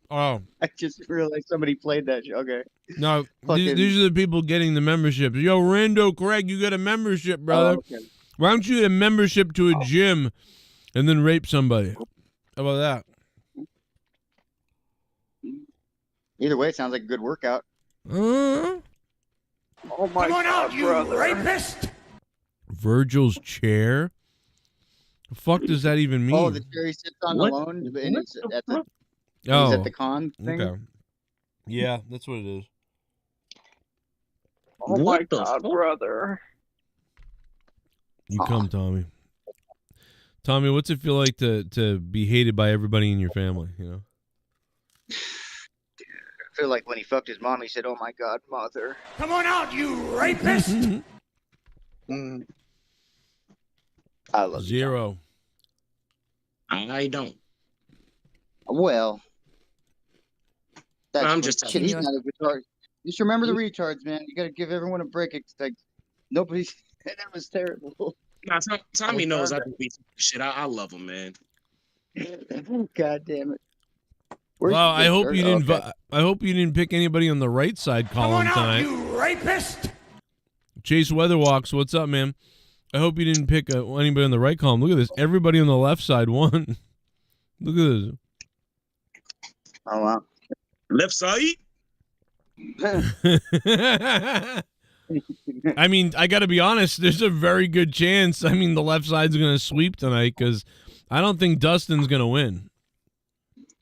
Oh. I just realized somebody played that. Okay. No, these are the people getting the memberships. Yo, Rando Craig, you got a membership, brother. Oh, okay. Why don't you get a membership to a gym and then rape somebody? How about that? Either way, it sounds like a good workout. Oh my Come on God, out, you brother. rapist! Virgil's chair? The fuck does that even mean? Oh, the chair he sits on alone, and he's at the Oh, he's at the con thing. Okay. Yeah, that's what it is. Oh my God, brother. You come, Tommy. Tommy, what's it feel like to be hated by everybody in your family? I feel like when he fucked his mom, he said, "Oh my God, mother." Come on out, you rapist! I love Zero. I don't. Well, I'm just shit. He's not a retard. Just remember the retards, man. You got to give everyone a break. It's like nobody's. That was terrible. Nah, Tommy knows I do beat shit. I love him, man. God damn it. Well, I hope you didn't. I hope you didn't pick anybody on the right side column Come on out, tonight. you rapist! Chase Weatherwalks, what's up, man? I hope you didn't pick anybody on the right column. Look at this. Everybody on the left side won. Look at this. Oh, wow. Left side? I mean, I got to be honest. There's a very good chance. I mean, the left side's going to sweep tonight because I don't think Dustin's going to win.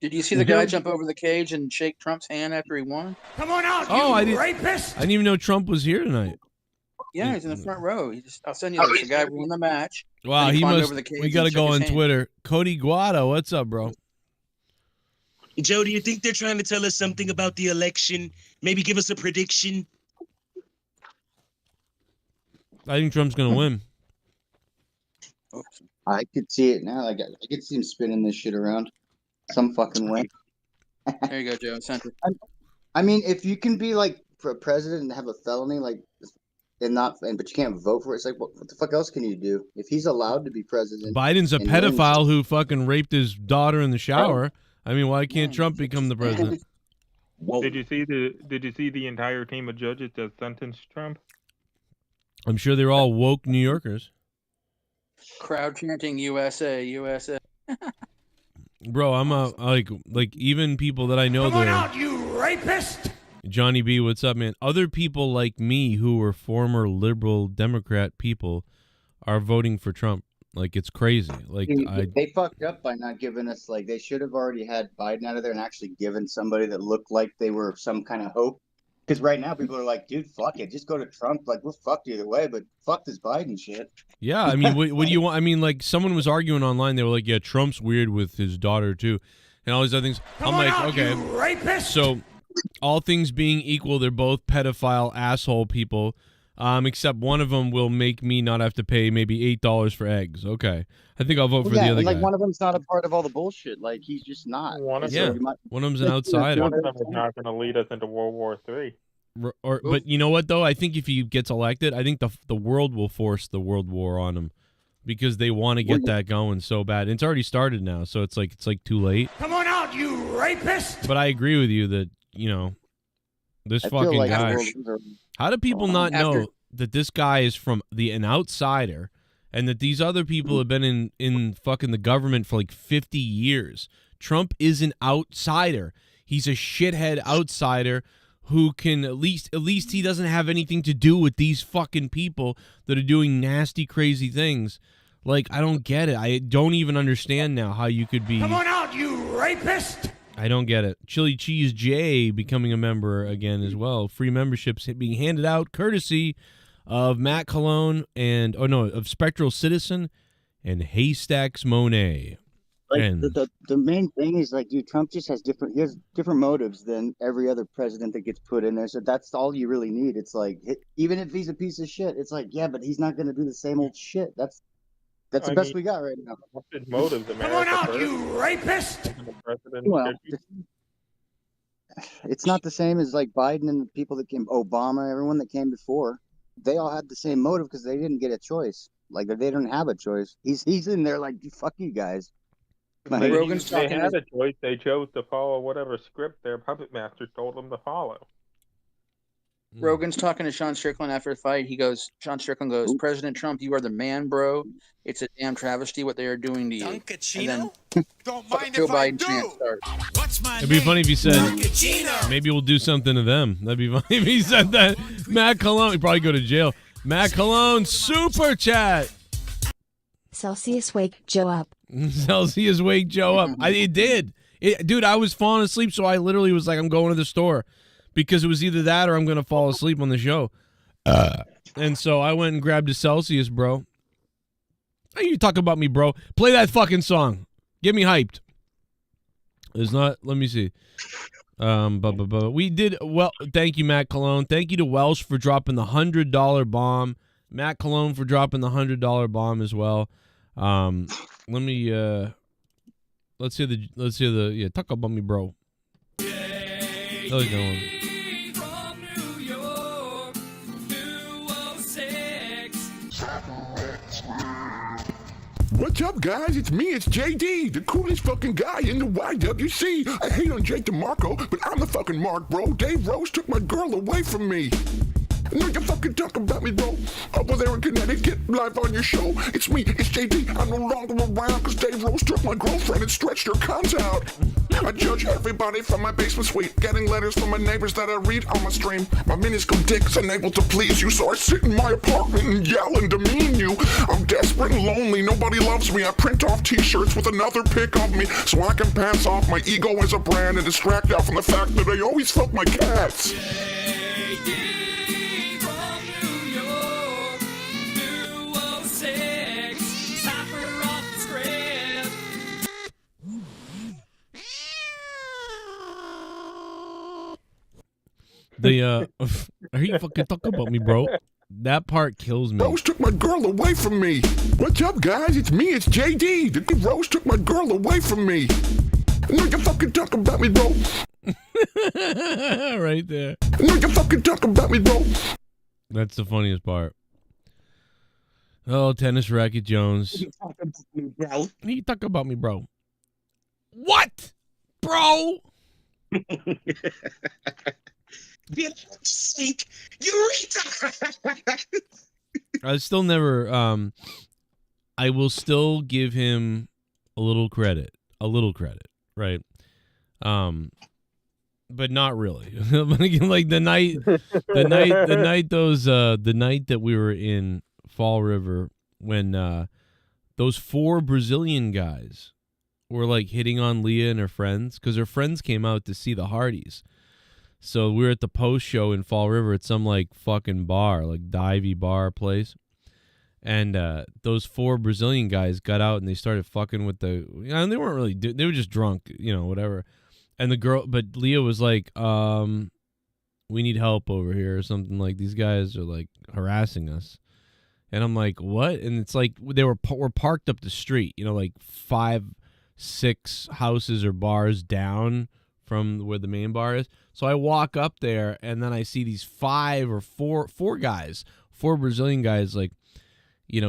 Did you see the guy jump over the cage and shake Trump's hand after he won? Come on out, Oh, you rapist! I didn't even know Trump was here tonight. Yeah, he's in the front row. I'll send you this. The guy who won the match. Wow, Then he climbed must. over the cage We got to and go shook his on hand. Twitter. Cody Guado, what's up, bro? Joe, do you think they're trying to tell us something about the election? Maybe give us a prediction? I think Trump's going to win. I could see it now. I could see him spinning this shit around some fucking way. There you go, Joe. Sent it. I mean, if you can be like president and have a felony, like, but you can't vote for it, it's like, what the fuck else can you do? If he's allowed to be president, Biden's a and pedophile who fucking raped his daughter in the shower. I mean, why can't Trump become the president? Did you see the entire team of judges that sentenced Trump? I'm sure they're all woke New Yorkers. Crowd chanting USA, USA. Bro, I'm like even people that I know Come on that out, you rapist! Johnny B, what's up, man? Other people like me who were former liberal Democrat people are voting for Trump. Like, it's crazy. Like, they fucked up by not giving us, like, they should have already had Biden out of there and actually given somebody that looked like they were some kind of hope. Because right now people are like, dude, fuck it, just go to Trump. Like, we're fucked either way, but fuck this Biden shit. yeah, I mean, what do you want? I mean, like, someone was arguing online. They were like, yeah, Trump's weird with his daughter, too. And all these other things. I'm like, okay. So, all things being equal, they're both pedophile asshole people. Except one of them will make me not have to pay maybe $8 for eggs. Okay. I think I'll vote for the other like guy. one of them's not a part of all the bullshit. Like, he's just not. One of Yeah, them, one of them's an outsider. One of them is not going to lead us into World War III. But you know what, though? I think if he gets elected, I think the world will force the World War on him because they want to get that going so bad. It's already started now, so it's like too late. Come on out, you rapist! But I agree with you that, you know, this I feel fucking like guy. we're- How do people not know that this guy is from an outsider and that these other people have been in fucking the government for like 50 years? Trump is an outsider. He's a shithead outsider who can at least he doesn't have anything to do with these fucking people that are doing nasty, crazy things. Like, I don't get it. I don't even understand now how you could be. Come on out, you rapist! I don't get it. Chili Cheese J becoming a member again as well. Free memberships being handed out courtesy of Matt Cologne of Spectral Citizen and Haystacks Monet. Like, And the main thing is, like, dude, Trump just has different motives than every other president that gets put in there. So that's all you really need. It's like, even if he's a piece of shit, it's like, yeah, but he's not going to do the same old shit. That's the best we got right now. What's his motives, America? Come on out, first? you rapist! Well, it's not the same as like Biden and the people that came, Obama, everyone that came before. They all had the same motive because they didn't get a choice. Like, they don't have a choice. He's in there like, fuck you guys. Like, They had a choice. They chose to follow whatever script their puppet master told them to follow. Rogan's talking to Sean Strickland after the fight. Sean Strickland goes, President Trump, you are the man, bro. It's a damn travesty what they are doing to you. Duncachino? Don't mind Joe Biden chant starts. What's my it'd be funny if he said, Duncachino. maybe we'll do something to them. That'd be funny if he said that. Matt Cologne, he'd probably go to jail. Matt Cologne, super chat. Celsius, wake Joe up. Celsius, wake Joe up. It did. Dude, I was falling asleep, so I literally was like, I'm going to the store. Because it was either that or I'm going to fall asleep on the show. And so I went and grabbed a Celsius, bro. How you talk about me, bro? Play that fucking song. Get me hyped. There's not, let me see. We did, well, thank you, Matt Cologne. Thank you to Welsh for dropping the $100 bomb. Matt Cologne for dropping the $100 bomb as well. Let's hear the, talk about me, bro. How's it going? What's up, guys? It's me, it's JD, the coolest fucking guy in the YWC. I hate on Jake DeMarco, but I'm the fucking Mark, bro. Dave Rose took my girl away from me. No, you fucking talk about me, bro. Over there in Connecticut, live on your show. It's me, it's JD. I'm no longer around because Dave Rose took my girlfriend and stretched her cunt out. I judge everybody from my basement suite, getting letters from my neighbors that I read on my stream. My minuscule dick's unable to please you, so I sit in my apartment and yell and demean you. I'm desperate and lonely, nobody loves me. I print off t-shirts with another pic of me so I can pass off my ego as a brand and distract out from the fact that I always fuck my cats. Are you fucking talking about me, bro? That part kills me. Rose took my girl away from me. What's up, guys? It's me, it's JD. The Rose took my girl away from me. No, you fucking talk about me, bro. Right there. No, you fucking talk about me, bro. That's the funniest part. Oh, tennis racket Jones. You talk about me, bro. You talk about me, bro. What, bro? Sink, you retard. I still never. I will still give him a little credit, right? But not really. Like the night that we were in Fall River when those 4 Brazilian guys were like hitting on Leah and her friends because her friends came out to see the Hardys. So we were at the post show in Fall River at some like fucking bar, like divey bar place. And those 4 Brazilian guys got out and they started fucking with the, they weren't really, they were just drunk, whatever. And the girl, but Leah was like, we need help over here or something, like these guys are like harassing us. And I'm like, what? And it's like, we're parked up the street, like 5, 6 houses or bars down from where the main bar is. So I walk up there and then I see these 5 or 4 guys, 4 Brazilian guys, like,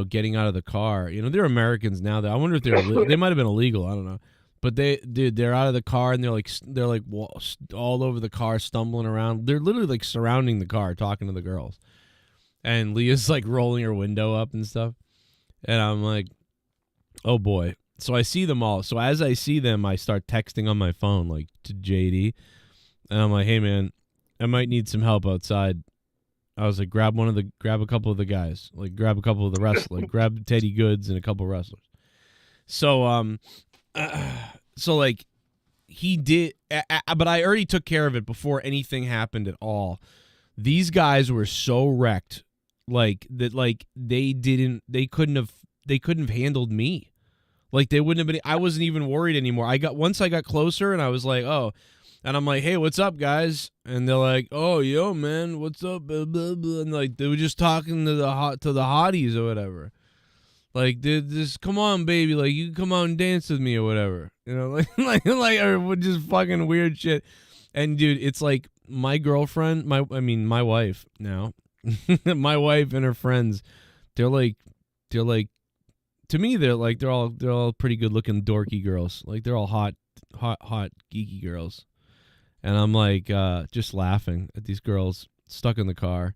getting out of the car. They're Americans now. I wonder if they might have been illegal. I don't know. But they're out of the car and they're like all over the car, stumbling around. They're literally like surrounding the car, talking to the girls. And Leah's like rolling her window up and stuff. And I'm like, oh boy. So I see them all. So as I see them, I start texting on my phone, like to JD. And I'm like, hey man, I might need some help outside. I was like, grab a couple of the guys, like grab a couple of the wrestlers, like grab Teddy Goods and a couple of wrestlers. So, so like he did, but I already took care of it before anything happened at all. These guys were so wrecked, like that, like they couldn't have handled me. Like they wouldn't have been. I wasn't even worried anymore. Once I got closer and I was like, oh. And I'm like, hey, what's up, guys? And they're like, oh, yo, man, what's up? Blah, blah, blah. And like, they were just talking to the hotties or whatever. Like, just come on, baby. Like, you can come out and dance with me or whatever. Like, or just fucking weird shit. And dude, it's like my girlfriend, my wife now, my wife and her friends. They're like, to me, they're all pretty good looking dorky girls. Like, they're all hot, geeky girls. And I'm like, just laughing at these girls stuck in the car.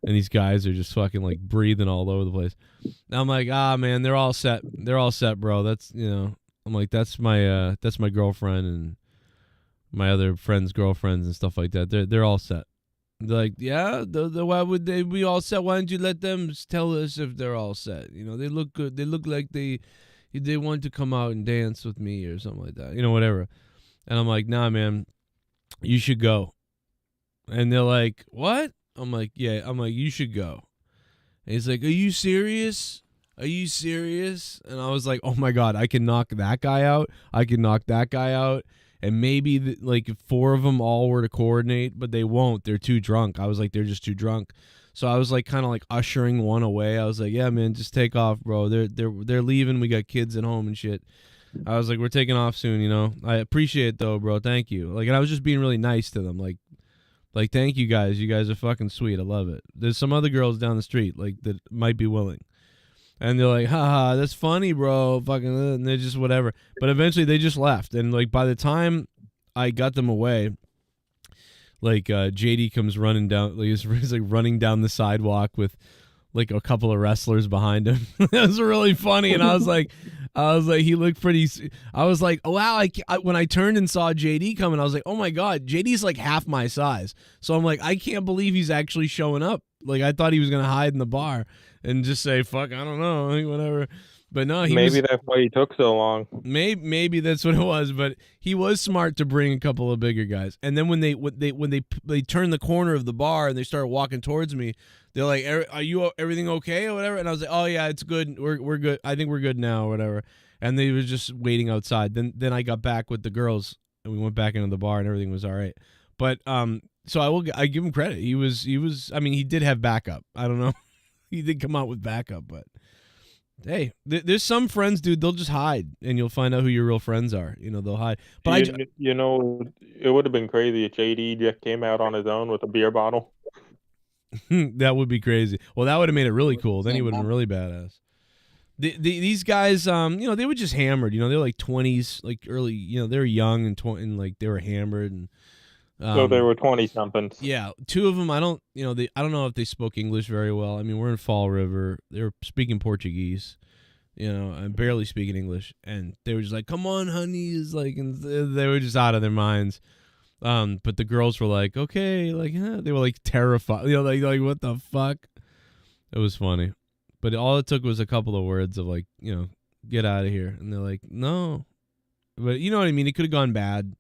And these guys are just fucking like breathing all over the place. And I'm like, man, they're all set. They're all set, bro. That's, I'm like, that's my girlfriend and my other friends' girlfriends and stuff like that. They're all set. They're like, yeah, why would they be all set? Why don't you let them tell us if they're all set? They look good. They look like they want to come out and dance with me or something like that. Whatever. And I'm like, nah, man. You should go. And they're like, what? I'm like, yeah. I'm like, you should go. And he's like, are you serious? Are you serious? And I was like, oh my God, I can knock that guy out. I can knock that guy out. And maybe like 4 of them all were to coordinate, but they won't. They're too drunk. I was like, they're just too drunk. So I was like kind of like ushering one away. I was like, yeah, man, just take off, bro. They're leaving. We got kids at home and shit. I was like, we're taking off soon, I appreciate it though, bro. Thank you. Like, and I was just being really nice to them. Like thank you guys. You guys are fucking sweet. I love it. There's some other girls down the street like that might be willing. And they're like, haha, that's funny, bro. Fucking, and they're just whatever. But eventually they just left. And like by the time I got them away, like JD comes running down, like he's like running down the sidewalk with like a couple of wrestlers behind him. It was really funny, and I was like, he looked pretty. I was like, oh, wow. When I turned and saw JD coming, I was like, oh my god, JD's like half my size. So I'm like, I can't believe he's actually showing up. Like I thought he was gonna hide in the bar and just say, fuck, I don't know, like, whatever. But no, maybe that's why he took so long. Maybe that's what it was. But he was smart to bring a couple of bigger guys. And then when they turned the corner of the bar and they started walking towards me, they're like, "Are you everything okay or whatever?" And I was like, "Oh yeah, it's good. We're good. I think we're good now or whatever." And they were just waiting outside. Then I got back with the girls and we went back into the bar and everything was all right. But so I give him credit. He was. I mean, he did have backup. I don't know. He did come out with backup, but. Hey, there's some friends, dude. They'll just hide, and you'll find out who your real friends are. You know, they'll hide. But you know, it would have been crazy if JD just came out on his own with a beer bottle. That would be crazy. Well, that would have made it really cool. Then he would have been really badass. These guys, you know, they were just hammered. You know, they were like 20s, like early. You know, they were young and like they were hammered and. So they were 20-somethings. Yeah, two of them. I don't know if they spoke English very well. I mean, we're in Fall River. They were speaking Portuguese, you know, and barely speaking English. And they were just like, "Come on, honey," is like, and they were just out of their minds. But the girls were like, "Okay," like they were like terrified. You know, like what the fuck? It was funny, but all it took was a couple of words of like, you know, get out of here, and they're like, "No," but you know what I mean. It could have gone bad.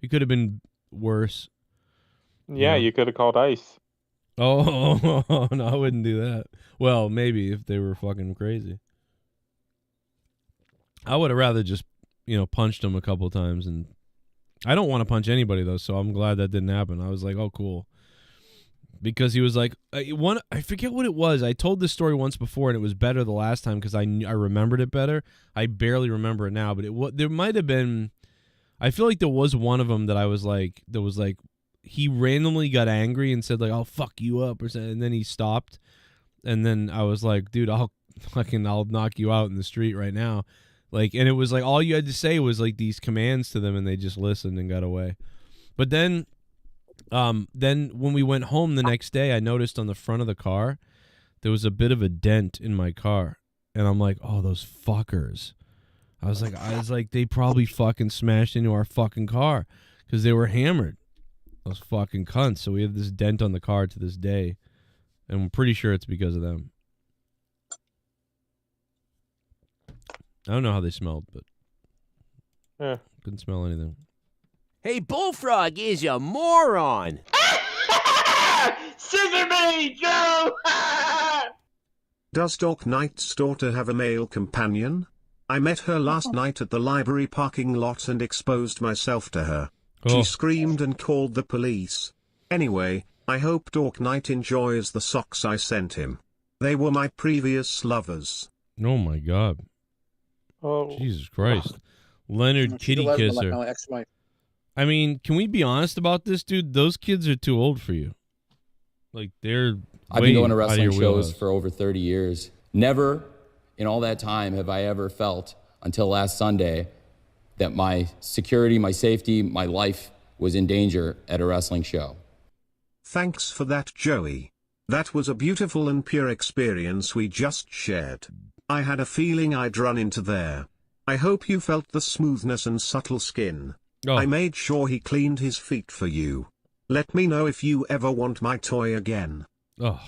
It could have been worse. Yeah, you could have called ICE. Oh, no, I wouldn't do that. Well, maybe if they were fucking crazy. I would have rather just, you know, punched him a couple times, and I don't want to punch anybody though, so I'm glad that didn't happen. I was like, oh, cool. Because he was like, I forget what it was. I told this story once before, and it was better the last time because I remembered it better. I barely remember it now, but there might have been. I feel like there was one of them that I was like, he randomly got angry and said like, "I'll fuck you up," or something, and then he stopped, and then I was like, "Dude, I'll knock you out in the street right now," like, and it was like all you had to say was like these commands to them, and they just listened and got away. But then when we went home the next day, I noticed on the front of the car there was a bit of a dent in my car, and I'm like, "Oh, those fuckers." I was like, they probably fucking smashed into our fucking car because they were hammered. Those fucking cunts. So we have this dent on the car to this day, and I'm pretty sure it's because of them. I don't know how they smelled, but couldn't smell anything. Hey, Bullfrog is a moron. Scissor me, Joe! Does Doc Knight's daughter have a male companion? I met her last night at the library parking lot and exposed myself to her. She screamed and called the police. Anyway, I hope Doc Knight enjoys the socks I sent him. They were my previous lovers. Oh my god. Oh, Jesus Christ. Leonard Kitty Kisser. I mean, can we be honest about this, dude? Those kids are too old for you. Like, they're I've been going to wrestling shows for over 30 years. Never in all that time have I ever felt, until last Sunday, that my security, my safety, my life was in danger at a wrestling show. Thanks for that, Joey. That was a beautiful and pure experience we just shared. I had a feeling I'd run into there. I hope you felt the smoothness and subtle skin. I made sure he cleaned his feet for you. Let me know if you ever want my toy again. Oh.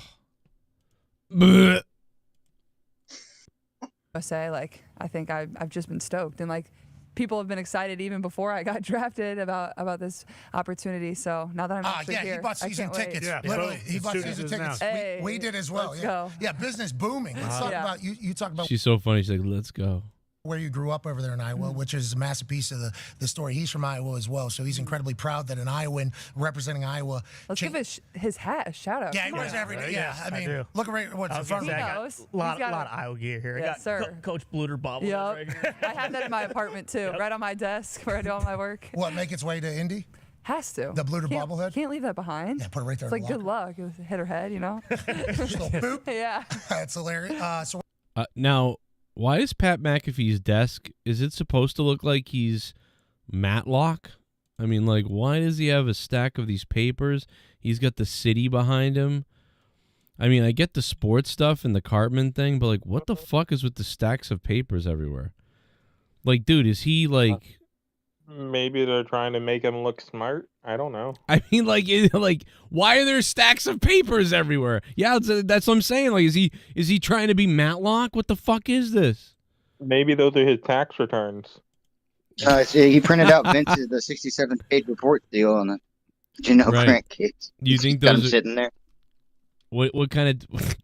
I say, like, I think I've just been stoked, and like people have been excited even before I got drafted about this opportunity. So now that I'm actually here, he bought season tickets. Yeah, literally, he bought season tickets. Hey, we did as well. let's Yeah, go. yeah, business booming. Let's talk about you. Talk about. She's so funny. She's like, let's go. Where you grew up over there in Iowa, which is a massive piece of the story. He's from Iowa as well, so he's incredibly proud that an Iowan representing Iowa. Let's give his hat a shout out. Yeah, he wears every day. Yeah, I mean, look at what's in front of him. A lot of Iowa gear here. Yes, I got sir. Coach Bluter bobble right here. I have that in my apartment too, right on my desk where I do all my work. What, make its way to Indy? Has to. The Bluter bobblehead? Can't leave that behind. Yeah, put it right there. It's like good luck. It was hit her head, you know. Boop. Yeah. That's hilarious. Now, why is Pat McAfee's desk, is it supposed to look like he's Matlock? I mean, like, why does he have a stack of these papers? He's got the city behind him. I mean, I get the sports stuff and the Cartman thing, but, like, what the fuck is with the stacks of papers everywhere? Like, dude, is he, like... Maybe they're trying to make him look smart. I don't know. I mean, like, why are there stacks of papers everywhere? Yeah, that's what I'm saying. Like, is he trying to be Matlock? What the fuck is this? Maybe those are his tax returns. He printed out Vince's the 67-page report deal on the grant kids. You think got him those are sitting there? What kind of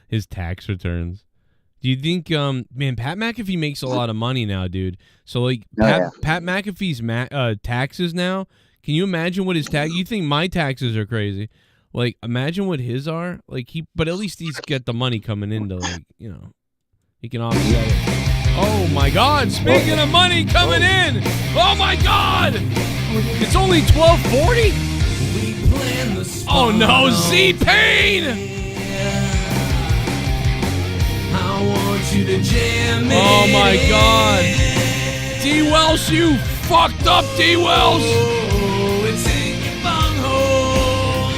his tax returns? Do you think man, Pat McAfee makes a lot of money now, dude? So like Pat McAfee's taxes now, can you imagine what his tax? You think my taxes are crazy? Like imagine what his are. Like but at least he's got the money coming into like, you know, he can offset it. Oh my God, speaking of money coming in. Oh my God. It's only $12.40? Oh no, Z-Pain! I want you to jam in. Oh my God. D. Welsh, you fucked up, D. Welsh. Oh, it's in your bunghole.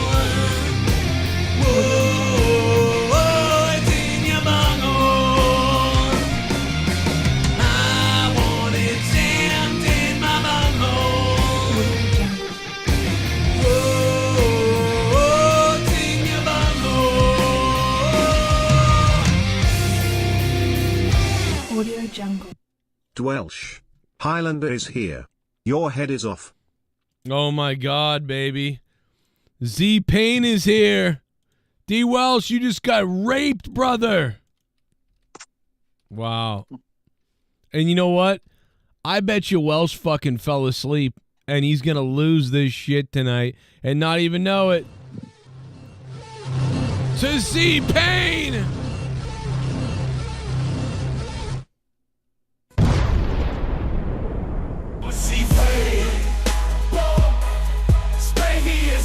Whoa, it's in your bunghole. I want it jammed in my bunghole. Whoa, it's in your bunghole. Audio Jungle. Welsh. Highlander is here. Your head is off. Oh my God, baby. Z-Pain is here. D. Welsh, you just got raped, brother. Wow. And you know what? I bet you Welsh fucking fell asleep and he's going to lose this shit tonight and not even know it. To Z-Pain!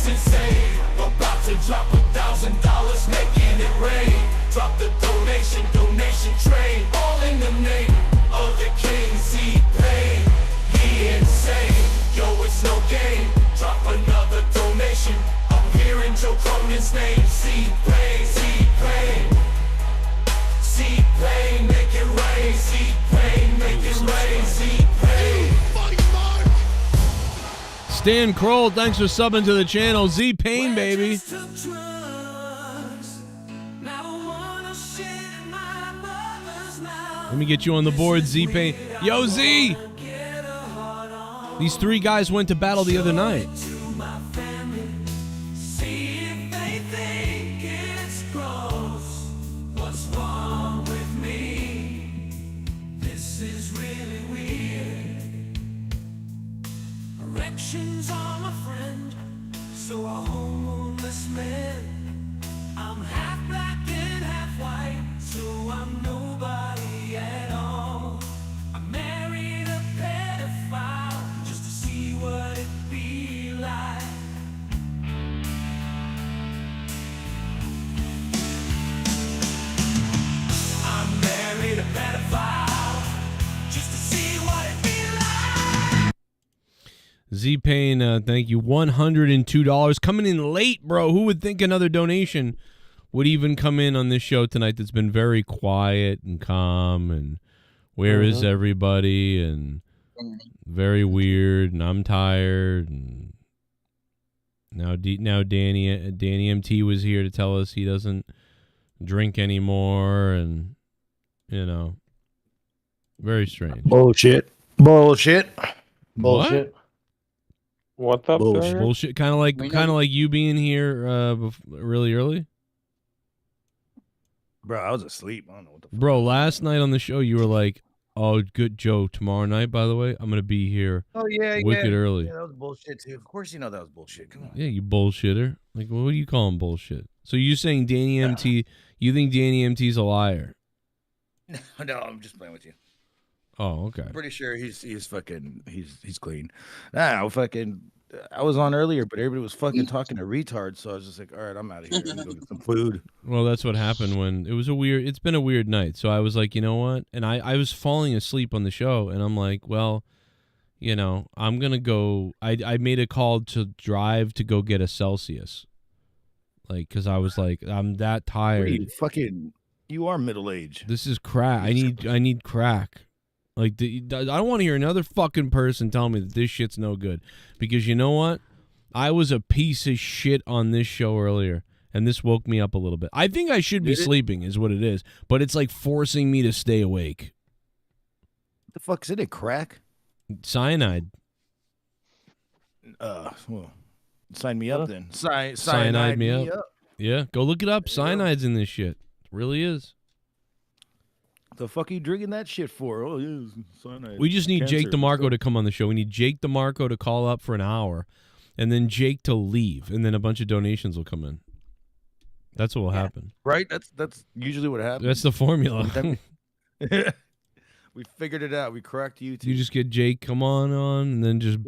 Insane. About to drop $1,000, making it rain. Drop the donation train. All in the name of the king. Z-Pain, he insane. Yo, it's no game. Drop another donation. I'm hearing Joe Cronin's name. Z-Pain, Z-Pain, Z-Pain, make it rain. Z-Pain, make it rain. Z-Pain. Stan Kroll, thanks for subbing to the channel. Z-Pain, baby. Let me get you on the board, Z-Pain. Yo, Z! These three guys went to battle the other night. What's wrong with me? This is really weird. Erections are my friend, so a homeless man. I'm half black and half white, so I'm nobody at all. I married a pedophile just to see what it'd be like. I married a pedophile just to see what it'd be like. Z-Pain, thank you. $102. Coming in late, bro. Who would think another donation would even come in on this show tonight that's been very quiet and calm and where is everybody and very weird and I'm tired and now Danny MT was here to tell us he doesn't drink anymore and you know very strange. Bullshit. What? What's up, Bullshit. Bullshit. Kind of like you being here really early. Bro, I was asleep. I don't know what the fuck. Bro, last night on the show you were like, "Oh, good Joe. Tomorrow night, by the way, I'm gonna be here. Oh yeah, wicked early." Yeah, that was bullshit too. Of course, you know that was bullshit. Come on. Yeah, you bullshitter. Like, what do you call him bullshit? So you saying Danny MT? You think Danny MT's a liar? No, I'm just playing with you. Oh, okay. I'm pretty sure he's fucking he's clean. Nah, I was on earlier, but everybody was fucking talking to retards, so I was just like, all right, I'm out of here. I'm gonna go get some food. Well, that's what happened when it's been a weird night. So I was like, you know what? And I was falling asleep on the show, and I'm like, well, you know, I'm gonna go. I made a call to drive to go get a Celsius, like, because I was like, I'm that tired. You are middle aged. This is crack. I need crack. Like, I don't want to hear another fucking person tell me that this shit's no good, because you know what? I was a piece of shit on this show earlier, and this woke me up a little bit. I think I should be sleeping, is what it is, but it's like forcing me to stay awake. What the fuck's in it? Crack? Cyanide. Well, sign me up then. Cyanide me up. Yeah, go look it up. Cyanide's in this shit. It really is. The fuck are you drinking that shit for? Oh, yeah, cyanide. We just need Jake DeMarco to come on the show. We need Jake DeMarco to call up for an hour, and then Jake to leave, and then a bunch of donations will come in. That's what will happen. Right? That's usually what happens. That's the formula. We figured it out. We cracked YouTube. You just get Jake, come on, and then just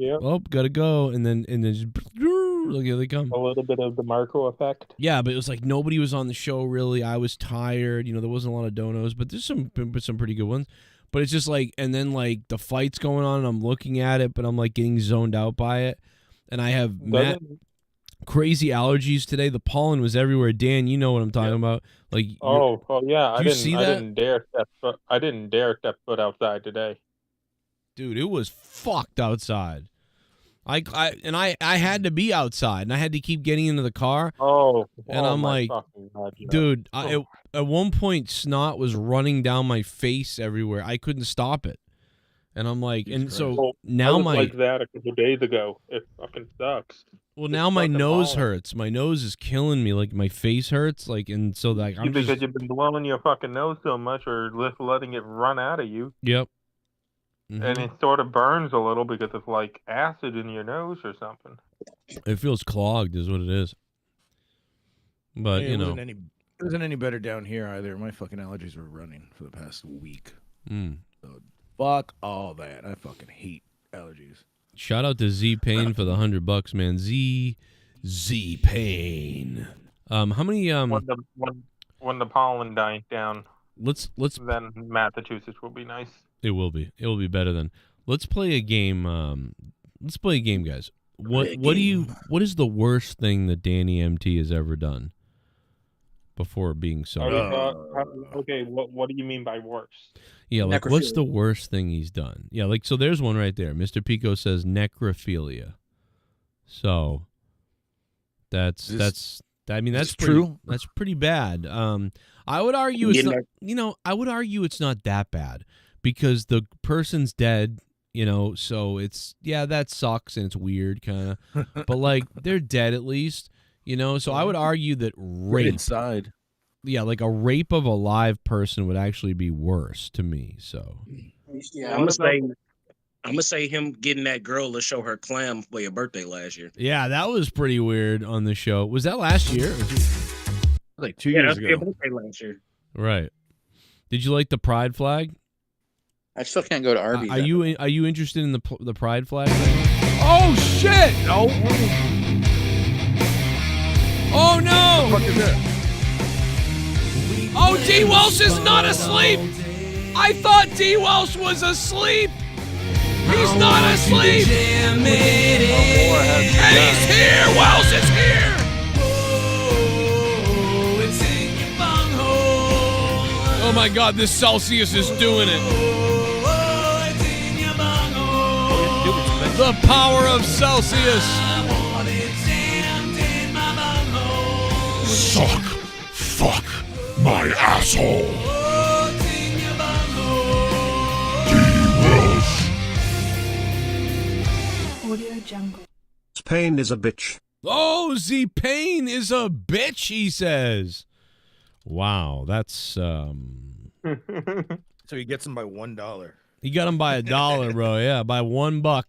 gotta go, and then just look, here they come. A little bit of the Marco effect. Yeah, but it was like nobody was on the show really. I was tired. You know, there wasn't a lot of donos, but there's some pretty good ones. But it's just like, and then like the fight's going on, and I'm looking at it, but I'm like getting zoned out by it, and I have crazy allergies today. The pollen was everywhere. Dan, you know what I'm talking about. Like, oh yeah, I didn't dare step foot outside today. Dude, it was fucked outside. I had to be outside, and I had to keep getting into the car. And I'm like, dude, at one point snot was running down my face everywhere. I couldn't stop it, and I'm like, and so now I was like that a couple days ago. It fucking sucks. Well, now my nose hurts. My nose is killing me. Like my face hurts. Like, and so like I'm because you've been blowing your fucking nose so much, or just letting it run out of you. Yep. And it sort of burns a little because it's like acid in your nose or something. It feels clogged, is what it is. But Yeah, you know, it wasn't any better down here either. My fucking allergies were running for the past week. So fuck all that. I fucking hate allergies. shout out to Z Payne for the $100, man. Z Payne. How many when the pollen dies down, let's then Massachusetts will be nice. It will be. It will be better than. Let's play a game. Let's play a game, guys. What is the worst thing that Danny MT has ever done before being sober? Okay, what do you mean by worst? Yeah, like what's the worst thing he's done? Yeah, like so there's one right there. Mr. Pico says necrophilia. So that's true. That's pretty bad. I would argue it's not, I would argue it's not that bad because the person's dead, so it's that sucks and it's weird kind of. But like they're dead at least, so I would argue that rape inside. Yeah, like a rape of a live person would actually be worse to me. So yeah, I'm gonna say him getting that girl to show her clam for your birthday last year. Yeah, that was pretty weird on the show. Was that last year? Like 2 years ago. Your birthday last year. Right. Did you like the pride flag? I still can't go to Arby's. Are you interested in the pride flag thing? Oh shit! No. Oh no! What the fuck is that? Oh, D. Welsh is not asleep! I thought D. Welsh was asleep! He's not asleep! And he's here! Welsh is here! Oh my god, this Celsius is doing it. The power of Celsius. Suck, fuck my asshole. Audio Jungle. Pain is a bitch. Oh, Z Payne is a bitch, he says. Wow, that's So he gets him by $1. He got him by $1, bro. Yeah, by $1.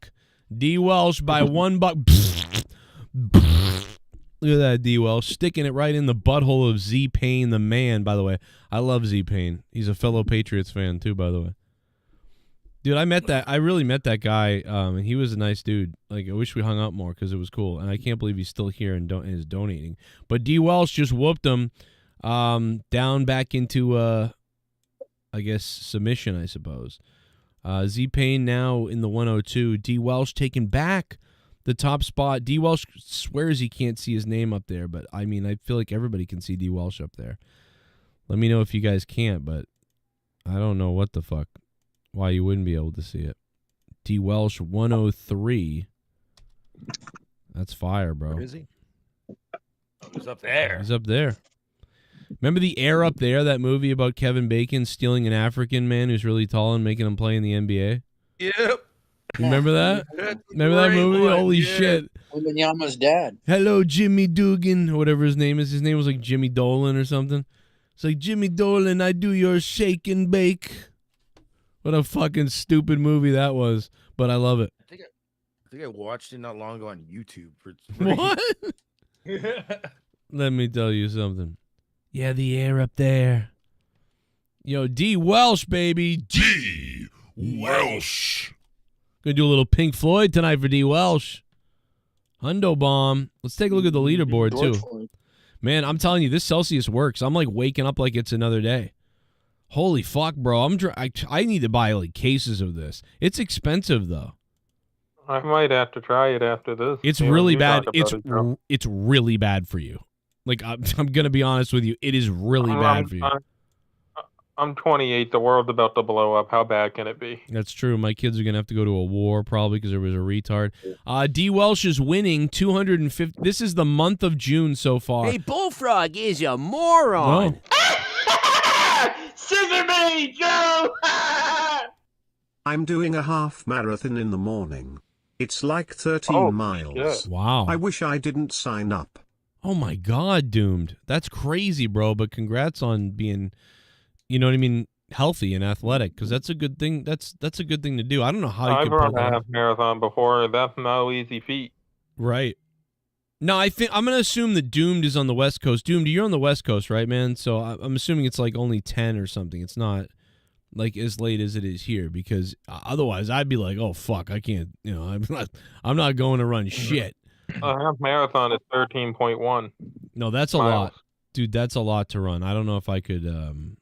D. Welsh by $1. Look at that, D. Welsh sticking it right in the butthole of Z Payne, the man. By the way, I love Z Payne. He's a fellow Patriots fan too. By the way, dude, I really met that guy, and he was a nice dude. Like, I wish we hung up more because it was cool, and I can't believe he's still here and is donating. But D. Welsh just whooped him down back into I guess submission, I suppose. Z-Pain now in the 102. D. Welsh taking back the top spot. D. Welsh swears he can't see his name up there, but I mean, I feel like everybody can see D. Welsh up there. Let me know if you guys can't, but I don't know what the fuck, why you wouldn't be able to see it. D. Welsh 103. That's fire, bro. Where is he? He's up there. He's up there. Remember The Air Up There, that movie about Kevin Bacon stealing an African man who's really tall and making him play in the NBA? Yep. You remember that? That's Remember that great movie? one, Holy yeah. shit. Wembanyama's dad. Hello, Jimmy Dugan, or whatever his name is. His name was like Jimmy Dolan or something. It's like, Jimmy Dolan, I do your shake and bake. What a fucking stupid movie that was, but I love it. I think I watched it not long ago on YouTube. What? Let me tell you something. Yeah, The Air Up There. Yo, D. Welsh, baby. D. Welsh. Gonna do a little Pink Floyd tonight for D. Welsh. Hundo Bomb. Let's take a look at the leaderboard, too. Man, I'm telling you, this Celsius works. I'm like waking up like it's another day. Holy fuck, bro. I need to buy like cases of this. It's expensive, though. I might have to try it after this. It's Yeah, really you bad. talk about it, Joe. It's really bad for you. Like I'm gonna be honest with you, it is really bad for you. I'm 28. The world's about to blow up. How bad can it be? That's true. My kids are gonna have to go to a war probably because there was a retard. D. Welsh is winning 250. This is the month of June so far. Hey, Bullfrog is a moron. Scissor me, Joe! I'm doing a half marathon in the morning. It's like 13 miles. Shit. Wow. I wish I didn't sign up. Oh my God, Doomed. That's crazy, bro. But congrats on being, you know what I mean, healthy and athletic, because that's a good thing. That's a good thing to do. I don't know how you I've could pull run that a off. half marathon before. That's no easy feat. Right. No, I think I'm gonna assume that Doomed is on the West Coast. Doomed, you're on the West Coast, right, man? So I'm assuming it's like only 10 or something. It's not like as late as it is here, because otherwise I'd be like, oh fuck, I can't. You know, I'm not going to run shit. A half marathon is 13.1. No, that's a lot, dude. That's a lot to run. I don't know if I could.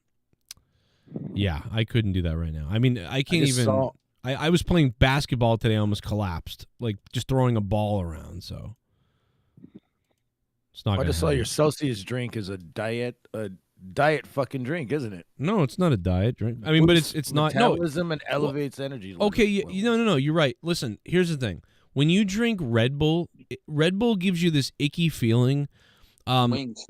Yeah, I couldn't do that right now. I mean, I can't even. I was playing basketball today. I almost collapsed, like just throwing a ball around. So it's not. I gonna just saw happen. your Celsius drink is a diet fucking drink, isn't it? No, it's not a diet drink. I mean, but it's not. No, Metabolism and elevates energy. okay, no. You're right. Listen, here's the thing. When you drink Red Bull gives you this icky feeling.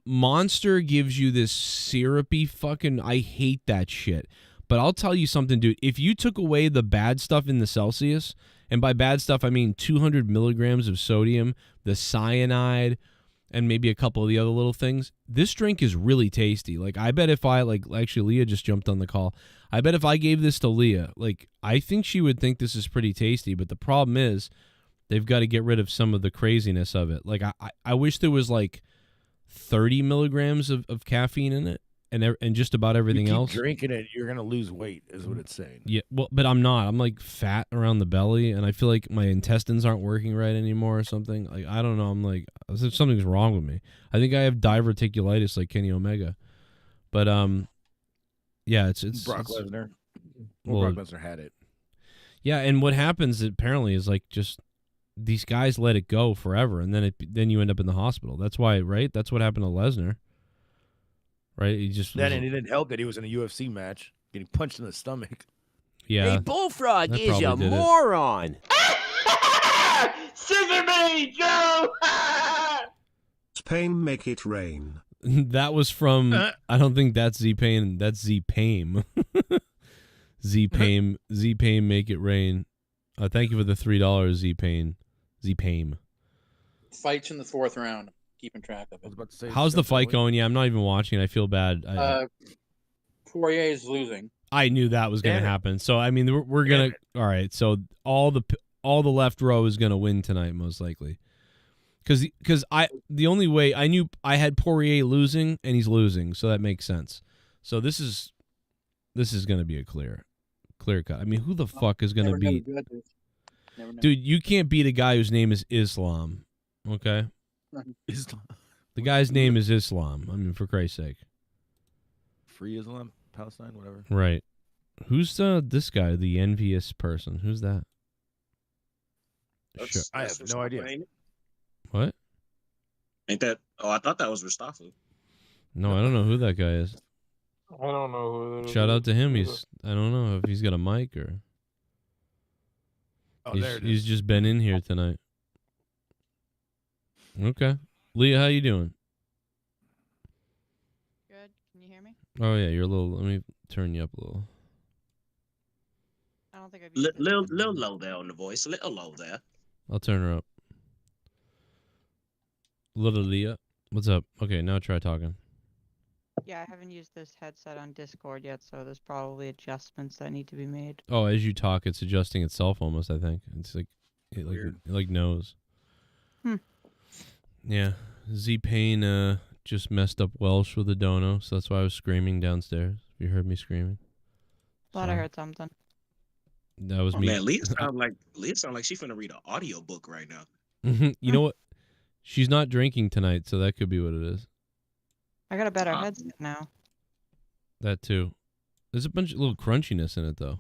Monster gives you this syrupy fucking. I hate that shit. But I'll tell you something, dude. If you took away the bad stuff in the Celsius, and by bad stuff I mean 200 milligrams of sodium, the cyanide, and maybe a couple of the other little things, this drink is really tasty. Like, I bet if I, actually, Leah just jumped on the call. I bet if I gave this to Leah, I think she would think this is pretty tasty. But the problem is, they've got to get rid of some of the craziness of it. Like, I wish there was, 30 milligrams of caffeine in it, and just about everything else. Drinking it, you're gonna lose weight, is what it's saying. Yeah, well, but I'm not. I'm fat around the belly, and I feel like my intestines aren't working right anymore or something. I don't know. I'm something's wrong with me. I think I have diverticulitis like Kenny Omega. But yeah, it's Brock Lesnar. Well, Brock Lesnar had it. Yeah, and what happens apparently is just these guys let it go forever, and then you end up in the hospital. That's why, right? That's what happened to Lesnar. Right? He just Then it didn't help that he was in a UFC match, getting punched in the stomach. Yeah. Hey, Bullfrog that is a probably did it. moron. Scissor me, Joe! Pain make it rain. That was from. I don't think that's Z-Pain. That's Z-Pain. Z-Pain. Z-Pain make it rain. Thank you for the $3, Z-Pain. Z-Pain. Fights in the 4th round. Keeping track of it. I was about to say, How's the fight going? Yeah, I'm not even watching. I feel bad. Poirier is losing. I knew that was going to happen. So I mean, we're gonna. All right. So all the left row is going to win tonight, most likely. Because the only way I knew I had Poirier losing, and he's losing, so that makes sense. So this is going to be a clear cut. I mean, who the fuck is going to beat? Dude, you can't beat a guy whose name is Islam. Okay. Islam. The guy's name is Islam. I mean, for Christ's sake. Free Islam, Palestine, whatever. Right. Who's this guy, the envious person? Who's that? Sure. I have no idea. What? Ain't that? Oh, I thought that was Mustafa. No, I don't know who that guy is. I don't know who it is. Shout out to him. I don't know if he's got a mic or. Oh, there it He's is. just been in here tonight. Okay, Leah, how you doing? Good. Can you hear me? Oh yeah, you're a little. Let me turn you up a little. I don't think I've Little low there on the voice. A little low there. I'll turn her up. Little Leah, what's up? Okay, now try talking. Yeah, I haven't used this headset on Discord yet, so there's probably adjustments that need to be made. Oh, as you talk, it's adjusting itself almost. I think it's like it like knows. Yeah, Z Payne just messed up Welsh with a dono, so that's why I was screaming downstairs. You heard me screaming. Thought I heard something. That was me. Man, Leah sound like she finna read an audio book right now. You know what? She's not drinking tonight, so that could be what it is. I got a better headset now. That too. There's a bunch of little crunchiness in it though.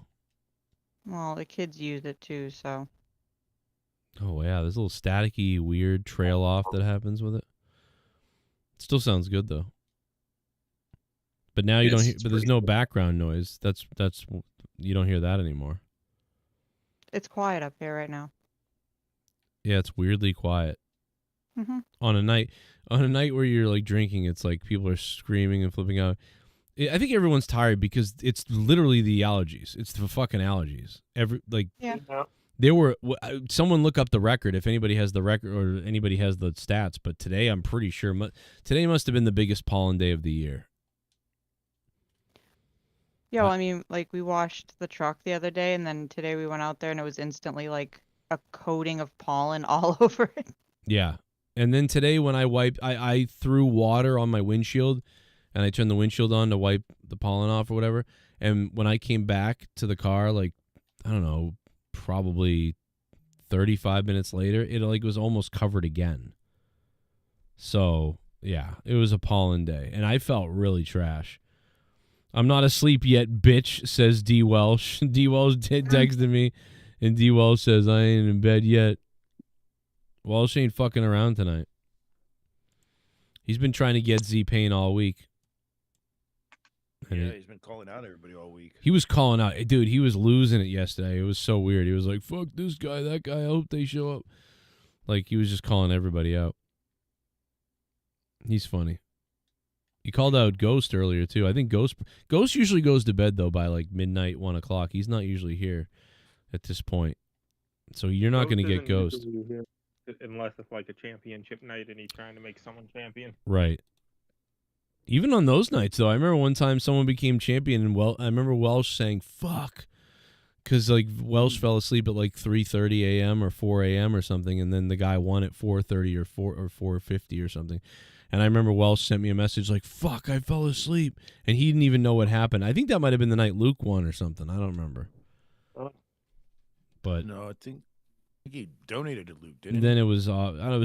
Well, the kids use it too, so. Oh yeah, there's a little staticky, weird trail off that happens with it. Still sounds good though. But now you don't hear. But there's no background noise. That's you don't hear that anymore. It's quiet up here right now. Yeah, it's weirdly quiet. Mhm. On a night where you're like drinking, it's like people are screaming and flipping out. I think everyone's tired because it's literally the allergies. It's the fucking allergies. Yeah. There were someone look up the record if anybody has the record or anybody has the stats. But today, I'm pretty sure today must have been the biggest pollen day of the year. Yeah, well, I mean, like we washed the truck the other day, and then today we went out there, and it was instantly like a coating of pollen all over it. Yeah. And then today when I threw water on my windshield and I turned the windshield on to wipe the pollen off or whatever. And when I came back to the car, like, I don't know, probably 35 minutes later, it like was almost covered again. So yeah, it was a pollen day and I felt really trash. I'm not asleep yet, bitch, says D Welsh. D Welsh texted me and D Welsh says I ain't in bed yet. Walsh ain't fucking around tonight. He's been trying to get Z Payne all week. Yeah, he's been calling out everybody all week. He was calling out. Dude, he was losing it yesterday. It was so weird. He was like, fuck this guy, that guy. I hope they show up. Like, he was just calling everybody out. He's funny. He called out Ghost earlier, too. I think Ghost usually goes to bed, though, by like midnight, 1 o'clock. He's not usually here at this point. So you're not going to get Ghost. Unless it's like a championship night and he's trying to make someone champion. Right. Even on those nights, though, I remember one time someone became champion, and I remember Welsh saying, fuck, because like Welsh fell asleep at like 3:30 a.m. or 4 a.m. or something, and then the guy won at 4:30 or 4:50 or something. And I remember Welsh sent me a message like, fuck, I fell asleep, and he didn't even know what happened. I think that might have been the night Luke won or something. I don't remember. But no, I think he donated to Luke, didn't he? Then it was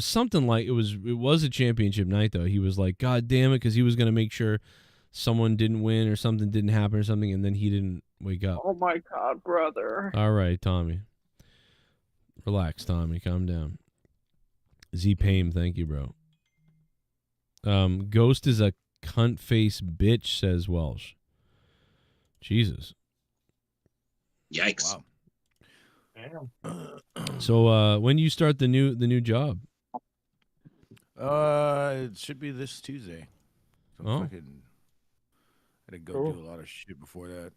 something like it was a championship night though. He was like, God damn it, because he was gonna make sure someone didn't win or something didn't happen or something, and then he didn't wake up. Oh my God, brother. All right, Tommy. Relax, Tommy. Calm down. Z Payne, thank you, bro. Ghost is a cunt face bitch, says Welsh. Jesus. Yikes. Wow. So when do you start the new job? It should be this Tuesday. So Oh. I gotta go do a lot of shit before that.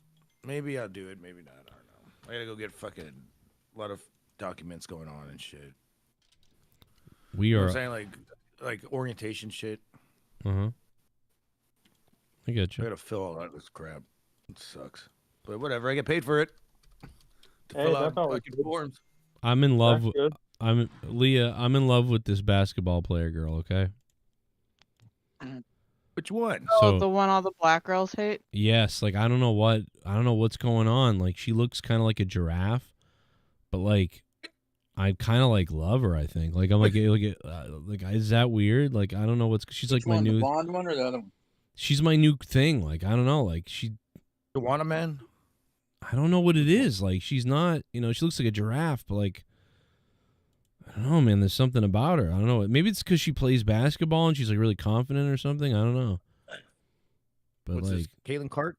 Maybe I'll do it, maybe not. I don't know. I gotta go get fucking a lot of documents going on and shit. We You know are what I'm saying, like orientation shit. I get I you. gotta fill all that this crap. It sucks. But whatever, I get paid for it. To Hey, fill that's out always fucking forms. I'm in love. That's good. Leah. I'm in love with this basketball player girl. Okay. Which one? Oh, So the one all the black girls hate? yes, like I don't know what's going on. Like she looks kind of like a giraffe, but like I kind of like love her. I think. Like I'm like is that weird? Like I don't know what's. She's like my the new. blonde one or the other one? She's my new thing. Like I don't know. Like she. You want a man? I don't know what it is. Like, she's not, you know, she looks like a giraffe, but like, I don't know, man. There's something about her. I don't know. Maybe it's because she plays basketball and she's like really confident or something. I don't know. But What's like, this, Caitlin Cart?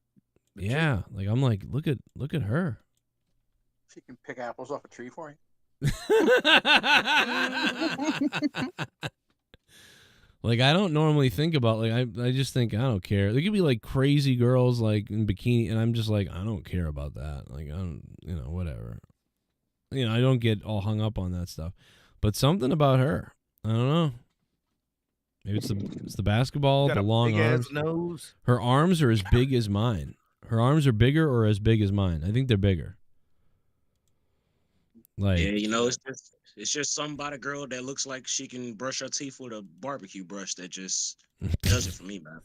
yeah, like I'm like, look at her. She can pick apples off a tree for you. Like, I don't normally think about, like, I just think, I don't care. There could be like crazy girls like in bikini, and I'm just like, I don't care about that. Like, I don't, you know, whatever. You know, I don't get all hung up on that stuff. But something about her, I don't know. Maybe it's the basketball, Got the a long big-ass arms. nose. Her arms are as big as mine. Her arms are bigger or as big as mine. I think they're bigger. Like, Yeah, you know, it's just something about a girl that looks like she can brush her teeth with a barbecue brush that just does it for me, man.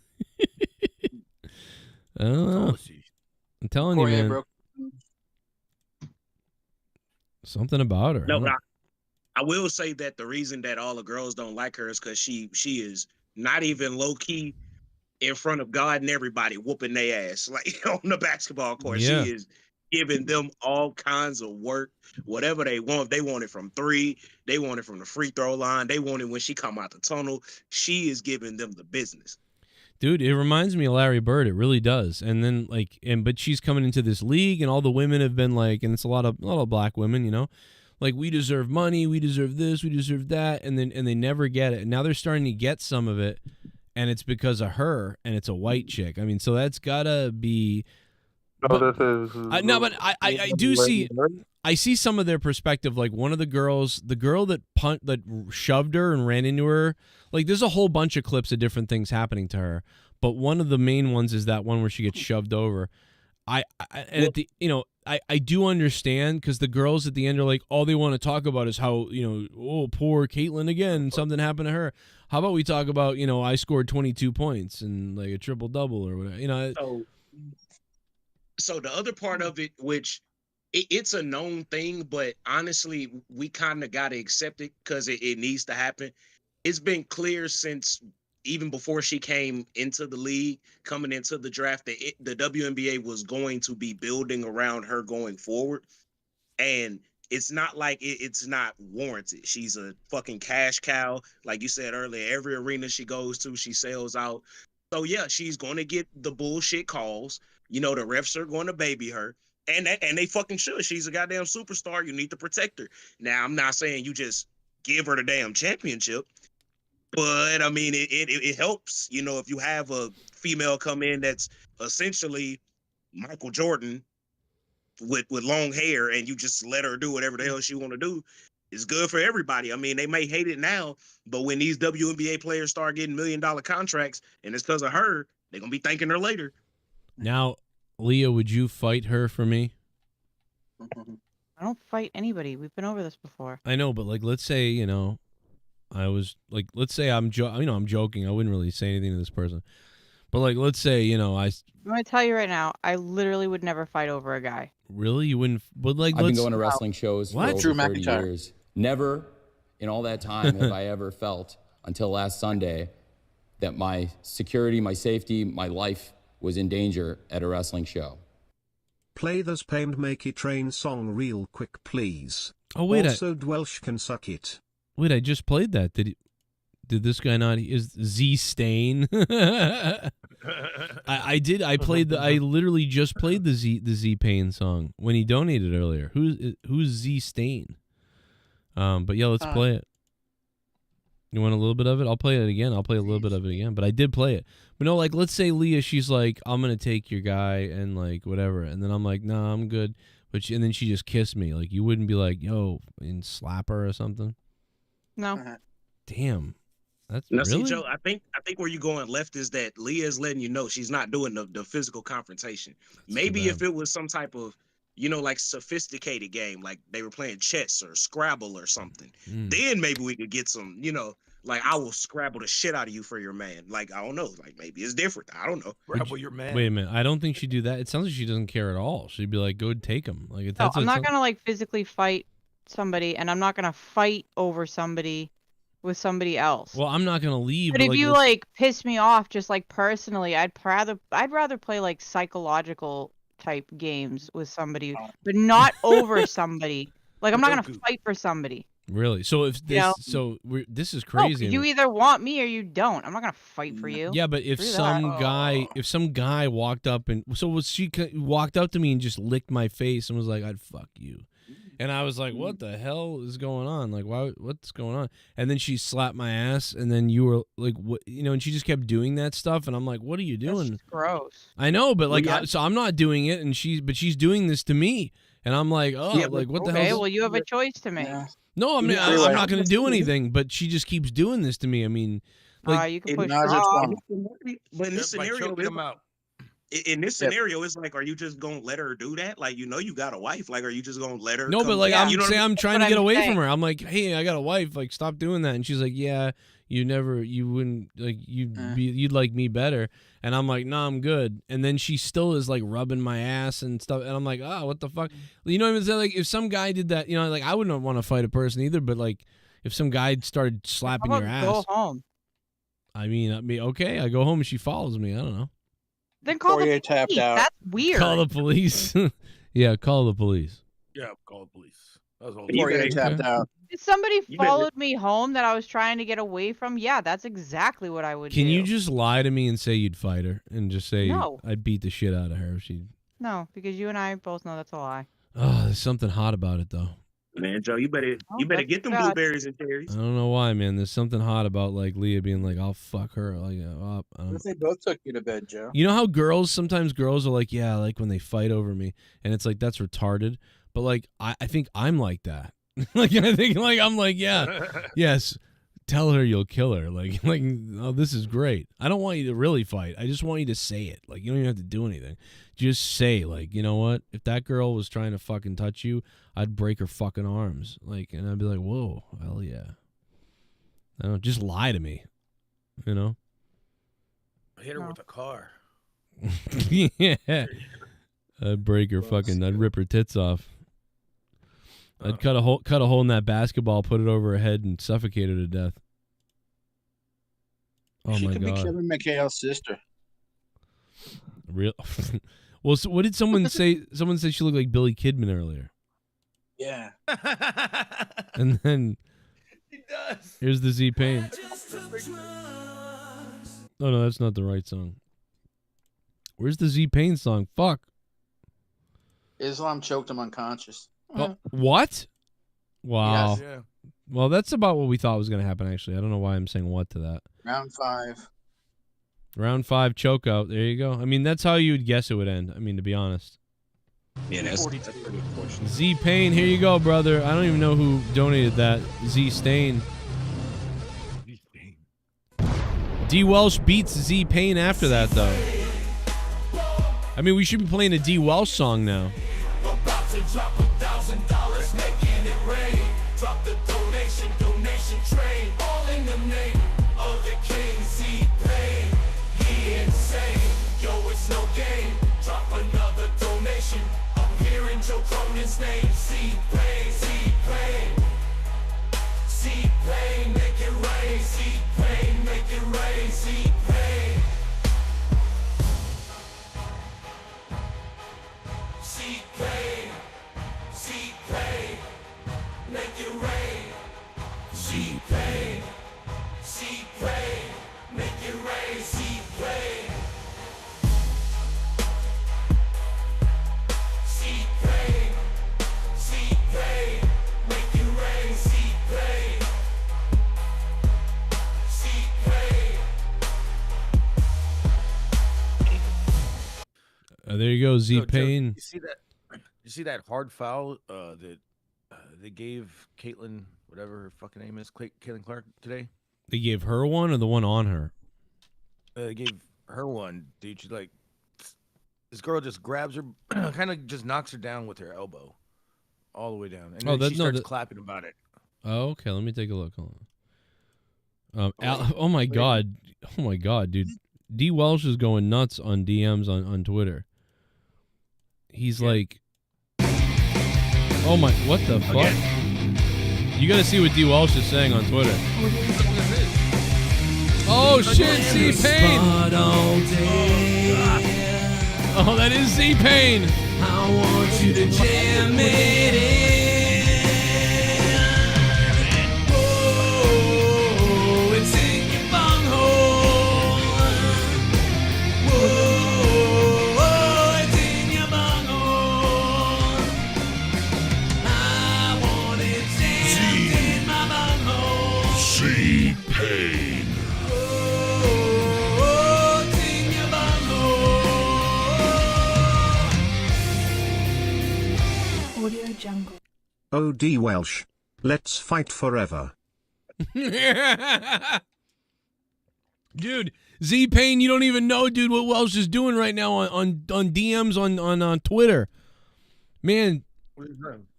I don't know. I'm telling you, Poirier man. broke. Something about her. No, I will say that the reason that all the girls don't like her is because she is not even low key in front of God and everybody whooping their ass like on the basketball court. Yeah. She is giving them all kinds of work, whatever they want. They want it from 3, they want it from the free throw line, they want it when she come out the tunnel. She is giving them the business. Dude, it reminds me of Larry Bird. It really does. And then like, but she's coming into this league, and all the women have been like, and it's a lot of black women, you know, like, we deserve money, we deserve this, we deserve that, and they never get it. And now they're starting to get some of it, and it's because of her, and it's a white chick. I mean, so that's gotta be. No, this is. But I do see. I see some of their perspective. Like, one of the girls, the girl that shoved her and ran into her. Like, there's a whole bunch of clips of different things happening to her, but one of the main ones is that one where she gets shoved over. At the, you know, I do understand, because the girls at the end are like, all they want to talk about is how, you know, oh, poor Caitlin again, something happened to her. How about we talk about, you know, I scored 22 points and like a triple double or whatever, you know. So the other part of it, which it's a known thing, but honestly, we kind of got to accept it because it needs to happen. It's been clear since even before she came into the league, coming into the draft, that the WNBA was going to be building around her going forward. And it's not like it's not warranted. She's a fucking cash cow. Like you said earlier, every arena she goes to, she sells out. So yeah, she's going to get the bullshit calls. You know, the refs are going to baby her. And they fucking should. She's a goddamn superstar. You need to protect her. Now, I'm not saying you just give her the damn championship, but I mean, it helps, you know, if you have a female come in that's essentially Michael Jordan with long hair, and you just let her do whatever the hell she want to do. It's good for everybody. I mean, they may hate it now, but when these WNBA players start getting $1 million contracts, and it's because of her, they're gonna be thanking her later. Now, Leah, would you fight her for me? I don't fight anybody. We've been over this before. I know, but like, let's say, you know, I was like, let's say I'm joking. I wouldn't really say anything to this person, but like, let's say, you know, I'm gonna tell you right now, I literally would never fight over a guy. Really, you wouldn't? But like, I've been going to wrestling shows for What? over 30 years. Never in all that time have I ever felt until last Sunday that my security, my safety, my life was in danger at a wrestling show. Play this Pained Makey Train song real quick, please. Oh, wait, Also, Dwelsh can suck it. Wait, I just played that. Did this guy not? Is Z Stain? I did. I literally just played the Z Pain song when he donated earlier. Who's Z Stain? But yeah, let's play it. You want a little bit of it? I'll play it again. I'll play a little bit of it again. But I did play it. But no, like, let's say Leah, she's like, I'm gonna take your guy and like whatever, and then I'm like, nah, I'm good. But and then she just kissed me. Like, you wouldn't be like, yo, and slap her or something. No. Damn. That's Now, really. see, Joe, I think where you're going left is that Leah is letting you know she's not doing the physical confrontation. Maybe if it was some type of, you know, like sophisticated game, like they were playing chess or Scrabble or something, then maybe we could get some, you know, like, I will Scrabble the shit out of you for your man. Like, I don't know, like maybe it's different. I don't know. Scrabble your man. Wait a minute. I don't think she'd do that. It sounds like she doesn't care at all. She'd be like, go take him. Like, No, I'm not gonna like physically fight somebody, and I'm not gonna fight over somebody with somebody else. Well, I'm not gonna leave. But if you like piss me off, just like personally, I'd rather play like psychological type games with somebody, but not over somebody. Like, I'm not gonna fight for somebody. Really? So if this, this is No, crazy. you either want me or you don't. I'm not gonna fight for you. Yeah, but if Screw some that. guy walked up and walked up to me and just licked my face and was like, "I'd fuck you," and I was like, "What the hell is going on? Like, what's going on?" And then she slapped my ass, and then you were like, "What?" You know, and she just kept doing that stuff, and I'm like, "What are you doing?" That's gross. I know, but like, so I'm not doing it, and she's doing this to me, and I'm like, "Oh, like what the hell?" Okay, well, you have a choice to make. No, I'm not going to do anything, but she just keeps doing this to me. I mean, like, you can push but in this scenario, in this scenario, it's like, are you just gonna let her do that? Like, you know, you got a wife. Like, are you just gonna let her? no, but like, I'm trying to get away from her. saying. I'm like, hey, I got a wife. Like, stop doing that. And she's like, yeah, you wouldn't like, you'd like me better. And I'm like, nah, I'm good. And then she still is like rubbing my ass and stuff. And I'm like, oh, what the fuck? You know what I'm saying? Like, if some guy did that, you know, like, I wouldn't want to fight a person either. But like, if some guy started slapping your ass, go home. I mean, okay, I go home and she follows me. I don't know. Then call the police. tapped out. That's weird. Call the police. Yeah, call the police. Yeah, call the police. That was all. Poirier tapped out. If somebody followed me home that I was trying to get away from, yeah, that's exactly what I would do. Can you just lie to me and say you'd fight her and just say No. I'd beat the shit out of her if she? No, because you and I both know that's a lie. Oh, there's something hot about it though. Man, Joe, you better get them blueberries and cherries. I don't know why, man. There's something hot about like Leah being like, "I'll fuck her." Like, They both took you to bed, Joe. you know how sometimes girls are like, "Yeah, I like when they fight over me," and it's like that's retarded. But like, I think I'm like that. Like, I think like I'm like, yeah, yes. Tell her you'll kill her. Like, oh, this is great. I don't want you to really fight. I just want you to say it. Like, you don't even have to do anything. Just say, like, you know what? If that girl was trying to fucking touch you, I'd break her fucking arms. Like, and I'd be like, whoa, hell yeah. I don't just lie to me. You know? I hit her with a car. Yeah. I'd break her fucking. I'd rip her tits off. I'd cut a hole in that basketball, put it over her head, and suffocate her to death. Oh She my could god! be Kevin McHale's sister. Real? Well, so what did someone say? Someone said she looked like Billy Kidman earlier. Yeah. And then He does. here's the Z Pain. Oh no, that's not the right song. Where's the Z Pain song? Fuck. Islam choked him unconscious. Oh, what? Wow. Yes. Yeah. Well, that's about what we thought was going to happen, actually. I don't know why I'm saying what to that. Round 5. Round 5 chokeout. There you go. I mean, that's how you would guess it would end. I mean, to be honest. Yeah, that's pretty unfortunate. Z Pain, here you go, brother. I don't even know who donated that. Z Stain. D Welsh beats Z Pain after that, though. I mean, we should be playing a D Welsh song now. About to drop $1,000, making it rain. Drop the donation train. All in the name of the king. See pain, he insane. Yo, it's no game. Drop another donation. I'm hearing Joe Cronin's name. See pain, see pain. See pain, make it rain. See pain, make it rain. See pain. See pain, see pain, make it rain. See pain, see pain, make it rain. See pain, see pain, see pain, make it rain. See pain, see pain. There you go, Z Yo, Joe, Pain. You see that hard foul that they gave Caitlyn, whatever her fucking name is, Caitlyn Clark today? They gave her one or the one on her? They gave her one, dude. She's like, this girl just grabs her, kind of just knocks her down with her elbow, all the way down, and then she starts clapping about it. Oh, okay. Let me take a look. Hold on. Oh my god, dude. D Welsh is going nuts on DMs on Twitter. He's like, oh my, what the fuck? You gotta see what D Welsh is saying on Twitter. Oh shit, C Pain. Oh, that is Z-Pain. I want you to jam it in. Oh, it's in your bunghole. Whoa, it's in your bunghole. I want it jammed in my bunghole. Z-Pain. Oh, it's in your bunghole. Audio Jungle. O.D. Welsh. Let's fight forever. Dude, Z-Pain, you don't even know, dude, what Welsh is doing right now on DMs on Twitter. Man.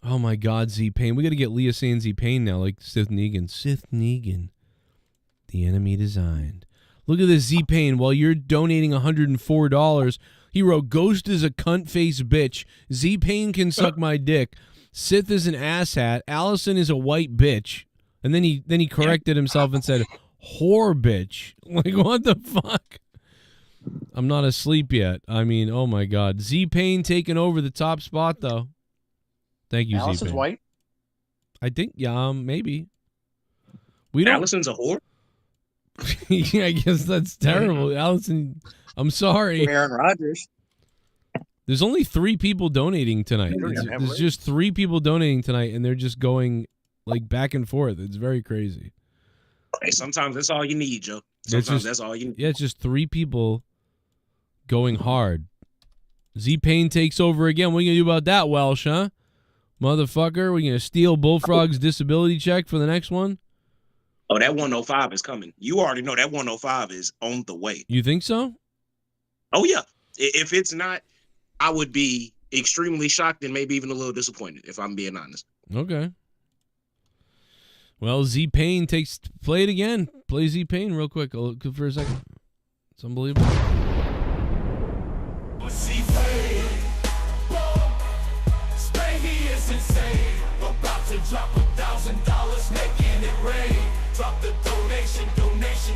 Oh, my God, Z-Pain. We got to get Leah saying Z-Pain now, like Sith Negan. Sith Negan. The enemy designed. Look at this Z-Pain. While you're donating $104, he wrote, Ghost is a cunt-faced bitch. Z-Pain can suck my dick. Sith is an asshat. Allison is a white bitch. And then he corrected himself and said, whore bitch. Like, what the fuck? I'm not asleep yet. I mean, oh my God. Z-Pain taking over the top spot, though. Thank you, Allison's Z-Pain. white? I think, yeah, maybe. We don't. Allison's a whore? Yeah, I guess that's terrible. Allison, I'm sorry. Aaron Rodgers. There's only 3 people donating tonight. There's just 3 people donating tonight, and they're just going like back and forth. It's very crazy. Hey, sometimes that's all you need, Joe. Sometimes that's all you need. Yeah, it's just 3 people going hard. Z-Pain takes over again. What are you going to do about that, Welsh, huh? Motherfucker, we're going to steal Bullfrog's disability check for the next one? Oh, that 105 is coming. You already know that 105 is on the way. You think so? Oh, yeah. If it's not, I would be extremely shocked and maybe even a little disappointed, if I'm being honest. Okay. Well, Z-Pain play it again. Play Z-Pain real quick. I'll look for a second. It's unbelievable. Z-Pain, Spanky is insane. About to drop $1,000, making it rain. Drop the donation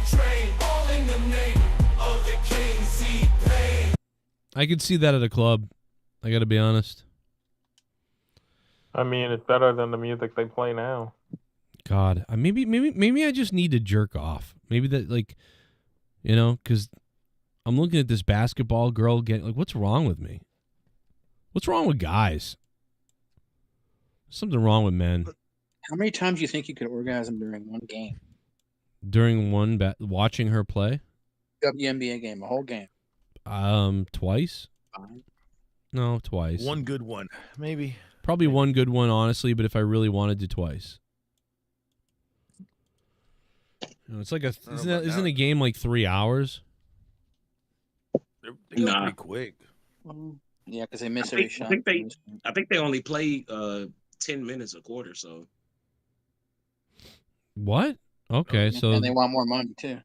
train. All in the name of the king, Z-Pain. I could see that at a club. I got to be honest. I mean, it's better than the music they play now. God, maybe I just need to jerk off. Maybe that, like, you know, because I'm looking at this basketball girl getting, like, what's wrong with me? What's wrong with guys? Something wrong with men. How many times do you think you could orgasm during one game? During one watching her play? WNBA game, a whole game. Twice? No, twice. One good one, maybe. Probably one good one, honestly, but if I really wanted to, twice. You know, it's like isn't a game like 3 hours? They go pretty quick. Yeah, because they miss every shot. I think they only play 10 minutes a quarter, so. What? Okay, so and they want more money too.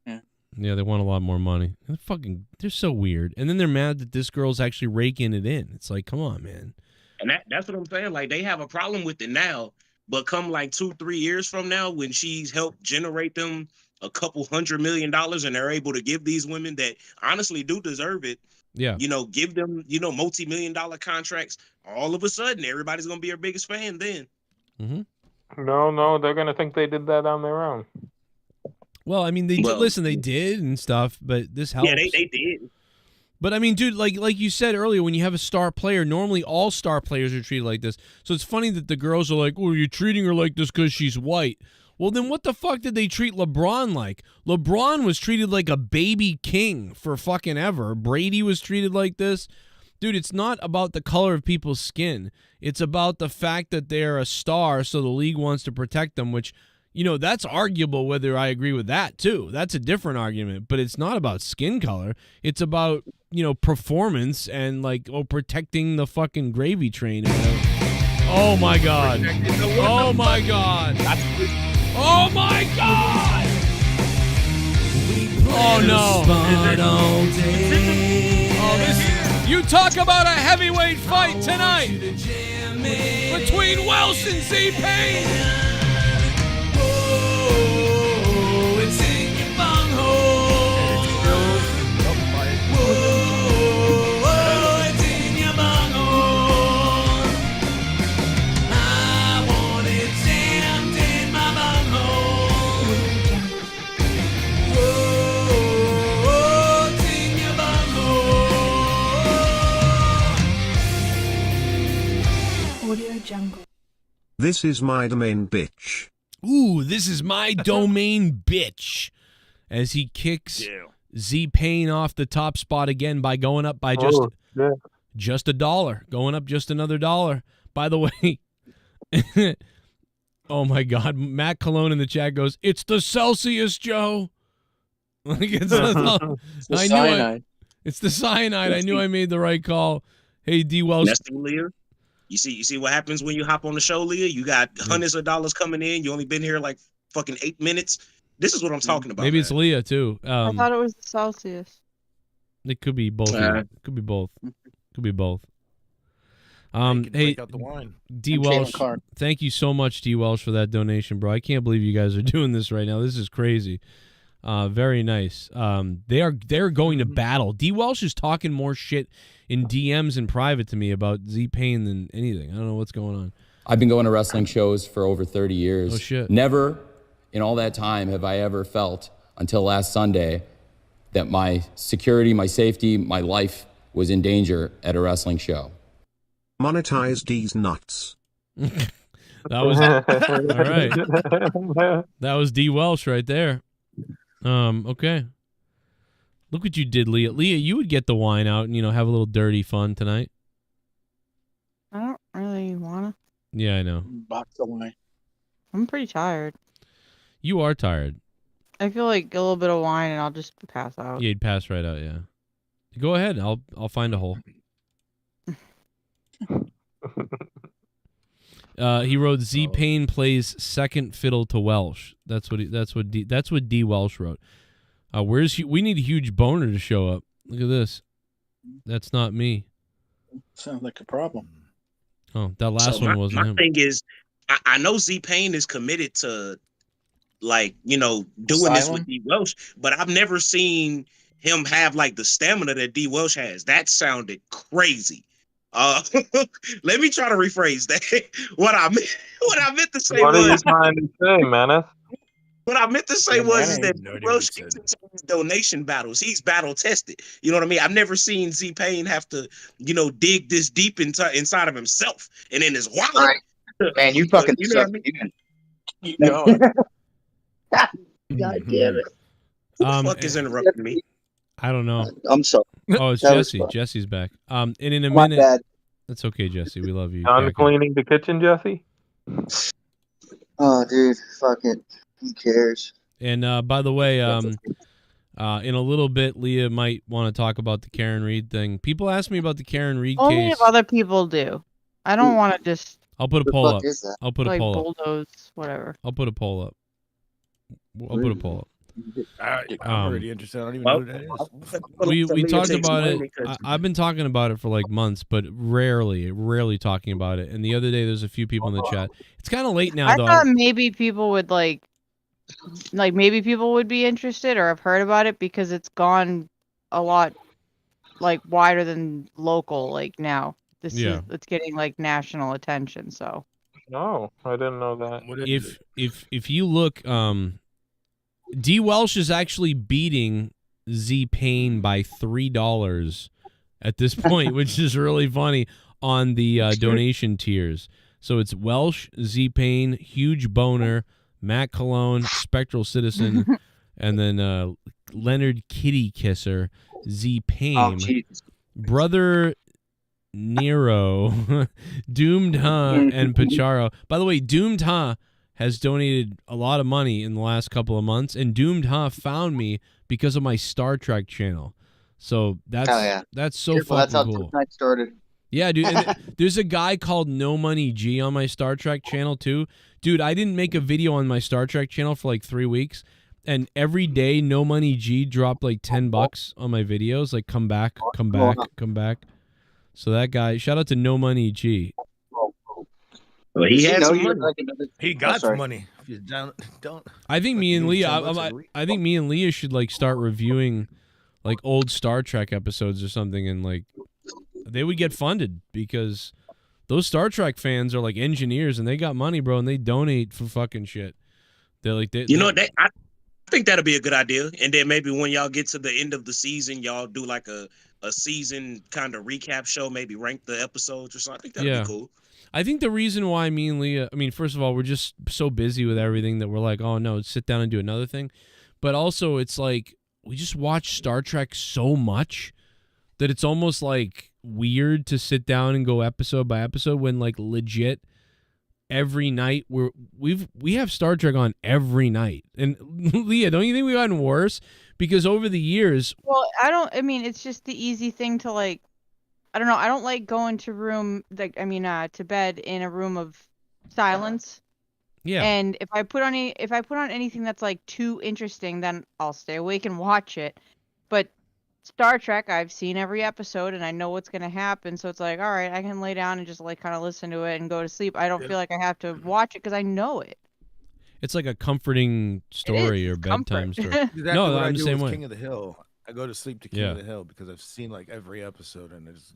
Yeah, they want a lot more money. They're so weird. And then they're mad that this girl's actually raking it in. It's like, come on, man. And that's what I'm saying. Like, they have a problem with it now, but come like 2-3 years from now, when she's helped generate them a couple $100 million and they're able to give these women that honestly do deserve it, yeah, you know, give them, you know, multi-million-dollar contracts, all of a sudden everybody's gonna be her biggest fan then. Mm-hmm. No, they're gonna think they did that on their own. Well, I mean, they did and stuff, but this helps. Yeah, they did. But I mean, dude, like you said earlier, when you have a star player, normally all star players are treated like this. So it's funny that the girls are like, "Oh, you're treating her like this because she's white." Well, then what the fuck did they treat LeBron like? LeBron was treated like a baby king for fucking ever. Brady was treated like this. Dude, it's not about the color of people's skin. It's about the fact that they're a star, so the league wants to protect them, which, you know, that's arguable whether I agree with that, too. That's a different argument, but it's not about skin color. It's about, you know, performance and, like, protecting the fucking gravy train. Oh, my God. Oh, my God. Oh, my God. Oh, no. Oh, this, you talk about a heavyweight fight tonight between Welsh and Z-Pain. It's in your bunghole. Audio Jungle. This is my domain, bitch. Ooh, this is my domain, bitch. As he kicks Z-Pain off the top spot again by going up by just $1, going up just another $1. By the way, oh my God, Matt Cologne in the chat goes, "It's the Celsius, Joe." Like it's I knew it. It's the cyanide. I knew I made the right call. Hey, D. Welsh. That's the Leah. You see what happens when you hop on the show, Leah? You got hundreds of dollars coming in. You only been here like fucking 8 minutes. This is what I'm talking about. Maybe it's Leah too. I thought it was the Celsius. It could be both. Could be both. Could be both. Hey, D. Welsh, thank you so much, D. Welsh, for that donation, bro. I can't believe you guys are doing this right now. This is crazy. Very nice. They're going to battle. D. Welsh is talking more shit in DMs in private to me about Z-Pain than anything. I don't know what's going on. I've been going to wrestling shows for over 30 years. Oh, shit. Never in all that time have I ever felt until last Sunday that my security, my safety, my life was in danger at a wrestling show. Monetize D's nuts. That was all right. That was D. Welsh right there. Okay. Look what you did, Leah. Leah, you would get the wine out and have a little dirty fun tonight. I don't really wanna. Yeah, I know. Box of wine. I'm pretty tired. You are tired. I feel like a little bit of wine and I'll just pass out. Yeah, you'd pass right out. Yeah. Go ahead. I'll find a hole. He wrote Z-Pain plays second fiddle to Welsh. That's what D. Welsh wrote. We need a huge boner to show up. Look at this. That's not me. Sounds like a problem. Oh, that last one wasn't him. My thing is, I know Z-Pain is committed to, like, doing this with D. Welsh, but I've never seen him have like the stamina that D. Welsh has. That sounded crazy. Let me try to rephrase that. What I meant to say what was. What are you trying to say, Menace? What I meant to say was that Welsh gets into these donation battles. He's battle tested. You know what I mean? I've never seen Z-Pain have to, dig this deep inside of himself and in his wallet. Right. Man, you fucking suck. You know. God damn it. Who the fuck is interrupting me? I don't know. I'm sorry. Oh, it's Jesse. Jesse's back. And in a minute. Bad. That's okay, Jesse. We love you. Done cleaning the kitchen, Jesse? Oh, dude. Fuck it. Who cares? And by the way, in a little bit, Leah might want to talk about the Karen Reed thing. People ask me about the Karen Reed case. Only if other people do. I don't want to just. I'll put a poll up. I'll put a like poll bulldoze, up. whatever. I'll put a poll up. I'll put a poll up. I'm already interested. I don't even know what that is. We talked about it. I've been talking about it for like months, but rarely talking about it. And the other day, there's a few people in the chat. It's kind of late now, though. I thought maybe people would maybe people would be interested or have heard about it because it's gone a lot wider than local. Like now, it's getting like national attention. So. No, I didn't know that. If you look, D. Welsh is actually beating Z-Pain by $3 at this point, which is really funny on the donation tiers. So it's Welsh, Z-Pain, Huge Boner, Matt Cologne, Spectral Citizen, and then Leonard Kitty Kisser, Z-Pain, Brother Nero, Doomed Huh, and Pacharo. By the way, Doomed Huh has donated a lot of money in the last couple of months, and Doomed Huh found me because of my Star Trek channel. So that's so fucking that's how cool. Night started. Yeah, dude. And there's a guy called No Money G on my Star Trek channel too. Dude, I didn't make a video on my Star Trek channel for like 3 weeks, and every day No Money G dropped like $10 on my videos. Like, come back. So that guy, shout out to No Money G. Well, he had some money. He got some money. If you don't. I think me and Leah. I think me and Leah should like start reviewing like old Star Trek episodes or something, and like they would get funded because those Star Trek fans are like engineers and they got money, bro, and they donate for fucking shit. They're like, I think that'll be a good idea. And then maybe when y'all get to the end of the season, y'all do like a season kind of recap show, maybe rank the episodes or something. I think that'd be cool. I think the reason why me and Leah, I mean, first of all, we're just so busy with everything that we're like, oh no, sit down and do another thing. But also it's like we just watch Star Trek so much that it's almost like weird to sit down and go episode by episode when like legit every night we have Star Trek on every night. And Leah, don't you think we've gotten worse? Because over the years, well, I mean, it's just the easy thing to like, I don't know. I don't like going to to bed in a room of silence. Yeah. And if I put on anything that's like too interesting, then I'll stay awake and watch it. But Star Trek, I've seen every episode and I know what's going to happen. So it's like, all right, I can lay down and just like kind of listen to it and go to sleep. I don't feel like I have to watch it because I know it. it's like a comforting story or bedtime story. Exactly No, what I I'm the do same with way. King of the Hill. I go to sleep to King of the Hill because I've seen like every episode and it's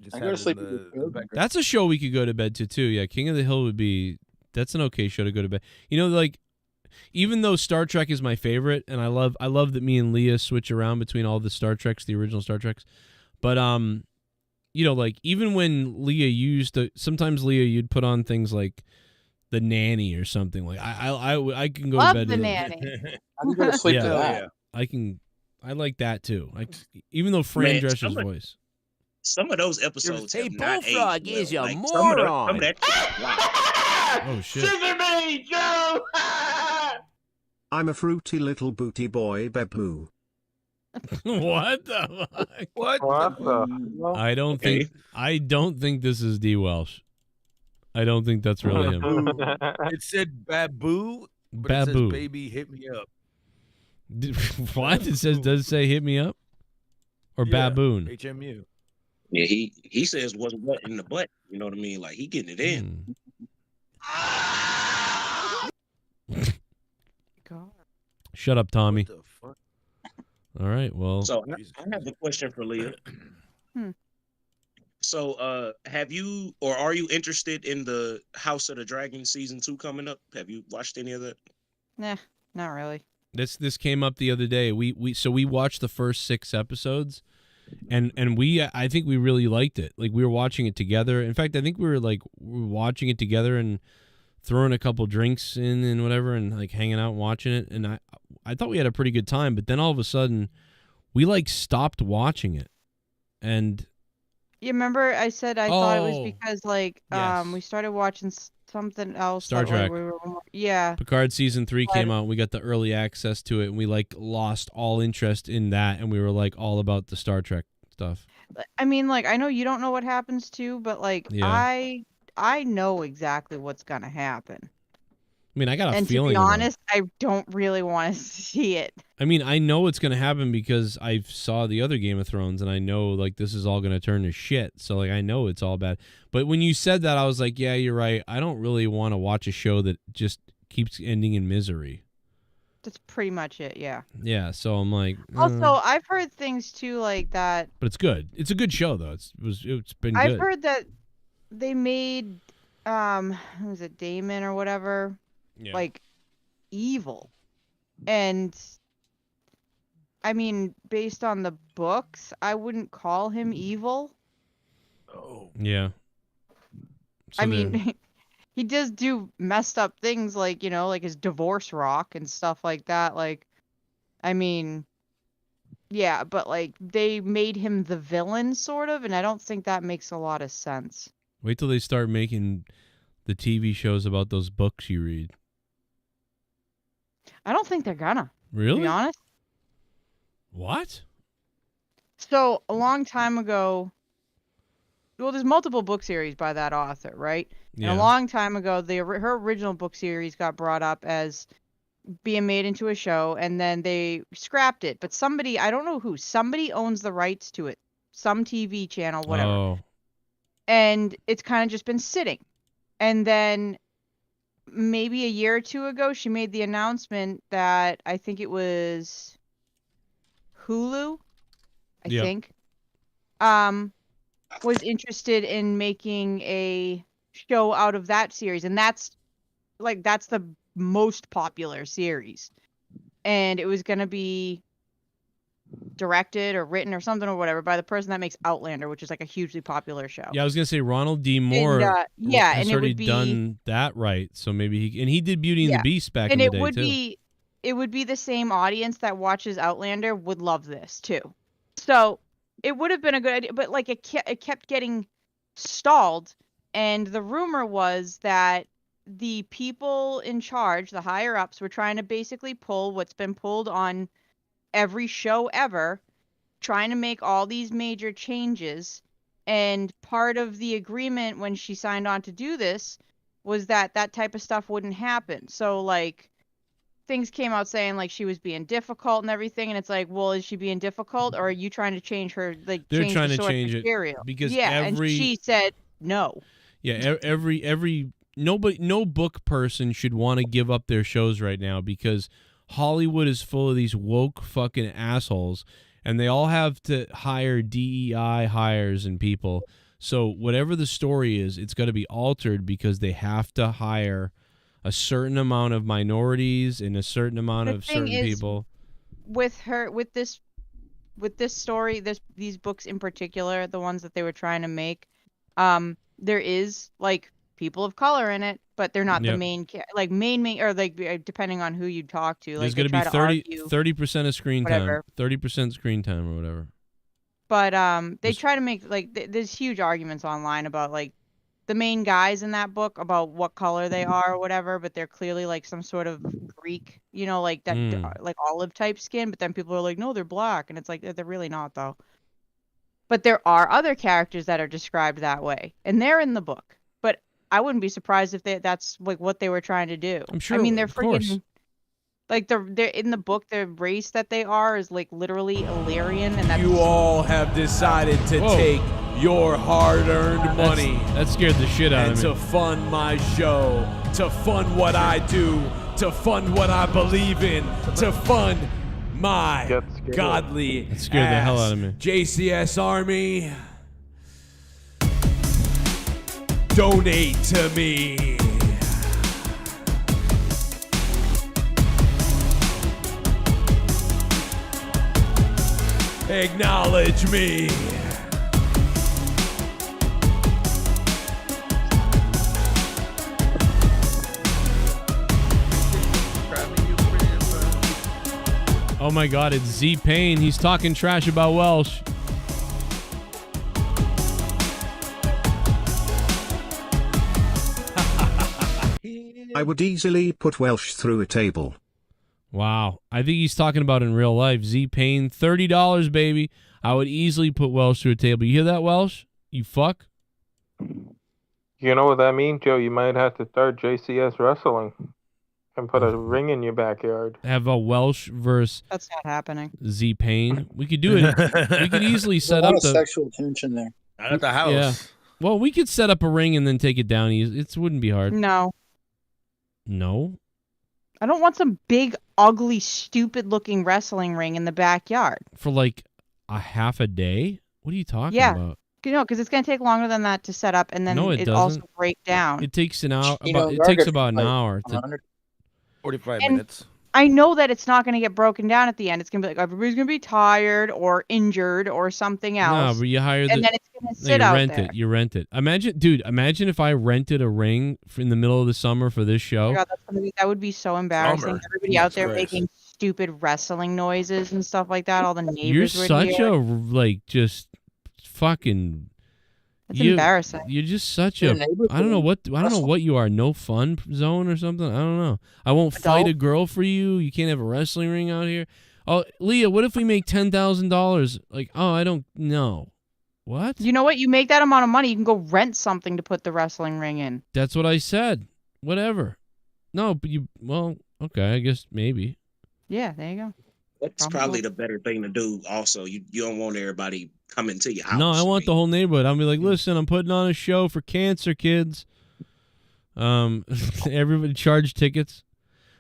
just I go to sleep to the background. That's a show we could go to bed to too. Yeah, King of the Hill would be. That's an okay show to go to bed. You know, like even though Star Trek is my favorite, and I love that me and Leah switch around between all the Star Treks, the original Star Treks. But you know, like even when Leah used to, sometimes Leah, you'd put on things like The Nanny or something. Like I can go Love to bed The to Nanny. I can go to sleep yeah, to that. I like that too. Even though Fran Drescher's voice. Some of those episodes Hey, have not Bullfrog aged well. is a Like, moron. Some of that, Oh shit. Scissor me, Joe! I'm a fruity little booty boy, Babu. What the fuck? What? I don't think this is D Welsh. I don't think that's really him. It said Babu, but it Babu. says baby hit me up. What? Does it say hit me up? Or Yeah, baboon? HMU. yeah, he says what's what in the butt. You know what I mean? Like he getting it in. God. Shut up, Tommy. All right, well. So I have a question for Leah. So have you or are you interested in the House of the Dragon season 2 coming up? Have you watched any of that? Nah, not really. This came up the other day. We watched the first 6 episodes, and I think we really liked it. Like we were watching it together. In fact, I think we were watching it together and throwing a couple drinks in and whatever, and like hanging out and watching it. And I thought we had a pretty good time. But then all of a sudden, we like stopped watching it, and You remember I said I thought it was Oh, because like yes. we started watching something else. Star that, like, Trek. we were, yeah. Picard season 3 came But- out. And we got the early access to it, and we like lost all interest in that, and we were like all about the Star Trek stuff. I mean, like I know you don't know what happens too, but like Yeah. I know exactly what's gonna happen. I mean, I got a And feeling. to be about it. honest, I don't really want to see it. I mean, I know it's going to happen because I saw the other Game of Thrones, and I know like this is all going to turn to shit. So like I know it's all bad. But when you said that, I was like, yeah, you're right. I don't really want to watch a show that just keeps ending in misery. That's pretty much it, yeah. Yeah, so I'm like, Also, I've heard things too like that. but it's good. It's a good show though. It's been I've good. heard that they made who was it, Damon or whatever, Yeah. like evil. And I mean, based on the books, I wouldn't call him evil. Yeah. So I there- mean, he does do messed up things like, you know, like his divorce rock and stuff like that. Like, I mean, yeah, but like they made him the villain sort of, and I don't think that makes a lot of sense. wait till they start making the TV shows about those books you read. I don't think they're gonna. To Really? be honest. What? So a long time ago, well, there's multiple book series by that author, right? And Yeah. a long time ago, her original book series got brought up as being made into a show, and then they scrapped it. But somebody, I don't know who, somebody owns the rights to it, some TV channel, whatever. Oh. And it's kind of just been sitting. And then maybe a year or two ago, she made the announcement that I think it was Hulu, I Yep. think, was interested in making a show out of that series, and that's the most popular series. and it was going to be directed or written or something or whatever by the person that makes Outlander, which is like a hugely popular show. Yeah, I was gonna say Ronald D. Moore. And, yeah, has and it already would be done that right, so maybe he did Beauty and the Beast back and in the it day would too. it would be the same audience that watches Outlander would love this too. So it would have been a good idea, but like it kept getting stalled, and the rumor was that the people in charge, the higher ups, were trying to basically pull what's been pulled on every show ever, trying to make all these major changes. And part of the agreement when she signed on to do this was that that type of stuff wouldn't happen. So like things came out saying like she was being difficult and everything, and it's like, well, is she being difficult, or are you trying to change her, like They're change trying the to source change material? it because and she said no. Yeah, every no book person should want to give up their shows right now because Hollywood is full of these woke fucking assholes, and they all have to hire DEI hires and people. So whatever the story is, it's got to be altered because they have to hire a certain amount of minorities and a certain amount of certain people. With this story, these books in particular, the ones that they were trying to make, there is like people of color in it, but they're not the main or like depending on who you talk to. There's like going to be 30% of screen whatever. time, 30% screen time or whatever. But they try to make like there's huge arguments online about like the main guys in that book about what color they are or whatever, but they're clearly like some sort of Greek, like that like olive type skin, but then people are like, no, they're black, and it's like they're really not though. But there are other characters that are described that way, and they're in the book. But I wouldn't be surprised if that's like what they were trying to do. I'm sure. I mean, they're of course. freaking like they're in the book. The race that they are is like literally Illyrian, and that's You all have decided to take your hard-earned money. That scared the shit out and of me. to fund my show, to fund what I do, to fund what I believe in, to fund my godly That scared the hell out of me. JCS Army. Donate to me. Acknowledge me. Oh my God, it's Z Payne. He's talking trash about Welsh. I would easily put Welsh through a table. Wow. I think he's talking about in real life. Z Payne, $30, baby. I would easily put Welsh through a table. You hear that, Welsh? You fuck? You know what that means, Joe? You might have to start JCS wrestling and put a ring in your backyard. Have a Welsh versus That's not happening. Z Payne. We could do it. We could easily set up the sexual tension there. Not at the house. Yeah. Well, we could set up a ring and then take it down. It wouldn't be hard. No. No? I don't want some big, ugly, stupid-looking wrestling ring in the backyard. For like a half a day? What are you talking about? No, because it's going to take longer than that to set up, and then No, it also doesn't. break down. It takes an hour. It takes about an hour. 45 And minutes. I know that it's not going to get broken down at the end. It's going to be like everybody's going to be tired or injured or something else. No, but you hire and then it's going to sit out there. You rent it. Imagine if I rented a ring in the middle of the summer for this show. Oh my God, that would be so embarrassing. Summer. Everybody out there Christ. making stupid wrestling noises and stuff like that. All the neighbors You're would such hear. a like just fucking. It's embarrassing. You're just such You're a. a neighbor I don't know for what. I don't know what you are. No fun zone or something. I don't know. I won't fight a girl for you. You can't have a wrestling ring out here. Oh, Leah, what if we make $10,000? Like, oh, I don't know. What? You know what? You make that amount of money, you can go rent something to put the wrestling ring in. That's what I said. Whatever. No, but you. Well, okay. I guess maybe. Yeah, there you go. That's probably the better thing to do. Also, you don't want everybody coming to your house. No, I want the whole neighborhood. I'll be like, listen, I'm putting on a show for cancer kids. Everybody charge tickets.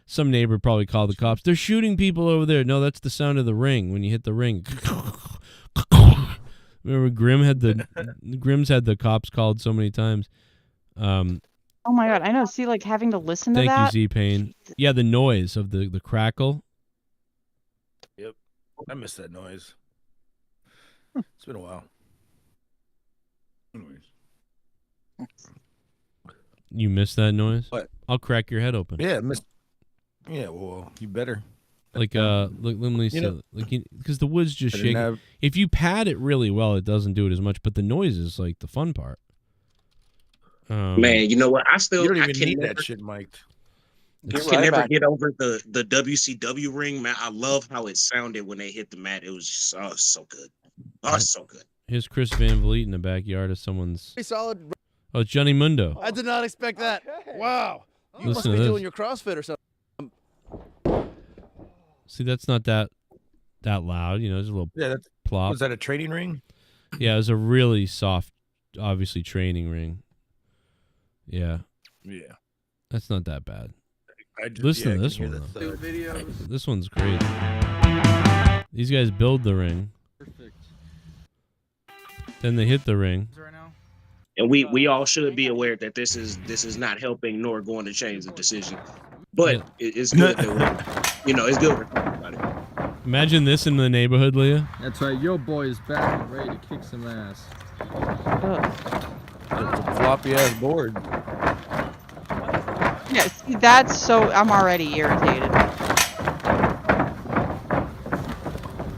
Some neighbor probably called the cops. They're shooting people over there. No, that's the sound of the ring when you hit the ring. Remember Grimm's had the cops called so many times. Oh my God, I know. See, like having to listen to Thank that. you, Z Payne. Yeah, the noise of the crackle. I miss that noise. It's been a while. Anyways. You miss that noise? What? I'll crack your head open. Yeah, yeah, well, you better. Like look, let me see, because the wood's just shaking. If you pad it really well, it doesn't do it as much. But the noise is like the fun part. Man, you know what? You don't even need that shit mic'd. I can never get over the WCW ring, man. I love how it sounded when they hit the mat. It was just so good. Oh, so good. Here's Chris Van Vliet in the backyard of someone's. Pretty solid. Oh, it's Johnny Mundo. I did not expect that. Wow. You must Listen be to doing this. your CrossFit or something. See, that's not that loud. You know, there's a little plop. Was that a training ring? Yeah, it was a really soft, obviously training ring. Yeah. Yeah. That's not that bad. Just, Listen to this one, though. This one's great. These guys build the ring. Perfect. Then they hit the ring. And we all should be aware that this is not helping nor going to change the decision. But it's good that it's good for everybody. Imagine this in the neighborhood, Leah. That's right. Your boy is back and ready to kick some ass. It's a floppy ass board. Yeah, see, that's so. I'm already irritated.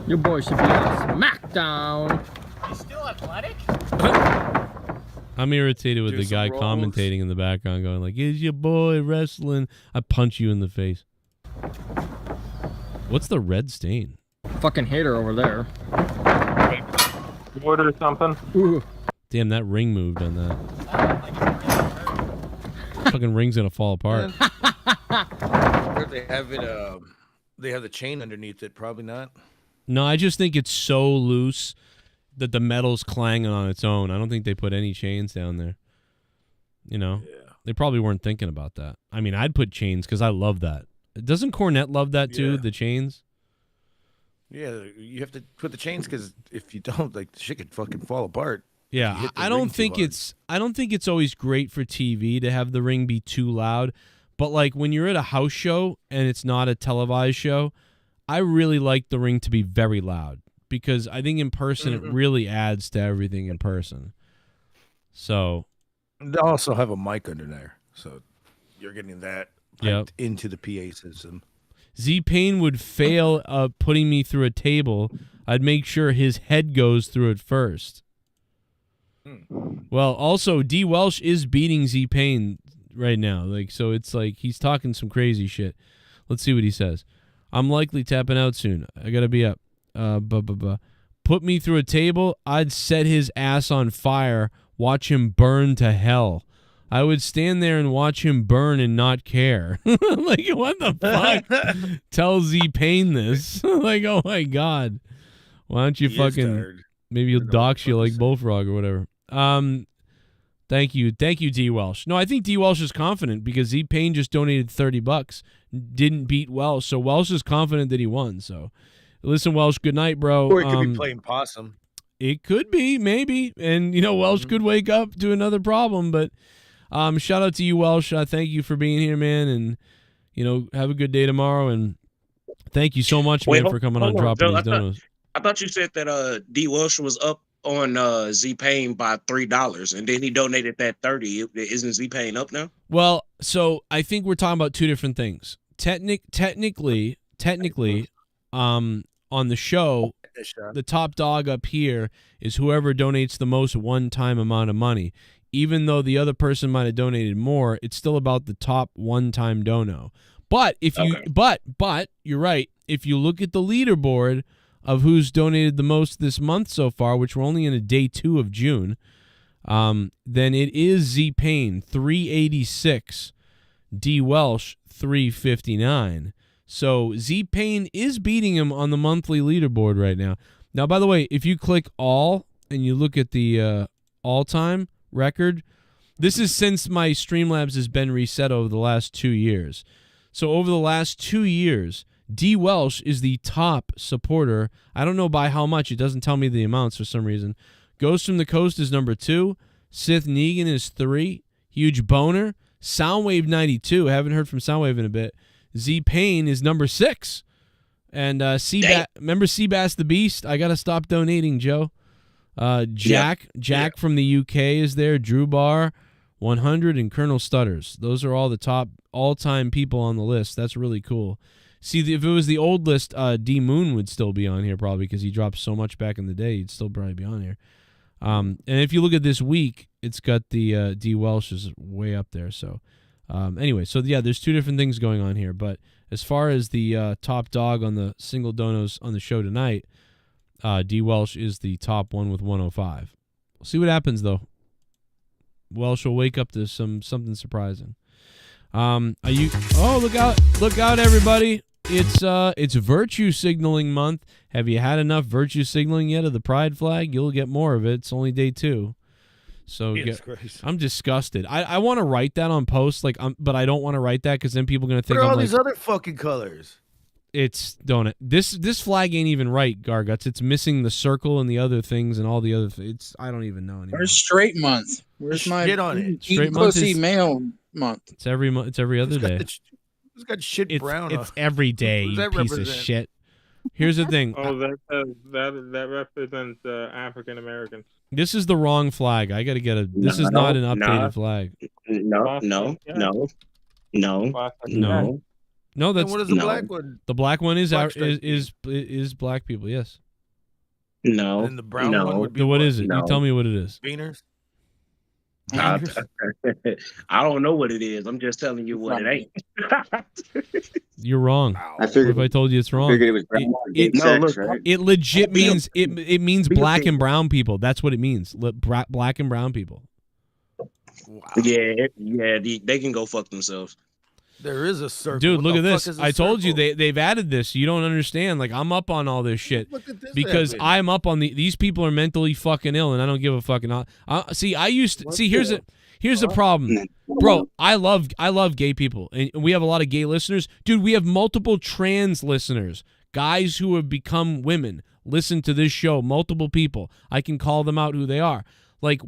Your boy should be on SmackDown. He's still athletic? I'm irritated with the guy commentating in the background going like, is your boy wrestling? I punch you in the face. What's the red stain? Fucking hater over there. Order something. Ooh. Damn, that ring moved on that. Fucking ring's gonna fall apart. They have it. They have the chain underneath it. Probably not. No, I just think it's so loose that the metal's clanging on its own. I don't think they put any chains down there. You know, they probably weren't thinking about that. I mean, I'd put chains because I love that. Doesn't Cornette love that too? The chains. Yeah, you have to put the chains because if you don't, like, the shit could fucking fall apart. Yeah, I don't think it's always great for TV to have the ring be too loud. But like when you're at a house show and it's not a televised show, I really like the ring to be very loud because I think in person it really adds to everything in person. So they also have a mic under there, so you're getting that piped into the PA system. Z-Pain would fail putting me through a table. I'd make sure his head goes through it first. Well, also D Welsh is beating Z-Pain right now. Like, so it's like he's talking some crazy shit. Let's see what he says. I'm likely tapping out soon. I gotta be up. Put me through a table. I'd set his ass on fire. Watch him burn to hell. I would stand there and watch him burn and not care. Like, what the fuck? Tell Z-Pain this. Like, oh my god. Why don't you maybe he'll dox you like Bullfrog or whatever. Thank you, D Welsh. No, I think D Welsh is confident because Z-Pain just donated $30. Didn't beat Welsh, so Welsh is confident that he won. So, listen, Welsh, good night, bro. Or he could be playing possum. It could be, maybe, and Welsh could wake up to another problem. But shout out to you, Welsh. Thank you for being here, man, and have a good day tomorrow. And thank you so much, man, for coming on dropping these donos. I thought you said that D Welsh was up on Z-Pain by $3 and then he donated that $30. Isn't Z-Pain up now? Well, so I think we're talking about two different things. Technically, on the show, the top dog up here is whoever donates the most one-time amount of money. Even though the other person might have donated more, it's still about the top one-time dono. But if you but you're right. If you look at the leaderboard of who's donated the most this month so far, which we're only in a day 2 of June, then it is Z-Pain, 386, D Welsh, 359. So Z-Pain is beating him on the monthly leaderboard right now. Now, by the way, if you click all and you look at the all-time record, this is since my Streamlabs has been reset over the last 2 years. So over the last 2 years, D Welsh is the top supporter. I don't know by how much. It doesn't tell me the amounts for some reason. Ghost from the Coast is number 2. Sith Negan is 3. Huge Boner. Soundwave 92. Haven't heard from Soundwave in a bit. Z-Pain is number 6. And remember Seabass the Beast? I gotta stop donating, Joe. Jack from the UK is there. Drew Barr, 100, and Colonel Stutters. Those are all the top all-time people on the list. That's really cool. See, if it was the old list, D Moon would still be on here probably because he dropped so much back in the day. He'd still probably be on here. And if you look at this week, it's got the D Welsh is way up there. So anyway, so yeah, there's two different things going on here. But as far as the top dog on the single donos on the show tonight, D Welsh is the top one with 105. We'll see what happens though. Welsh will wake up to something surprising. Are you? Oh, look out, everybody! It's virtue signaling month. Have you had enough virtue signaling yet of the pride flag? You'll get more of it. It's only day 2. So I'm disgusted. I want to write that on post, but I don't want to write that because then people are gonna think What are I'm all like, these other fucking colors? This flag ain't even right, Garguts. It's missing the circle and the other things and all the other things. I don't even know anymore. Where's straight month? Where's my Get on it. Straight month pussy is male month? It's every month. It's every other day. It's got shit brown. It's every day. What You does that piece of represent? shit. Here's the thing. Oh, that represents African Americans. This is the wrong flag. I got to get a. This is not an updated flag. No. No, that's what is the black one? The black one is Black is black people. Yes. No. And the brown one would be What is it? No. You tell me what it is. Beaners. I don't know what it is. I'm just telling you what it ain't. You're wrong. I figured. What if I told you it's wrong? Figured it was brown. It legit means it means black and brown people. That's what it means. Black and brown people. Wow. Yeah, they can go fuck themselves. There is a circle. Dude, What look the at this. fuck is a I told you circle? they've added this. You don't understand. Like, I'm up on all this shit Look at this because happening. I'm up on these people are mentally fucking ill, and I don't give a fucking. Here's the problem, bro. I love gay people, and we have a lot of gay listeners, dude. We have multiple trans listeners, guys who have become women. Listen to this show. Multiple people. I can call them out who they are. Like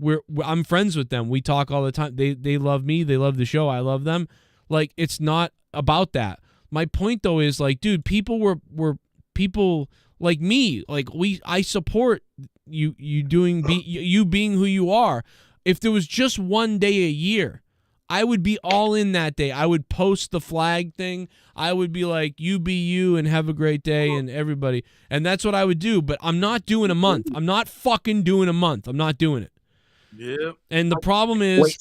I'm friends with them. We talk all the time. They love me. They love the show. I love them. Like, it's not about that. My point though is, like, dude, people were people like me. Like, I support you being who you are. If there was just one day a year, I would be all in that day. I would post the flag thing. I would be like, you be you and have a great day, and everybody. And that's what I would do. But I'm not doing a month. I'm not fucking doing a month. I'm not doing it. Yeah. And the problem is,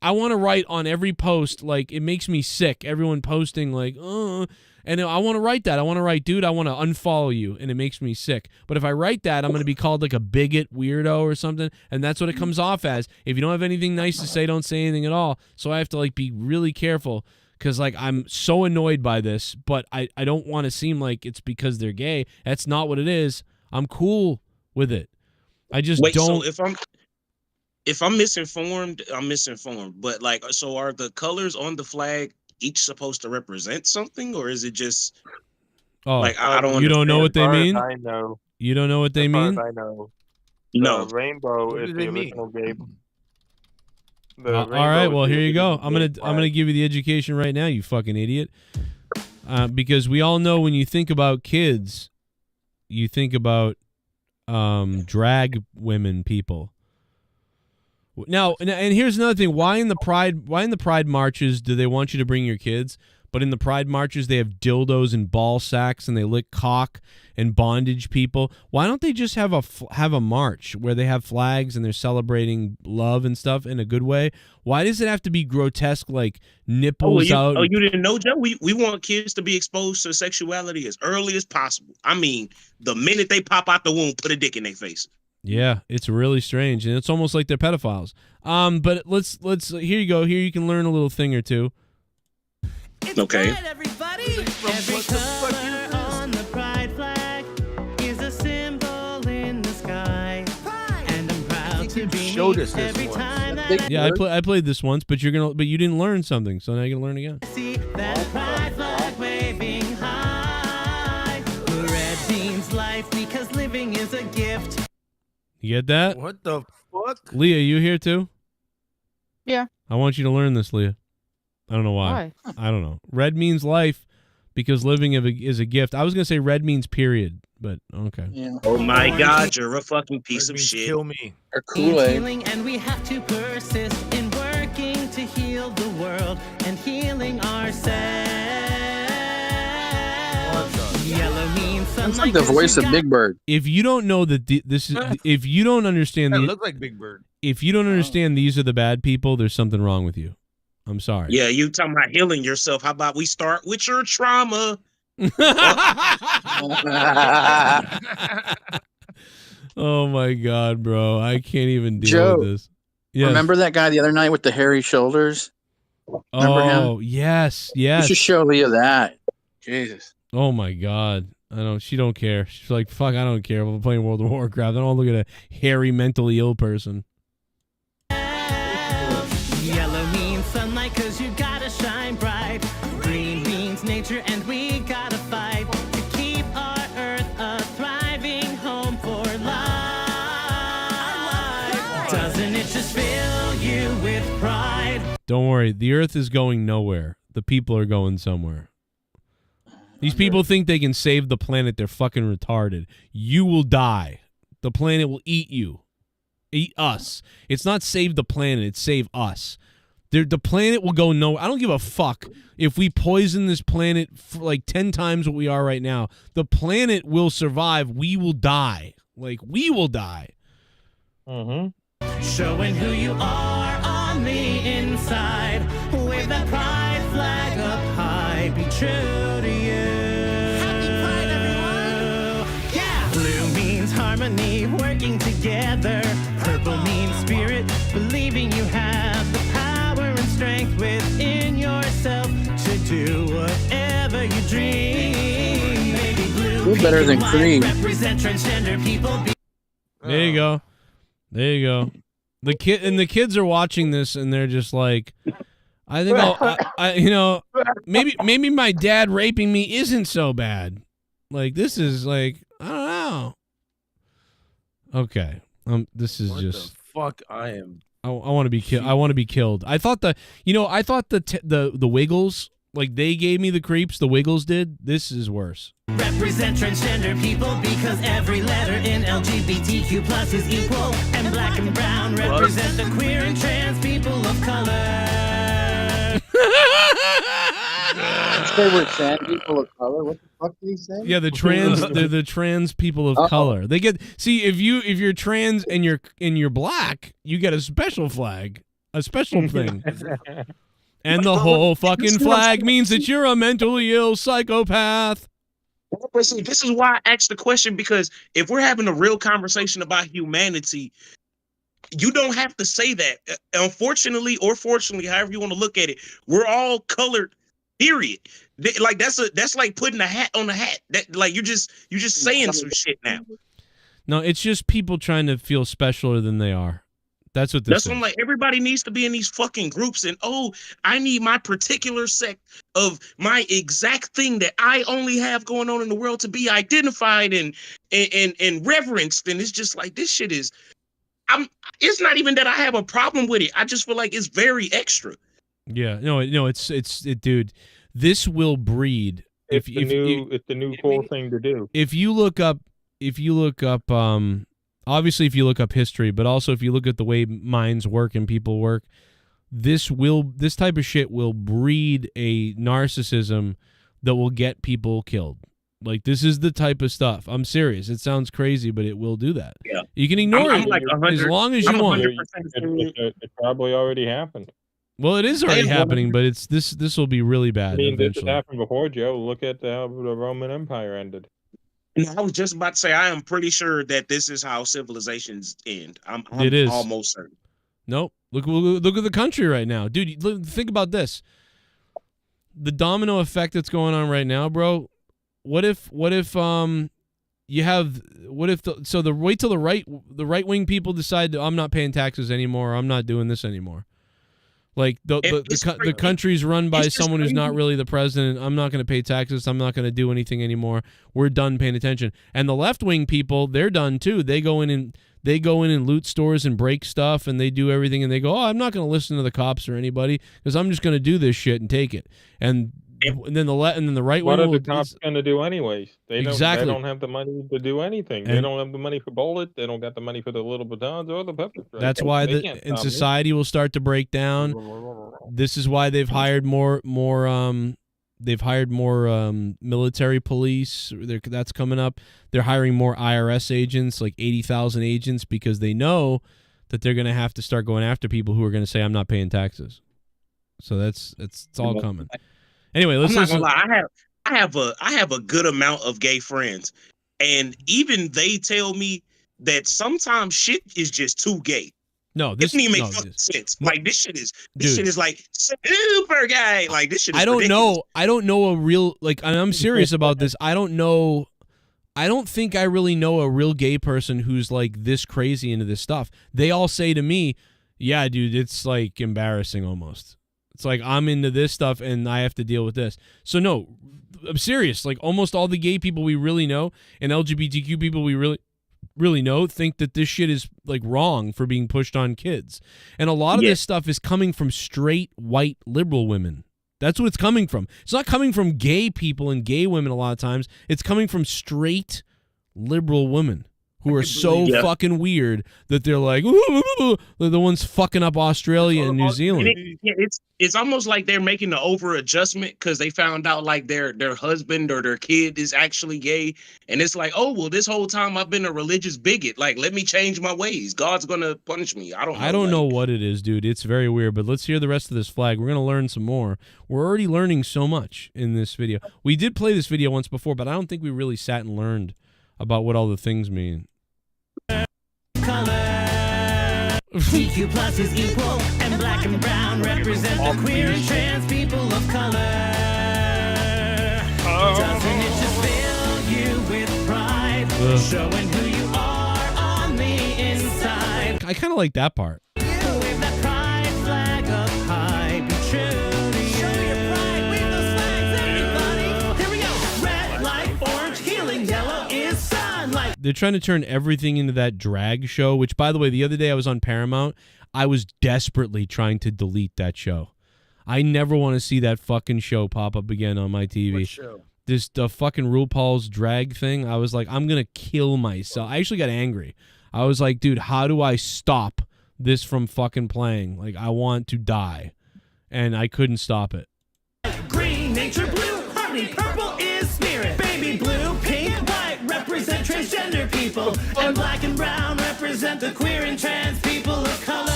I want to write on every post, like, it makes me sick. Everyone posting like, and I want to write that. I want to write, dude, I want to unfollow you, and it makes me sick. But if I write that, I'm going to be called like a bigot weirdo or something, and that's what it comes off as. If you don't have anything nice to say, don't say anything at all. So I have to, like, be really careful because, like, I'm so annoyed by this, but I don't want to seem like it's because they're gay. That's not what it is. I'm cool with it. I just don't. So if I'm misinformed, I'm misinformed. But, like, so are the colors on the flag each supposed to represent something, or is it just like I don't? You don't know what they mean? I know. You don't know what they mean? I know. No. The rainbow is the original Gabe. All right, well, here you go. I'm gonna give you the education right now, you fucking idiot. Because we all know when you think about kids, you think about drag women people. Now, and here's another thing. Why in the pride marches do they want you to bring your kids? But in the pride marches, they have dildos and ball sacks, and they lick cock and bondage people. Why don't they just have a march where they have flags and they're celebrating love and stuff in a good way? Why does it have to be grotesque, like nipples out? Oh, you didn't know, Joe? We want kids to be exposed to sexuality as early as possible. I mean, the minute they pop out the womb, put a dick in their face. Yeah, it's really strange, and it's almost like they're pedophiles. But let's here you go. Here you can learn a little thing or two. Okay. Everybody, every color on the pride flag is a symbol in the sky, and I'm proud to be showed us this every once. time that Yeah, I played this once, but you didn't learn something, so now you're gonna learn again. I see that pride flag waving high. Red means life because living is a gift. You get that? What the fuck? Leah, you here too? Yeah. I want you to learn this, Leah. I don't know why. I don't know. Red means life because living is a gift. I was gonna say red means period, but okay. Yeah. Oh my God, you're a fucking piece of means shit. kill me. Or Kool-Aid. Healing, and we have to persist in working to heal the world and healing ourselves. Yellow means That's sunlight. like the voice of Big Bird. If you don't know that this is, if you don't understand, That look like Big Bird. if you don't understand these are the bad people, there's something wrong with you. I'm sorry. Yeah, you talking about healing yourself. How about we start with your trauma? Oh my God, bro. I can't even deal Joe, with this. Yes. remember that guy the other night with the hairy shoulders? Remember Oh, him? yes, You yes. should show Leah that. Jesus. Oh my God. She don't care. She's like, fuck, I don't care. I'm playing World of Warcraft. I don't look at a hairy, mentally ill person. Yellow means sunlight, cause you gotta shine bright. Green means nature, and we gotta fight to keep our earth a thriving home for life. Doesn't it just fill you with pride? Don't worry. The Earth is going nowhere. The people are going somewhere. These people think they can save the planet. They're fucking retarded. You will die. The planet will eat you. Eat us. It's not save the planet. It's save us. The planet will go nowhere. I don't give a fuck if we poison this planet for like 10 times what we are right now. The planet will survive. We will die. Like, we will die. Showing who you are on the inside. Wave that pride flag up high. Be true to you. Happy Pride, everyone! Yeah! Blue means harmony, working together. Purple means spirit, believing you have the power and strength within yourself to do whatever you dream. Maybe blue, Who's better than Creed? represent transgender people. There you go. There you go. The kids are watching this and they're just like, I think maybe my dad raping me isn't so bad. Like, this is like, I don't know. Okay. This is What just the fuck I am. I want to be killed. I want to be killed. I thought the Wiggles, like, they gave me the creeps. The Wiggles did. This is worse. Represent transgender people because every letter in LGBTQ plus is equal. And black and brown represent the queer and trans people of color. They were trans people of color. What the fuck did he say? Yeah, the trans people of color. They get if you're trans and you're black, you get a special flag, a special thing. And the whole fucking flag means that you're a mentally ill psychopath. But see, this is why I asked the question, because if we're having a real conversation about humanity, you don't have to say that. Unfortunately or fortunately, however you want to look at it, we're all colored. Period. Like that's like putting a hat on a hat. That like you're just saying some shit now. No, it's just people trying to feel specialer than they are. That's what this That's is. when, like, everybody needs to be in these fucking groups and, oh, I need my particular sect of my exact thing that I only have going on in the world to be identified and reverenced. And it's just like, this shit is, it's not even that I have a problem with it. I just feel like it's very extra. Yeah, no, it's dude. This will breed. It's the new cool thing to do. If you look up, obviously if you look up history, but also if you look at the way minds work and people work, this type of shit will breed a narcissism that will get people killed. Like, this is the type of stuff. I'm serious. It sounds crazy, but it will do that. Yeah. You can ignore it like as long as you want. It probably already happened. Well, it is already happening, but it's this will be really bad. I mean, eventually. this has happened before, Joe. Look at how the Roman Empire ended. And I was just about to say, I am pretty sure that this is how civilizations end. I'm It is. almost certain. Nope. Look at the country right now, dude. Think about this. The domino effect that's going on right now, bro. What if wait till the right wing people decide that I'm not paying taxes anymore, or I'm not doing this anymore. Like the country's run by someone who's not really the president. I'm not going to pay taxes. I'm not going to do anything anymore. We're done paying attention. And the left wing people, they're done too. They go in and loot stores and break stuff, and they do everything. And they go, oh, I'm not going to listen to the cops or anybody because I'm just going to do this shit and take it. And and then the right What wing are will. the cops going to do anyways? They Exactly. don't have the money to do anything. They And- don't have the money for bullets. They don't got the money for the little batons or the pepper spray. That's why They can't and stop me. society will start to break down. This is why they've hired more military police. That's coming up. They're hiring more IRS agents, like 80,000 agents, because they know that they're going to have to start going after people who are going to say, I'm not paying taxes. So it's all coming. Anyway, let's I'm not listen. gonna lie. I have a good amount of gay friends, and even they tell me that sometimes shit is just too gay. No, This doesn't even make fucking sense. Like this shit is like super gay. Like this shit is ridiculous. I don't know a real, like, and I'm serious about this. I don't think I really know a real gay person who's like this crazy into this stuff. They all say to me, yeah, dude, it's like embarrassing almost. It's like I'm into this stuff and I have to deal with this. So no, I'm serious. Like almost all the gay people we really know and LGBTQ people we really know think that this shit is like wrong for being pushed on kids. And a lot of this stuff is coming from straight white liberal women. That's what it's coming from. It's not coming from gay people and gay women a lot of times. It's coming from straight liberal women who are so fucking weird that they're like, ooh, they're the ones fucking up Australia and New Zealand. It's almost like they're making the over adjustment because they found out like their husband or their kid is actually gay, and it's like, oh well, this whole time I've been a religious bigot. Like, let me change my ways. God's gonna punish me. I don't know what it is, dude. It's very weird. But let's hear the rest of this flag. We're gonna learn some more. We're already learning so much in this video. We did play this video once before, but I don't think we really sat and learned about what all the things mean. TQ plus is equal, and black and brown represent the queer and trans people of color. Doesn't it just fill you with pride, showing who you are on the inside? I kind of like that part. Wave that pride flag up high, be true to you. Show your pride, wave those flags, everybody. Here we go. Red light, orange, healing, yellow is sunlight. They're trying to turn everything into that drag show, which, by the way, the other day I was on Paramount. I was desperately trying to delete that show. I never want to see that fucking show pop up again on my TV. What show? The fucking RuPaul's drag thing. I was like, I'm going to kill myself. I actually got angry. I was like, dude, how do I stop this from fucking playing? Like, I want to die. And I couldn't stop it. Green, nature blue, harmony, purple is spirit. Baby blue, pink, white represent transgender people. And black and brown represent the queer and trans people of color.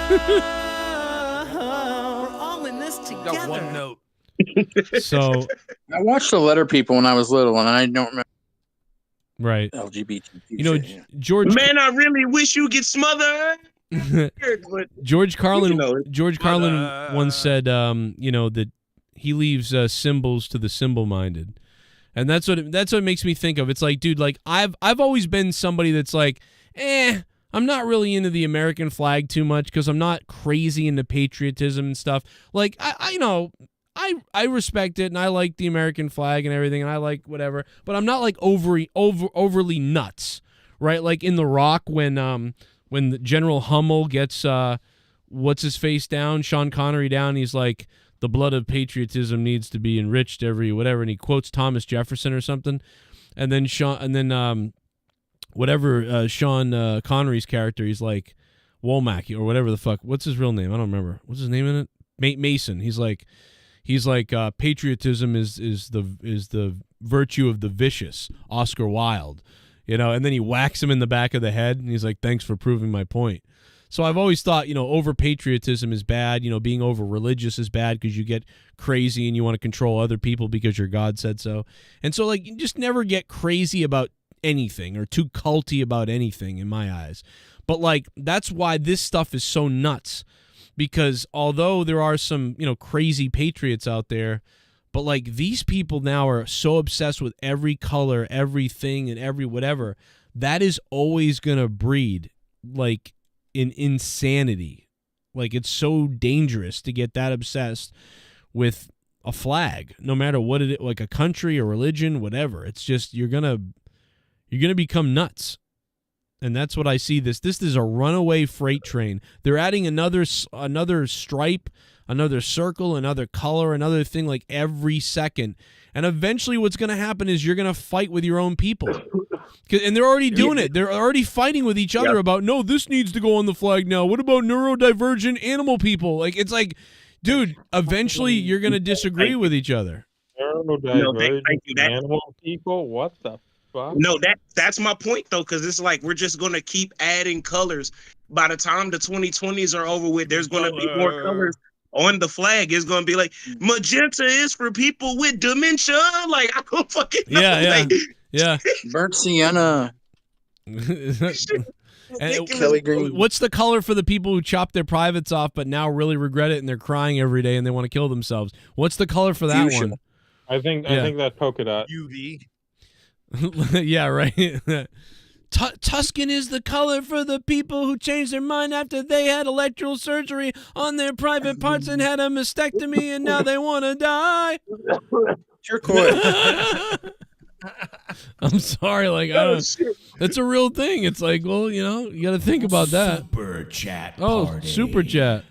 We're all in this together. Got one note. So I watched The Letter People when I was little, and I don't remember. Right. LGBT. You know, George. Man, I really wish you get smothered. George Carlin once said, that he leaves symbols to the symbol-minded, and that's what makes me think of. It's like, dude, like I've always been somebody that's like, I'm not really into the American flag too much because I'm not crazy into patriotism and stuff. Like I respect it and I like the American flag and everything and I like whatever, but I'm not like overly nuts, right? Like in The Rock when the General Hummel gets what's his face down, Sean Connery down, he's like, the blood of patriotism needs to be enriched every whatever, and he quotes Thomas Jefferson or something, and then Sean Connery's character, he's like Womack or whatever the fuck. What's his real name? I don't remember. What's his name in it? Mason. He's like patriotism is the virtue of the vicious, Oscar Wilde. And then he whacks him in the back of the head, and he's like, thanks for proving my point. So I've always thought, over patriotism is bad. Being over religious is bad because you get crazy and you want to control other people because your God said so. And so, like, you just never get crazy about anything or too culty about anything in my eyes. But, like, that's why this stuff is so nuts, because although there are some, crazy patriots out there, but, like, these people now are so obsessed with every color, everything, and every whatever, that is always going to breed, like, in insanity. Like, it's so dangerous to get that obsessed with a flag, no matter what it is, like a country, a religion, whatever. It's just, you're gonna become nuts. And that's what I see this. This is a runaway freight train. They're adding another stripe another circle, another color, another thing like every second. And eventually what's going to happen is you're going to fight with your own people. And they're already doing it. They're already fighting with each other about, no, this needs to go on the flag now. What about neurodivergent animal people? Like, it's like, dude, eventually you're going to disagree with each other. Thank you. Animal people? What the fuck? No, that's my point though, because it's like we're just gonna keep adding colors. By the time the 2020s are over with, there's gonna be more colors on the flag. It's gonna be like magenta is for people with dementia. Like I don't fucking know. Yeah. Burnt sienna. Kelly green. What's the color for the people who chopped their privates off but now really regret it and they're crying every day and they want to kill themselves? What's the color for that one? I think that polka dot. UV. Yeah, right. Tuscan is the color for the people who changed their mind after they had electoral surgery on their private parts and had a mastectomy and now they want to die. I'm sorry, like it's a real thing. It's like, well, you got to think about that. Super chat. Super chat.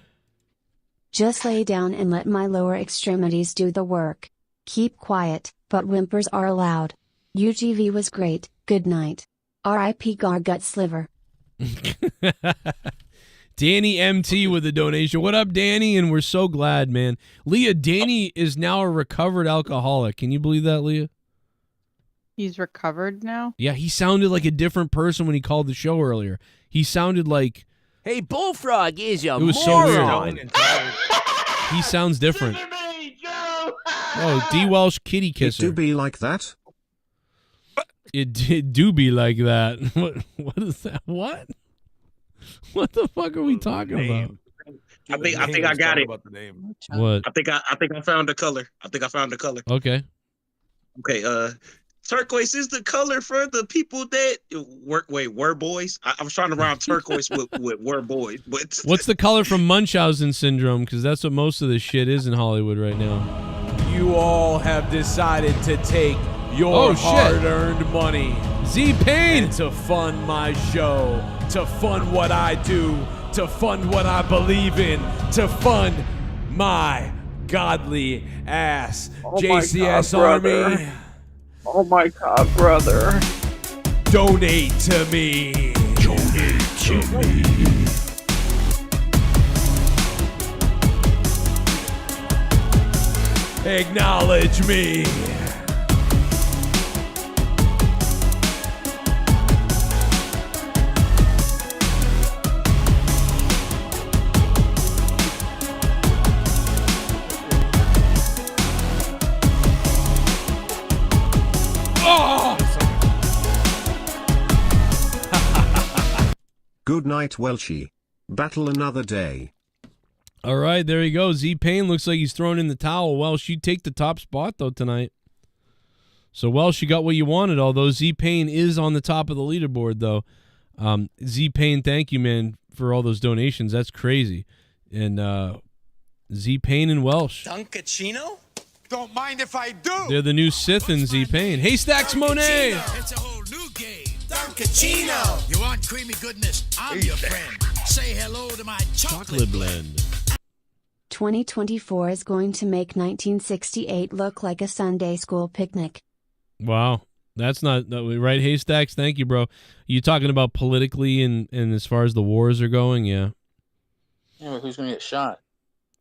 Just lay down and let my lower extremities do the work. Keep quiet, but whimpers are allowed. UGV was great. Good night. R.I.P. Gargut Sliver. Danny MT with a donation. What up, Danny? And we're so glad, man. Leah, Danny is now a recovered alcoholic. Can you believe that, Leah? He's recovered now? Yeah, he sounded like a different person when he called the show earlier. He sounded like... Hey, Bullfrog is a It was moron. so weird. He sounds different. Oh, D. Welsh kitty kisser. It do be like that? It do be like that. What is that? What? What the fuck are we talking about? I think I got it. What? I think I found the color. Okay. Okay. Turquoise is the color for the people that were boys. I was trying to rhyme turquoise with were boys, but What's the color from Munchausen syndrome? Because that's what most of this shit is in Hollywood right now. You all have decided to take your hard-earned money. Z-Pain! To fund my show, to fund what I do, to fund what I believe in, to fund my godly ass. JCS Army. Oh my God, brother. Donate to me. Donate to me. Acknowledge me. Good night, Welchie. Battle another day. All right, there you go. Z-Pain looks like he's throwing in the towel. Welsh, you take the top spot, though, tonight. So, Welsh, you got what you wanted, although Z-Pain is on the top of the leaderboard, though. Z-Pain, thank you, man, for all those donations. That's crazy. And Z-Pain and Welsh. Duncachino? Don't mind if I do. They're the new Sith in Z-Pain. Hey, Stacks Monet! It's a whole new game. Duncachino. You want creamy goodness? I'm your friend. Say hello to my chocolate blend. 2024 is going to make 1968 look like a Sunday school picnic. Wow. That's not right, Haystacks? Thank you, bro. You talking about politically and as far as the wars are going? Yeah. Yeah, who's going to get shot?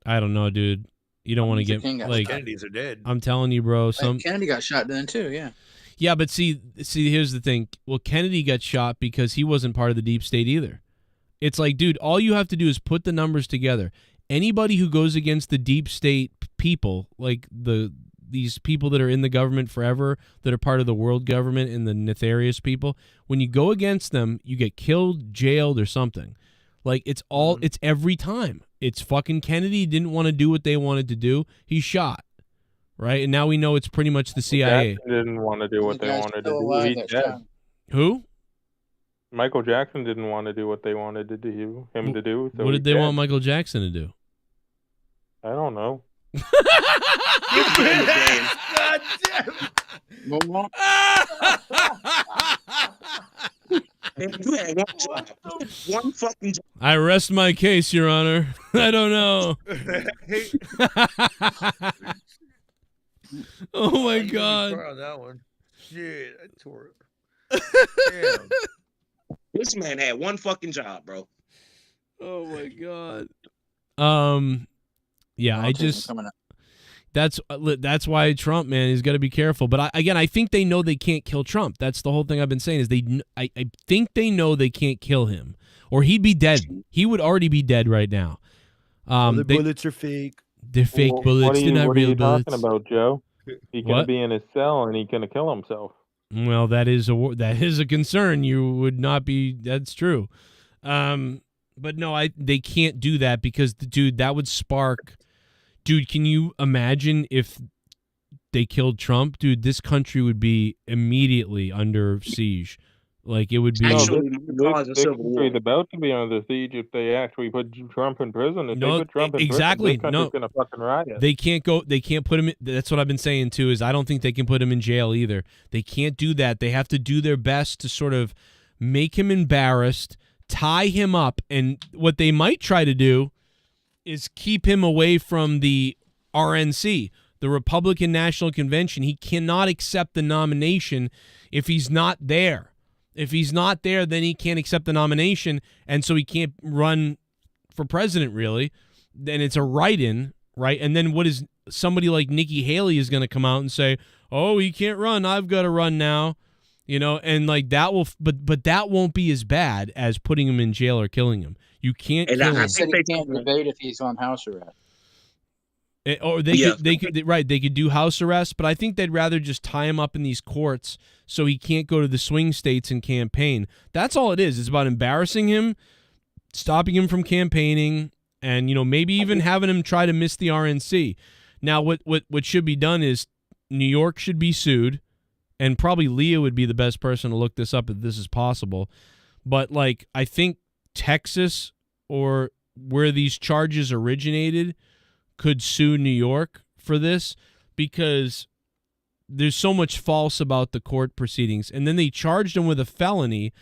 I don't know, dude. You don't want to get like Kennedys are dead. I'm telling you, bro. Kennedy got shot then too. Yeah. Yeah, but see, here's the thing. Well, Kennedy got shot because he wasn't part of the deep state either. It's like, dude, all you have to do is put the numbers together. Anybody who goes against the deep state people, like these people that are in the government forever, that are part of the world government and the nefarious people, when you go against them, you get killed, jailed, or something. Like, it's every time. It's fucking Kennedy didn't want to do what they wanted to do. He's shot. Right? And now we know it's pretty much the CIA. Jackson didn't want to do what they wanted to do. He's dead. Who? Michael Jackson didn't want to do what they wanted to do him to do. So what did they want Michael Jackson to do? I don't know. God damn. one fucking. I rest my case, Your Honor. I don't know. Oh my God. On that one. Shit, I tore it. Damn. This man had one fucking job, bro. Oh my God. Yeah, I just that's why Trump, man, he's got to be careful. But I think they know they can't kill Trump. That's the whole thing I've been saying is I think they know they can't kill him, or he'd be dead. He would already be dead right now. The bullets are fake. They're fake bullets. They're not real bullets. What are you talking about, Joe? He's gonna be in his cell and he's gonna kill himself. Well, that is a concern. You would not be. That's true. But no, they can't do that because, dude, that would spark. Dude, can you imagine if they killed Trump? Dude, this country would be immediately under siege. Like, it would be. Actually, this country is about to be under siege if they actually put Trump in prison. If they put Trump in prison, this country's gonna fucking riot. They can't go. They can't put him in. That's what I've been saying too. Is I don't think they can put him in jail either. They can't do that. They have to do their best to sort of make him embarrassed, tie him up, and what they might try to do is keep him away from the RNC, the Republican National Convention. He cannot accept the nomination if he's not there. If he's not there, then he can't accept the nomination, and so he can't run for president, really. Then it's a write-in, right? And then what is somebody like Nikki Haley is going to come out and say, oh, he can't run, I've got to run now. You know, and like that will, but that won't be as bad as putting him in jail or killing him. You can't kill him. I think they can't debate if he's on house arrest. Or they could do house arrest, but I think they'd rather just tie him up in these courts so he can't go to the swing states and campaign. That's all it is. It's about embarrassing him, stopping him from campaigning, and maybe even having him try to miss the RNC. Now, what should be done is New York should be sued, and probably Leah would be the best person to look this up if this is possible. But like I think Texas or where these charges originated could sue New York for this because there's so much false about the court proceedings. And then they charged him with a felony,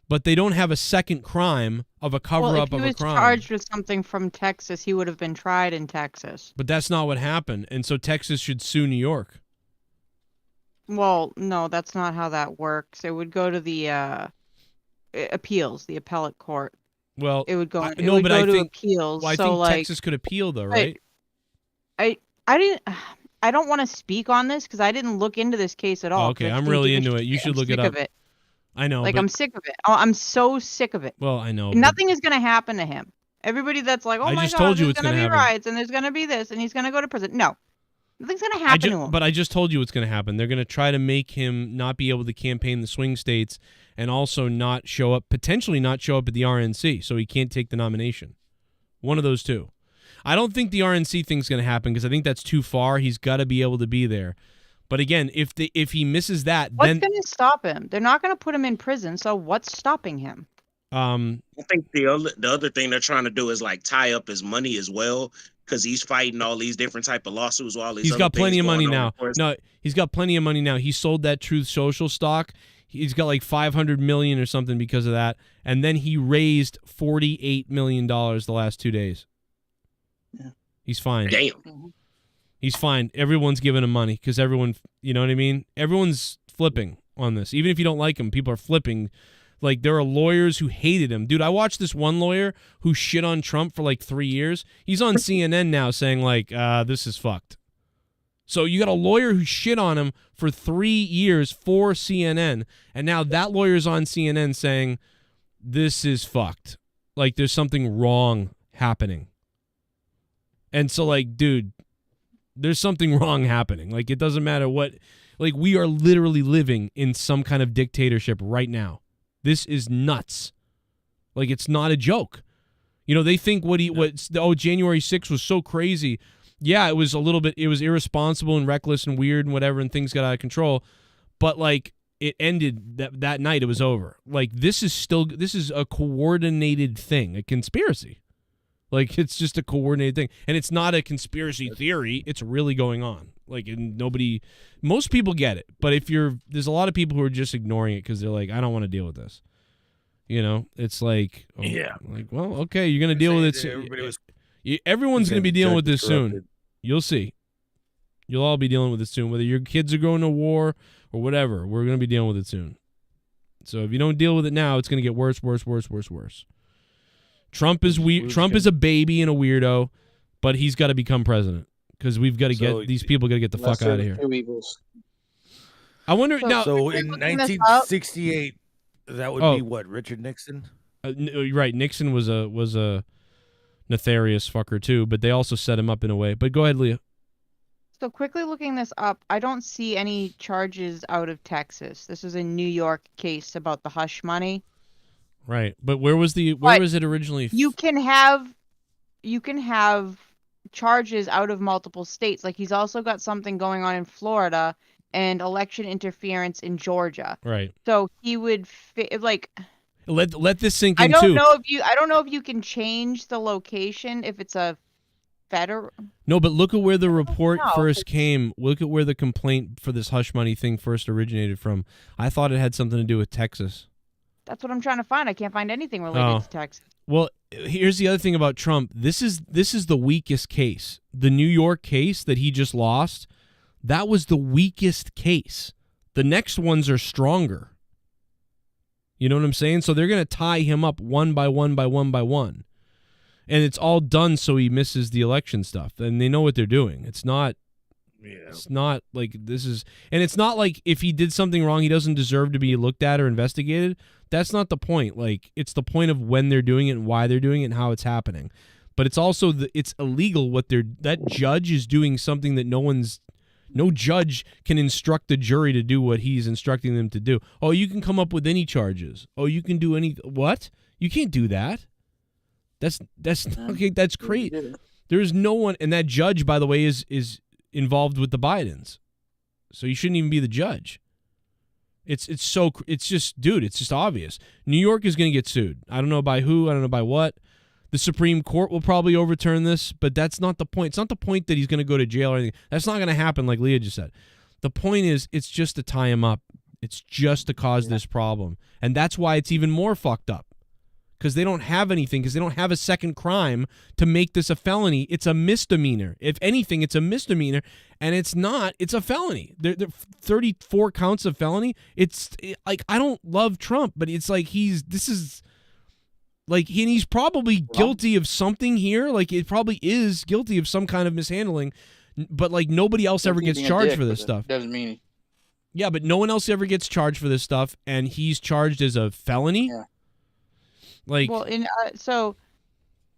but they don't have a second crime of a cover-up of a crime. If he was charged with something from Texas, he would have been tried in Texas. But that's not what happened. And so Texas should sue New York. Well, no, that's not how that works. It would go to the appeals, the appellate court. Well, it would go. I to think appeals. Well, I so think like, Texas could appeal, though, right? I don't want to speak on this because I didn't look into this case at all. Oh, okay, I'm really into it. You should look it up. I know. Like, I'm sick of it. Oh, I'm so sick of it. Well, I know. Nothing is going to happen to him. Everybody that's like, oh my God, there's going to be riots and there's going to be this and he's going to go to prison. No. Nothing's going to happen to him. But I just told you what's going to happen. They're going to try to make him not be able to campaign in the swing states and also potentially not show up at the RNC, so he can't take the nomination. One of those two. I don't think the RNC thing's going to happen because I think that's too far. He's got to be able to be there. But again, if he misses that, what's going to stop him? They're not going to put him in prison, so what's stopping him? I think the other thing they're trying to do is like tie up his money as well, because he's fighting all these different type of lawsuits. He's got plenty of money now. No, he's got plenty of money now. He sold that Truth Social stock. He's got like $500 million or something because of that, and then he raised $48 million the last 2 days. Yeah. He's fine. Damn. He's fine. Everyone's giving him money because everyone, you know what I mean? Everyone's flipping on this. Even if you don't like him, people are flipping. Like, there are lawyers who hated him. Dude, I watched this one lawyer who shit on Trump for like 3 years. He's on CNN now saying like, this is fucked. So you got a lawyer who shit on him for 3 years for CNN, and now that lawyer's on CNN saying, this is fucked. Like, there's something wrong happening. And so, like, dude, there's something wrong happening. Like, it doesn't matter what. Like, we are literally living in some kind of dictatorship right now. This is nuts. Like, it's not a joke. You know, they think January 6th was so crazy. Yeah, it was it was irresponsible and reckless and weird and whatever, and things got out of control. But, like, it ended that night. It was over. Like, this is a coordinated thing, a conspiracy. Like, it's just a coordinated thing. And it's not a conspiracy theory. It's really going on. Like, and most people get it. But there's a lot of people who are just ignoring it because they're like, I don't want to deal with this. You know, it's like, yeah. Like, well, okay, you're going to deal with it. Everyone's going to be dealing with this soon. corrupted. You'll see. You'll all be dealing with it soon. Whether your kids are going to war or whatever, we're going to be dealing with it soon. So if you don't deal with it now, it's going to get worse, worse, worse, worse, worse. Trump is Trump is a baby and a weirdo, but he's got to become president because we've got to get these people got to get the fuck out of here. I wonder now. So in 1968, that would be what, Richard Nixon? Right, Nixon was a nefarious fucker too, but they also set him up in a way. But go ahead, Leah. So quickly looking this up, I don't see any charges out of Texas. This is a New York case about the hush money. Right, but where was it originally? You can have charges out of multiple states. Like he's also got something going on in Florida and election interference in Georgia. Right. So he would let this sink in I too. I don't know if you can change the location if it's a federal. No, but look at where the report first came. Look at where the complaint for this hush money thing first originated from. I thought it had something to do with Texas. That's what I'm trying to find. I can't find anything related to Texas. Well, here's the other thing about Trump. This is the weakest case. The New York case that he just lost, that was the weakest case. The next ones are stronger. You know what I'm saying? So they're going to tie him up one by one by one by one. And it's all done so he misses the election stuff. And they know what they're doing. It's not like this is, and it's not like if he did something wrong, he doesn't deserve to be looked at or investigated. That's not the point. Like, it's the point of when they're doing it and why they're doing it and how it's happening. But it's also it's illegal that judge is doing something that no judge can instruct the jury to do what he's instructing them to do. Oh, you can come up with any charges. Oh, you can do any, what? You can't do that. That's okay. That's great. There is no one, and that judge, by the way, is involved with the Bidens, so you shouldn't even be the judge. It's just obvious. New York is going to get sued. I don't know by who. I don't know by what. The Supreme Court will probably overturn this, but that's not the point. It's not the point that he's going to go to jail or anything. That's not going to happen, like Leah just said. The point is, it's just to tie him up. It's just to cause this problem, and that's why it's even more fucked up. Because they don't have anything, because they don't have a second crime to make this a felony. It's a misdemeanor. If anything, it's a misdemeanor, and it's not. It's a felony. There 34 counts of felony. Like, I don't love Trump, but it's like he's probably guilty of something here. Like, it probably is guilty of some kind of mishandling, but like nobody else ever gets charged for this stuff. Doesn't mean. Yeah, but no one else ever gets charged for this stuff, and he's charged as a felony. Yeah. Like, well, so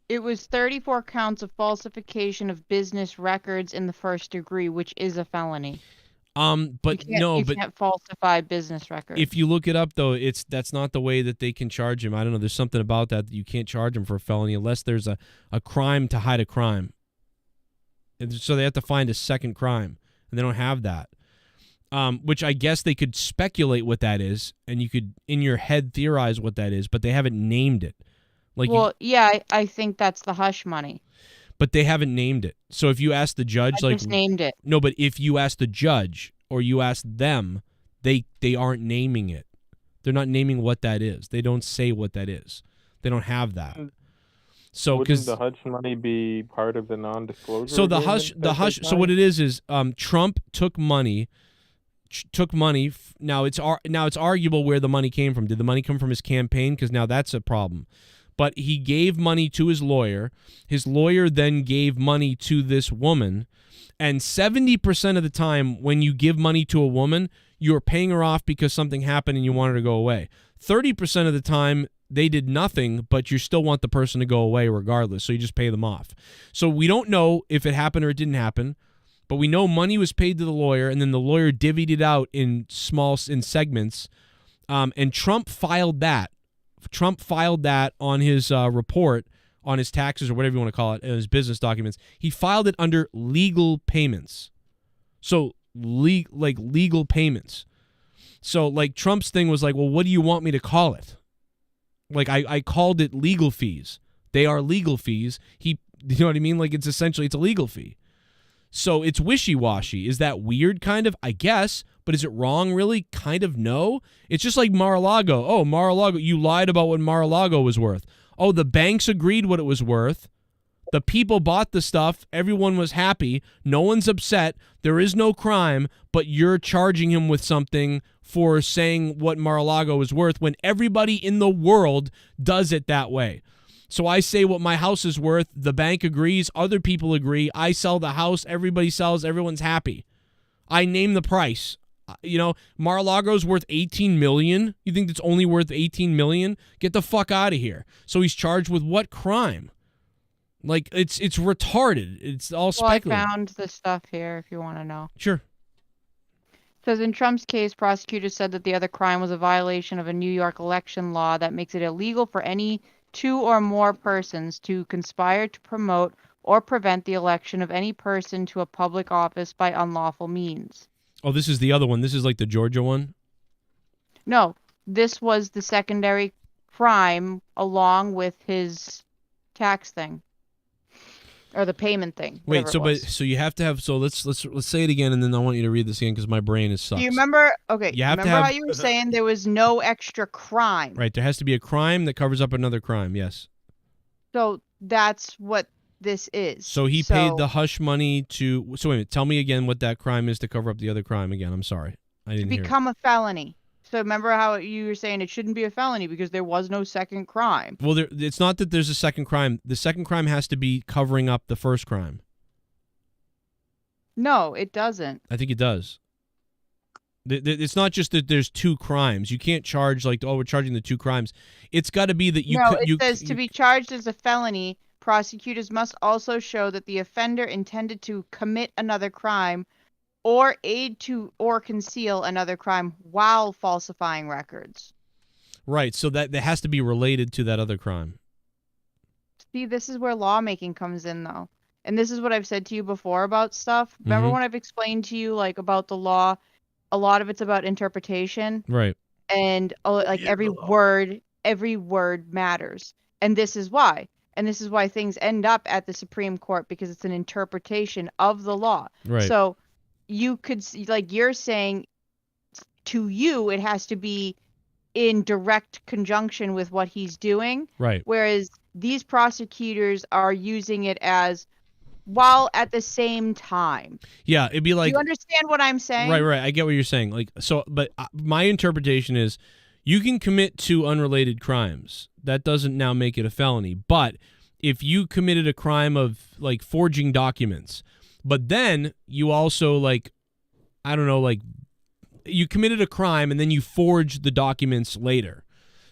it was 34 counts of falsification of business records in the first degree, which is a felony. But you can't falsify business records. If you look it up, though, that's not the way that they can charge him. I don't know. There's something about that you can't charge him for a felony unless there's a crime to hide a crime. And so they have to find a second crime, and they don't have that. Which I guess they could speculate what that is, and you could, in your head, theorize what that is, but they haven't named it. I think that's the hush money. But they haven't named it. So if you ask the judge, I just named it. No, but if you ask the judge or you ask them, they aren't naming it. They're not naming what that is. They don't say what that is. They don't have that. So wouldn't the hush money be part of the non-disclosure? So the hush. So what it is Trump took money. Now it's arguable where the money came from. Did the money come from his campaign? Because now that's a problem. But he gave money to his lawyer. His lawyer then gave money to this woman. And 70% of the time when you give money to a woman, you're paying her off because something happened and you want her to go away. 30% of the time, they did nothing, but you still want the person to go away regardless. So you just pay them off. So we don't know if it happened or it didn't happen. But we know money was paid to the lawyer, and then the lawyer divvied it out in segments, and Trump filed that. Trump filed that on his report, on his taxes or whatever you want to call it, his business documents. He filed it under legal payments. So legal payments. So like Trump's thing was like, well, what do you want me to call it? Like I called it legal fees. They are legal fees. You know what I mean? Like it's a legal fee. So it's wishy-washy. Is that weird? Kind of, I guess. But is it wrong, really? Kind of, no. It's just like Mar-a-Lago. Oh, Mar-a-Lago, you lied about what Mar-a-Lago was worth. Oh, the banks agreed what it was worth. The people bought the stuff. Everyone was happy. No one's upset. There is no crime, but you're charging him with something for saying what Mar-a-Lago is worth when everybody in the world does it that way. So I say what my house is worth. The bank agrees. Other people agree. I sell the house. Everybody sells. Everyone's happy. I name the price. You know, Mar-a-Lago's worth $18 million. You think it's only worth $18 million? Get the fuck out of here. So he's charged with what crime? Like, it's retarded. It's all speculative. I found the stuff here if you want to know. Sure. It says in Trump's case, prosecutors said that the other crime was a violation of a New York election law that makes it illegal for any two or more persons to conspire to promote or prevent the election of any person to a public office by unlawful means. Oh, this is the other one. This is like the Georgia one? No, this was the secondary crime along with his tax thing. Or the payment thing. Wait, so you have to have, so let's say it again, and then I want you to read this again because my brain is sucks. Do you remember? Okay. You have to remember have, how you were saying there was no extra crime? Right, there has to be a crime that covers up another crime. Yes. So that's what this is. So he paid the hush money to. So wait a minute, tell me again what that crime is to cover up the other crime again. I'm sorry, I didn't hear. Become a felony. So remember how you were saying it shouldn't be a felony because there was no second crime. Well, it's not that there's a second crime. The second crime has to be covering up the first crime. No, it doesn't. I think it does. It's not just that there's two crimes. You can't charge like, oh, we're charging the two crimes. It's got to be that you. No, it says to be charged as a felony, prosecutors must also show that the offender intended to commit another crime or aid to or conceal another crime while falsifying records. Right, so that has to be related to that other crime. See, this is where lawmaking comes in, though. And this is what I've said to you before about stuff. Remember when I've explained to you, like, about the law? A lot of it's about interpretation. Right. And, like, every word matters. And this is why. And this is why things end up at the Supreme Court, because it's an interpretation of the law. Right. So you could, like you're saying, to you, it has to be in direct conjunction with what he's doing. Right. Whereas these prosecutors are using it as, while at the same time. Yeah, it'd be like. Do you understand what I'm saying? Right. I get what you're saying. Like, so, but my interpretation is, you can commit two unrelated crimes. That doesn't now make it a felony. But if you committed a crime of like forging documents, but then you also like, I don't know, like you committed a crime and then you forged the documents later.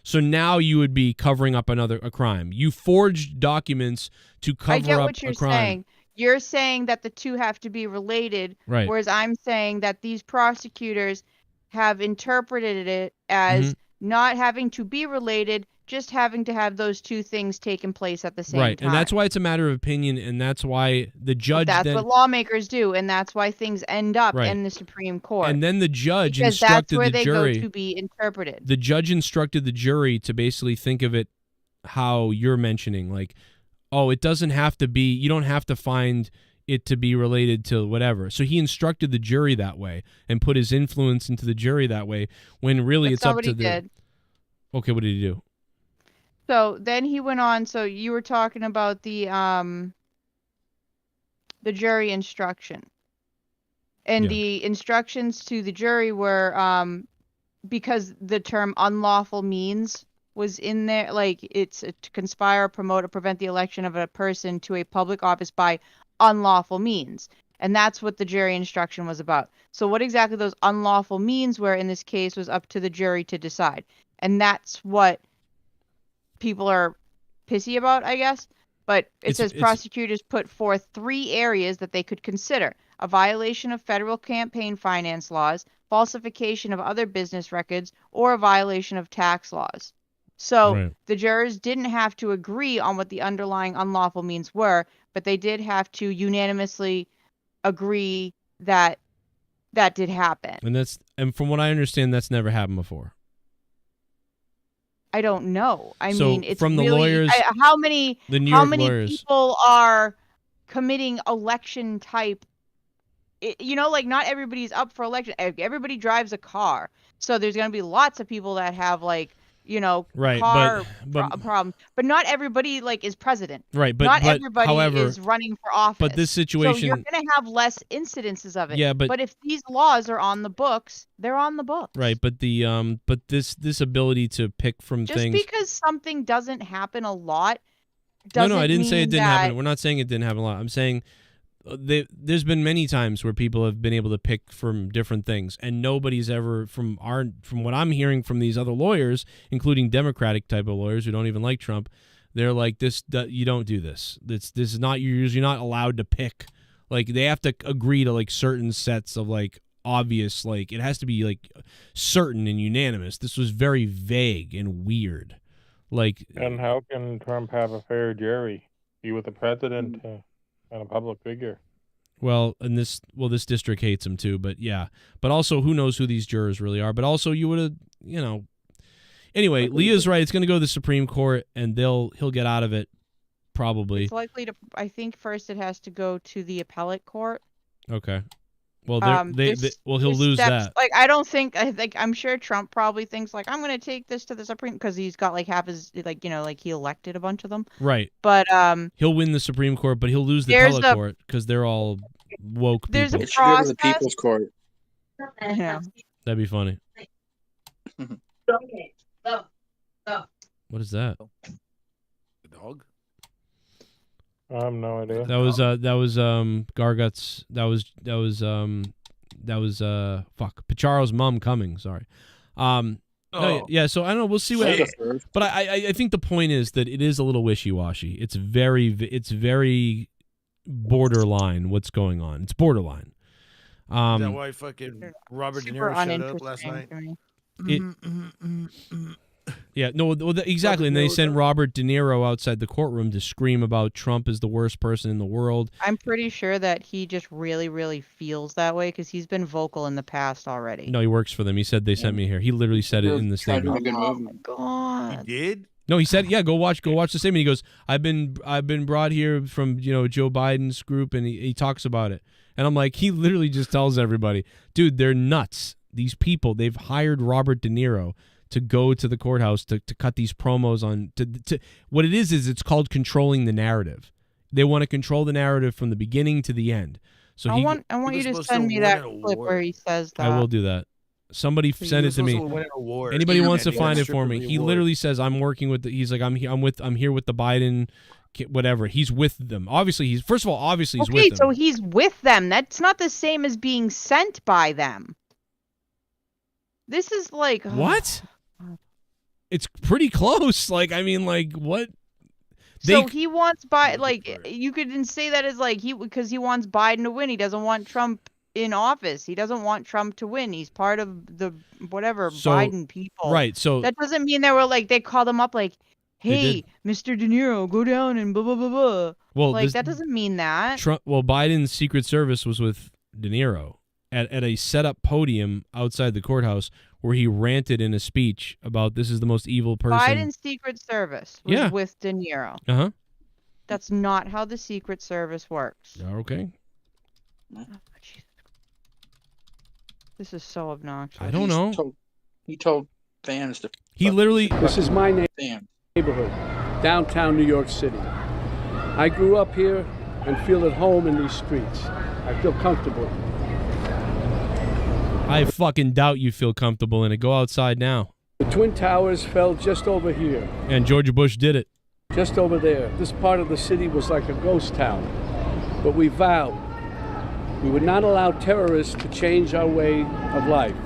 So now you would be covering up a crime. You forged documents to cover up a crime. I get what you're saying. You're saying that the two have to be related, right? Whereas I'm saying that these prosecutors have interpreted it as not having to be related, just having to have those two things taking place at the same time. Right, and that's why it's a matter of opinion, and that's why the judge. But that's what lawmakers do, and that's why things end up in the Supreme Court. And then the judge because instructed that's where the jury go to be interpreted. The judge instructed the jury to basically think of it how you're mentioning, like, oh, it doesn't have to be. You don't have to find it to be related to whatever. So he instructed the jury that way and put his influence into the jury that way. When really that's it's up what to he did. Okay, what did he do? So then he went on. So you were talking about the jury instruction, and the instructions to the jury were because the term unlawful means was in there, like it's to conspire, promote, or prevent the election of a person to a public office by unlawful means, and that's what the jury instruction was about. So what exactly those unlawful means were in this case was up to the jury to decide, and that's what people are pissy about, I guess. But it says prosecutors put forth 3 areas that they could consider: a violation of federal campaign finance laws, falsification of other business records, or a violation of tax laws. So the jurors didn't have to agree on what the underlying unlawful means were, but they did have to unanimously agree that that did happen. And from what I understand, that's never happened before. I don't know. I So mean, it's from the really, lawyers- how many the New how York many lawyers. people are committing election type? You know, like not everybody's up for election. Everybody drives a car, so there's going to be lots of people that have like car problem. But not everybody is president. Right, but not but, everybody however, is running for office. But this situation, so you're going to have less incidences of it. Yeah, but if these laws are on the books, they're on the books. Right, but this ability to pick from Just things. Just because something doesn't happen a lot doesn't No, I didn't say it didn't that... happen. We're not saying it didn't happen a lot. I'm saying there's been many times where people have been able to pick from different things, and nobody's ever from what I'm hearing from these other lawyers, including Democratic type of lawyers who don't even like Trump, they're like, you don't do this. This is not you're not allowed to pick. Like they have to agree to certain sets of obvious, it has to be certain and unanimous. This was very vague and weird. And how can Trump have a fair jury? He was a president and a public figure. Well, this district hates him too, but yeah. But also, who knows who these jurors really are? But also, you would have, Anyway, Leah's right. It's going to go to the Supreme Court, and he'll get out of it, probably. It's likely to. I think first it has to go to the appellate court. Okay. Well, he'll lose steps, that. I'm sure Trump probably thinks I'm going to take this to the Supreme because he's got half his he elected a bunch of them. Right. But he'll win the Supreme Court, but he'll lose the appellate court because they're all woke people. There's a process. The People's Court. Yeah. That'd be funny. Okay. Go. What is that? The dog? I have no idea. That was Gargut's. That was Picharo's mom coming. Sorry. No, yeah. So I don't know. We'll see what. But I think the point is that it is a little wishy-washy. It's very borderline. What's going on? It's borderline. Is that why fucking Robert De Niro showed up last night? Yeah, no, exactly. And they sent Robert De Niro outside the courtroom to scream about Trump is the worst person in the world. I'm pretty sure that he just really, really feels that way because he's been vocal in the past already. No, he works for them. He said they sent me here. He literally said it in the statement. Oh my god! He did? No, he said, yeah, go watch the statement. He goes, I've been brought here from Joe Biden's group, and he talks about it. And I'm like, he literally just tells everybody, dude, they're nuts. These people, they've hired Robert De Niro to go to the courthouse to cut these promos on to what it is it's called controlling the narrative. They want to control the narrative from the beginning to the end. So I want you to send me that clip where he says that. I will do that. Somebody send it to me. Anybody wants to find it for me. He literally says I'm working with he's like I'm here with the Biden whatever. He's with them. Obviously he's with them. Okay, so he's with them. That's not the same as being sent by them. This is what? It's pretty close. What? So he wants you could say that as because he wants Biden to win. He doesn't want Trump in office. He doesn't want Trump to win. He's part of the Biden people. Right. So that doesn't mean they called him up hey, Mr. De Niro, go down and blah blah blah blah. Well, that doesn't mean that. Biden's Secret Service was with De Niro at a set up podium outside the courthouse where he ranted in a speech about this is the most evil person. Biden's Secret Service was with De Niro. Uh-huh. That's not how the Secret Service works. Okay. Oh, this is so obnoxious. I don't know. He told fans to. He literally. This is my neighborhood, downtown New York City. I grew up here and feel at home in these streets. I feel comfortable. I fucking doubt you feel comfortable in it. Go outside now. The Twin Towers fell just over here. And George Bush did it. Just over there. This part of the city was like a ghost town. But we vowed we would not allow terrorists to change our way of life.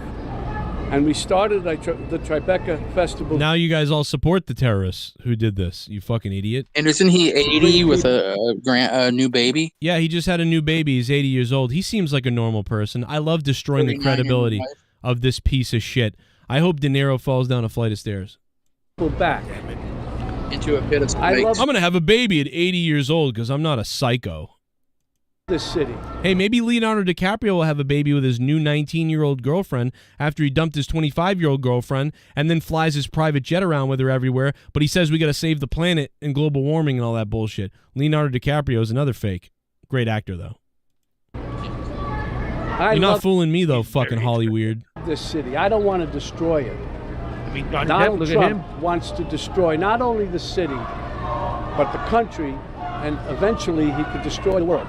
And we started the Tribeca Festival. Now you guys all support the terrorists who did this, you fucking idiot. And isn't he 80 with a new baby? Yeah, he just had a new baby. He's 80 years old. He seems like a normal person. I love destroying the credibility of this piece of shit. I hope De Niro falls down a flight of stairs. Back into a pit of snakes. I'm going to have a baby at 80 years old because I'm not a psycho. This city. Hey, maybe Leonardo DiCaprio will have a baby with his new 19-year-old girlfriend after he dumped his 25-year-old girlfriend and then flies his private jet around with her everywhere, but he says we got to save the planet and global warming and all that bullshit. Leonardo DiCaprio is another fake. Great actor, though. You're not fooling me, though, fucking Hollyweird. This city. I don't want to destroy it. Donald Trump wants to destroy not only the city, but the country, and eventually he could destroy the world.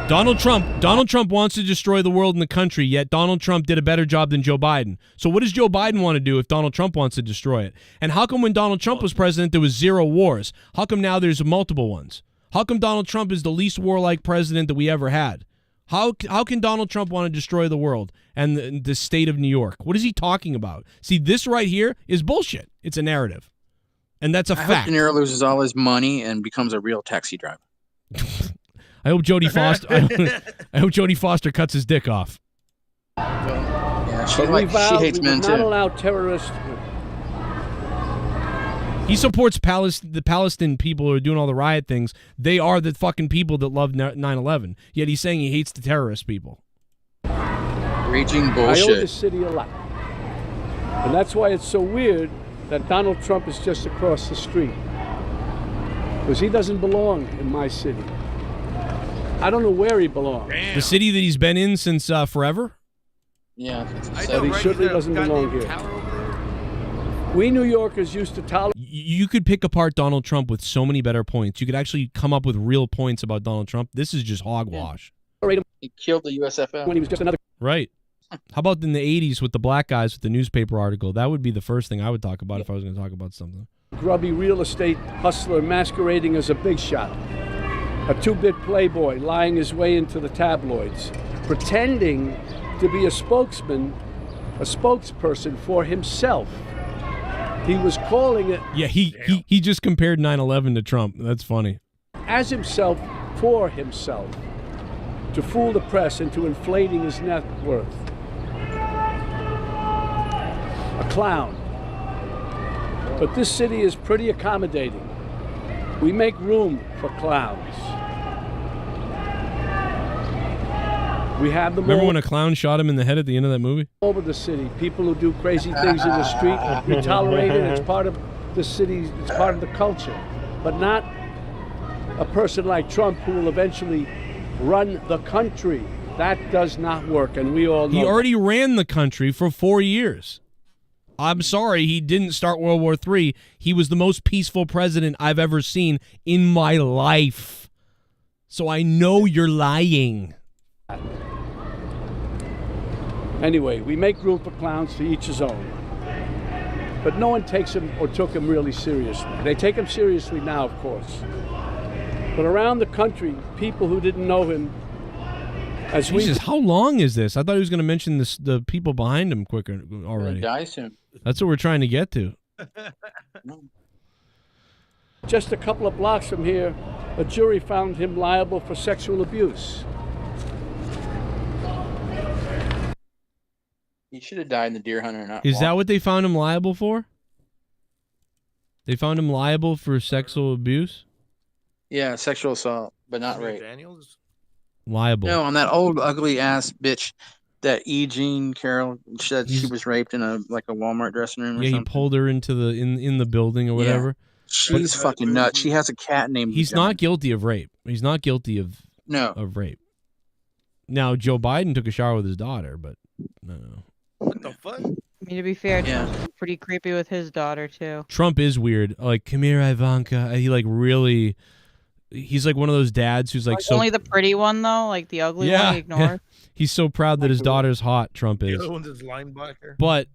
Donald Trump wants to destroy the world and the country, yet Donald Trump did a better job than Joe Biden. So what does Joe Biden want to do if Donald Trump wants to destroy it? And how come when Donald Trump was president, there was 0 wars? How come now there's multiple ones? How come Donald Trump is the least warlike president that we ever had? How can Donald Trump want to destroy the world and the state of New York? What is he talking about? See, this right here is bullshit. It's a narrative. And that's a I fact. hope De Niro loses all his money and becomes a real taxi driver. I hope Jodie Foster. I hope Jodie Foster cuts his dick off. Yeah, she hates men too. Not too. allow terrorists. He supports the Palestinian people who are doing all the riot things. They are the fucking people that love 9/11. Yet he's saying he hates the terrorist people. Raging I bullshit. owe the city a lot, and that's why it's so weird that Donald Trump is just across the street, because he doesn't belong in my city. I don't know where he belongs. The city that he's been in since forever? Yeah. But he certainly doesn't belong here. We New Yorkers used to tolerate. You could pick apart Donald Trump with so many better points. You could actually come up with real points about Donald Trump. This is just hogwash. He killed the USFL. When he was just another. Right. How about in the 80s with the black guys with the newspaper article? That would be the first thing I would talk about if I was going to talk about something. Grubby real estate hustler masquerading as a big shot. A 2-bit playboy lying his way into the tabloids, pretending to be a spokesperson for himself. He was calling it... Yeah, he just compared 9/11 to Trump. That's funny. As himself, for himself, to fool the press into inflating his net worth. A clown. But this city is pretty accommodating. We make room for clowns. We have them Remember all when a clown shot him in the head at the end of that movie? over the city. People who do crazy things in the street, we tolerate it. It's part of the city. It's part of the culture. But not a person like Trump who will eventually run the country. That does not work, and we all know. He already ran the country for 4 years. I'm sorry, he didn't start World War III. He was the most peaceful president I've ever seen in my life. So I know you're lying. Anyway, we make room for clowns, to each his own. But no one takes him or took him really seriously. They take him seriously now, of course. But around the country, people who didn't know him as Jesus, how long is this? I thought he was going to mention the people behind him quicker already. Die soon. That's what we're trying to get to. Just a couple of blocks from here, a jury found him liable for sexual abuse. He should have died in the deer hunter. Not Is that what they found him liable for? They found him liable for sexual abuse? Yeah, sexual assault, but not rape. Daniels? Liable. No, on that old ugly ass bitch, that E. Jean Carroll said she was raped in a Walmart dressing room. Or Yeah, something. he pulled her into the in the building or whatever. She's fucking nuts. She has a cat named. He's not guilty of rape. He's not guilty of rape. Now Joe Biden took a shower with his daughter, but no. What the fuck? I mean, to be fair, Trump's pretty creepy with his daughter too. Trump is weird. Like, come here, Ivanka. He really. He's like one of those dads who's like so. Only the pretty one though, like the ugly one he ignores. He's so proud that his daughter's hot. Trump is. The other one's his linebacker. But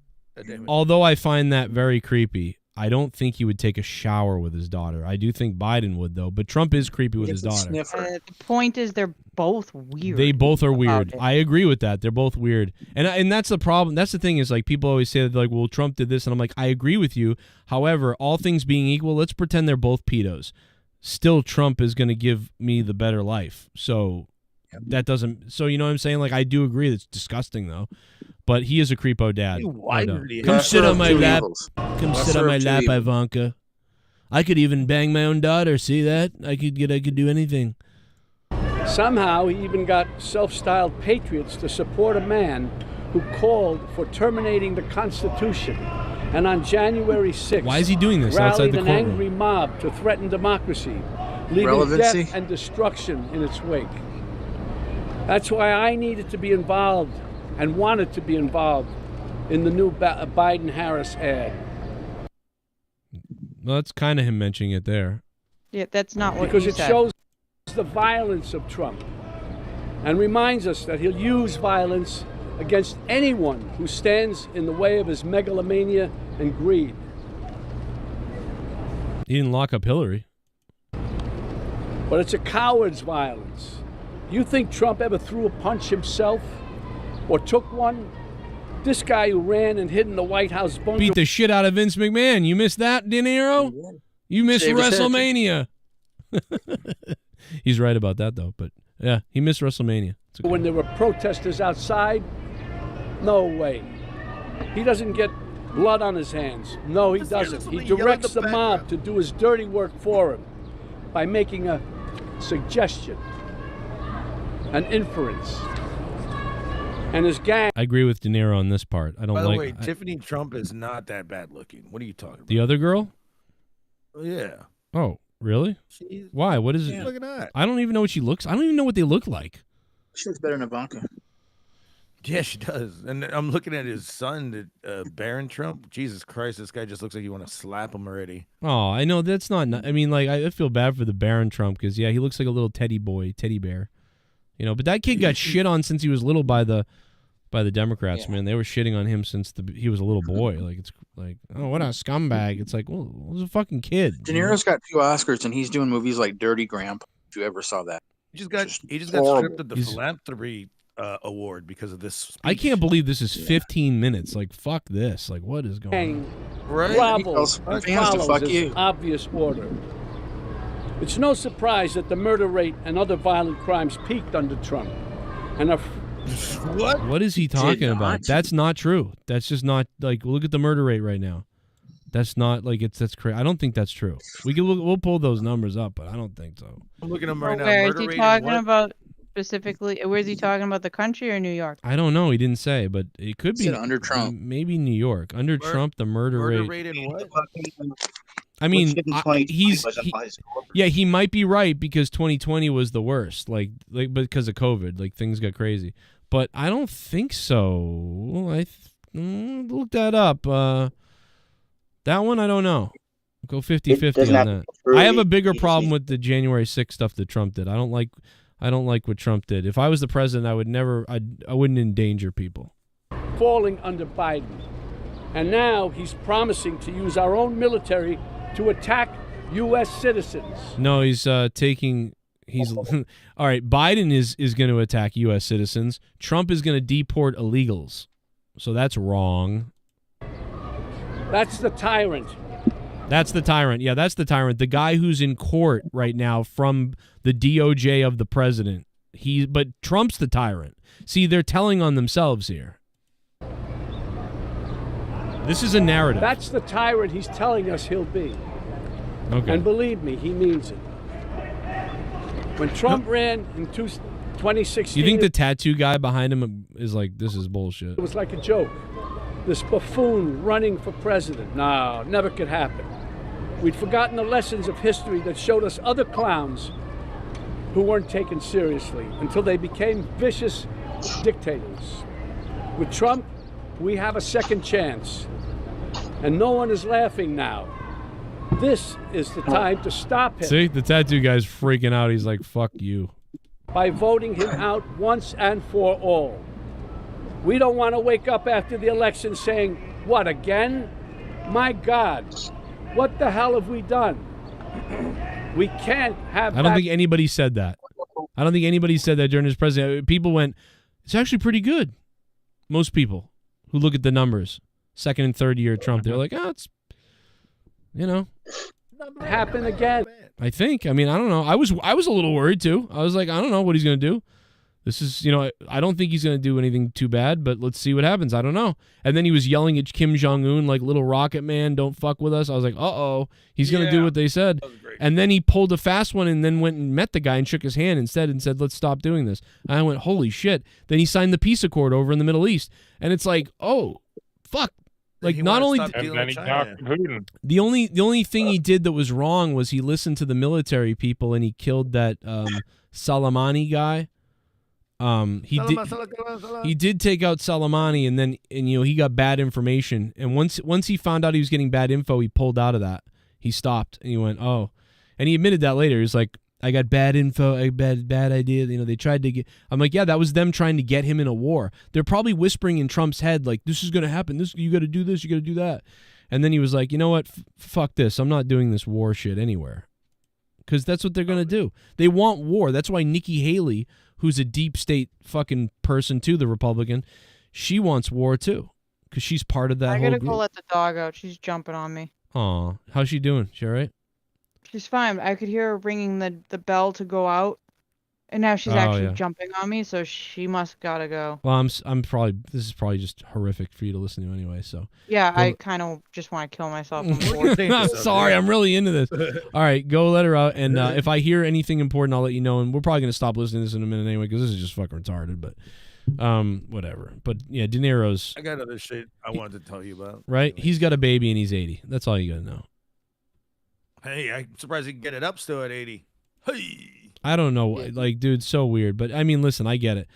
although I find that very creepy, I don't think he would take a shower with his daughter. I do think Biden would though. But Trump is creepy with his daughter. The point is, they're both weird. They both are weird. I agree with that. They're both weird. And that's the problem. That's the thing is like people always say that like, well, Trump did this, and I'm like, I agree with you. However, all things being equal, let's pretend they're both pedos. Still, Trump is going to give me the better life. So that doesn't. So you know what I'm saying? Like I do agree. That's disgusting though. But he is a creepo dad. Come sit on my lap. Come sit on my lap, Ivanka. I could even bang my own daughter. See that? I could do anything. Somehow, he even got self-styled patriots to support a man who called for terminating the Constitution. And on January 6th, why is he doing this outside rallied the an courtroom? angry mob to threaten democracy, leaving Relevancy? death and destruction in its wake. That's why I needed to be involved and wanted to be involved in the new Biden-Harris ad. Well, that's kind of him mentioning it there. Yeah, that's not what because you it said. shows the violence of Trump and reminds us that he'll use violence against anyone who stands in the way of his megalomania and greed. He didn't lock up Hillary. But it's a coward's violence. You think Trump ever threw a punch himself or took one? This guy who ran and hid in the White House bunker. Beat the shit out of Vince McMahon. You missed that, De Niro? You missed WrestleMania. He's right about that, though. But, yeah, he missed WrestleMania. Okay. When there were protesters outside, no way. He doesn't get blood on his hands. No, he doesn't. He directs the mob to do his dirty work for him by making a suggestion, an inference. And his gang. I agree with De Niro on this part. I don't By the like. way, Tiffany Trump is not that bad looking. What are you talking about? The other girl? Yeah. Oh, really? Why? What is it? Look at that. I don't even know what she looks. I don't even know what they look like. She looks better than Ivanka. Yeah, she does. And I'm looking at his son, Barron Trump. Jesus Christ, this guy just looks like you want to slap him already. Oh, I know that's not. I mean, like, I feel bad for the Barron Trump because yeah, he looks like a little teddy bear. You know, but that kid got shit on since he was little by the Democrats, man. They were shitting on him since he was a little boy. Like, it's like, oh, what a scumbag. It's like, well, he was a fucking kid. De Niro's got 2 Oscars, and he's doing movies like Dirty Grandpa, if you ever saw that. He just got horrible. stripped of the philanthropy award because of this speech. I can't believe this is 15 minutes. Like, fuck this. Like, what is going on? Right. Grovels fans to follows fuck this you. obvious order. It's no surprise that the murder rate and other violent crimes peaked under Trump. And What is he talking about? That's not true. That's just not, like, look at the murder rate right now. That's not, like, that's crazy. I don't think that's true. We'll pull those numbers up, but I don't think so. I'm looking at him right now. Where is Murder he rate talking and what? about specifically? Where is he talking about, the country or New York? I don't know. He didn't say, but it could be under Trump. Maybe New York. Under Trump, the murder rate. and what? I mean, he might be right because 2020 was the worst, like because of COVID, like things got crazy. But I don't think so. I looked that up. That one I don't know. Go 50-50 on that. I have a bigger problem with the January 6th stuff that Trump did. I don't like what Trump did. If I was the president, I wouldn't endanger people. falling under Biden. And now he's promising to use our own military to attack U.S. citizens. No, he's taking. He's all right. Biden is going to attack U.S. citizens. Trump is going to deport illegals. So that's wrong. That's the tyrant. That's the tyrant. Yeah, that's the tyrant. The guy who's in court right now from the DOJ of the president. But Trump's the tyrant. See, they're telling on themselves here. This is a narrative. That's the tyrant he's telling us he'll be. Okay. And believe me, he means it. When Trump ran in 2016... You think the tattoo guy behind him is like, this is bullshit? It was like a joke. This buffoon running for president. No, never could happen. We'd forgotten the lessons of history that showed us other clowns who weren't taken seriously until they became vicious dictators. With Trump, we have a second chance. And no one is laughing now. This is the time to stop him. See, the tattoo guy's freaking out. He's like, fuck you. By voting him out once and for all. We don't want to wake up after the election saying, what, again? My God, what the hell have we done? We can't have I don't think anybody said that. I don't think anybody said that during his presidency. People went, it's actually pretty good. Most people who look at the numbers, second and third year Trump, they're like, it's, happen again. I think. I mean, I don't know. I was a little worried too. I was like, I don't know what he's going to do. This is, I don't think he's going to do anything too bad, but let's see what happens. I don't know. And then he was yelling at Kim Jong-un like, little rocket man, don't fuck with us. I was like, uh-oh, he's going to do what they said. And then he pulled a fast one and then went and met the guy and shook his hand instead and said, let's stop doing this. And I went, holy shit. Then he signed the peace accord over in the Middle East. And it's like, oh, fuck. Like, not only the only thing he did that was wrong was he listened to the military people and he killed that Soleimani guy. He did take out Soleimani and he got bad information. And once he found out he was getting bad info, he pulled out of that. He stopped and he went, oh. And he admitted that later. He's like, I got bad info, bad idea. You know, they tried to get. I'm like, yeah, that was them trying to get him in a war. They're probably whispering in Trump's head, like, this is going to happen. You got to do this. You got to do that. And then he was like, you know what? Fuck this. I'm not doing this war shit anywhere. Because that's what they're going to do. They want war. That's why Nikki Haley, who's a deep state fucking person too, the Republican, she wants war too. Because she's part of that whole group. I gotta go let the dog out. She's jumping on me. Aw, how's she doing? She all right? She's fine. I could hear her ringing the bell to go out, and now she's actually jumping on me. So she must gotta go. Well, I'm probably this is probably just horrific for you to listen to anyway. So yeah, I kind of just want to kill myself. I'm sorry, I'm really into this. All right, go let her out, and if I hear anything important, I'll let you know. And we're probably gonna stop listening to this in a minute anyway because this is just fucking retarded. But whatever. But yeah, De Niro's. I got other shit I wanted to tell you about. Right, he's got a baby and he's 80. That's all you gotta know. Hey, I'm surprised he can get it up still at 80. Hey. I don't know, like, dude, so weird. But I mean, listen, I get it.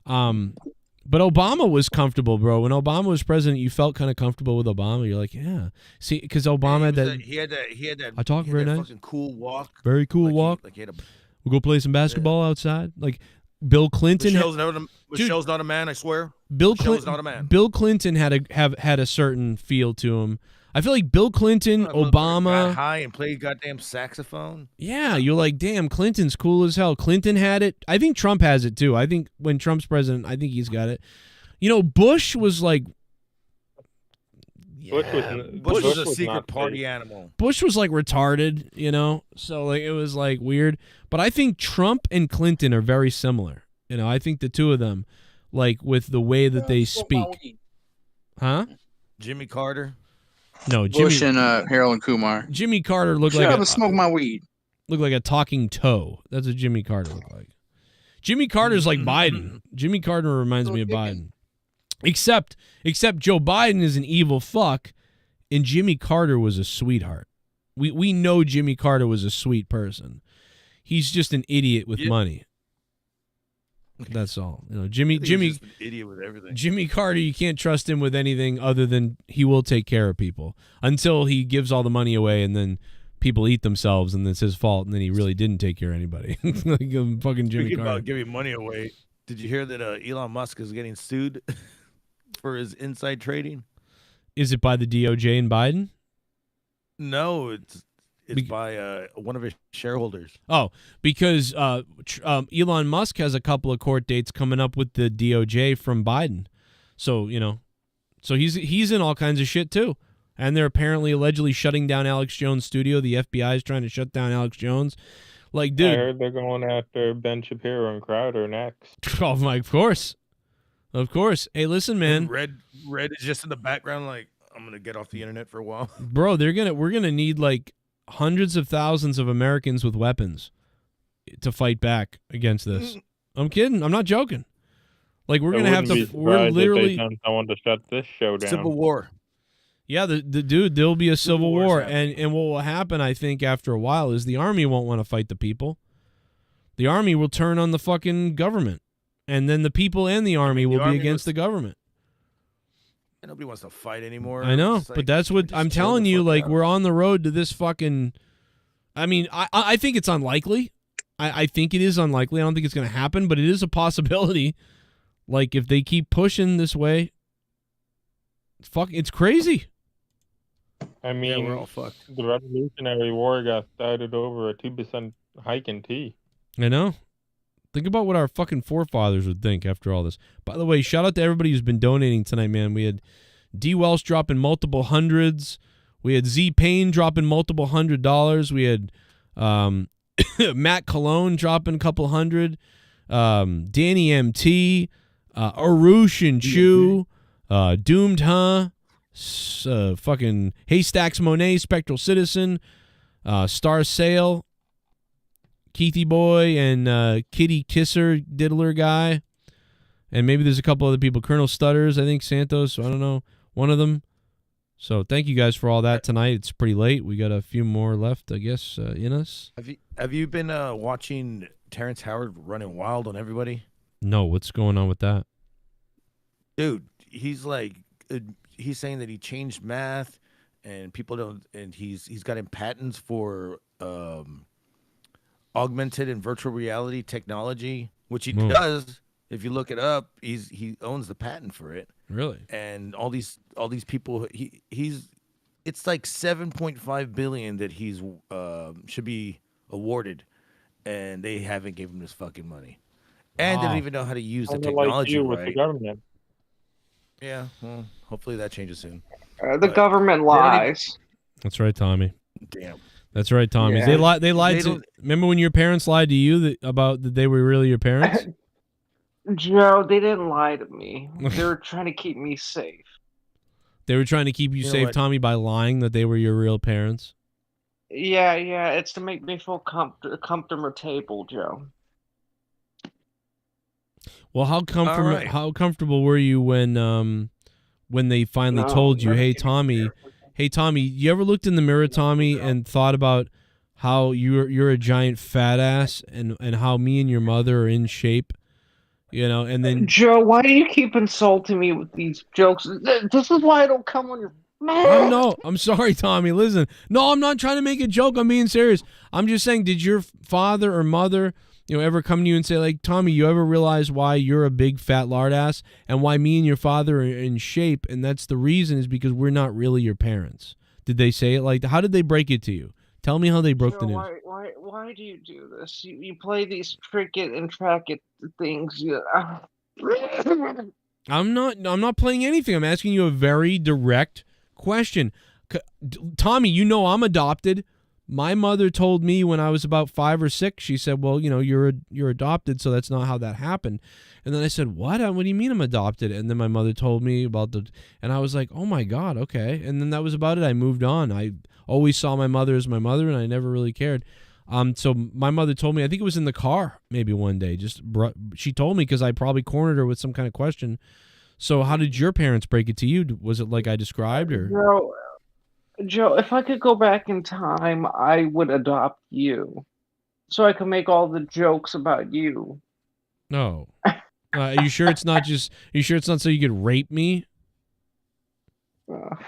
But Obama was comfortable, bro. When Obama was president, you felt kind of comfortable with Obama. You're like, yeah. See, because Obama had that. He had that. I talk very nice. Fucking cool walk. Very cool walk. We'll go play some basketball outside. Like Bill Clinton. Michelle's not a man. I swear. Michelle's not a man. Bill Clinton had a certain feel to him. I feel like Bill Clinton, Obama, got high and played goddamn saxophone. Yeah, you're like, damn, Clinton's cool as hell. Clinton had it. I think Trump has it too. I think when Trump's president, I think he's got it. You know, Bush was like, Bush was a secret party animal. Bush was like retarded, you know, so like it was like weird. But I think Trump and Clinton are very similar. You know, I think the two of them, like with the way that they speak. Huh? Jimmy Carter. No, Jimmy, Bush and Harold and Kumar. Jimmy Carter looked like smoke my weed. Looked like a talking toe. That's what Jimmy Carter looked like. Jimmy Carter's like Biden. Jimmy Carter reminds me of Biden. Except Joe Biden is an evil fuck, and Jimmy Carter was a sweetheart. We know Jimmy Carter was a sweet person. He's just an idiot with money. That's all. You know, Jimmy just an idiot with everything. Jimmy Carter, you can't trust him with anything other than he will take care of people until he gives all the money away and then people eat themselves and it's his fault and then he really didn't take care of anybody. Like fucking Jimmy Speaking Carter. about giving money away, did you hear that Elon Musk is getting sued for his inside trading? Is it by the DOJ and Biden? No, it's by one of his shareholders. Oh, because Elon Musk has a couple of court dates coming up with the DOJ from Biden. So, you know, he's in all kinds of shit too. And they're apparently allegedly shutting down Alex Jones' studio. The FBI is trying to shut down Alex Jones. Like, dude. I heard they're going after Ben Shapiro and Crowder next. Oh my, of course. Of course. Hey, listen, man. And Red is just in the background like, I'm going to get off the internet for a while. Bro, we're going to need like hundreds of thousands of Americans with weapons to fight back against this. I'm kidding. I'm not joking. Like we're gonna have to. We're literally. I want to shut this show down. Civil war. Yeah, the dude. There'll be a civil war, and what will happen, I think, after a while, is the army won't want to fight the people. The army will turn on the fucking government, and then the people and the army will be against the government. Nobody wants to fight anymore. I know, like, but that's what I'm telling you. Like, we're on the road to this fucking. I mean, I think it's unlikely. I think it is unlikely. I don't think it's going to happen, but it is a possibility. Like, if they keep pushing this way, it's crazy. I mean, we're all fucked. The Revolutionary War got started over a 2% hike in tea. I know. Think about what our fucking forefathers would think after all this. By the way, shout out to everybody who's been donating tonight, man. We had D. Welsh dropping multiple hundreds. We had Z. Payne dropping multiple $100. We had Matt Cologne dropping a couple hundred. Danny MT, Arush and Chew, Doomed Huh, fucking Haystacks Monet, Spectral Citizen, Star Sail, Keithy Boy, and Kitty Kisser Diddler guy. And maybe there's a couple other people. Colonel Stutters, I think Santos, I don't know, one of them. So thank you guys for all that tonight. It's pretty late. We got a few more left, I guess, in us. Have you been watching Terrence Howard running wild on everybody? No, what's going on with that? Dude, he's like, he's saying that he changed math and people don't. And he's gotten patents for augmented and virtual reality technology, which he does. If you look it up, he owns the patent for it. Really? And all these people, it's like 7.5 billion that he's should be awarded, and they haven't given him this fucking money, and they don't even know how to use the technology with right. the government. Yeah, well, hopefully that changes soon. The government lies. That's right, Tommy. Damn. That's right, Tommy. Yeah. They lied to. Remember when your parents lied to you about that they were really your parents? Joe, they didn't lie to me. They were trying to keep me safe. They were trying to keep you know safe, what? Tommy, by lying that they were your real parents. Yeah, it's to make me feel comfortable table, Joe. Well, how comfortable were you when they finally told you, hey Tommy, you ever looked in the mirror, Tommy, and thought about how you're a giant fat ass and how me and your mother are in shape, and then Joe, why do you keep insulting me with these jokes? This is why I don't come on your. I'm sorry, Tommy. Listen, no, I'm not trying to make a joke. I'm being serious. I'm just saying, did your father or mother, ever come to you and say, like, Tommy, you ever realize why you're a big fat lard ass and why me and your father are in shape? And that's the reason is because we're not really your parents. Did they say it like that? How did they break it to you? Tell me how they broke the news. Why do you do this? You play these trick it and track it things. I'm not playing anything. I'm asking you a very direct question. Tommy, I'm adopted. My mother told me when I was about 5 or 6, she said, well, you're adopted, so that's not how that happened. And then I said, what? What do you mean I'm adopted? And then my mother told me about and I was like, oh my God, okay. And then that was about it. I moved on. I always saw my mother as my mother, and I never really cared. So my mother told me, I think it was in the car maybe one day, she told me because I probably cornered her with some kind of question. So how did your parents break it to you? Was it like I described, or? Joe, if I could go back in time, I would adopt you, so I could make all the jokes about you. No, are you sure it's not just? Are you sure it's not so you could rape me?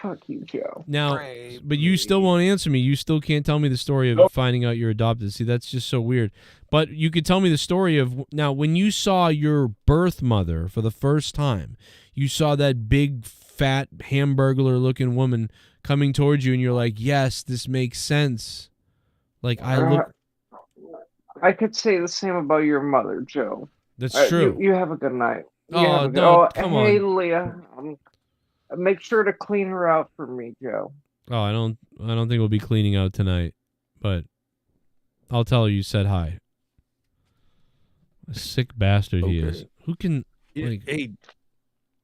Fuck you, Joe. Now, but you still won't answer me. You still can't tell me the story of finding out you're adopted. See, that's just so weird. But you could tell me the story of now when you saw your birth mother for the first time. You saw that big, fat, hamburger-looking woman coming towards you, and you're like, yes, this makes sense. Like, I could say the same about your mother, Joe. That's true. You have a good night. Come Hey, on. Leah, make sure to clean her out for me, Joe. Oh, I don't think we'll be cleaning out tonight, but I'll tell her you said hi. A sick bastard he is. Who can... Hey,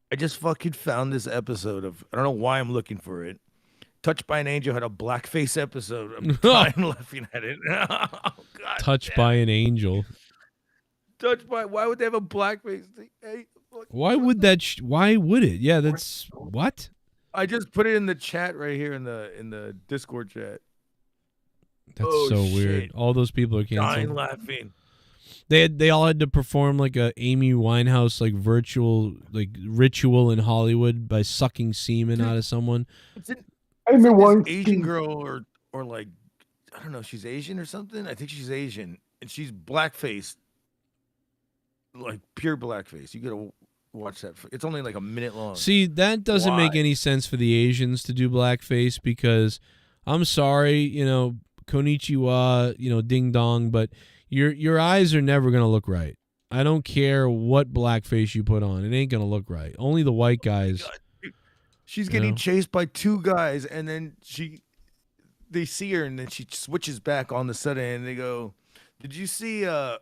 I just fucking found this episode of, I don't know why I'm looking for it. Touched by an Angel had a blackface episode. I'm dying laughing at it. Oh, God. Touched by an Angel. Why would they have a blackface thing? Hey, why would that? Why would it? Yeah, that's what. I just put it in the chat right here in the Discord chat. That's so weird. All those people are canceled. Dying laughing. They all had to perform like a Amy Winehouse ritual in Hollywood by sucking semen out of someone. It's this Asian girl or like, I don't know, she's Asian or something. I think she's Asian, and she's blackface, like pure blackface. You gotta watch that. It's only like a minute long. See, that doesn't make any sense for the Asians to do blackface because I'm sorry, konnichiwa, ding dong, but your eyes are never gonna look right. I don't care what blackface you put on, it ain't gonna look right. Only the white guys. She's getting chased by 2 guys, and then they see her, and then she switches back on the sudden, and they go, "Did you see a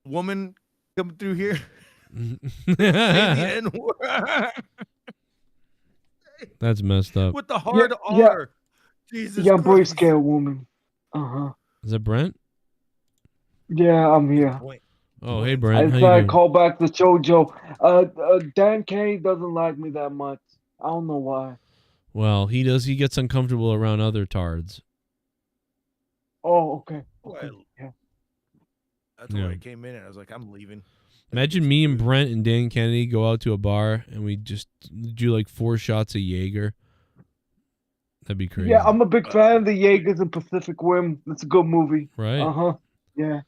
woman coming through here?" That's messed up. With the hard R. Jesus Christ. Boy Scout woman. Is that Brent? Yeah, I'm here. Oh, hey, Brent. I thought I'd call back to JoJo. Dan KANE doesn't like me that much. I don't know why. Well, he does. He gets uncomfortable around other tards. Oh, okay. Yeah. That's why I came in and I was like, I'm leaving. Imagine me and Brent and Dan Kennedy go out to a bar and we just do like 4 shots of Jaeger. That'd be crazy. Yeah, I'm a big fan of the Jaegers and Pacific Rim. It's a good movie. Right. Yeah.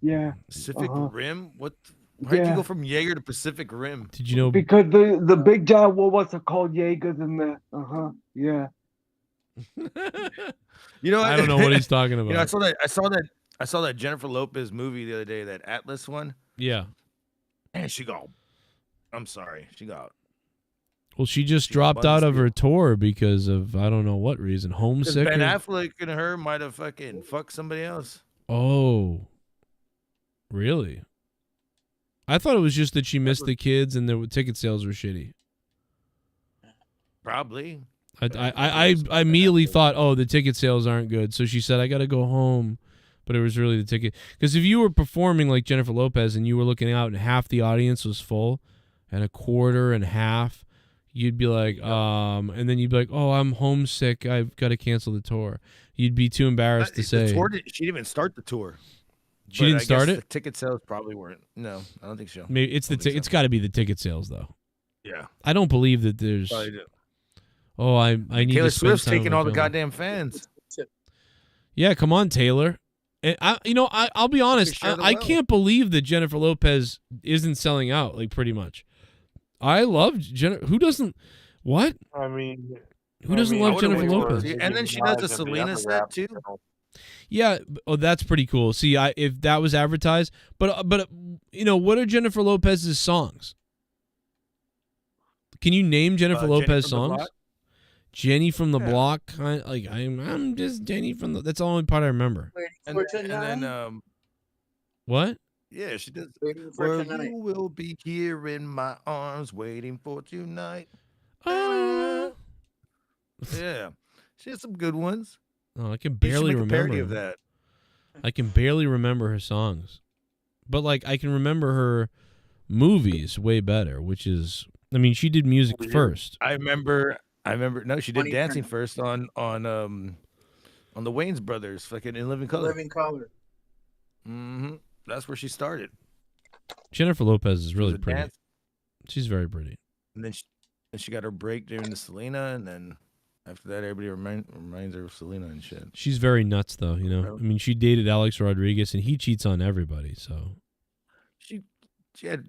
Yeah. Pacific Rim? What? Why'd you Yeah. go from Jaeger to Pacific Rim? Did you know? Because the big giant robots are called Jaegers in there. Yeah. You know, I don't know what he's talking about. You know, I saw that Jennifer Lopez movie the other day, that Atlas one. Yeah. And she got. I'm sorry, she got. Well, she just dropped out of her tour because of I don't know what reason, homesick. Ben or- Affleck and her might have fucking fucked somebody else. Oh, really? I thought it was just that she missed the kids and the ticket sales were shitty. Probably. I immediately thought, oh, the ticket sales aren't good. So she said, I got to go home. But it was really the ticket. Because if you were performing like Jennifer Lopez and you were looking out and half the audience was full and a quarter and half, you'd be like, and then you'd be like, oh, I'm homesick. I've got to cancel the tour. You'd be too embarrassed to say. She didn't even start the tour. She didn't start it? The ticket sales probably weren't. No, I don't think so. Maybe it's it's got to be the ticket sales though. Yeah. I don't believe that there's. Probably do. Oh, I need Taylor to spend Swift's time with taking my all the family. goddamn fans. Yeah, come on, Taylor. And I'll be honest. I can't believe that Jennifer Lopez isn't selling out. Like pretty much. I love Jennifer. Who doesn't? What? I mean, Who doesn't love Jennifer Lopez? And then she does the Selena set too. Yeah. Oh, that's pretty cool. See, if that was advertised, but what are Jennifer Lopez's songs? Can you name Jennifer Lopez songs? Jenny from the Block, like I'm just Jenny from the. That's the only part I remember. And then What? Yeah, she does. Waiting for Well, tonight. you will be here in my arms, waiting for tonight. Yeah, she has some good ones. Oh, I can You should barely make a parody remember of that. I can barely remember her songs, but like I can remember her movies way better. Which is, I mean, she did music first. I remember. No, she did 20 dancing first on the Wayans brothers, fucking In Living Color. Living Color. Mm-hmm. That's where she started. Jennifer Lopez is really a pretty. dance- She's very pretty. And then she got her break during the Selena, and then after that, everybody reminds her of Selena and shit. She's very nuts, though. You know, I mean, she dated Alex Rodriguez, and he cheats on everybody. So She had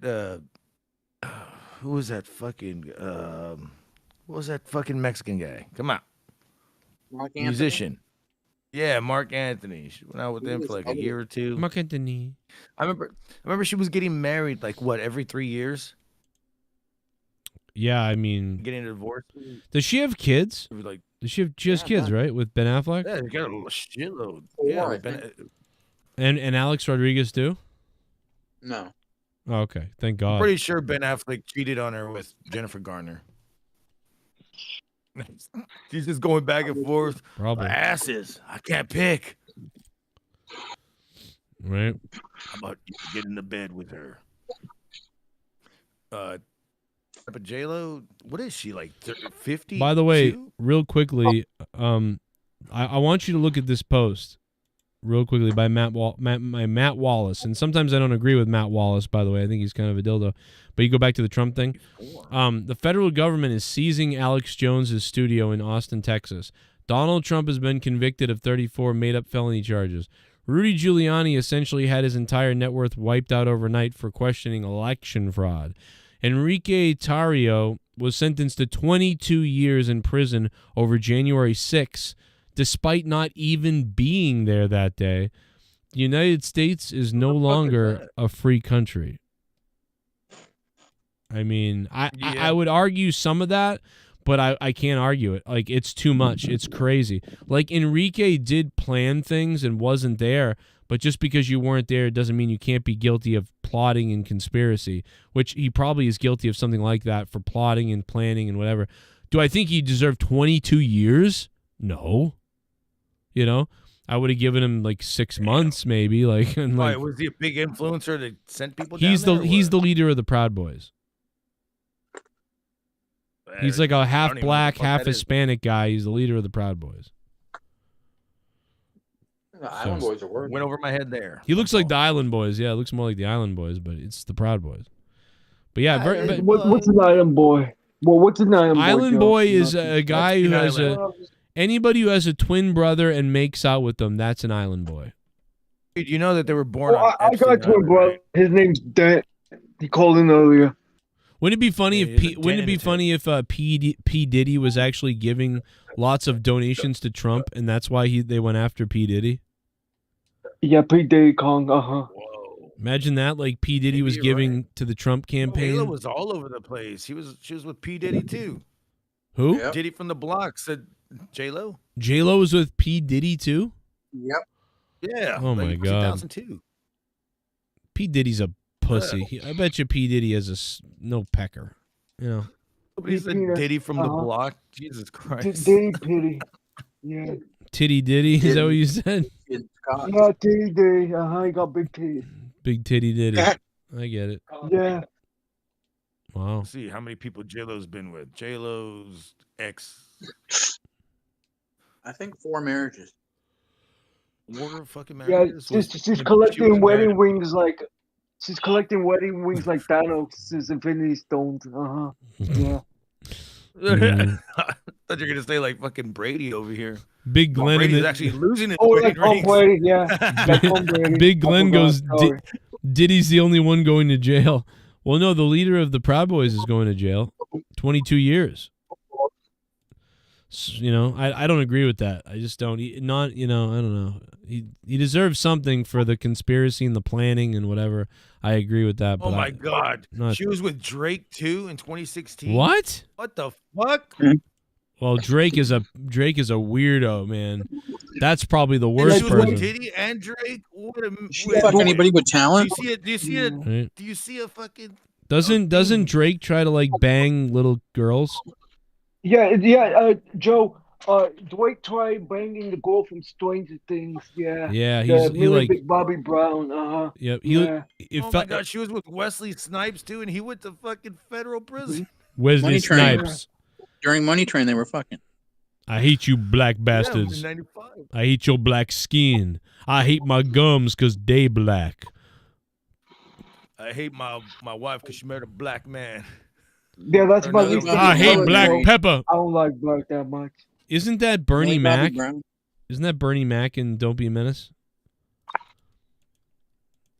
who was that fucking what was that fucking Mexican guy? Come on, Mark Anthony? musician. Yeah, Mark Anthony. She went out with him for like a year or two. Mark Anthony. I remember she was getting married like what, every 3 years? yeah, I mean, Getting a divorce. does she have kids? It was like, She has kids, right, with Ben Affleck yeah, she got a shitload. Four, Yeah, I Ben- and Alex Rodriguez too. No. Oh, okay, thank I'm God. pretty sure Ben Affleck cheated on her with Jennifer Garner. She's just going back and forth. Probably. Asses. I can't pick. Right. How about you get into bed with her? But J-Lo, what is she, like 50? By the way, real quickly, I want you to look at this post real quickly by Matt Wallace. And sometimes I don't agree with Matt Wallace, by the way. I think he's kind of a dildo. But you go back to the Trump thing. The federal government is seizing Alex Jones's studio in Austin, Texas. Donald Trump has been convicted of 34 made-up felony charges. Rudy Giuliani essentially had his entire net worth wiped out overnight for questioning election fraud. Enrique Tarrio was sentenced to 22 years in prison over January 6th, despite not even being there that day. The United States is no longer a free country. I mean, I would argue some of that, but I can't argue it. Like, it's too much. It's crazy. Like, Enrique did plan things and wasn't there, but just because you weren't there doesn't mean you can't be guilty of plotting and conspiracy, which he probably is guilty of something like that for plotting and planning and whatever. Do I think he deserved 22 years? No. You know, I would have given him like 6 months maybe. Like, and Why, like was he a big influencer that sent people he's down the there, or he's what? the leader of the Proud Boys. He's like a half even know black, what the fuck half that is. Hispanic guy. He's the leader of the Proud Boys. The Island Boys are working. Went over my head there. He looks like the Island Boys. Yeah, it looks more like the Island Boys, but it's the Proud Boys. But yeah, What's an Island Boy? Well, what's an Island Boy? Island Joe? Boy is a guy who has Island. Anybody who has a twin brother and makes out with them, that's an island boy. Dude, you know that they were born on I got a Epstein twin Island, brother. right? His name's Dan. He called in earlier. Wouldn't it be funny Yeah, if there's a wouldn't it Dan be in it, funny if P Diddy was actually giving lots of donations to Trump, and that's why they went after P Diddy? Yeah, P. Diddy Kong. Imagine that, like P Diddy was giving to the Trump campaign. Layla was all over the place. She was with P Diddy too. Who? Diddy from the block said J-Lo. J-Lo was with P Diddy too? Yep. Yeah. Oh my God. 2002. P Diddy's a pussy. I bet you P Diddy has no pecker. You know. Somebody said Diddy from the block. Jesus Christ. Diddy Pity. Yeah. Titty Diddy, is that what you said? Yeah, Diddy Diddy. He got big titties. Big titty Diddy. I get it. Yeah. Wow. Let's see how many people J-Lo's been with. J-Lo's ex. I think 4 marriages. 4 fucking Yeah, marriages. she's collecting wedding rings like she's collecting wedding rings like Thanos' Infinity Stones. Yeah. Mm. I thought you were gonna say like fucking Brady over here. Big Glenn Brady's in the- actually losing his like wedding Tom rings. Brady, yeah. Like Tom Brady. Big Glenn goes, sorry. Diddy's the only one going to jail. Well, no, the leader of the Proud Boys is going to jail. 22 years. You know, I don't agree with that. I just don't. I don't know. He deserves something for the conspiracy and the planning and whatever. I agree with that. Oh But my God. not- She was with Drake too in 2016. What? What the fuck? Well, Drake is a weirdo, man. That's probably the And worst she was person. with Diddy and Drake. What a Fuck anybody with talent. Do you see it? Right. Do you see a fucking? Doesn't Drake try to like bang little girls? Yeah, Joe. Dwight tried banging the girl from Stranger Things. Yeah. Yeah, The he Millie like- Big Bobby Brown. Yep. Yeah. Oh my God, she was with Wesley Snipes too, and he went to fucking federal prison. Wesley Money Train. Snipes. During Money Train, they were fucking. I hate you black bastards. 95. I hate your black skin. I hate my gums because they black. I hate my wife because she married a black man. Yeah, that's Or my no, least. I hate favorite black color. pepper. I don't like black that much. Isn't that Bernie Millie Bobby Mac? Brown. Isn't that Bernie Mac in Don't Be a Menace?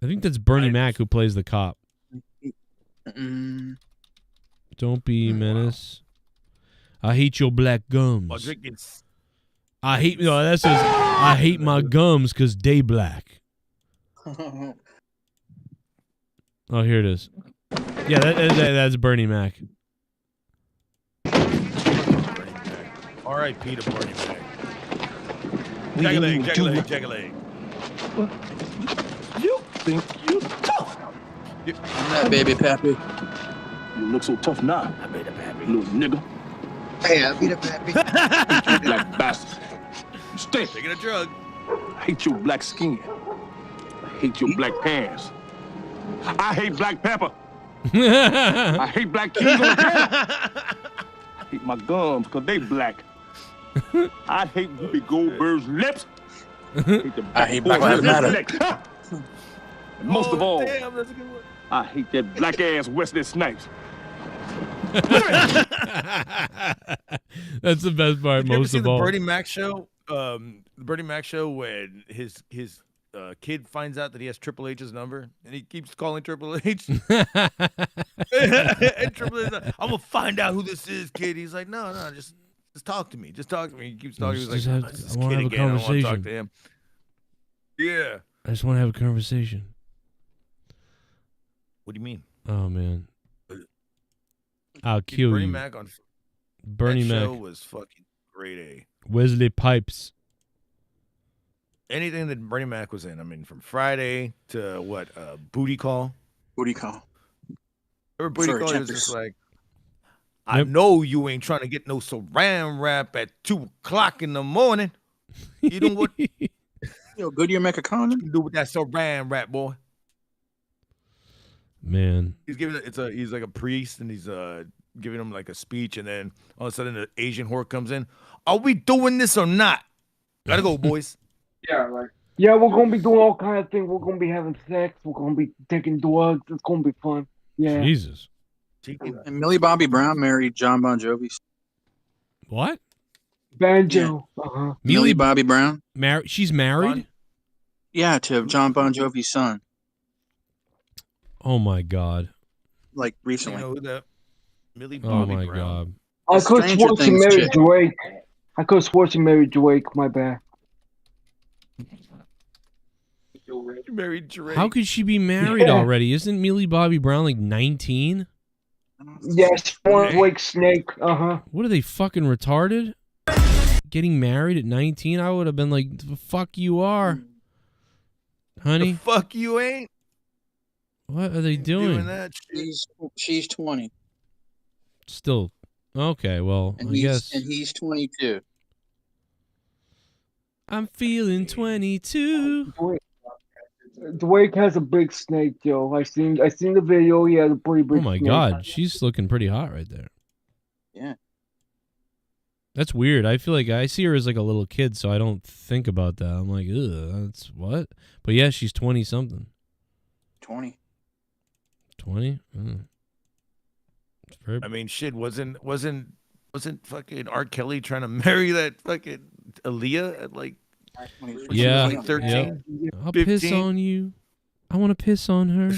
I think that's Bernie Mac who plays the cop. Mm, Don't be a menace. I hate your black While gums. drinking. I hate that says I hate my gums because they black. Oh, here it is. Yeah, that's Bernie Mac. R.I.P. to Bernie Mac. Jack-a-leg. You think you tough? that baby pappy. You look so tough now. I made a pappy. Little nigga. Hey, I'll be the pappy. You black bastard. Stay. Taking a drug. I hate your black skin. I hate your black pants. I hate black pepper. I hate black keys on the camera. I hate my gums because they black. I hate Whoopi Goldberg's lips. I hate Black Lives Matter. And most of all, Damn, that's a good one. I hate that black ass Wesley Snipes. That's the best part. Did you ever Most see of the all. Bernie Mac show? The Bernie Mac show when his kid finds out that he has Triple H's number and he keeps calling Triple H. And Triple H, I'm gonna find out who this is, kid. He's like, no, just talk to me. Just talk to me. He keeps talking. He's like, Just have- "Oh, it's this I wanna kid have a again. I don't want to talk conversation." to him. Yeah. I just want to have a conversation. What do you mean? Oh man, I'll Dude, kill Bernie you. Mac on Bernie that Mac. show was fucking grade A. Wesley Pipes. Anything that Bernie Mac was in. I mean, from Friday to what? Booty Call. Booty Call. Remember Booty Sorry, Call? He was Chapters. just like, I know you ain't trying to get no saran wrap at 2:00 in the morning. You know what? Yo, Goodyear make a condom? Do with that saran wrap, boy. Man. He's giving he's like a priest and he's giving him like a speech, and then all of a sudden the Asian whore comes in. Are we doing this or not? Gotta go, boys. Yeah, we're gonna be doing all kinds of things. We're gonna be having sex. We're gonna be taking drugs. It's gonna be fun. Yeah. Jesus. And Millie Bobby Brown married John Bon Jovi. What? Banjo. Millie Bobby Brown. She's married? Yeah, to John Bon Jovi's son. Oh my God. Like recently. You know who that? Millie Oh Bobby my Brown. God. I could Stranger swear she Things married chick. Drake. I could swear she married Drake. My bad. Married Drake. How could she be married Yeah. already? Isn't Millie Bobby Brown like 19? Yes, one Drake Snake. What are they, fucking retarded? Getting married at 19? I would have been like, the fuck you are. Honey? The fuck you ain't What are they doing? that shit. She's 20. Still. Okay, well, And I he's guess. and he's 22. I'm feeling 22. Drake has a big snake, yo. I seen the video. He has a pretty big. Oh my snake. God, she's looking pretty hot right there. Yeah. That's weird. I feel like I see her as like a little kid, so I don't think about that. I'm like, ugh, that's what? But yeah, she's 20 something. 20. 20? I mean, shit, wasn't fucking R. Kelly trying to marry that fucking Aaliyah at like when she Yeah. was like 13? Yep. I'll 15? piss on you. I want to piss on her.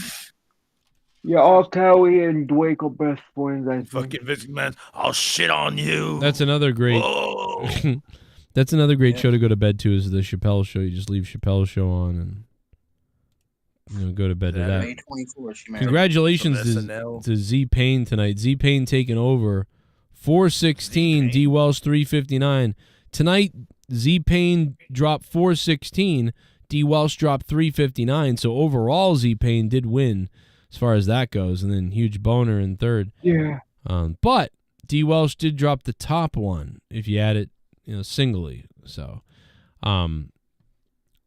Yeah, R. Kelly and Drake are best friends. I think. Fucking Vince McMahon, I'll shit on you. That's another great. Whoa. That's another great show to go to bed to. Is the Chappelle Show? You just leave Chappelle's show on and go to bed to that. May 24th, she married. Congratulations From SNL. to Z Payne tonight. Z Payne taking over 416. D Wells 359 tonight. Z Payne dropped 416. D Welsh dropped 359. So overall, Z Payne did win as far as that goes, and then huge boner in third. Yeah. But D Welsh did drop the top one if you add it, singly. So, Is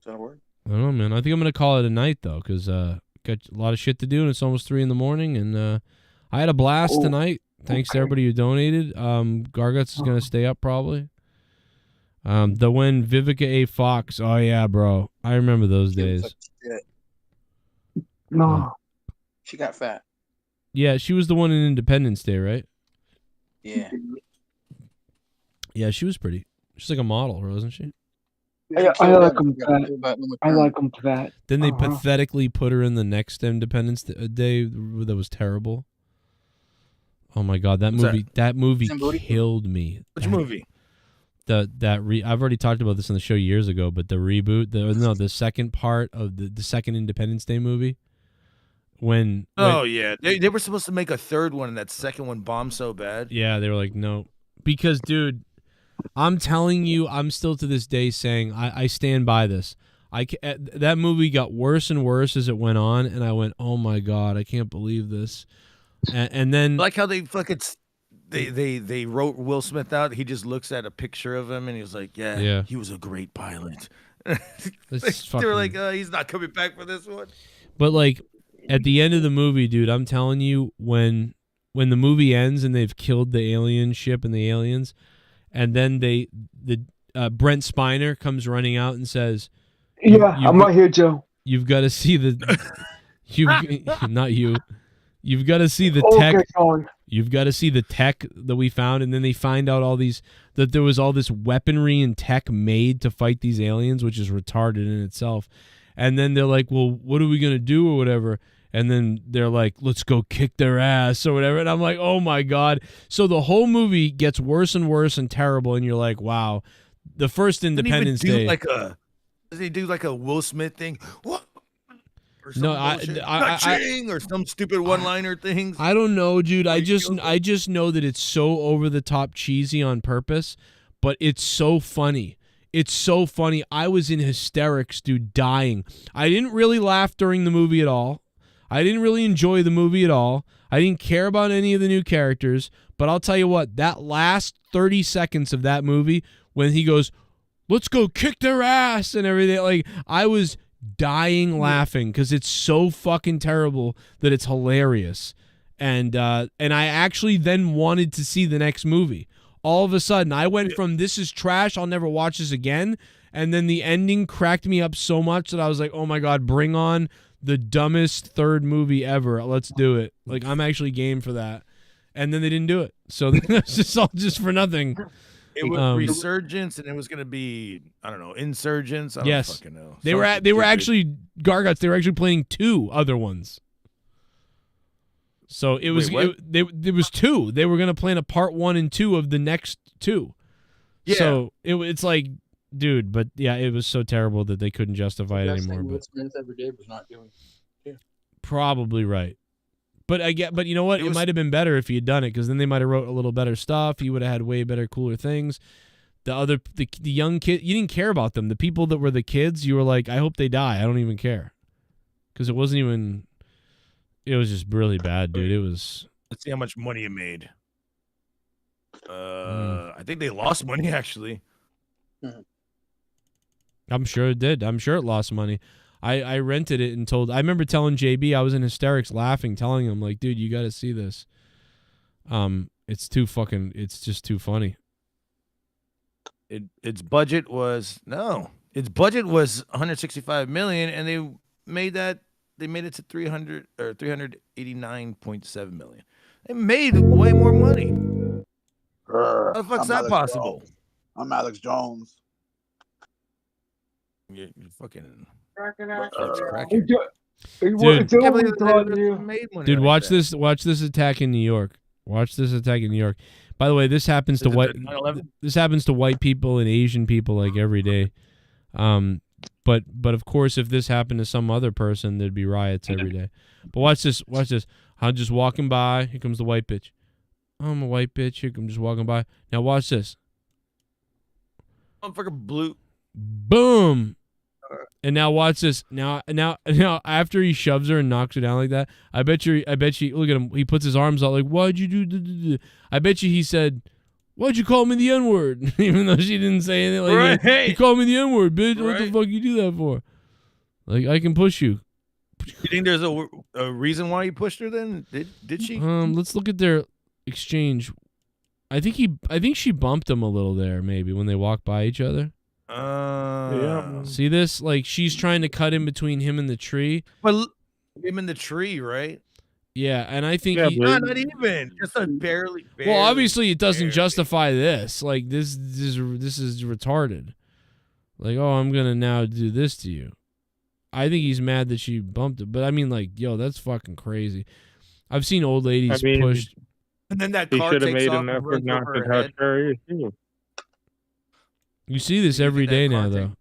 that a word? I don't know, man. I think I'm gonna call it a night though, because got a lot of shit to do, and it's almost 3 a.m. And I had a blast tonight. Thanks to everybody who donated. Garguts is gonna stay up probably. The win, Vivica A. Fox. Oh yeah, bro. I remember those days. No. She got fat. Yeah, she was the one in Independence Day, right? Yeah. Yeah, she was pretty. She's like a model, wasn't she? I like him fat. I like him fat. Then they pathetically put her in the next Independence Day that was terrible. Oh my God, that What's movie! That movie Somebody? killed me. Which movie? I've already talked about this on the show years ago, but the reboot, the second part of the second Independence Day movie. When Yeah, they were supposed to make a third one, and that second one bombed so bad. Yeah, they were like, no, because dude, I'm telling you, I'm still to this day saying I stand by this. That movie got worse and worse as it went on, and I went, oh my God, I can't believe this. And then Like how they fucking they wrote Will Smith out. He just looks at a picture of him, and he was like, yeah. He was a great pilot. They were like, he's not coming back for this one. But like at the end of the movie, dude, I'm telling you, when the movie ends and they've killed the alien ship and the aliens, and then Brent Spiner comes running out and says, I'm right here, Joe. You've got to see not you. You've got to see the Okay, tech. Sean. You've got to see the tech that we found, and then they find out that there was all this weaponry and tech made to fight these aliens, which is retarded in itself. And then they're like, well, what are we going to do or whatever? And then they're like, let's go kick their ass or whatever. And I'm like, oh my God. So the whole movie gets worse and worse and terrible. And you're like, wow, the first Independence Day. Does he do like a Will Smith thing? What? Or some No, bullshit? Or some stupid one-liner things. I don't know, dude. I just know that it's so over the top cheesy on purpose, but it's so funny. It's so funny. I was in hysterics, dude, dying. I didn't really laugh during the movie at all. I didn't really enjoy the movie at all. I didn't care about any of the new characters, but I'll tell you what, that last 30 seconds of that movie when he goes, let's go kick their ass and everything, like I was dying laughing because it's so fucking terrible that it's hilarious. And I actually then wanted to see the next movie. All of a sudden, I went from this is trash, I'll never watch this again, and then the ending cracked me up so much that I was like, oh my God, bring on the dumbest third movie ever. Let's do it. Like, I'm actually game for that. And then they didn't do it. So it's just all just for nothing. It was resurgence, and it was gonna be I don't know insurgents. I don't Yes, fucking know. they were Something stupid. actually Garguts. They were actually playing 2 other ones. So it was there was 2. They were gonna play in a part 1 and 2 of the next 2. Yeah. So it's like, dude, but yeah, it was so terrible that they couldn't justify it anymore. But Smith every day was not doing. Yeah. probably right. But you know what? It might have been better if he had done it, because then they might have wrote a little better stuff. He would have had way better, cooler things. The young kid, you didn't care about them. The people that were the kids, you were like, I hope they die. I don't even care, because it wasn't even. It was just really bad, dude. It was. Let's see how much money it made. I think they lost money actually. I'm sure it did. I'm sure it lost money. I rented it and I remember telling JB, I was in hysterics laughing, telling him, like, dude, you got to see this. It's just too funny. Its budget was 165 million, and they made it to 389.7 million. They made way more money. How the fuck's that possible? I'm Alex Jones. You're fucking. Dude, watch this attack in New York. Watch this attack in New York. By the way, this happens to white people and Asian people like every day. But of course, if this happened to some other person, there'd be riots every day. But watch this. I'm just walking by. Here comes the white bitch. I'm a white bitch. Here, I'm just walking by. Now watch this. Motherfucker blue. Boom. And now watch this. Now after he shoves her and knocks her down like that, I bet you look at him, he puts his arms out like, why'd you do? I bet you he said, why'd you call me the N-word? Even though she didn't say anything. Like, right. He called me the N-word, bitch. Right. What the fuck you do that for? Like, I can push you. You think there's a reason why you pushed her then? Did she? Let's look at their exchange. I think she bumped him a little there, maybe, when they walked by each other. Yeah. See this? Like, she's trying to cut in between him and the tree. But him in the tree, right? Yeah, and I think not even. Just a barely. Well, obviously it doesn't justify this. Like, this is retarded. Like, oh, I'm gonna now do this to you. I think he's mad that she bumped it, but I mean, like, yo, that's fucking crazy. I've seen old ladies pushed. And then that He car should have takes made off an and effort runs not over to her touch head. her. Too. You see this every day now, though.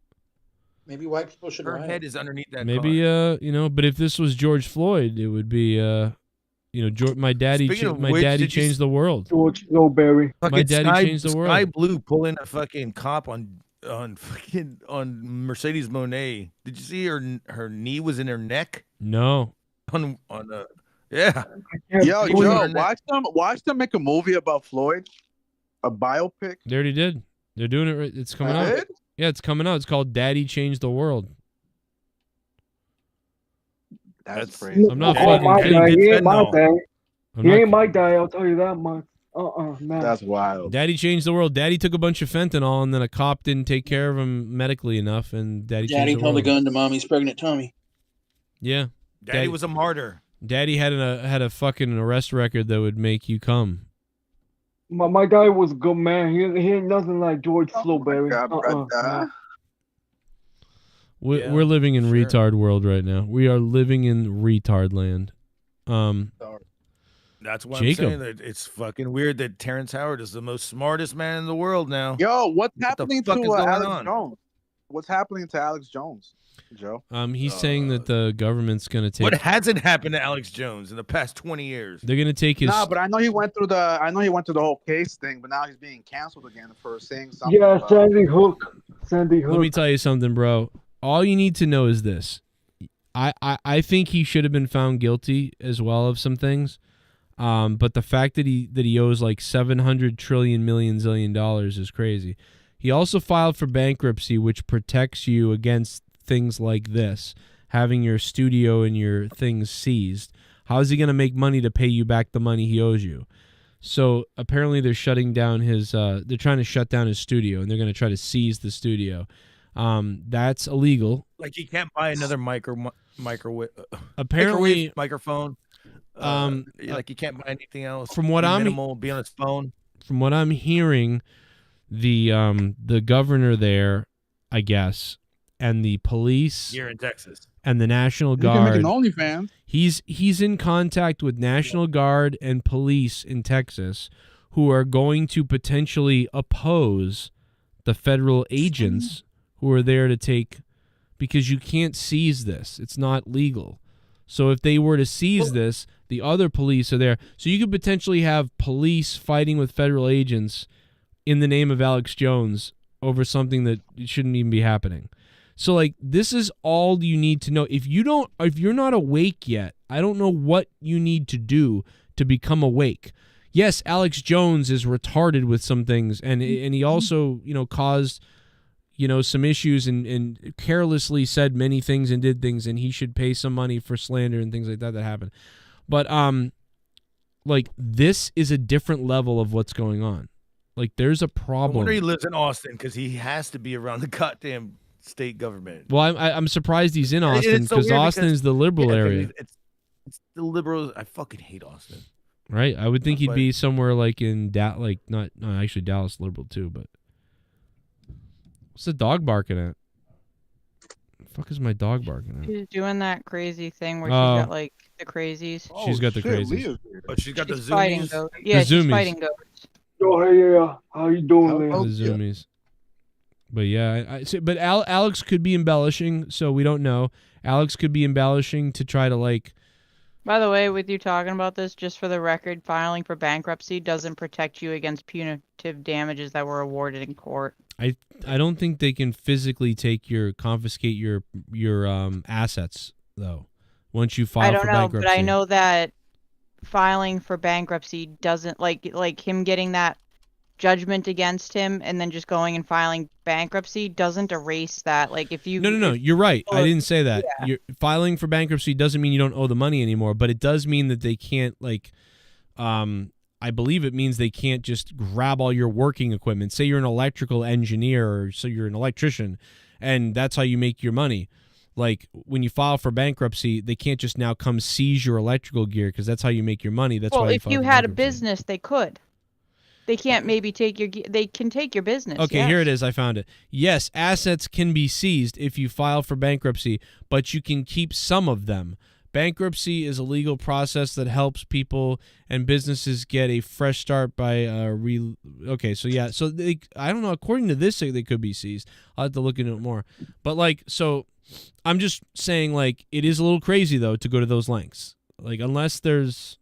Maybe white people should. Her head is underneath that. Maybe car. but if this was George Floyd, it would be my daddy. My daddy changed the world. George Flowberry. My daddy changed the world. Sky Blue pulling a fucking cop on Mercedes Monet. Did you see her knee was in her neck? No. Yeah. Yo, Joe, watch them make a movie about Floyd, a biopic. They already did. They're doing it right. It's coming out. Yeah, it's coming out. It's called Daddy Changed the World. That's crazy. I'm not Oh, my fucking guy, kidding. he ain't my guy. I'm He not ain't my guy, I'll tell you that much. No. That's wild. Daddy changed the world. Daddy took a bunch of fentanyl, and then a cop didn't take care of him medically enough, and Daddy changed the held world. a gun to mommy's pregnant tummy. Yeah. Daddy was a martyr. Daddy had a fucking arrest record that would make you come. My guy was a good man. He ain't nothing like George Flowberry. We're living in retard world right now. We are living in retard land. That's why Jacob. I'm saying that it's fucking weird that Terrence Howard is the most smartest man in the world now. Yo, what's What the happening fuck to is going Alex on? Jones? What's happening to Alex Jones, Joe? He's saying that the government's gonna take. What hasn't happened to Alex Jones in the past 20 years? They're gonna take his. Nah, but I know he went through the whole case thing, but now he's being canceled again for saying something. Yeah, about- Sandy Hook. Sandy Hook. Let me tell you something, bro. All you need to know is this. I think he should have been found guilty as well of some things. But the fact that he owes like $700 trillion zillion dollars is crazy. He also filed for bankruptcy, which protects you against things like this, having your studio and your things seized. How is he going to make money to pay you back the money he owes you? So apparently they're shutting down his. They're trying to shut down his studio, and they're going to try to seize the studio. That's illegal. Like he can't buy another microwave. Apparently, microphone. Like he can't buy anything else. From what I'm minimal, be on his phone. From what I'm hearing, the governor there, I guess, and the police. You're in Texas. And the National You can make an Guard. OnlyFans. He's in contact with National Guard and police in Texas who are going to potentially oppose the federal agents who are there to take, because you can't seize this. It's not legal. So if they were to seize this, the other police are there. So you could potentially have police fighting with federal agents in the name of Alex Jones over something that shouldn't even be happening. So like this is all you need to know. If you're not awake yet, I don't know what you need to do to become awake. Yes, Alex Jones is retarded with some things, and he also, caused, some issues and carelessly said many things and did things, and he should pay some money for slander and things like that happened. But like this is a different level of what's going on. Like there's a problem. I wonder he lives in Austin because he has to be around the goddamn state government. Well, I'm surprised he's in Austin because Austin is the liberal area. It's the liberals. I fucking hate Austin. Right? I would think he'd be somewhere like in actually Dallas liberal too, but what's the dog barking at? The fuck is my dog barking at? She's doing that crazy thing where she's got like the crazies. She's got the crazies. But she's got the fighting zoomies. goats. Yeah, she's fighting goats. Yo, hey, how you doing, man? The zoomies. But yeah, but Alex could be embellishing, so we don't know. Alex could be embellishing to try to like. By the way, with you talking about this, just for the record, filing for bankruptcy doesn't protect you against punitive damages that were awarded in court. I don't think they can physically confiscate your assets though. Once you file for bankruptcy. I don't know, but I know that filing for bankruptcy doesn't like him getting that judgment against him and then just going and filing bankruptcy doesn't erase that. Like if you No, you're right. I didn't say that. Yeah. You're filing for bankruptcy doesn't mean you don't owe the money anymore, but it does mean that they can't I believe it means they can't just grab all your working equipment. Say you're an electrical engineer or so you're an electrician and that's how you make your money. Like when you file for bankruptcy, they can't just now come seize your electrical gear because that's how you make your money. That's why if you had a business, they could. They can't maybe take they can take your business. Okay, yes. Here it is. I found it. Yes, assets can be seized if you file for bankruptcy, but you can keep some of them. Bankruptcy is a legal process that helps people and businesses get a fresh start by okay, so yeah. So I don't know. According to this, they could be seized. I'll have to look into it more. But I'm just saying it is a little crazy though to go to those lengths. Unless there's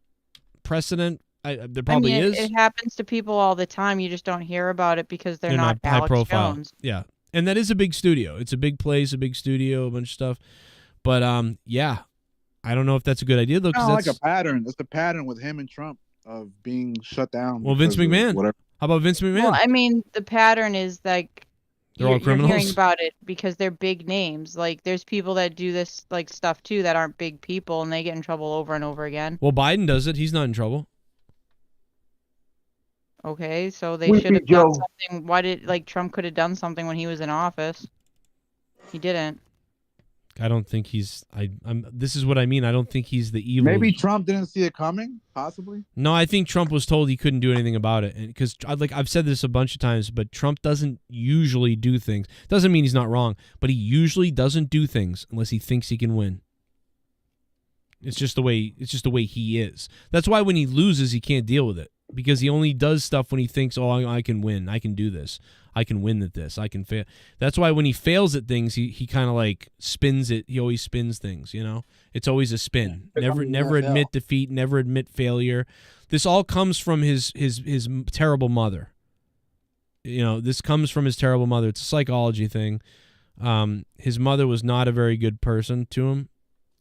precedent. There probably is. It happens to people all the time. You just don't hear about it because they're not high Alex profile. Jones. Yeah, and that is a big studio. It's a big place, a big studio, a bunch of stuff. But yeah, I don't know if that's a good idea though. It's like a pattern. It's a pattern with him and Trump of being shut down. Well, Vince McMahon. How about Vince McMahon? Well, I mean, the pattern is they're all criminals. You're hearing about it because they're big names. There's people that do this stuff too that aren't big people, and they get in trouble over and over again. Well, Biden does it. He's not in trouble. Okay, so they should have done something. Why did Trump could have done something when he was in office? He didn't. I don't think he's. This is what I mean. I don't think he's the evil. Maybe Trump didn't see it coming. Possibly. No, I think Trump was told he couldn't do anything about it, and because I've said this a bunch of times, but Trump doesn't usually do things. Doesn't mean he's not wrong, but he usually doesn't do things unless he thinks he can win. It's just the way. It's just the way he is. That's why when he loses, he can't deal with it. Because he only does stuff when he thinks, oh, I can win. I can do this. I can win at this. I can fail. That's why when he fails at things, he kind of spins it. He always spins things, It's always a spin. Never admit defeat. Never admit failure. This all comes from his terrible mother. This comes from his terrible mother. It's a psychology thing. His mother was not a very good person to him.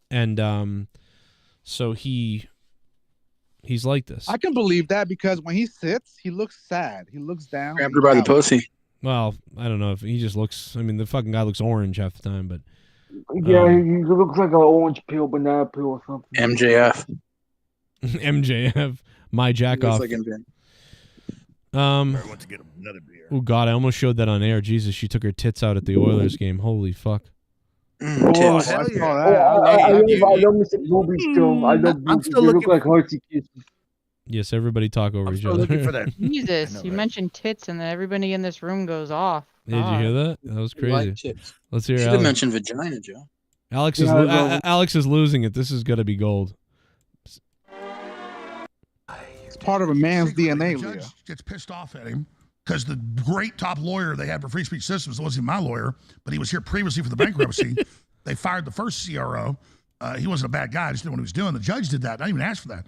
And so he's like this. I can believe that because when he sits, he looks sad. He looks down. Grabbed her by the pussy. Well, I don't know if he just looks. I mean, the fucking guy looks orange half the time, but yeah, he looks like an orange peel, banana peel, or something. MJF. MJF. My jack off. Like MJF. I want to get another beer. Oh God, I almost showed that on air. Jesus, she took her tits out at the Oilers game. Holy fuck. Oh, hell yeah. I love Mr. Boobies too. I love boobies. They look like hearty kisses. Yes, everybody talk over each still other. looking for that. Jesus, you mentioned tits, and then everybody in this room goes off. Did you hear that? That was You like crazy. tits. Let's hear Should have Alex. mentioned vagina, Joe. Alex Yeah, is Alex is losing it. This is gonna be gold. It's part of a man's DNA, The judge Leah. gets pissed off at him because the great top lawyer they had for Free Speech Systems wasn't my lawyer, but he was here previously for the bankruptcy. They fired the first CRO. He wasn't a bad guy. I just didn't know what he was doing. The judge did that. I didn't even ask for that.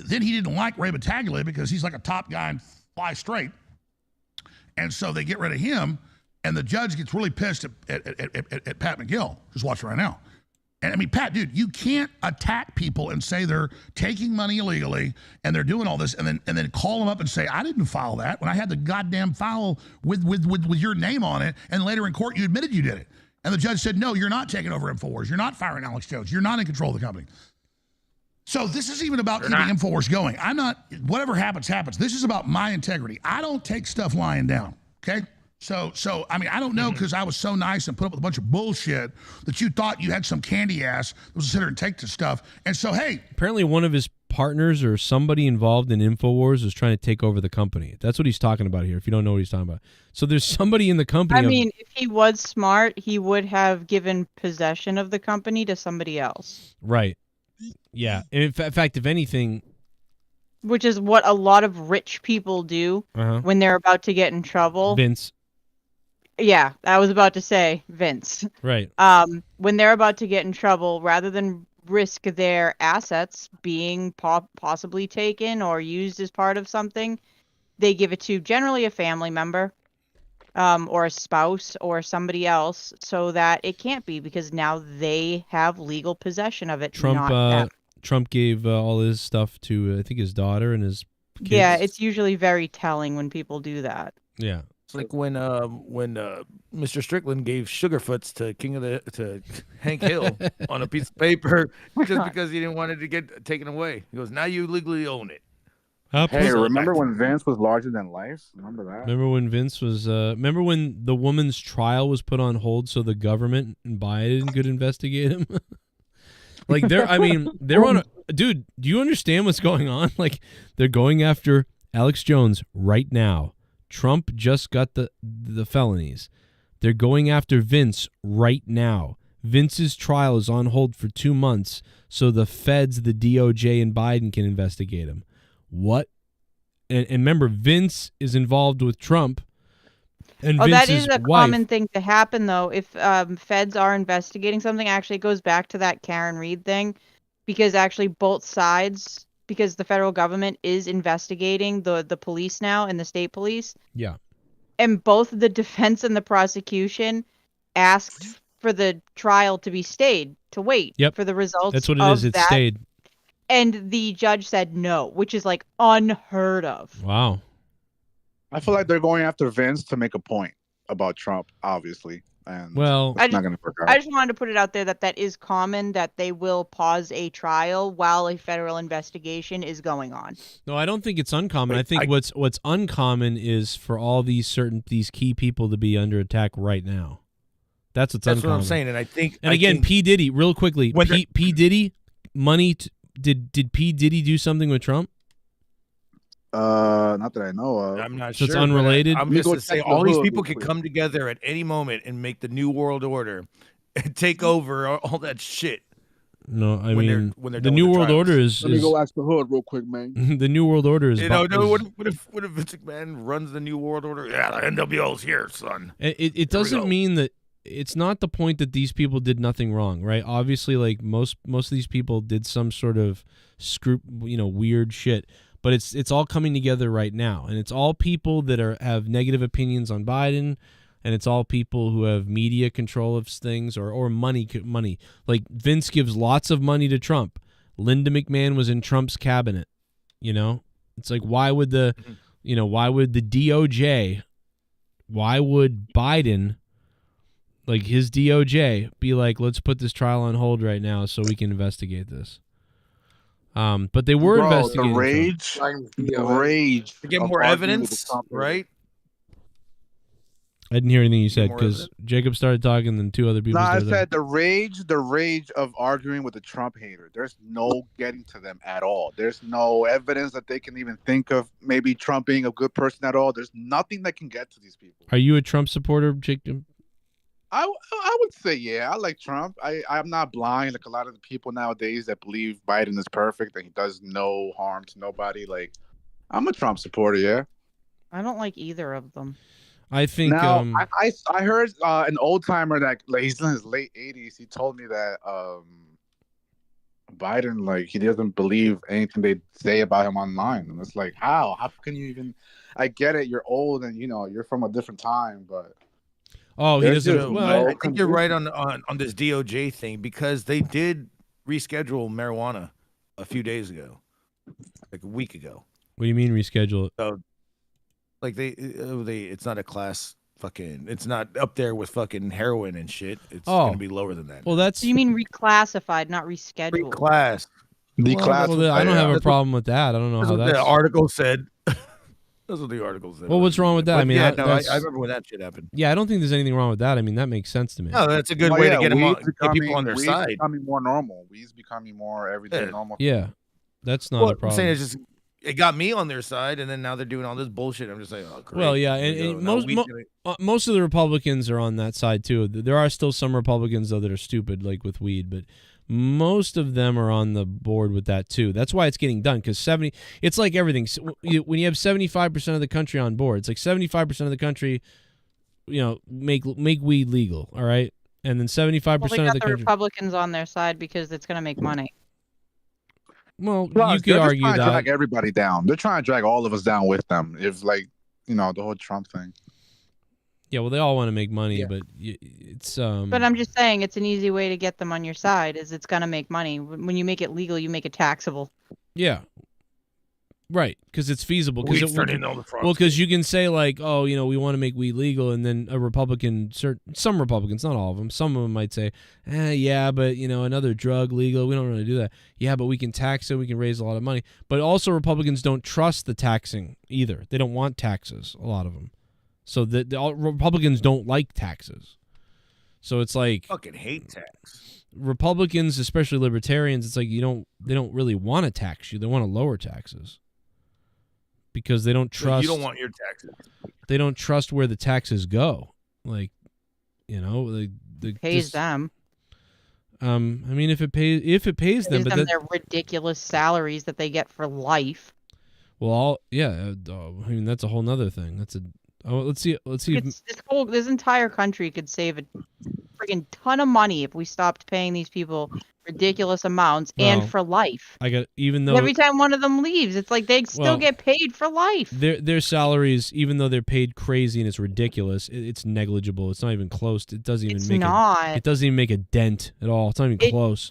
Then he didn't like Ray Battaglia because he's like a top guy and fly straight. And so they get rid of him, and the judge gets really pissed at Pat McGill, who's watching right now. And I mean, Pat, dude, you can't attack people and say they're taking money illegally and they're doing all this, and then call them up and say, I didn't file that when I had the goddamn file with your name on it, and later in court you admitted you did it. And the judge said, no, you're not taking over InfoWars. You're not firing Alex Jones. You're not in control of the company. So this is even about keeping InfoWars going. I'm not, whatever happens, happens. This is about my integrity. I don't take stuff lying down, okay? So I mean, I don't know because I was so nice and put up with a bunch of bullshit that you thought you had some candy ass that was to sit there and take this stuff. And so, hey. Apparently one of his partners or somebody involved in InfoWars is trying to take over the company. That's what he's talking about here, if you don't know what he's talking about. So there's somebody in the company. I mean, if he was smart, he would have given possession of the company to somebody else. Right. Yeah. In fact, if anything. Which is what a lot of rich people do when they're about to get in trouble. Vince. Yeah, I was about to say Vince. Right. When they're about to get in trouble, rather than risk their assets being possibly taken or used as part of something, they give it to generally a family member or a spouse or somebody else so that it can't be, because now they have legal possession of it. Trump gave all his stuff to, I think, his daughter and his kids. Yeah, it's usually very telling when people do that. Yeah. It's like when Mr. Strickland gave Sugarfoots to Hank Hill on a piece of paper just because he didn't want it to get taken away. He goes, now you legally own it. Hey, remember when Vince was larger than life? Remember that? Remember when Vince was? Remember when the woman's trial was put on hold so the government and Biden could investigate him? Like they're on a, dude. Do you understand what's going on? Like they're going after Alex Jones right now. Trump just got the felonies. They're going after Vince right now. Vince's trial is on hold for 2 months so the feds, the DOJ, and Biden can investigate him. What? And remember, Vince is involved with Trump. And that Vince's is a wife. common thing to happen, though. If feds are investigating something, actually it goes back to that Karen Reed thing, because actually both sides, because the federal government is investigating the police now and the state police. Yeah. And both the defense and the prosecution asked for the trial to be stayed, to wait for the results. That's what it is. It stayed. And the judge said no, which is like unheard of. Wow. I feel like they're going after Vince to make a point about Trump, obviously. And well, it's not going to work out. I just wanted to put it out there that is common, that they will pause a trial while a federal investigation is going on. No, I don't think it's uncommon. I think what's uncommon is for all these key people to be under attack right now. That's what's uncommon. What I'm saying, and I think. And again, P. Diddy, real quickly, P. Diddy, money. Did P. Diddy do something with Trump? Not that I know of. I'm not So sure. it's unrelated? I'm just to say all these people can come together at any moment and make the new world order and take over all that shit. No, I when mean they're the done new with world trials. order is. Let me go ask the hood real quick, man. The new world order is. What if Vince McMahon runs the new world order? Yeah, the NWO's here, son. It doesn't mean that. It's not the point that these people did nothing wrong, right? Obviously, like most of these people did some sort of weird shit. But it's all coming together right now, and it's all people that have negative opinions on Biden, and it's all people who have media control of things or money. Like Vince gives lots of money to Trump. Linda McMahon was in Trump's cabinet. It's like why would the DOJ, why would Biden, like his DOJ, be like, let's put this trial on hold right now so we can investigate this. But they were investigating. The rage to get more evidence, right? I didn't hear anything you said more because Jacob started talking, and then two other people No, I started said the rage of arguing with the Trump hater. There's no getting to them at all. There's no evidence that they can even think of maybe Trump being a good person at all. There's nothing that can get to these people. Are you a Trump supporter, Jacob? I would say, yeah, I like Trump. I'm not blind like a lot of the people nowadays that believe Biden is perfect and he does no harm to nobody. Like, I'm a Trump supporter, yeah. I don't like either of them. I think now, I heard an old timer that like he's in his late 80s. He told me that Biden, like, he doesn't believe anything they say about him online. And it's like, how can you even? I get it, you're old and you're from a different time, but he doesn't. Well, I think you're right on this DOJ thing because they did reschedule marijuana a few days ago, like a week ago. What do you mean reschedule it? So, like it's not a class. It's not up there with fucking heroin and shit. It's gonna be lower than that. Well, that's. You mean reclassified, not rescheduled? Class. Well, I don't have a problem with that. I don't know That's how what that's. the article said. That's what the article said. Well, what's wrong with that? But I mean, yeah, I I remember when that shit happened. Yeah, I don't think there's anything wrong with that. I mean, that makes sense to me. No, that's a good way to get people on their weed's side. becoming more normal. Weed's becoming more everyday normal. Yeah, that's not a problem. I'm saying it's just it got me on their side, and then now they're doing all this bullshit. I'm just like, oh, great. Well, yeah, and most of the Republicans are on that side too. There are still some Republicans though that are stupid, like with weed, but most of them are on the board with that too. That's why it's getting done because it's like everything. When you have 75% of the country on board, it's like 75% of the country, make weed legal. All right, and then 75% Well, they got of the the country. Republicans on their side because it's going to make money. Well, Plus, you could they're argue just trying to that. drag everybody down. They're trying to drag all of us down with them. If the whole Trump thing. Yeah, well, they all want to make money, but it's But I'm just saying it's an easy way to get them on your side. Is it's going to make money. When you make it legal, you make it taxable. Yeah. Right, because it's feasible. Weed's turning all the frogs. Well, because you can say like, oh, we want to make weed legal, and then a Republican, some Republicans, not all of them, some of them might say, yeah, but another drug legal, we don't really do that. Yeah, but we can tax it, we can raise a lot of money. But also Republicans don't trust the taxing either. They don't want taxes, a lot of them. So the Republicans don't like taxes. So it's like fucking hate tax. Republicans, especially libertarians, it's like they don't really want to tax you. They want to lower taxes. Because they don't trust. You don't want your taxes. They don't trust where the taxes go. Like, Pays them. I mean, if it pays them, but their ridiculous salaries that they get for life. Well, I mean, that's a whole nother thing. Let's see. This entire country could save a friggin' ton of money if we stopped paying these people ridiculous amounts and for life. Even though every time one of them leaves, it's like they still get paid for life. Their salaries, even though they're paid crazy and it's ridiculous, it's negligible. It's not even close. It doesn't even it doesn't even make a dent at all. It's not even close.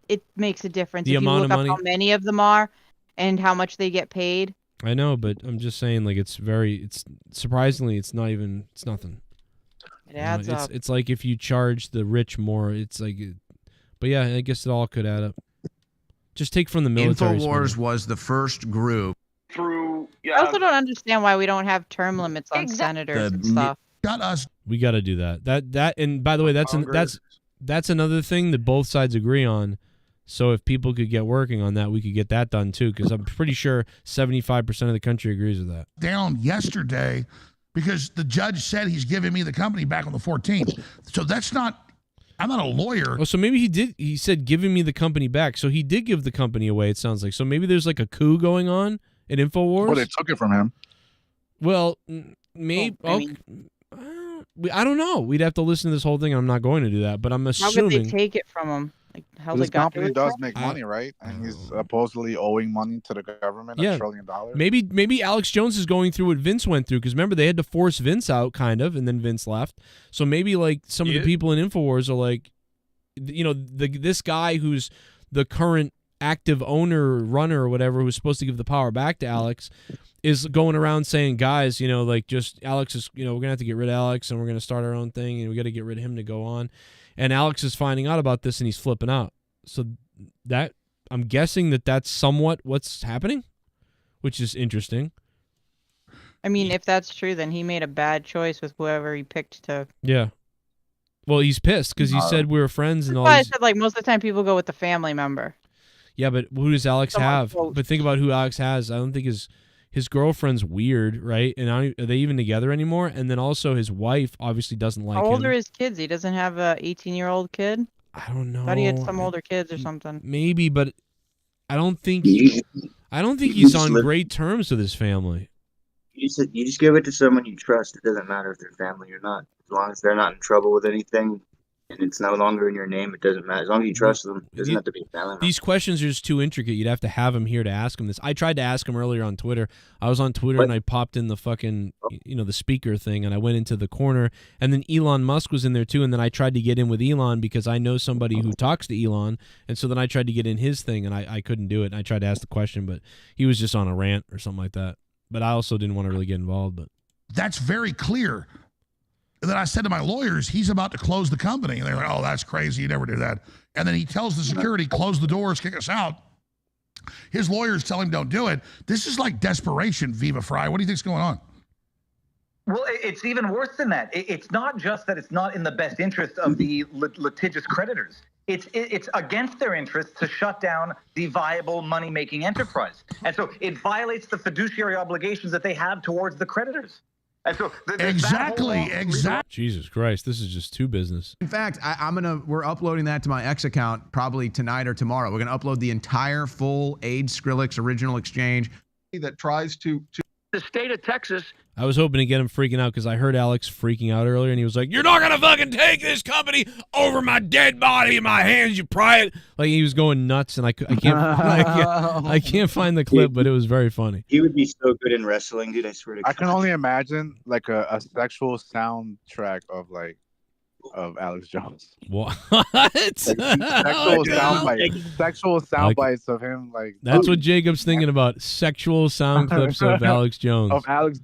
It makes a difference The if you amount look of up money? how many of them are and how much they get paid. I know, but I'm just saying, like, it's surprisingly, it's nothing. It adds up. It's like if you charge the rich more, it's like, but yeah, I guess it all could add up. Just take from the military. InfoWars was the first group. I also don't understand why we don't have term limits on senators and stuff. We got to do that. And by the way, that's another thing that both sides agree on. So if people could get working on that, we could get that done too. Because I'm pretty sure 75% of the country agrees with that. Down yesterday because the judge said he's giving me the company back on the 14th. So that's not, I'm not a lawyer. Oh, so maybe he said giving me the company back. So he did give the company away, it sounds like. So maybe there's like a coup going on at InfoWars. Well, they took it from him. Well, maybe. I don't know. We'd have to listen to this whole thing. I'm not going to do that, but I'm assuming. How could they take it from him? Like how this they got company it does from? make money, right? And he's supposedly owing money to the government, $1 trillion. Maybe Alex Jones is going through what Vince went through, because remember they had to force Vince out, kind of, and then Vince left. So maybe like some of the people in InfoWars are like, this guy who's the current active owner, runner, or whatever, who's supposed to give the power back to Alex, is going around saying, guys, just Alex is, we're gonna have to get rid of Alex and we're gonna start our own thing and we got to get rid of him to go on. And Alex is finding out about this and he's flipping out. So that, I'm guessing that's somewhat what's happening, which is interesting. I mean, if that's true, then he made a bad choice with whoever he picked to. Yeah. Well, he's pissed because he said we were friends and That's all. why I These... said like most of the time people go with the family member. Yeah, but who does Alex Someone have? close. But think about who Alex has. I don't think his girlfriend's weird, right? And are they even together anymore? And then also his wife obviously doesn't like How old him. are his kids? He doesn't have a 18-year-old kid. I don't know. Thought he had some older kids or something. Maybe, but I don't think he's on great terms with his family. You just give it to someone you trust. It doesn't matter if they're family or not. As long as they're not in trouble with anything and it's no longer in your name, it doesn't matter. As long as you trust them, it doesn't have to be family. These questions are just too intricate. You'd have to have him here to ask him this. I tried to ask him earlier on Twitter. I was on Twitter and I popped in the fucking, the speaker thing, and I went into the corner, and then Elon Musk was in there too, and then I tried to get in with Elon because I know somebody who talks to Elon, and so then I tried to get in his thing, and I couldn't do it, and I tried to ask the question, but he was just on a rant or something like that. But I also didn't want to really get involved. But that's very clear. And then I said to my lawyers, he's about to close the company. And they're like, oh, that's crazy. You never do that. And then he tells the security, close the doors, kick us out. His lawyers tell him don't do it. This is like desperation, Viva Fry. What do you think's going on? Well, it's even worse than that. It's not just that it's not in the best interest of the litigious creditors. It's against their interest to shut down the viable money-making enterprise. And so it violates the fiduciary obligations that they have towards the creditors. And so exactly. Jesus Christ, this is just too business. In fact, we're uploading that to my X account probably tonight or tomorrow. We're gonna upload the entire full Age Skrillex original exchange that tries to the state of Texas. I was hoping to get him freaking out because I heard Alex freaking out earlier, and he was like, "You're not gonna fucking take this company over my dead body in my hands, you pry it." Like he was going nuts, and I can't find the clip, but it was very funny. He would be so good in wrestling, dude. I swear to God. I can only imagine like a sexual soundtrack of Alex Jones. What? Sexual sound bites of him. Like that's what Jacob's thinking about. Sexual sound clips of Alex Jones. Of Alex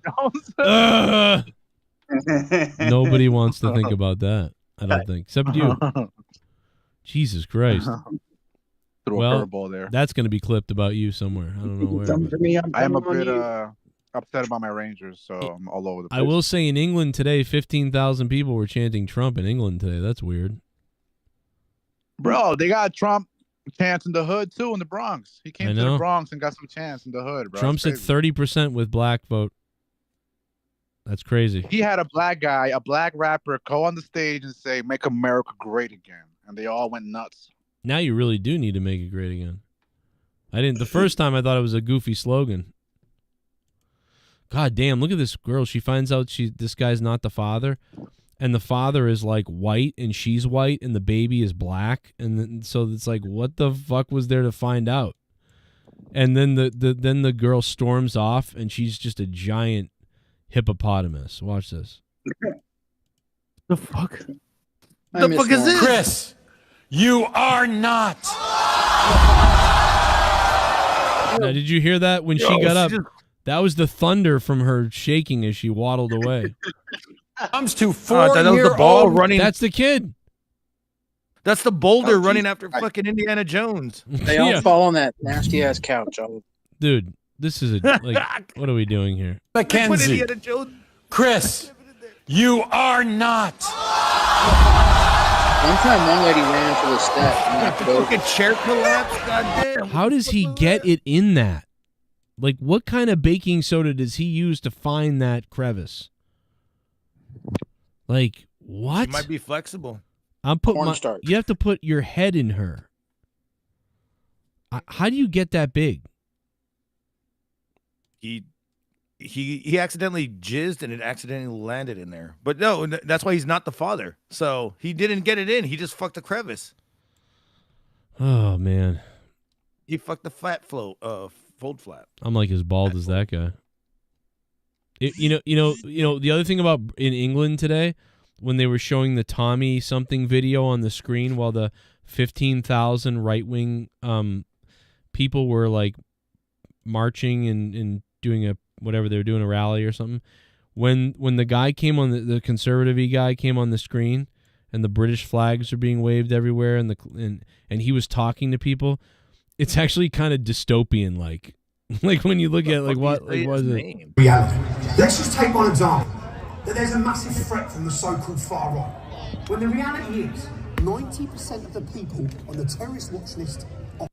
Jones. Nobody wants to think about that. I don't think, except you. Jesus Christ. Throw a curveball there. That's going to be clipped about you somewhere. I don't know where. I am a bit upset about my Rangers, so I'm all over the place. I will say in England today, 15,000 people were chanting Trump in England today. That's weird. Bro, they got Trump chance in the hood too in the Bronx. He came to the Bronx and got some chance in the hood, bro. Trump's at 30% with black vote. That's crazy. He had a black guy, a black rapper, go on the stage and say, "Make America great again," and they all went nuts. Now you really do need to make it great again. I didn't. The first time I thought it was a goofy slogan. God damn, look at this girl. She finds out this guy's not the father, and the father is like white and she's white and the baby is black, and then, so it's like, what the fuck was there to find out? And then the girl storms off and she's just a giant hippopotamus. Watch this. The fuck? The fuck is this? Chris, you are not. Now, did you hear that when she got up? That was the thunder from her shaking as she waddled away. Comes to that was the ball running. That's the kid. That's the boulder running after fucking Indiana Jones. They all fall on that nasty ass couch. Dude, this is what are we doing here? Mackenzie, Chris, you are not. One time, one lady ran into the steps. Fucking chair collapse. Goddamn. How does he get it in that? Like, what kind of baking soda does he use to find that crevice? Like, what? She might be flexible. You have to put your head in her. How do you get that big? He accidentally jizzed and it accidentally landed in there. But no, that's why he's not the father. So he didn't get it in. He just fucked the crevice. Oh man. He fucked the fold flap. I'm like as bald as that guy. The other thing about in England today, when they were showing the Tommy something video on the screen while the 15,000 right-wing people were like marching and doing whatever they were doing, a rally or something. When the guy came on the conservative guy came on the screen and the British flags are being waved everywhere and he was talking to people, it's actually kind of dystopian like. Like when you look at like what Say was his it? name. Reality. Let's just take one example. That there's a massive threat from the so-called far right. When the reality is, 90% of the people on the terrorist watch list are...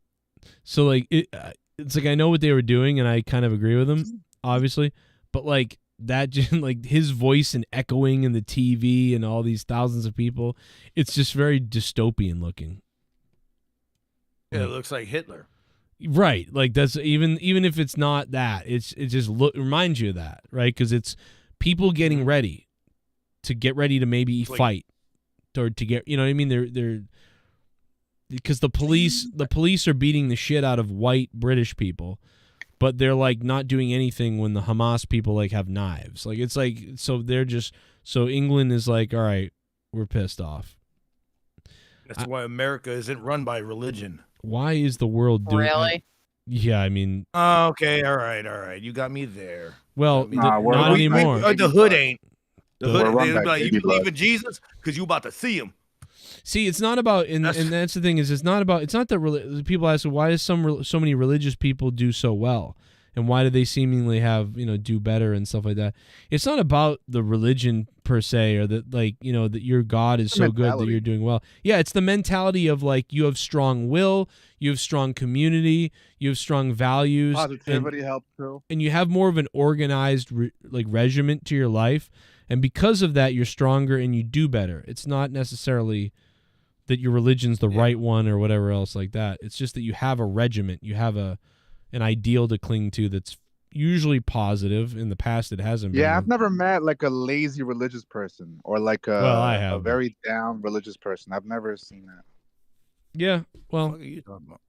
So like it's like I know what they were doing and I kind of agree with them, obviously, but like that just like his voice and echoing in the TV and all these thousands of people, it's just very dystopian looking. Yeah, it looks like Hitler. Right, like that's even if it's not that, it just reminds you of that, right? Because it's people getting ready to maybe fight or to get, you know what I mean? They're because the police are beating the shit out of white British people, but they're like not doing anything when the Hamas people like have knives. Like it's like so England is like, all right, we're pissed off. That's why America isn't run by religion. Why is the world doing Really? Yeah, I mean. Okay, all right. You got me there. Well, not anymore. The hood ain't. The We're hood. run They by be like, you baby believe blood. in Jesus because you about to see him. See, it's not about, and that's the thing is, it's not that people ask, why does so many religious people do so well, and why do they seemingly have do better and stuff like that? It's not about the religion per se, or that that your God is so good that you're doing well. Yeah, it's the mentality of like you have strong will, you have strong community, you have strong values, Positivity helps too. and you have more of an organized regiment to your life, and because of that, you're stronger and you do better. It's not necessarily that your religion's the right one or whatever else like that. It's just that you have a regiment, you have an ideal to cling to that's usually positive. In the past, it hasn't been. Yeah, I've never met like a lazy religious person or like a very down religious person. I've never seen that. Yeah, well,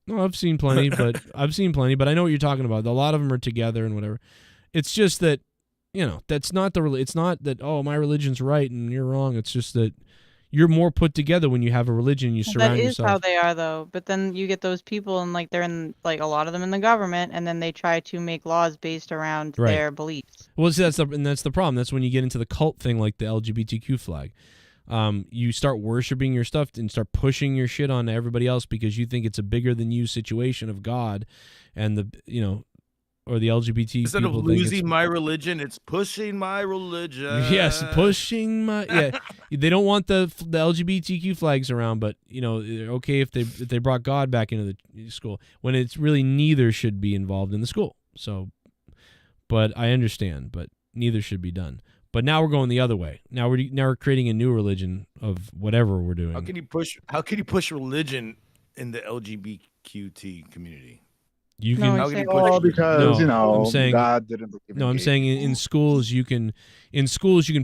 no, I've seen plenty, but I know what you're talking about. A lot of them are together and whatever. It's just that, that's not it's not that, oh, my religion's right and you're wrong. It's just that you're more put together when you have a religion. You surround yourself. That is how they are, though. But then you get those people, and like they're in like a lot of them in the government, and then they try to make laws based around their beliefs. Well, see, that's the problem. That's when you get into the cult thing, like the LGBTQ flag. You start worshiping your stuff and start pushing your shit on everybody else because you think it's a bigger than you situation of God, and or the LGBT Instead of people think losing my religion, it's pushing my religion. Yes, pushing my They don't want the LGBTQ flags around, but they're okay if they brought God back into the school when it's really neither should be involved in the school. So, but I understand, but neither should be done. But now we're going the other way. Now we're creating a new religion of whatever we're doing. How can you push religion in the LGBTQ community? You can because I'm saying God didn't believe in I'm gays. saying in schools you can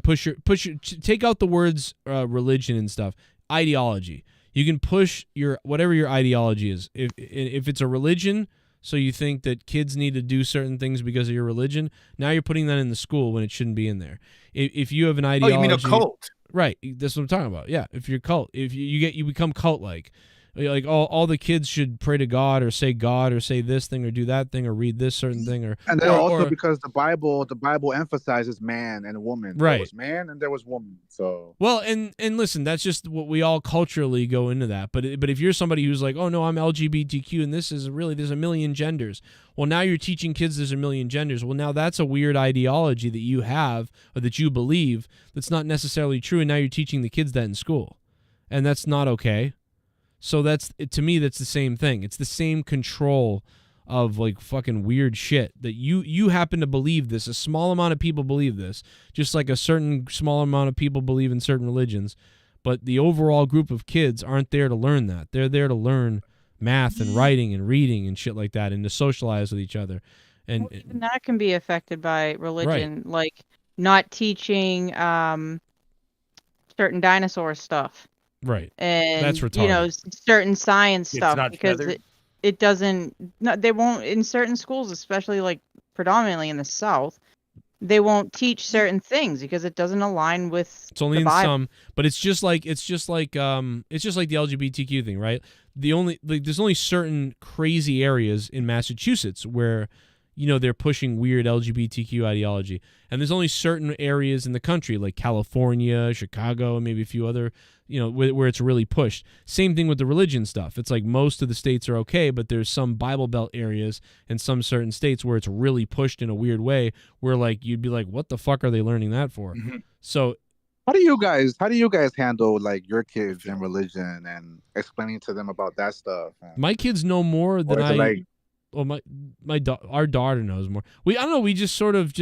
push your take out the words religion and stuff, ideology. You can push your whatever your ideology is. If it's a religion, so you think that kids need to do certain things because of your religion, now you're putting that in the school when it shouldn't be in there. If you have an ideology, Oh, you mean a cult? Right, that's what I'm talking about. Yeah, if you're cult, if you become cult like all the kids should pray to God or say this thing or do that thing or read this certain thing And then also because the Bible emphasizes man and woman. Right. There was man and there was woman. So well, and listen, that's just what we all culturally go into that. But if you're somebody who's like, oh no, I'm LGBTQ and there's a million genders. Well, now you're teaching kids there's a million genders. Well, now that's a weird ideology that you have or that you believe that's not necessarily true, and now you're teaching the kids that in school, and that's not okay. So to me, that's the same thing. It's the same control of like fucking weird shit that you happen to believe this. A small amount of people believe this, just like a certain small amount of people believe in certain religions. But the overall group of kids aren't there to learn that. They're there to learn math and writing and reading and shit like that, and to socialize with each other. And Even that can be affected by religion, like not teaching certain dinosaur stuff. Right. And that's retarded. certain science It's stuff not because feathered? it doesn't. No, they won't in certain schools, especially like predominantly in the South. They won't teach certain things because it doesn't align with. It's only the in Bible. some, but it's just like the LGBTQ thing, right? There's only certain crazy areas in Massachusetts where they're pushing weird LGBTQ ideology, and there's only certain areas in the country like California, Chicago, and maybe a few other where it's really pushed. Same thing with the religion stuff. It's like most of the states are okay, but there's some Bible Belt areas and some certain states where it's really pushed in a weird way where like you'd be like, what the fuck are they learning that for? Mm-hmm. So how do you guys handle like your kids and religion and explaining to them about that stuff? My kids know more than our daughter knows more. I don't know, we just sort of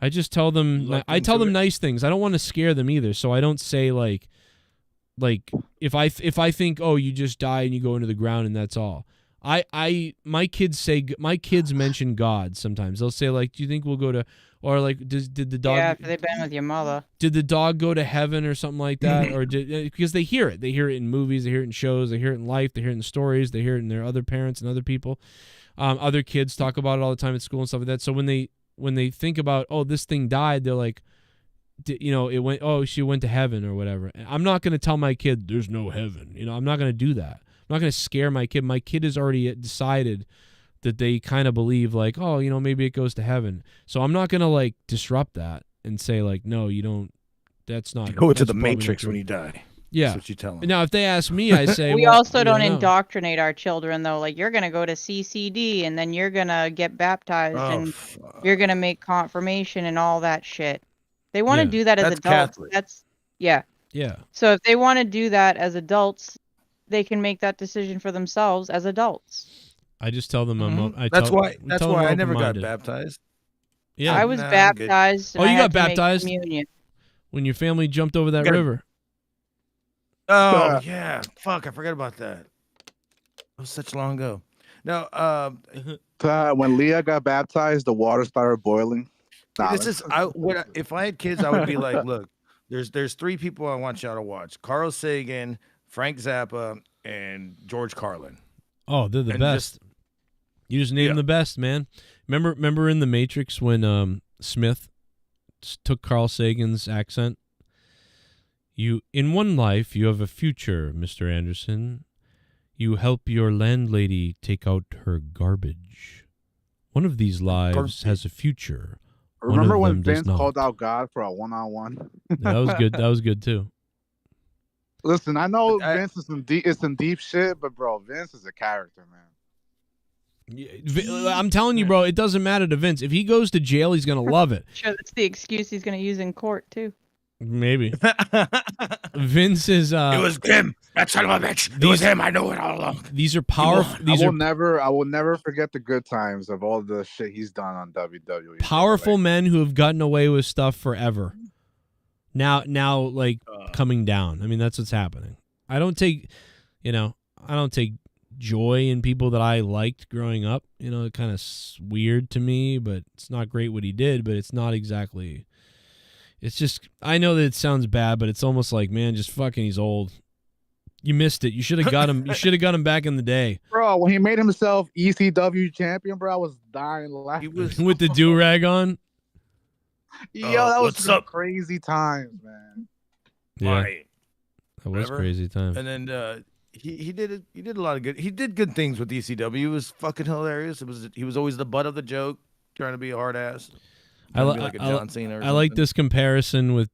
I just tell them them nice things. I don't want to scare them either, so I don't say like if I think, oh, you just die and you go into the ground and that's all. My kids mention God sometimes. They'll say like, do you think we'll go to, or like did the dog? Yeah, after they've been with your mother. Did the dog go to heaven or something like that? Or because they hear it in movies, they hear it in shows, they hear it in life, they hear it in stories, they hear it in their other parents and other people. Other kids talk about it all the time at school and stuff like that. So when they think about, oh, this thing died, they're like, she went to heaven or whatever. I'm not going to tell my kid there's no heaven. I'm not going to do that. I'm not going to scare my kid. My kid has already decided that they kind of believe like, oh, maybe it goes to heaven. So I'm not going to like disrupt that and say like, no, you don't. That's not. You go into the Matrix when you die. Yeah. That's what you tell them. Now, if they ask me, I say, we also don't indoctrinate our children, though. Like, you're going to go to CCD, and then you're going to get baptized, and you're going to make confirmation and all that shit. They want to do that as adults. Catholic. Yeah. Yeah. So if they want to do that as adults, they can make that decision for themselves as adults. I just tell them That's why I never got baptized. Yeah. I was baptized. Oh, you got baptized? Communion. When your family jumped over that river. Oh, yeah. Fuck, I forgot about that. It was such long ago. No, when Leah got baptized, the water started boiling. If I had kids, I would be like, look, there's three people I want y'all to watch: Carl Sagan, Frank Zappa, and George Carlin. Oh, they're the best. You just named the best, man. Remember in The Matrix when Smith took Carl Sagan's accent? In one life, you have a future, Mr. Anderson. You help your landlady take out her garbage. One of these lives has a future. Remember when Vince called out God for a one-on-one? That was good. That was good too. Listen, I know Vince is some deep shit, but bro, Vince is a character, man. I'm telling you, bro, it doesn't matter to Vince. If he goes to jail, he's gonna love it. Sure, that's the excuse he's gonna use in court too. Maybe. Vince is it was him. That son of a bitch. It was him. I know it all along. These are powerful. I will never forget the good times of all the shit he's done on WWE. Powerful men who have gotten away with stuff forever. Now like coming down. I mean, that's what's happening. I don't take joy in people that I liked growing up. It kind of weird to me, but it's not great what he did, but it's not exactly. It's just, I know that it sounds bad, but it's almost like, man, just fucking, he's old. You missed it. You should have got him. You should have got him back in the day, bro. When he made himself ECW champion, bro, I was dying laughing. With the do rag on. Yo, that was some crazy times, man. Yeah, right. That was crazy time. And then he did a lot of good. He did good things with ECW. It was fucking hilarious. He was always the butt of the joke, trying to be a hard ass. I like this comparison with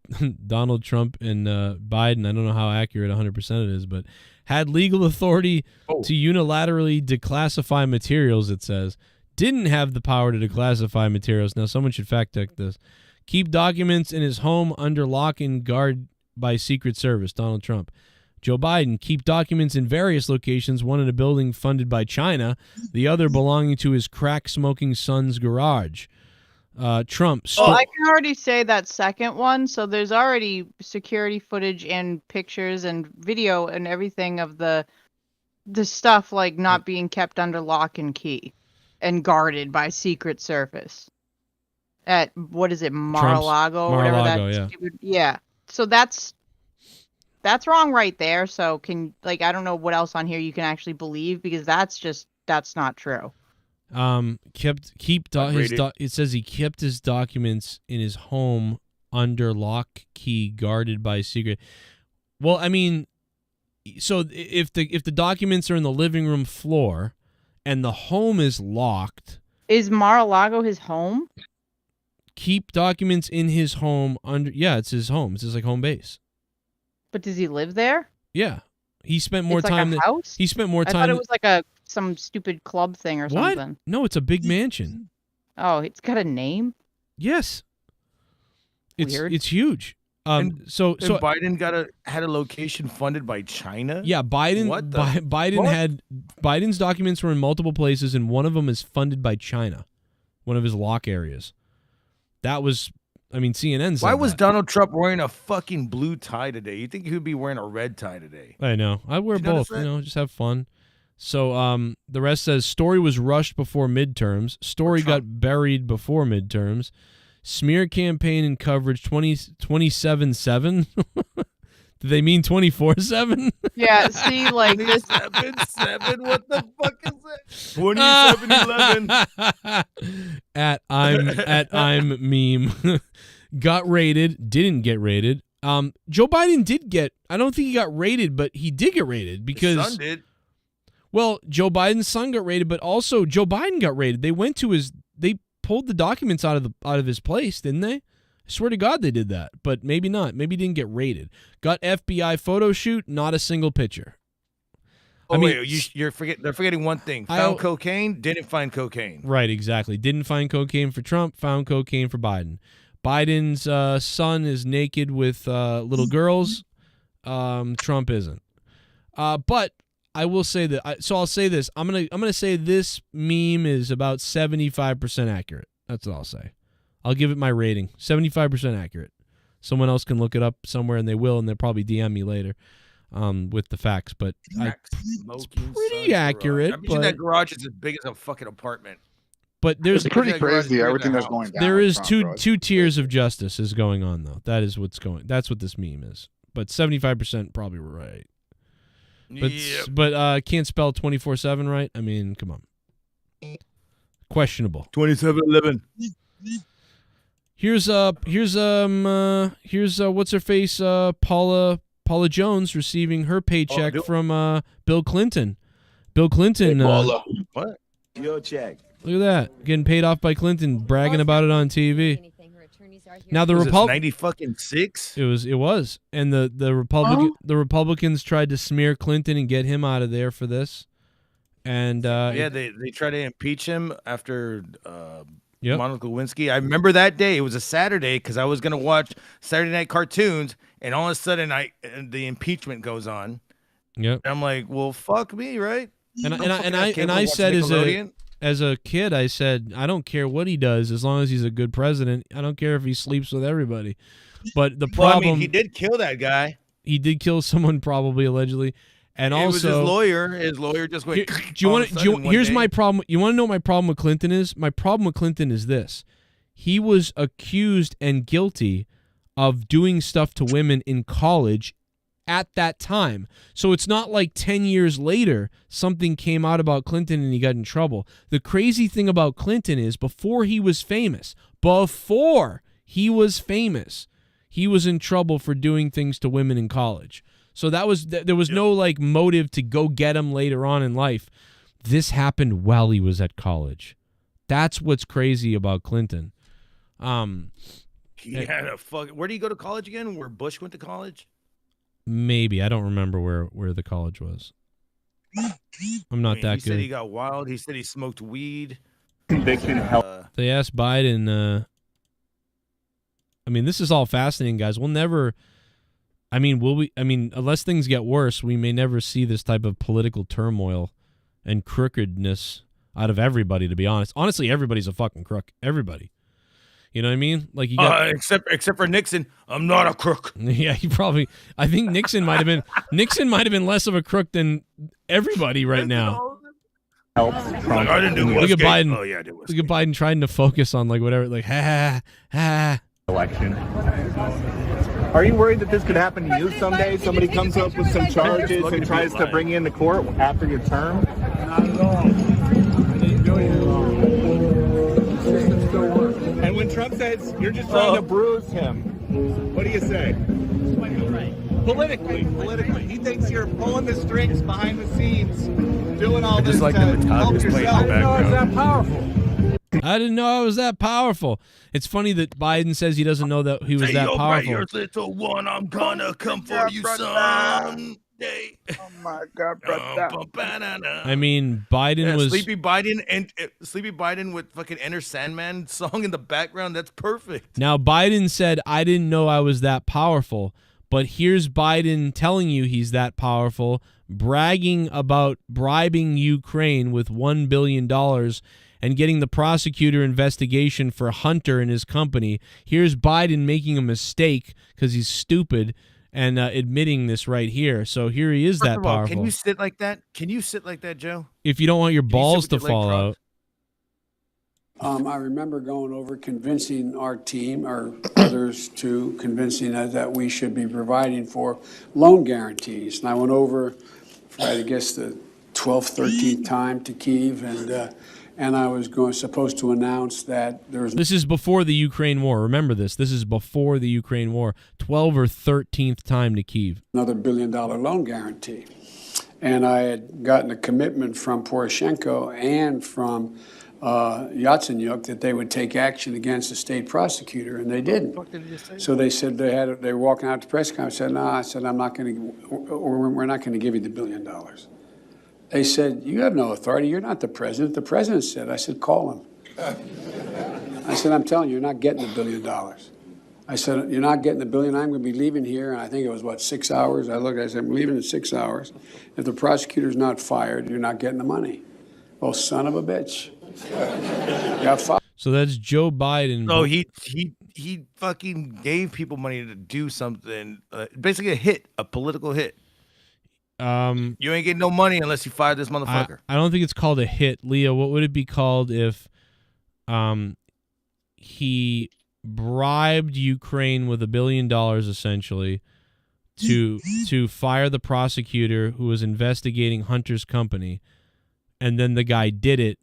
Donald Trump and Biden. I don't know how accurate 100% it is, but had legal authority to unilaterally declassify materials, it says. Didn't have the power to declassify materials. Now, someone should fact check this. Keep documents in his home under lock and guard by Secret Service, Donald Trump. Joe Biden, keep documents in various locations, one in a building funded by China, the other belonging to his crack-smoking son's garage. Trump. I can already say that second one. So there's already security footage and pictures and video and everything of the stuff like not being kept under lock and key and guarded by Secret Service at what is it, Mar-a-Lago or whatever that stupid. Yeah. So that's wrong right there. So I don't know what else on here you can actually believe because that's not true. It says he kept his documents in his home under lock, key, guarded by secret. Well, I mean, so if the documents are in the living room floor and the home is locked, is Mar-a-Lago his home? Keep documents in his home under. Yeah, it's his home. It's his like home base. But does he live there? Yeah, he spent more It's like time. a house? He spent more I time. thought it was like some stupid club thing or What? something. No, it's a big mansion. Oh, it's got a name? Yes. Weird. It's huge. So Biden had a location funded by China. Yeah, Biden. What the Biden fuck? had Biden's documents were in multiple places, and one of them is funded by China, one of his lock areas. That was, I mean, CNN said Why was that. Donald Trump wearing a fucking blue tie today? You think he would be wearing a red tie today? I know. I wear Did you notice both. that? You know, just have fun. So the rest says story was rushed before midterms. Story got buried before midterms. Smear campaign and coverage 27/7. Do they mean 24/7? Yeah, see, like this. 7/7. What the fuck is that? 27/11. at I'm meme. Got raided, didn't get raided. Joe Biden did get. I don't think he got raided, but he did get raided because His son did. Well, Joe Biden's son got raided, but also Joe Biden got raided. They went to his. They pulled the documents out of his place, didn't they? I swear to God they did that, but maybe not. Maybe he didn't get raided. Got FBI photo shoot, not a single picture. Oh, wait, they're forgetting one thing. Found cocaine, didn't find cocaine. Right, exactly. Didn't find cocaine for Trump, found cocaine for Biden. Biden's son is naked with little girls. Trump isn't. But I will say that. So I'll say this. I'm gonna say this meme is about 75% accurate. That's what I'll say. I'll give it my rating. 75% accurate. Someone else can look it up somewhere, and they will, and they'll probably DM me later with the facts. But it's pretty accurate. I bet that garage is as big as a fucking apartment. But there's It's pretty crazy everything that's going down. There with is Trump, bro. two tiers of justice is going on though. That is what's going. That's what this meme is. But 75% probably right. But can't spell 24/7 right. I mean, come on. Questionable. 27/11. Here's what's her face Paula Jones receiving her paycheck from Bill Clinton. Bill Clinton. What? Your check. Look at that, getting paid off by Clinton, bragging about it on TV. Now the Republicans. 90 It was, and the Republicans tried to smear Clinton and get him out of there for this, and they tried to impeach him after Monica Lewinsky. I remember that day. It was a Saturday because I was gonna watch Saturday night cartoons, and all of a sudden the impeachment goes on. Yep. And I'm like, well, fuck me, right? And I said as a kid, I said, I don't care what he does as long as he's a good president. I don't care if he sleeps with everybody. But the problem, he did kill that guy. He did kill someone, probably allegedly, and it also was his lawyer. His lawyer just went. Here's my problem. You want to know what my problem with Clinton is? My problem with Clinton is this: he was accused and guilty of doing stuff to women in college at that time. So it's not like 10 years later something came out about Clinton and he got in trouble. The crazy thing about Clinton is before he was famous, he was in trouble for doing things to women in college. So there was no like motive to go get him later on in life. This happened while he was at college. That's what's crazy about Clinton. He had a where did he go to college again? Where Bush went to college? Maybe. I don't remember where the college was. I'm not that he good. He said he got wild. He said he smoked weed. Conviction They asked Biden. I mean, this is all fascinating, guys. We'll never. I mean, unless things get worse, we may never see this type of political turmoil and crookedness out of everybody. To be honest, honestly, everybody's a fucking crook. Everybody. You know what I mean? Like you got except for Nixon, I'm not a crook. Yeah, I think Nixon might have been less of a crook than everybody right now. Help. I didn't do Look at Biden. Oh yeah, I did. Look at Biden trying to focus on like whatever, like ha. Election. Are you worried that this could happen to you someday? Somebody comes up with some charges and tries to bring you into court after your term? Not at all. And when Trump says you're just trying to bruise him, what do you say? Politically, he thinks you're pulling the strings behind the scenes, doing all this just like to the help Metallica's playing in yourself. the background. Is that powerful? I didn't know I was that powerful. It's funny that Biden says he doesn't know that he was that powerful. Your little one, I'm gonna come for you someday. Oh my God, brother. I mean, Biden was Sleepy Biden and Sleepy Biden with fucking Enter Sandman song in the background. That's perfect. Now, Biden said, I didn't know I was that powerful, but here's Biden telling you he's that powerful, bragging about bribing Ukraine with $1 billion and getting the prosecutor investigation for Hunter and his company. Here's Biden making a mistake because he's stupid and admitting this right here. So here he is First that of all, powerful. can you sit like that? Can you sit like that, Joe? If you don't want your Can you sit balls with to your leg fall crossed? out. I remember going over convincing our team, or others too, convincing us that we should be providing for loan guarantees. And I went over for, I guess, the 12th, 13th time to Kyiv, and I was supposed to announce that there was. This is before the Ukraine war. Remember this. This is before the Ukraine war. 12th or 13th time to Kyiv. Another $1 billion loan guarantee. And I had gotten a commitment from Poroshenko and from Yatsenyuk that they would take action against the state prosecutor, and they didn't. So they said they were walking out to press conference. I said, no, I said, I'm not going to, we're not going to give you the $1 billion. They said, you have no authority. You're not the president. The president said. I said, call him. I said, I'm telling you, you're not getting the $1 billion. I said, you're not getting the $1 billion. I'm going to be leaving here. And I think it was, 6 hours? I said, I'm leaving in 6 hours. If the prosecutor's not fired, you're not getting the money. Oh, son of a bitch. Got fired. So that's Joe Biden. So he fucking gave people money to do something, basically a political hit. You ain't getting no money unless you fire this motherfucker. I don't think it's called a hit. Leah, what would it be called if he bribed Ukraine with $1 billion essentially to fire the prosecutor who was investigating Hunter's company, and then the guy did it,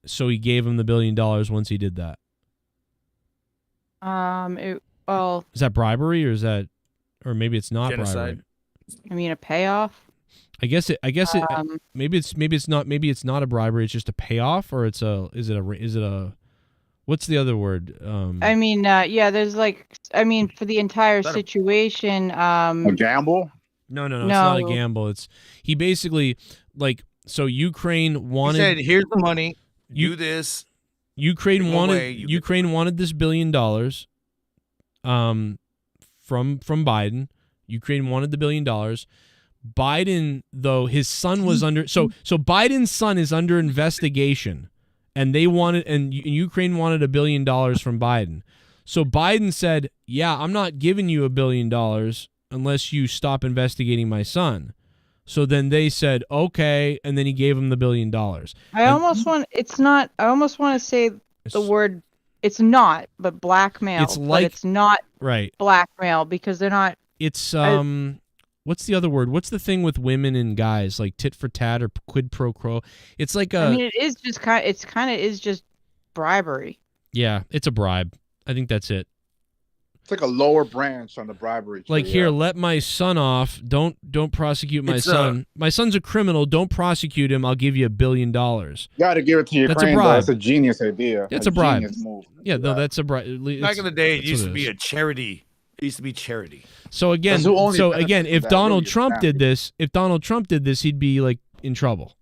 so he gave him the $1 billion once he did that? Is that bribery, or maybe it's not genocide. bribery? I mean, a payoff. Maybe it's not a bribery. It's just a payoff, or is it a what's the other word? I mean, yeah. There's for the entire situation. A gamble? No, it's not a gamble. It's he basically so Ukraine wanted. He said, "Here's the money. Do this." Ukraine wanted this $1 billion. From Biden. Ukraine wanted the $1 billion. Biden, though, his son was under. So Biden's son is under investigation, and Ukraine wanted $1 billion from Biden. So Biden said, "Yeah, I'm not giving you $1 billion unless you stop investigating my son." So then they said, "Okay," and then he gave him the $1 billion. I almost want to say the word. It's not, but blackmail. But it's not right. Blackmail because they're not. It's what's the other word? What's the thing with women and guys, like tit for tat or quid pro quo? It's like I mean, it is just just bribery. Yeah, it's a bribe. I think that's it. It's like a lower branch on the bribery tree. Like, here, let my son off. Don't prosecute my son. My son's a criminal. Don't prosecute him. I'll give you $1 billion. You got to give it to Ukraine. That's a bribe. That's a genius idea. It's a bribe. Genius move. Yeah, no, that's a bribe. Back in the day, it used to be a charity. It used to be charity. So again, if Donald Trump did this, he'd be in trouble.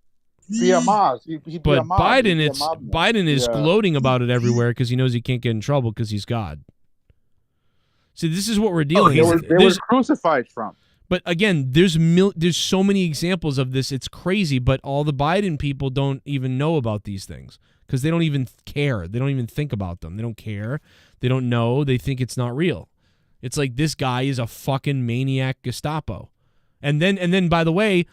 But Biden is gloating about it everywhere because he knows he can't get in trouble because he's God. See, this is what we're dealing with. They were crucified Trump. But again, there's so many examples of this. It's crazy, but all the Biden people don't even know about these things because they don't even care. They don't even think about them. They don't care. They don't know. They think it's not real. It's like this guy is a fucking maniac Gestapo. And then by the way,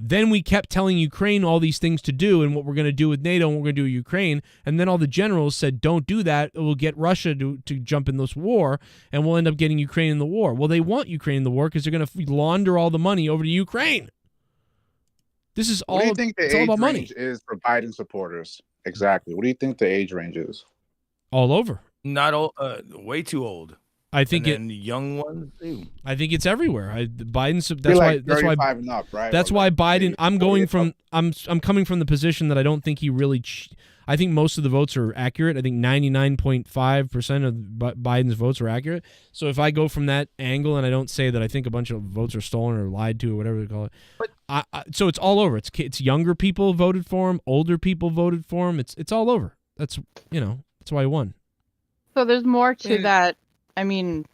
then we kept telling Ukraine all these things to do and what we're going to do with NATO and what we're going to do with Ukraine. And then all the generals said, don't do that. It will get Russia to jump in this war, and we'll end up getting Ukraine in the war. Well, they want Ukraine in the war because they're going to launder all the money over to Ukraine. This is all, what do you think the it's all age about money. range is for Biden supporters? Exactly. What do you think the age range is? All over. Not old, way too old. I think and young ones too. I think it's everywhere. Biden's that's why and up, right? That's why Biden. I'm coming from the position that I don't think he really. I think most of the votes are accurate. I think 99.5% of Biden's votes are accurate. So if I go from that angle and I don't say that I think a bunch of votes are stolen or lied to or whatever they call it, so it's all over. It's younger people voted for him, older people voted for him. It's all over. That's that's why he won. So there's more to that. I mean,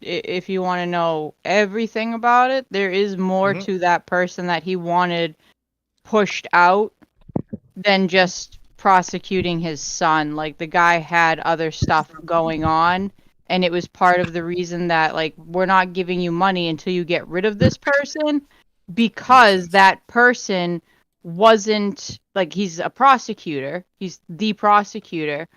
if you want to know everything about it, there is more to that person that he wanted pushed out than just prosecuting his son. Like, the guy had other stuff going on, and it was part of the reason that, like, we're not giving you money until you get rid of this person, because that person wasn't, like, he's a prosecutor. He's the prosecutor.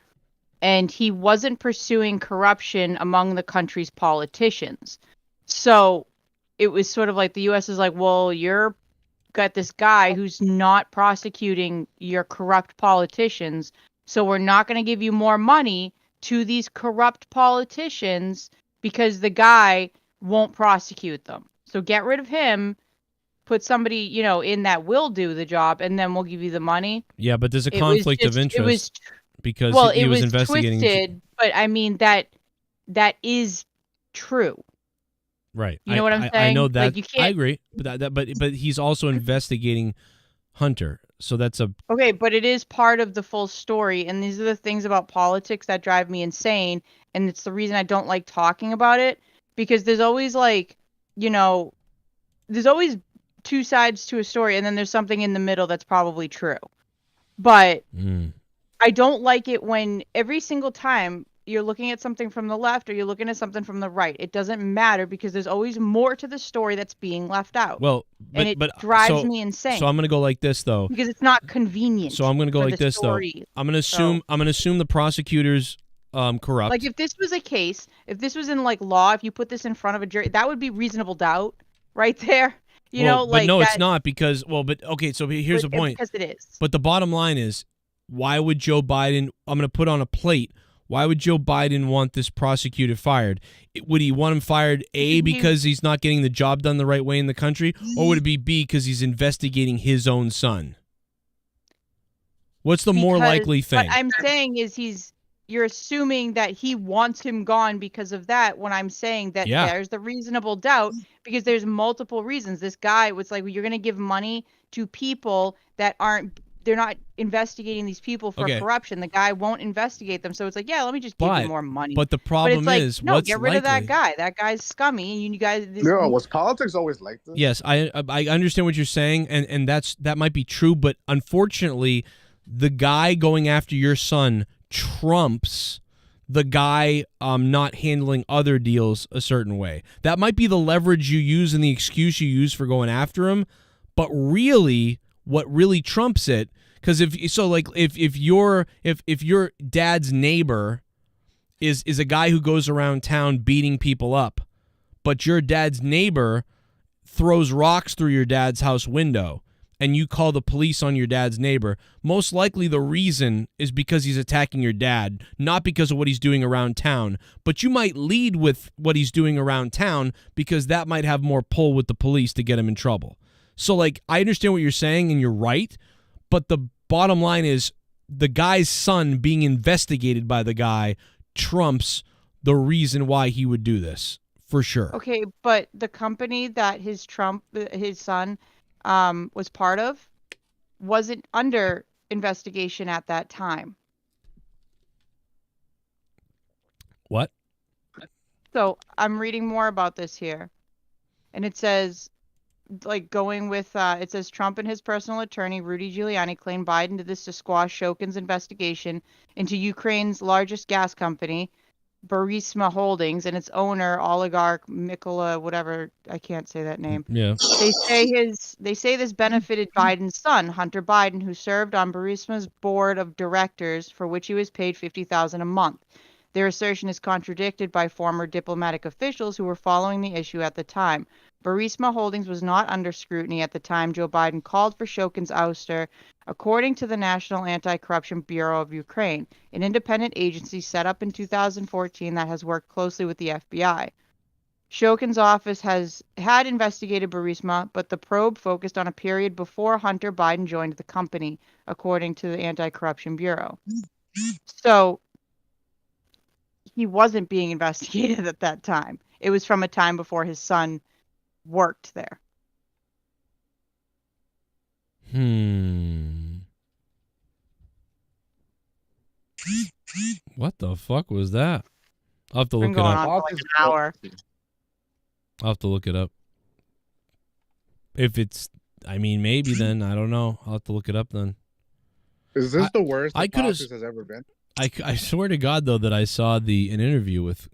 And he wasn't pursuing corruption among the country's politicians. So it was sort of like the U.S. is like, well, you're got this guy who's not prosecuting your corrupt politicians, so we're not going to give you more money to these corrupt politicians because the guy won't prosecute them. So get rid of him, put somebody, in that will do the job, and then we'll give you the money. Yeah, but there's a conflict of interest. Because he was investigating. Twisted, but I mean that is true. Right. You know what I'm saying? I know that. Like, you can't... I agree, but he's also investigating Hunter, so that's a okay. But it is part of the full story, and these are the things about politics that drive me insane, and it's the reason I don't like talking about it, because there's always there's always two sides to a story, and then there's something in the middle that's probably true, but. I don't like it when every single time you're looking at something from the left or you're looking at something from the right. It doesn't matter because there's always more to the story that's being left out. Well, and it drives me insane. So I'm going to go like this though. Because it's not convenient. So I'm going to go like this though. I'm going to assume the prosecutors corrupt. Like, if this was a case, if this was in like law, if you put this in front of a jury, that would be reasonable doubt right there. But no, it's not because okay, so here's the point. Because it is. But the bottom line is, why would Joe Biden, I'm going to put on a plate, why would Joe Biden want this prosecutor fired? Would he want him fired, A, because he's not getting the job done the right way in the country, or would it be B, because he's investigating his own son? What's the more likely thing? What I'm saying is you're assuming that he wants him gone because of that, when I'm saying that there's the reasonable doubt, because there's multiple reasons. This guy was like, well, you're going to give money to people that they're not investigating these people for corruption. The guy won't investigate them. So it's like, let me just give you more money. But the problem is, no, what's get rid likely? of that guy. That guy's scummy. And you guys. Was politics always like this? Yes, I understand what you're saying, and that might be true. But unfortunately, the guy going after your son trumps the guy not handling other deals a certain way. That might be the leverage you use and the excuse you use for going after him. But really, what really trumps it, because if your dad's neighbor is a guy who goes around town beating people up, but your dad's neighbor throws rocks through your dad's house window, and you call the police on your dad's neighbor, most likely the reason is because he's attacking your dad, not because of what he's doing around town. But you might lead with what he's doing around town because that might have more pull with the police to get him in trouble. So, I understand what you're saying, and you're right, but the bottom line is the guy's son being investigated by the guy trumps the reason why he would do this, for sure. Okay, but the company that his son was part of wasn't under investigation at that time. What? So I'm reading more about this here, and it says, going with, it says Trump and his personal attorney, Rudy Giuliani, claimed Biden did this to squash Shokin's investigation into Ukraine's largest gas company, Burisma Holdings, and its owner, oligarch Mikola, whatever, I can't say that name. Yeah. They say this benefited Biden's son, Hunter Biden, who served on Burisma's board of directors, for which he was paid $50,000 a month. Their assertion is contradicted by former diplomatic officials who were following the issue at the time. Burisma Holdings was not under scrutiny at the time Joe Biden called for Shokin's ouster, according to the National Anti-Corruption Bureau of Ukraine, an independent agency set up in 2014 that has worked closely with the FBI. Shokin's office had investigated Burisma, but the probe focused on a period before Hunter Biden joined the company, according to the Anti-Corruption Bureau. So he wasn't being investigated at that time. It was from a time before his son worked there. What the fuck was that? I'll have to look Been it going up. on for like an hour. I'll have to look it up. If it's, I mean, maybe then. I don't know. I'll have to look it up then. Is this the worst I the could've- Foxes has ever been? I swear to God, though, that I saw an interview with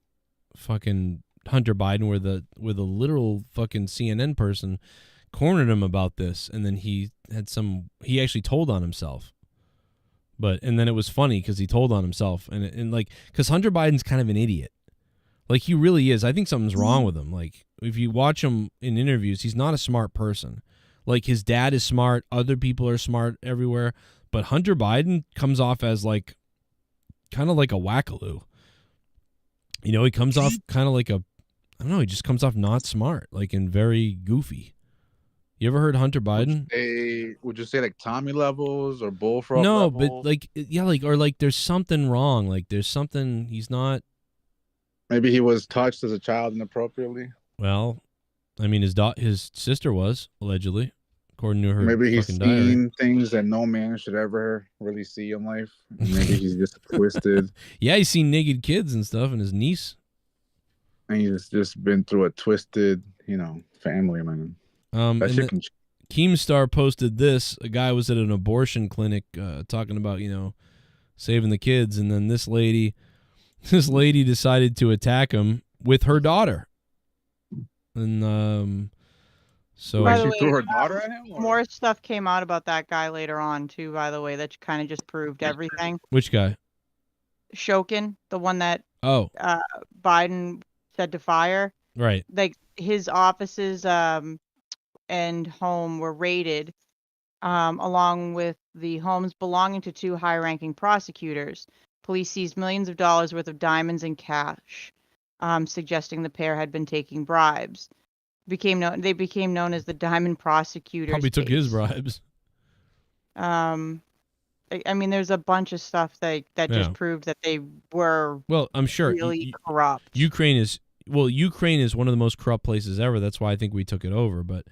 fucking Hunter Biden where the literal fucking CNN person cornered him about this, and then he actually told on himself. And then it was funny because he told on himself, and like, because Hunter Biden's kind of an idiot. Like, he really is. I think something's wrong with him. Like, if you watch him in interviews, he's not a smart person. Like, his dad is smart. Other people are smart everywhere. But Hunter Biden comes off as, like, kind of like a wackaloo. You know, he comes off kind of like I don't know, he just comes off not smart, like, and very goofy. You ever heard Hunter Biden? Would you say like Tommy levels or bullfrog No, levels? but like, yeah, like, or like there's something wrong. Like, there's something, he's not. Maybe he was touched as a child inappropriately. Well, I mean, his sister was, allegedly, according to her Maybe he's fucking seen diary. things that no man should ever really see in life. Maybe he's just twisted. Yeah, he's seen naked kids and stuff, and his niece. And he's just been through a twisted, family, man. That And shit can Keemstar posted this. A guy was at an abortion clinic talking about, saving the kids, and then this lady decided to attack him with her daughter. And so By the she threw way, her daughter at him? more stuff came out about that guy later on too. By the way, that kind of just proved everything. Which guy? Shokin, the one that Oh, Biden said to fire. right. Like his offices and home were raided, along with the homes belonging to two high-ranking prosecutors. Police seized millions of dollars worth of diamonds and cash, suggesting the pair had been taking bribes. They became known as the Diamond Prosecutors. Probably took his case. bribes. I mean, there's a bunch of stuff that just Yeah. proved that they were Well, I'm sure really corrupt. Ukraine is one of the most corrupt places ever. That's why I think we took it over. But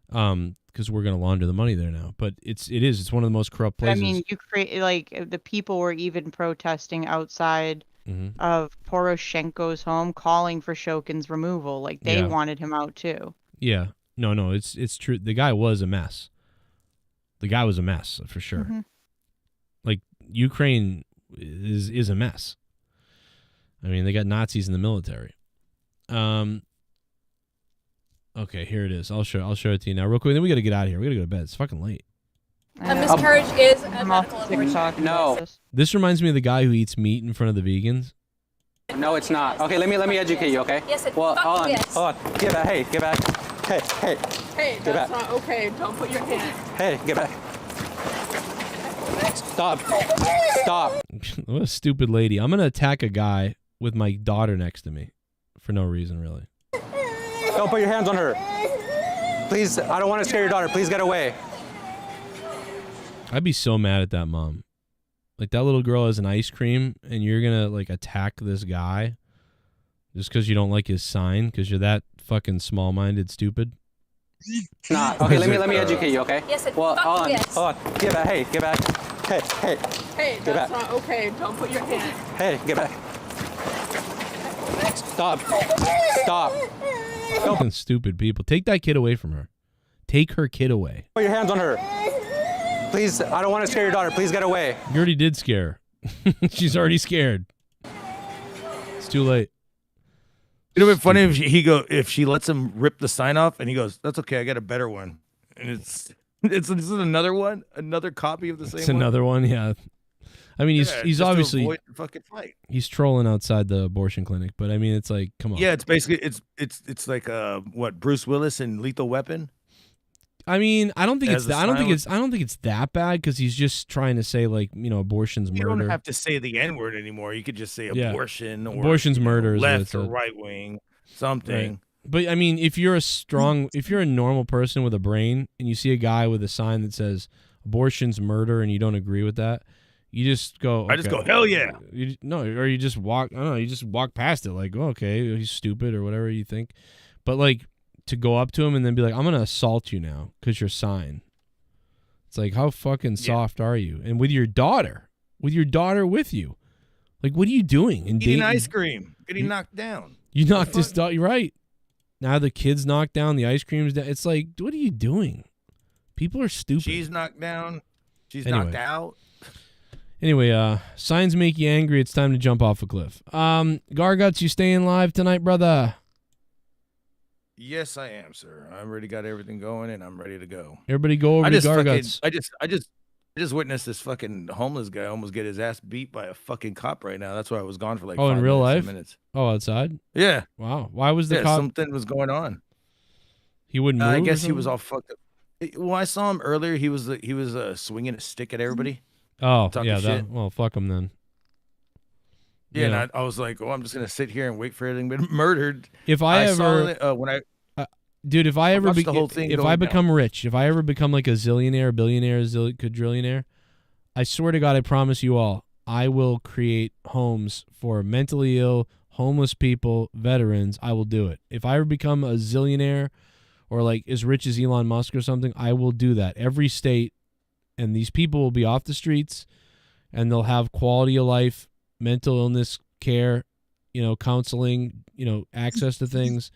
because we're going to launder the money there now. But it's one of the most corrupt But, I places. mean, the people were even protesting outside Mm-hmm. of Poroshenko's home, calling for Shokin's removal. Like they Yeah. wanted him out too. Yeah. No, it's true. The guy was a mess. The guy was a mess for sure. Mhm. Like Ukraine is a mess. I mean, they got Nazis in the military. Okay, here it is. I'll show it to you now real quick. Then we got to get out of here. We got to go to bed. It's fucking late. A miscarriage is a I'm medical off sick of abortion. talking No. about this. This reminds me of the guy who eats meat in front of the vegans. No, it's not. Okay, let me educate you, okay? Yes, it Well, fucking hold on. is. Hold on. Get back. Hey, get back. Hey. Hey, Get that's back. not okay. Don't put your hand. Hey, get back. Stop. Stop. What a stupid lady. I'm going to attack a guy with my daughter next to me for no reason, really. Don't put your hands on her. Please, I don't want to scare your daughter. Please get away. I'd be so mad at that mom. Like, that little girl has an ice cream, and you're going to, like, attack this guy just because you don't like his sign, because you're that fucking small-minded stupid? It's not. Okay, let me educate you, okay? Yes, it Well, hold on. fucking is. Hold on. Get back. Hey, get back. Hey. Hey, Get that's back. not okay. Don't put your hand. Hey, get back. Stop. Stop. Fucking stupid people. Take that kid away from her. Take her kid away. Put your hands on her. Please, I don't want to scare your daughter. Please get away. You already did scare her. She's already scared. It's too late. It would be funny if she lets him rip the sign off and he goes, "That's okay, I got a better one." And it's another one, another copy of the same It's one. another one, yeah. I mean, Yeah, he's just to obviously avoid the fucking fight. he's trolling outside the abortion clinic, but I mean, it's like, come on. Yeah, it's basically it's like what, Bruce Willis in Lethal Weapon. I mean, I don't think As it's a that, I don't silent- think it's that bad because he's just trying to say, like, abortion's You murder. don't have to say the N word anymore. You could just say Yeah. abortion or Abortion's murder is what left it or said. right wing. something. Right. But I mean, if you're a normal person with a brain and you see a guy with a sign that says abortion's murder and you don't agree with that, you just go, okay. I just go, hell yeah. Or you just walk, I don't know, you just walk past it like, oh, okay, he's stupid or whatever you think. But like to go up to him and then be like, I'm going to assault you now because your sign. It's like, how fucking soft are you? And with your daughter with you. Like, what are you doing? Eating ice cream. Getting knocked down. You knocked this dog. You're right. Now the kid's knocked down. The ice cream's down. It's like, what are you doing? People are stupid. She's knocked down. She's knocked out. Anyway, signs make you angry. It's time to jump off a cliff. Garguts, you staying live tonight, brother? Yes, I am, sir. I already got everything going, and I'm ready to go. Everybody go over to Garguts. I just witnessed this fucking homeless guy almost get his ass beat by a fucking cop right now. That's why I was gone for like 5 in real minutes, life? 10 minutes. Oh, outside? Yeah. Wow. Why was the cop? Something was going on. He wouldn't move. I guess he was all fucked up. Well, I saw him earlier. He was swinging a stick at everybody. Oh, talking yeah. shit. Well, fuck him then. Yeah, and I was like, I'm just gonna sit here and wait for everything to be murdered. If I ever, saw it, when I. Dude, if I ever watched the whole thing if going I become rich, if I ever become like a zillionaire, billionaire, quadrillionaire, I swear to God, I promise you all, I will create homes for mentally ill, homeless people, veterans. I will do it. If I ever become a zillionaire or like as rich as Elon Musk or something, I will do that. Every state, and these people will be off the streets, and they'll have quality of life, mental illness care, counseling, access to things.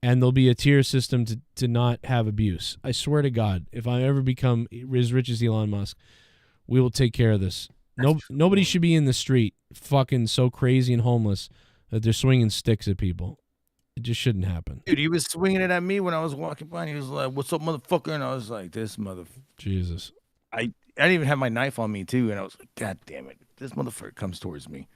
And there'll be a tier system to not have abuse. I swear to God, if I ever become as rich as Elon Musk, we will take care of this. Nobody should be in the street fucking so crazy and homeless that they're swinging sticks at people. It just shouldn't happen. Dude, he was swinging it at me when I was walking by, and he was like, "What's up, motherfucker?" And I was like, "This Jesus." I didn't even have my knife on me too, and I was like, "God damn it, this motherfucker comes towards me."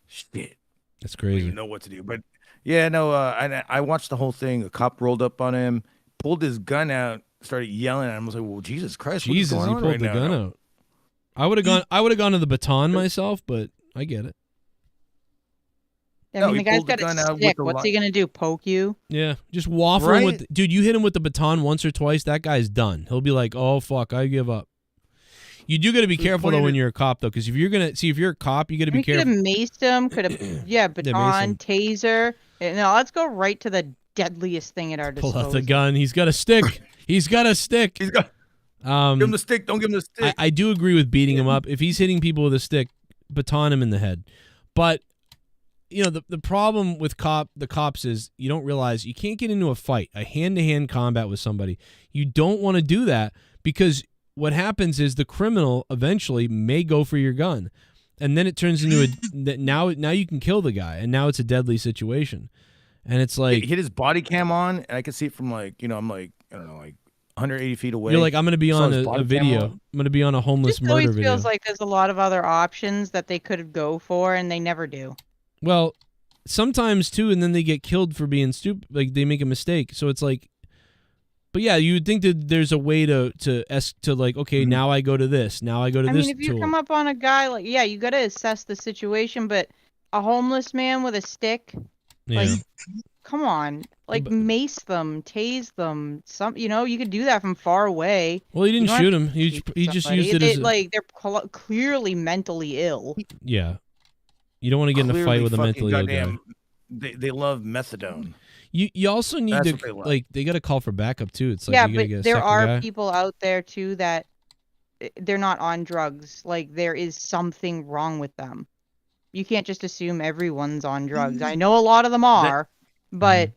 Shit, that's I crazy. don't even know what to do, but. Yeah, no, I watched the whole thing. A cop rolled up on him, pulled his gun out, started yelling at him. I was like, well, Jesus Christ, what is going he on pulled right the now? gun out. I would have gone to the baton myself, but I get it. I mean, the guy's got a stick. What's he going to do, poke you? Yeah, just waffle him with... Dude, you hit him with the baton once or twice, that guy's done. He'll be like, oh, fuck, I give up. You do got to be careful, though, when you're a cop, though, because if you're a cop, you got to be careful. Could have maced him, baton, taser. Now, let's go right to the deadliest thing at our disposal. Pull out the gun. He's got a stick. He's got a stick. Give him the stick. Don't give him the stick. I do agree with beating him up. If he's hitting people with a stick, baton him in the head. But, the problem with the cops is you don't realize you can't get into a fight, a hand-to-hand combat with somebody. You don't want to do that because what happens is the criminal eventually may go for your gun. And then it turns into now you can kill the guy, and now it's a deadly situation. And it's like... He hit his body cam on, and I could see it from I'm like, I don't know, like 180 feet away. You're like, I'm going to be on a video. I'm going to be on a homeless murder video. It always feels like there's a lot of other options that they could go for, and they never do. Well, sometimes, too, and then they get killed for being stupid. Like, they make a mistake. So it's like... But yeah, you would think that there's a way to like, okay, now I go to this. Now I go to this. I mean, if you come up on a guy, like, yeah, you got to assess the situation, but a homeless man with a stick, like, come on, like, mace them, tase them, you could do that from far away. Well, he didn't shoot him. He just used it as like, they're clearly mentally ill. Yeah. You don't want to get in a fight with a mentally ill guy. They love methadone. You also need they got to call for backup too. It's like you gotta get a there are guy. people out there too that they're not on drugs. Like there is something wrong with them. You can't just assume everyone's on drugs. I know a lot of them are, but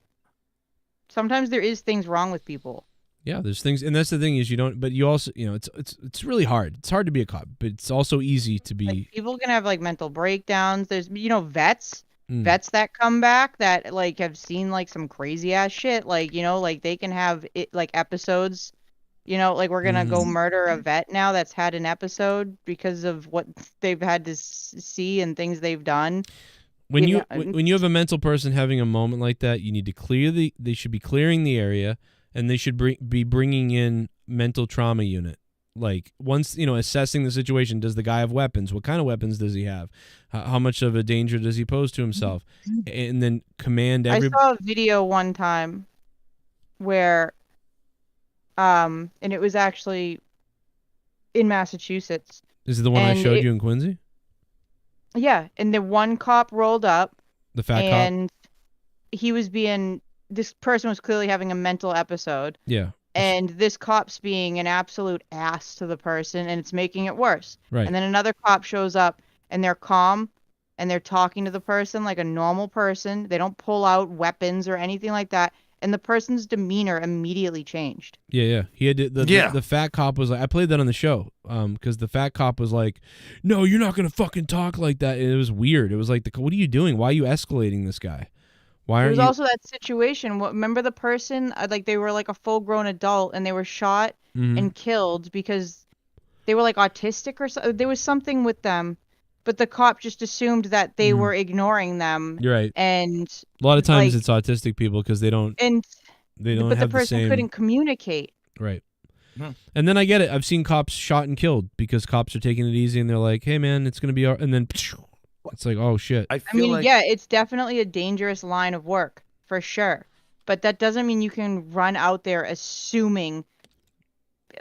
sometimes there is things wrong with people. Yeah, there's things, and that's the thing is you don't. But you also, it's really hard. It's hard to be a cop, but it's also easy to be. Like, people can have like mental breakdowns. There's vets. Vets that come back that like have seen like some crazy ass shit, like like they can have it like episodes, like we're gonna go murder a vet now that's had an episode because of what they've had to see and things they've done. When you have a mental person having a moment like that, you need to they should be clearing the area, and they should be bringing in mental trauma unit. Like once assessing the situation, does the guy have weapons? What kind of weapons does he have? How much of a danger does he pose to himself? And then command I saw a video one time where, and it was actually in Massachusetts. Is it the one I showed you in Quincy? Yeah, and the one cop rolled up. The fat cop? And he was this person was clearly having a mental episode. Yeah. And this cop's being an absolute ass to the person, and it's making it worse. Right. And then another cop shows up, and they're calm, and they're talking to the person like a normal person. They don't pull out weapons or anything like that. And the person's demeanor immediately changed. Yeah. He had the fat cop was like, I played that on the show, because the fat cop was like, "No, you're not gonna fucking talk like that." And it was weird. It was like, what are you doing? Why are you escalating this guy? Why There aren't was you? also that situation. Remember the person, like they were like a full-grown adult, and they were shot Mhm. and killed because they were like autistic or so. There was something with them, but the cop just assumed that they were ignoring them. You're right. And A lot of times like, it's autistic people because they don't but the have the person same. couldn't communicate. Right. And then I get it. I've seen cops shot and killed because cops are taking it easy and they're like, "Hey man, it's gonna be," and then it's like, "Oh shit." I mean, yeah, it's definitely a dangerous line of work for sure, but that doesn't mean you can run out there assuming,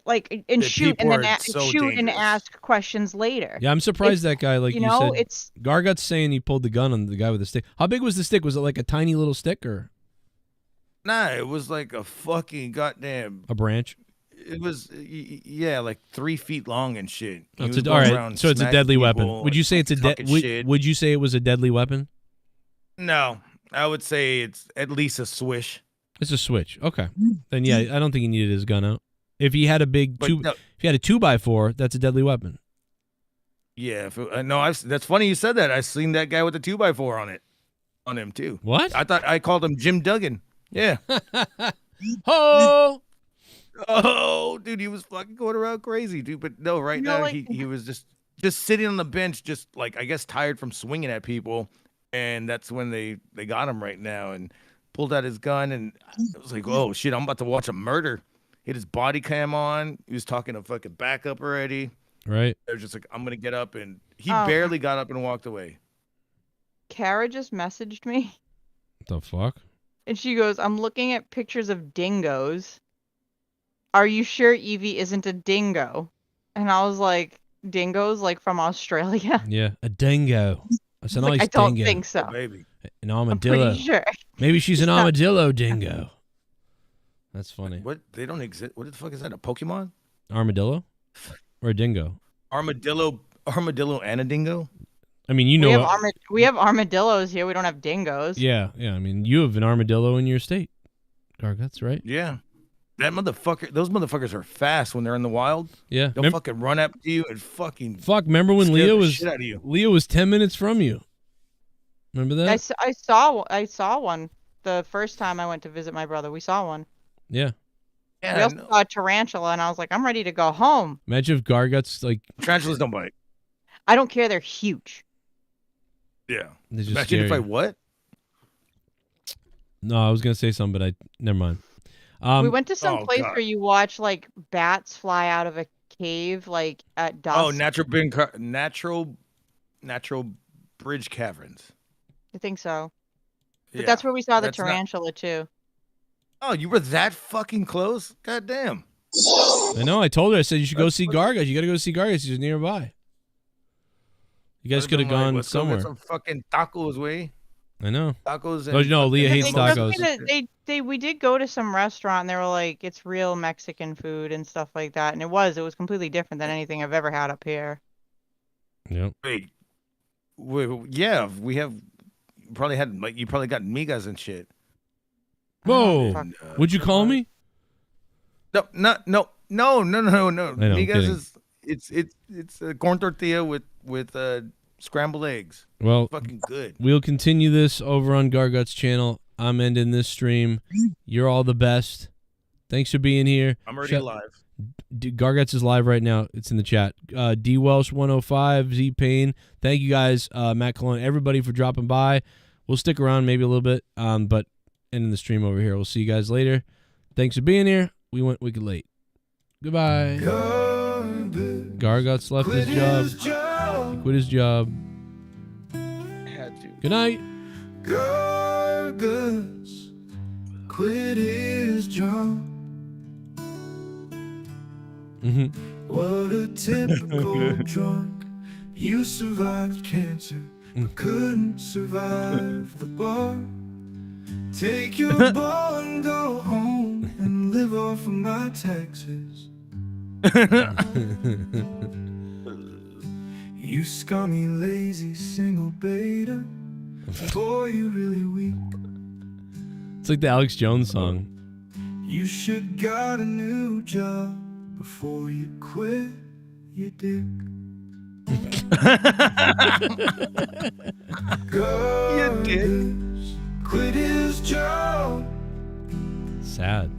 like, and That shoot and people then are so shoot and dangerous. ask questions later. Yeah, I'm surprised It's- that guy, like you, know, said, it's Gargut's saying he pulled the gun on the guy with the stick. How big was the stick? Was it like a tiny little stick or Nah, it was like a fucking goddamn. a branch? It was, yeah, like 3 feet long and shit. He Oh, it's was all going right. around So it's a smacking deadly weapon. people Would you say it's a talking shit. would you say it was a deadly weapon? No, I would say it's at least a swish. It's a switch. Okay. Then yeah, I don't think he needed his gun out. If he had a big But two, no- if he had a 2x4, that's a deadly weapon. Yeah, no, that's funny you said that. I seen that guy with the 2x4 on him too. What? I thought I called him Jim Duggan. Yeah. Oh, oh, dude, he was fucking going around crazy, dude. But no, right now he was just sitting on the bench, just like I guess tired from swinging at people, and that's when they got him right now and pulled out his gun, and it was like, oh shit, I'm about to watch a murder. He had his body cam on. He was talking to fucking backup already. Right. They're just like, I'm gonna get up, and he Oh. barely got up and walked away. Kara just messaged me, What the fuck? and she goes, "I'm looking at pictures of dingoes. Are you sure Evie isn't a dingo?" And I was like, "Dingoes, like from Australia?" Yeah, a dingo. That's a Like, nice I don't dingo. think so. Baby. An armadillo. pretty sure. Maybe she's an It's not- armadillo dingo. That's funny. What? They don't exist. What the fuck is that? A Pokemon? Armadillo or a dingo? Armadillo and a dingo? I mean, you know. We have armadillos here. We don't have dingoes. Yeah. I mean, you have an armadillo in your state, Garguts, right? Yeah. Those motherfuckers are fast when they're in the wild. Yeah. They'll fucking run up to you and fucking Fuck. Remember when scare Leah the was shit out of you. Leah was 10 minutes from you? Remember that? I saw one the first time I went to visit my brother. We saw one. Yeah. We also saw a tarantula, and I was like, I'm ready to go home. Imagine if Garguts like tarantulas don't bite. I don't care. They're huge. Yeah. They just Imagine if scare I you. what? No, I was gonna say something, but never mind. We went to some oh, place God. where you watch like bats fly out of a cave, like at dusk. Oh, natural bridge caverns. I think so. But Yeah, that's where we saw the that's not- tarantula too. Oh, you were that fucking close? God damn. I know. I told her. I said you should go see Garguts. You got to go see Garguts. He's nearby. You guys could have gone Let's go somewhere. get some fucking tacos, way. I know. Tacos. Oh and no, Leah fucking hates They took tacos. me to- we did go to some restaurant, and they were like, it's real Mexican food and stuff like that, and it was completely different than anything I've ever had up here. Yep. Wait, yeah, we have probably had like you probably got migas and shit. Whoa! Would you call me? No. I know, I'm Migas kidding. is it's a corn tortilla with scrambled eggs. Well, fucking good. We'll continue this over on Garguts channel. I'm ending this stream. You're all the best. Thanks for being here. I'm already alive. Garguts is live right now. It's in the chat. D Welsh 105, Z Payne. Thank you guys, Matt Cologne, everybody for dropping by. We'll stick around maybe a little bit, but ending the stream over here. We'll see you guys later. Thanks for being here. We went wicked late. Goodbye. Gargot's left his job. He quit his job. Had to. Good night. Gargus quit his job. What a typical drunk. You survived cancer, but couldn't survive the bar. Take your ball and go home and live off of my taxes. You scummy, lazy, single beta. Boy, you really weak. It's like the Alex Jones song. You should got a new job before you quit your dick. Gargus quit his job. Sad.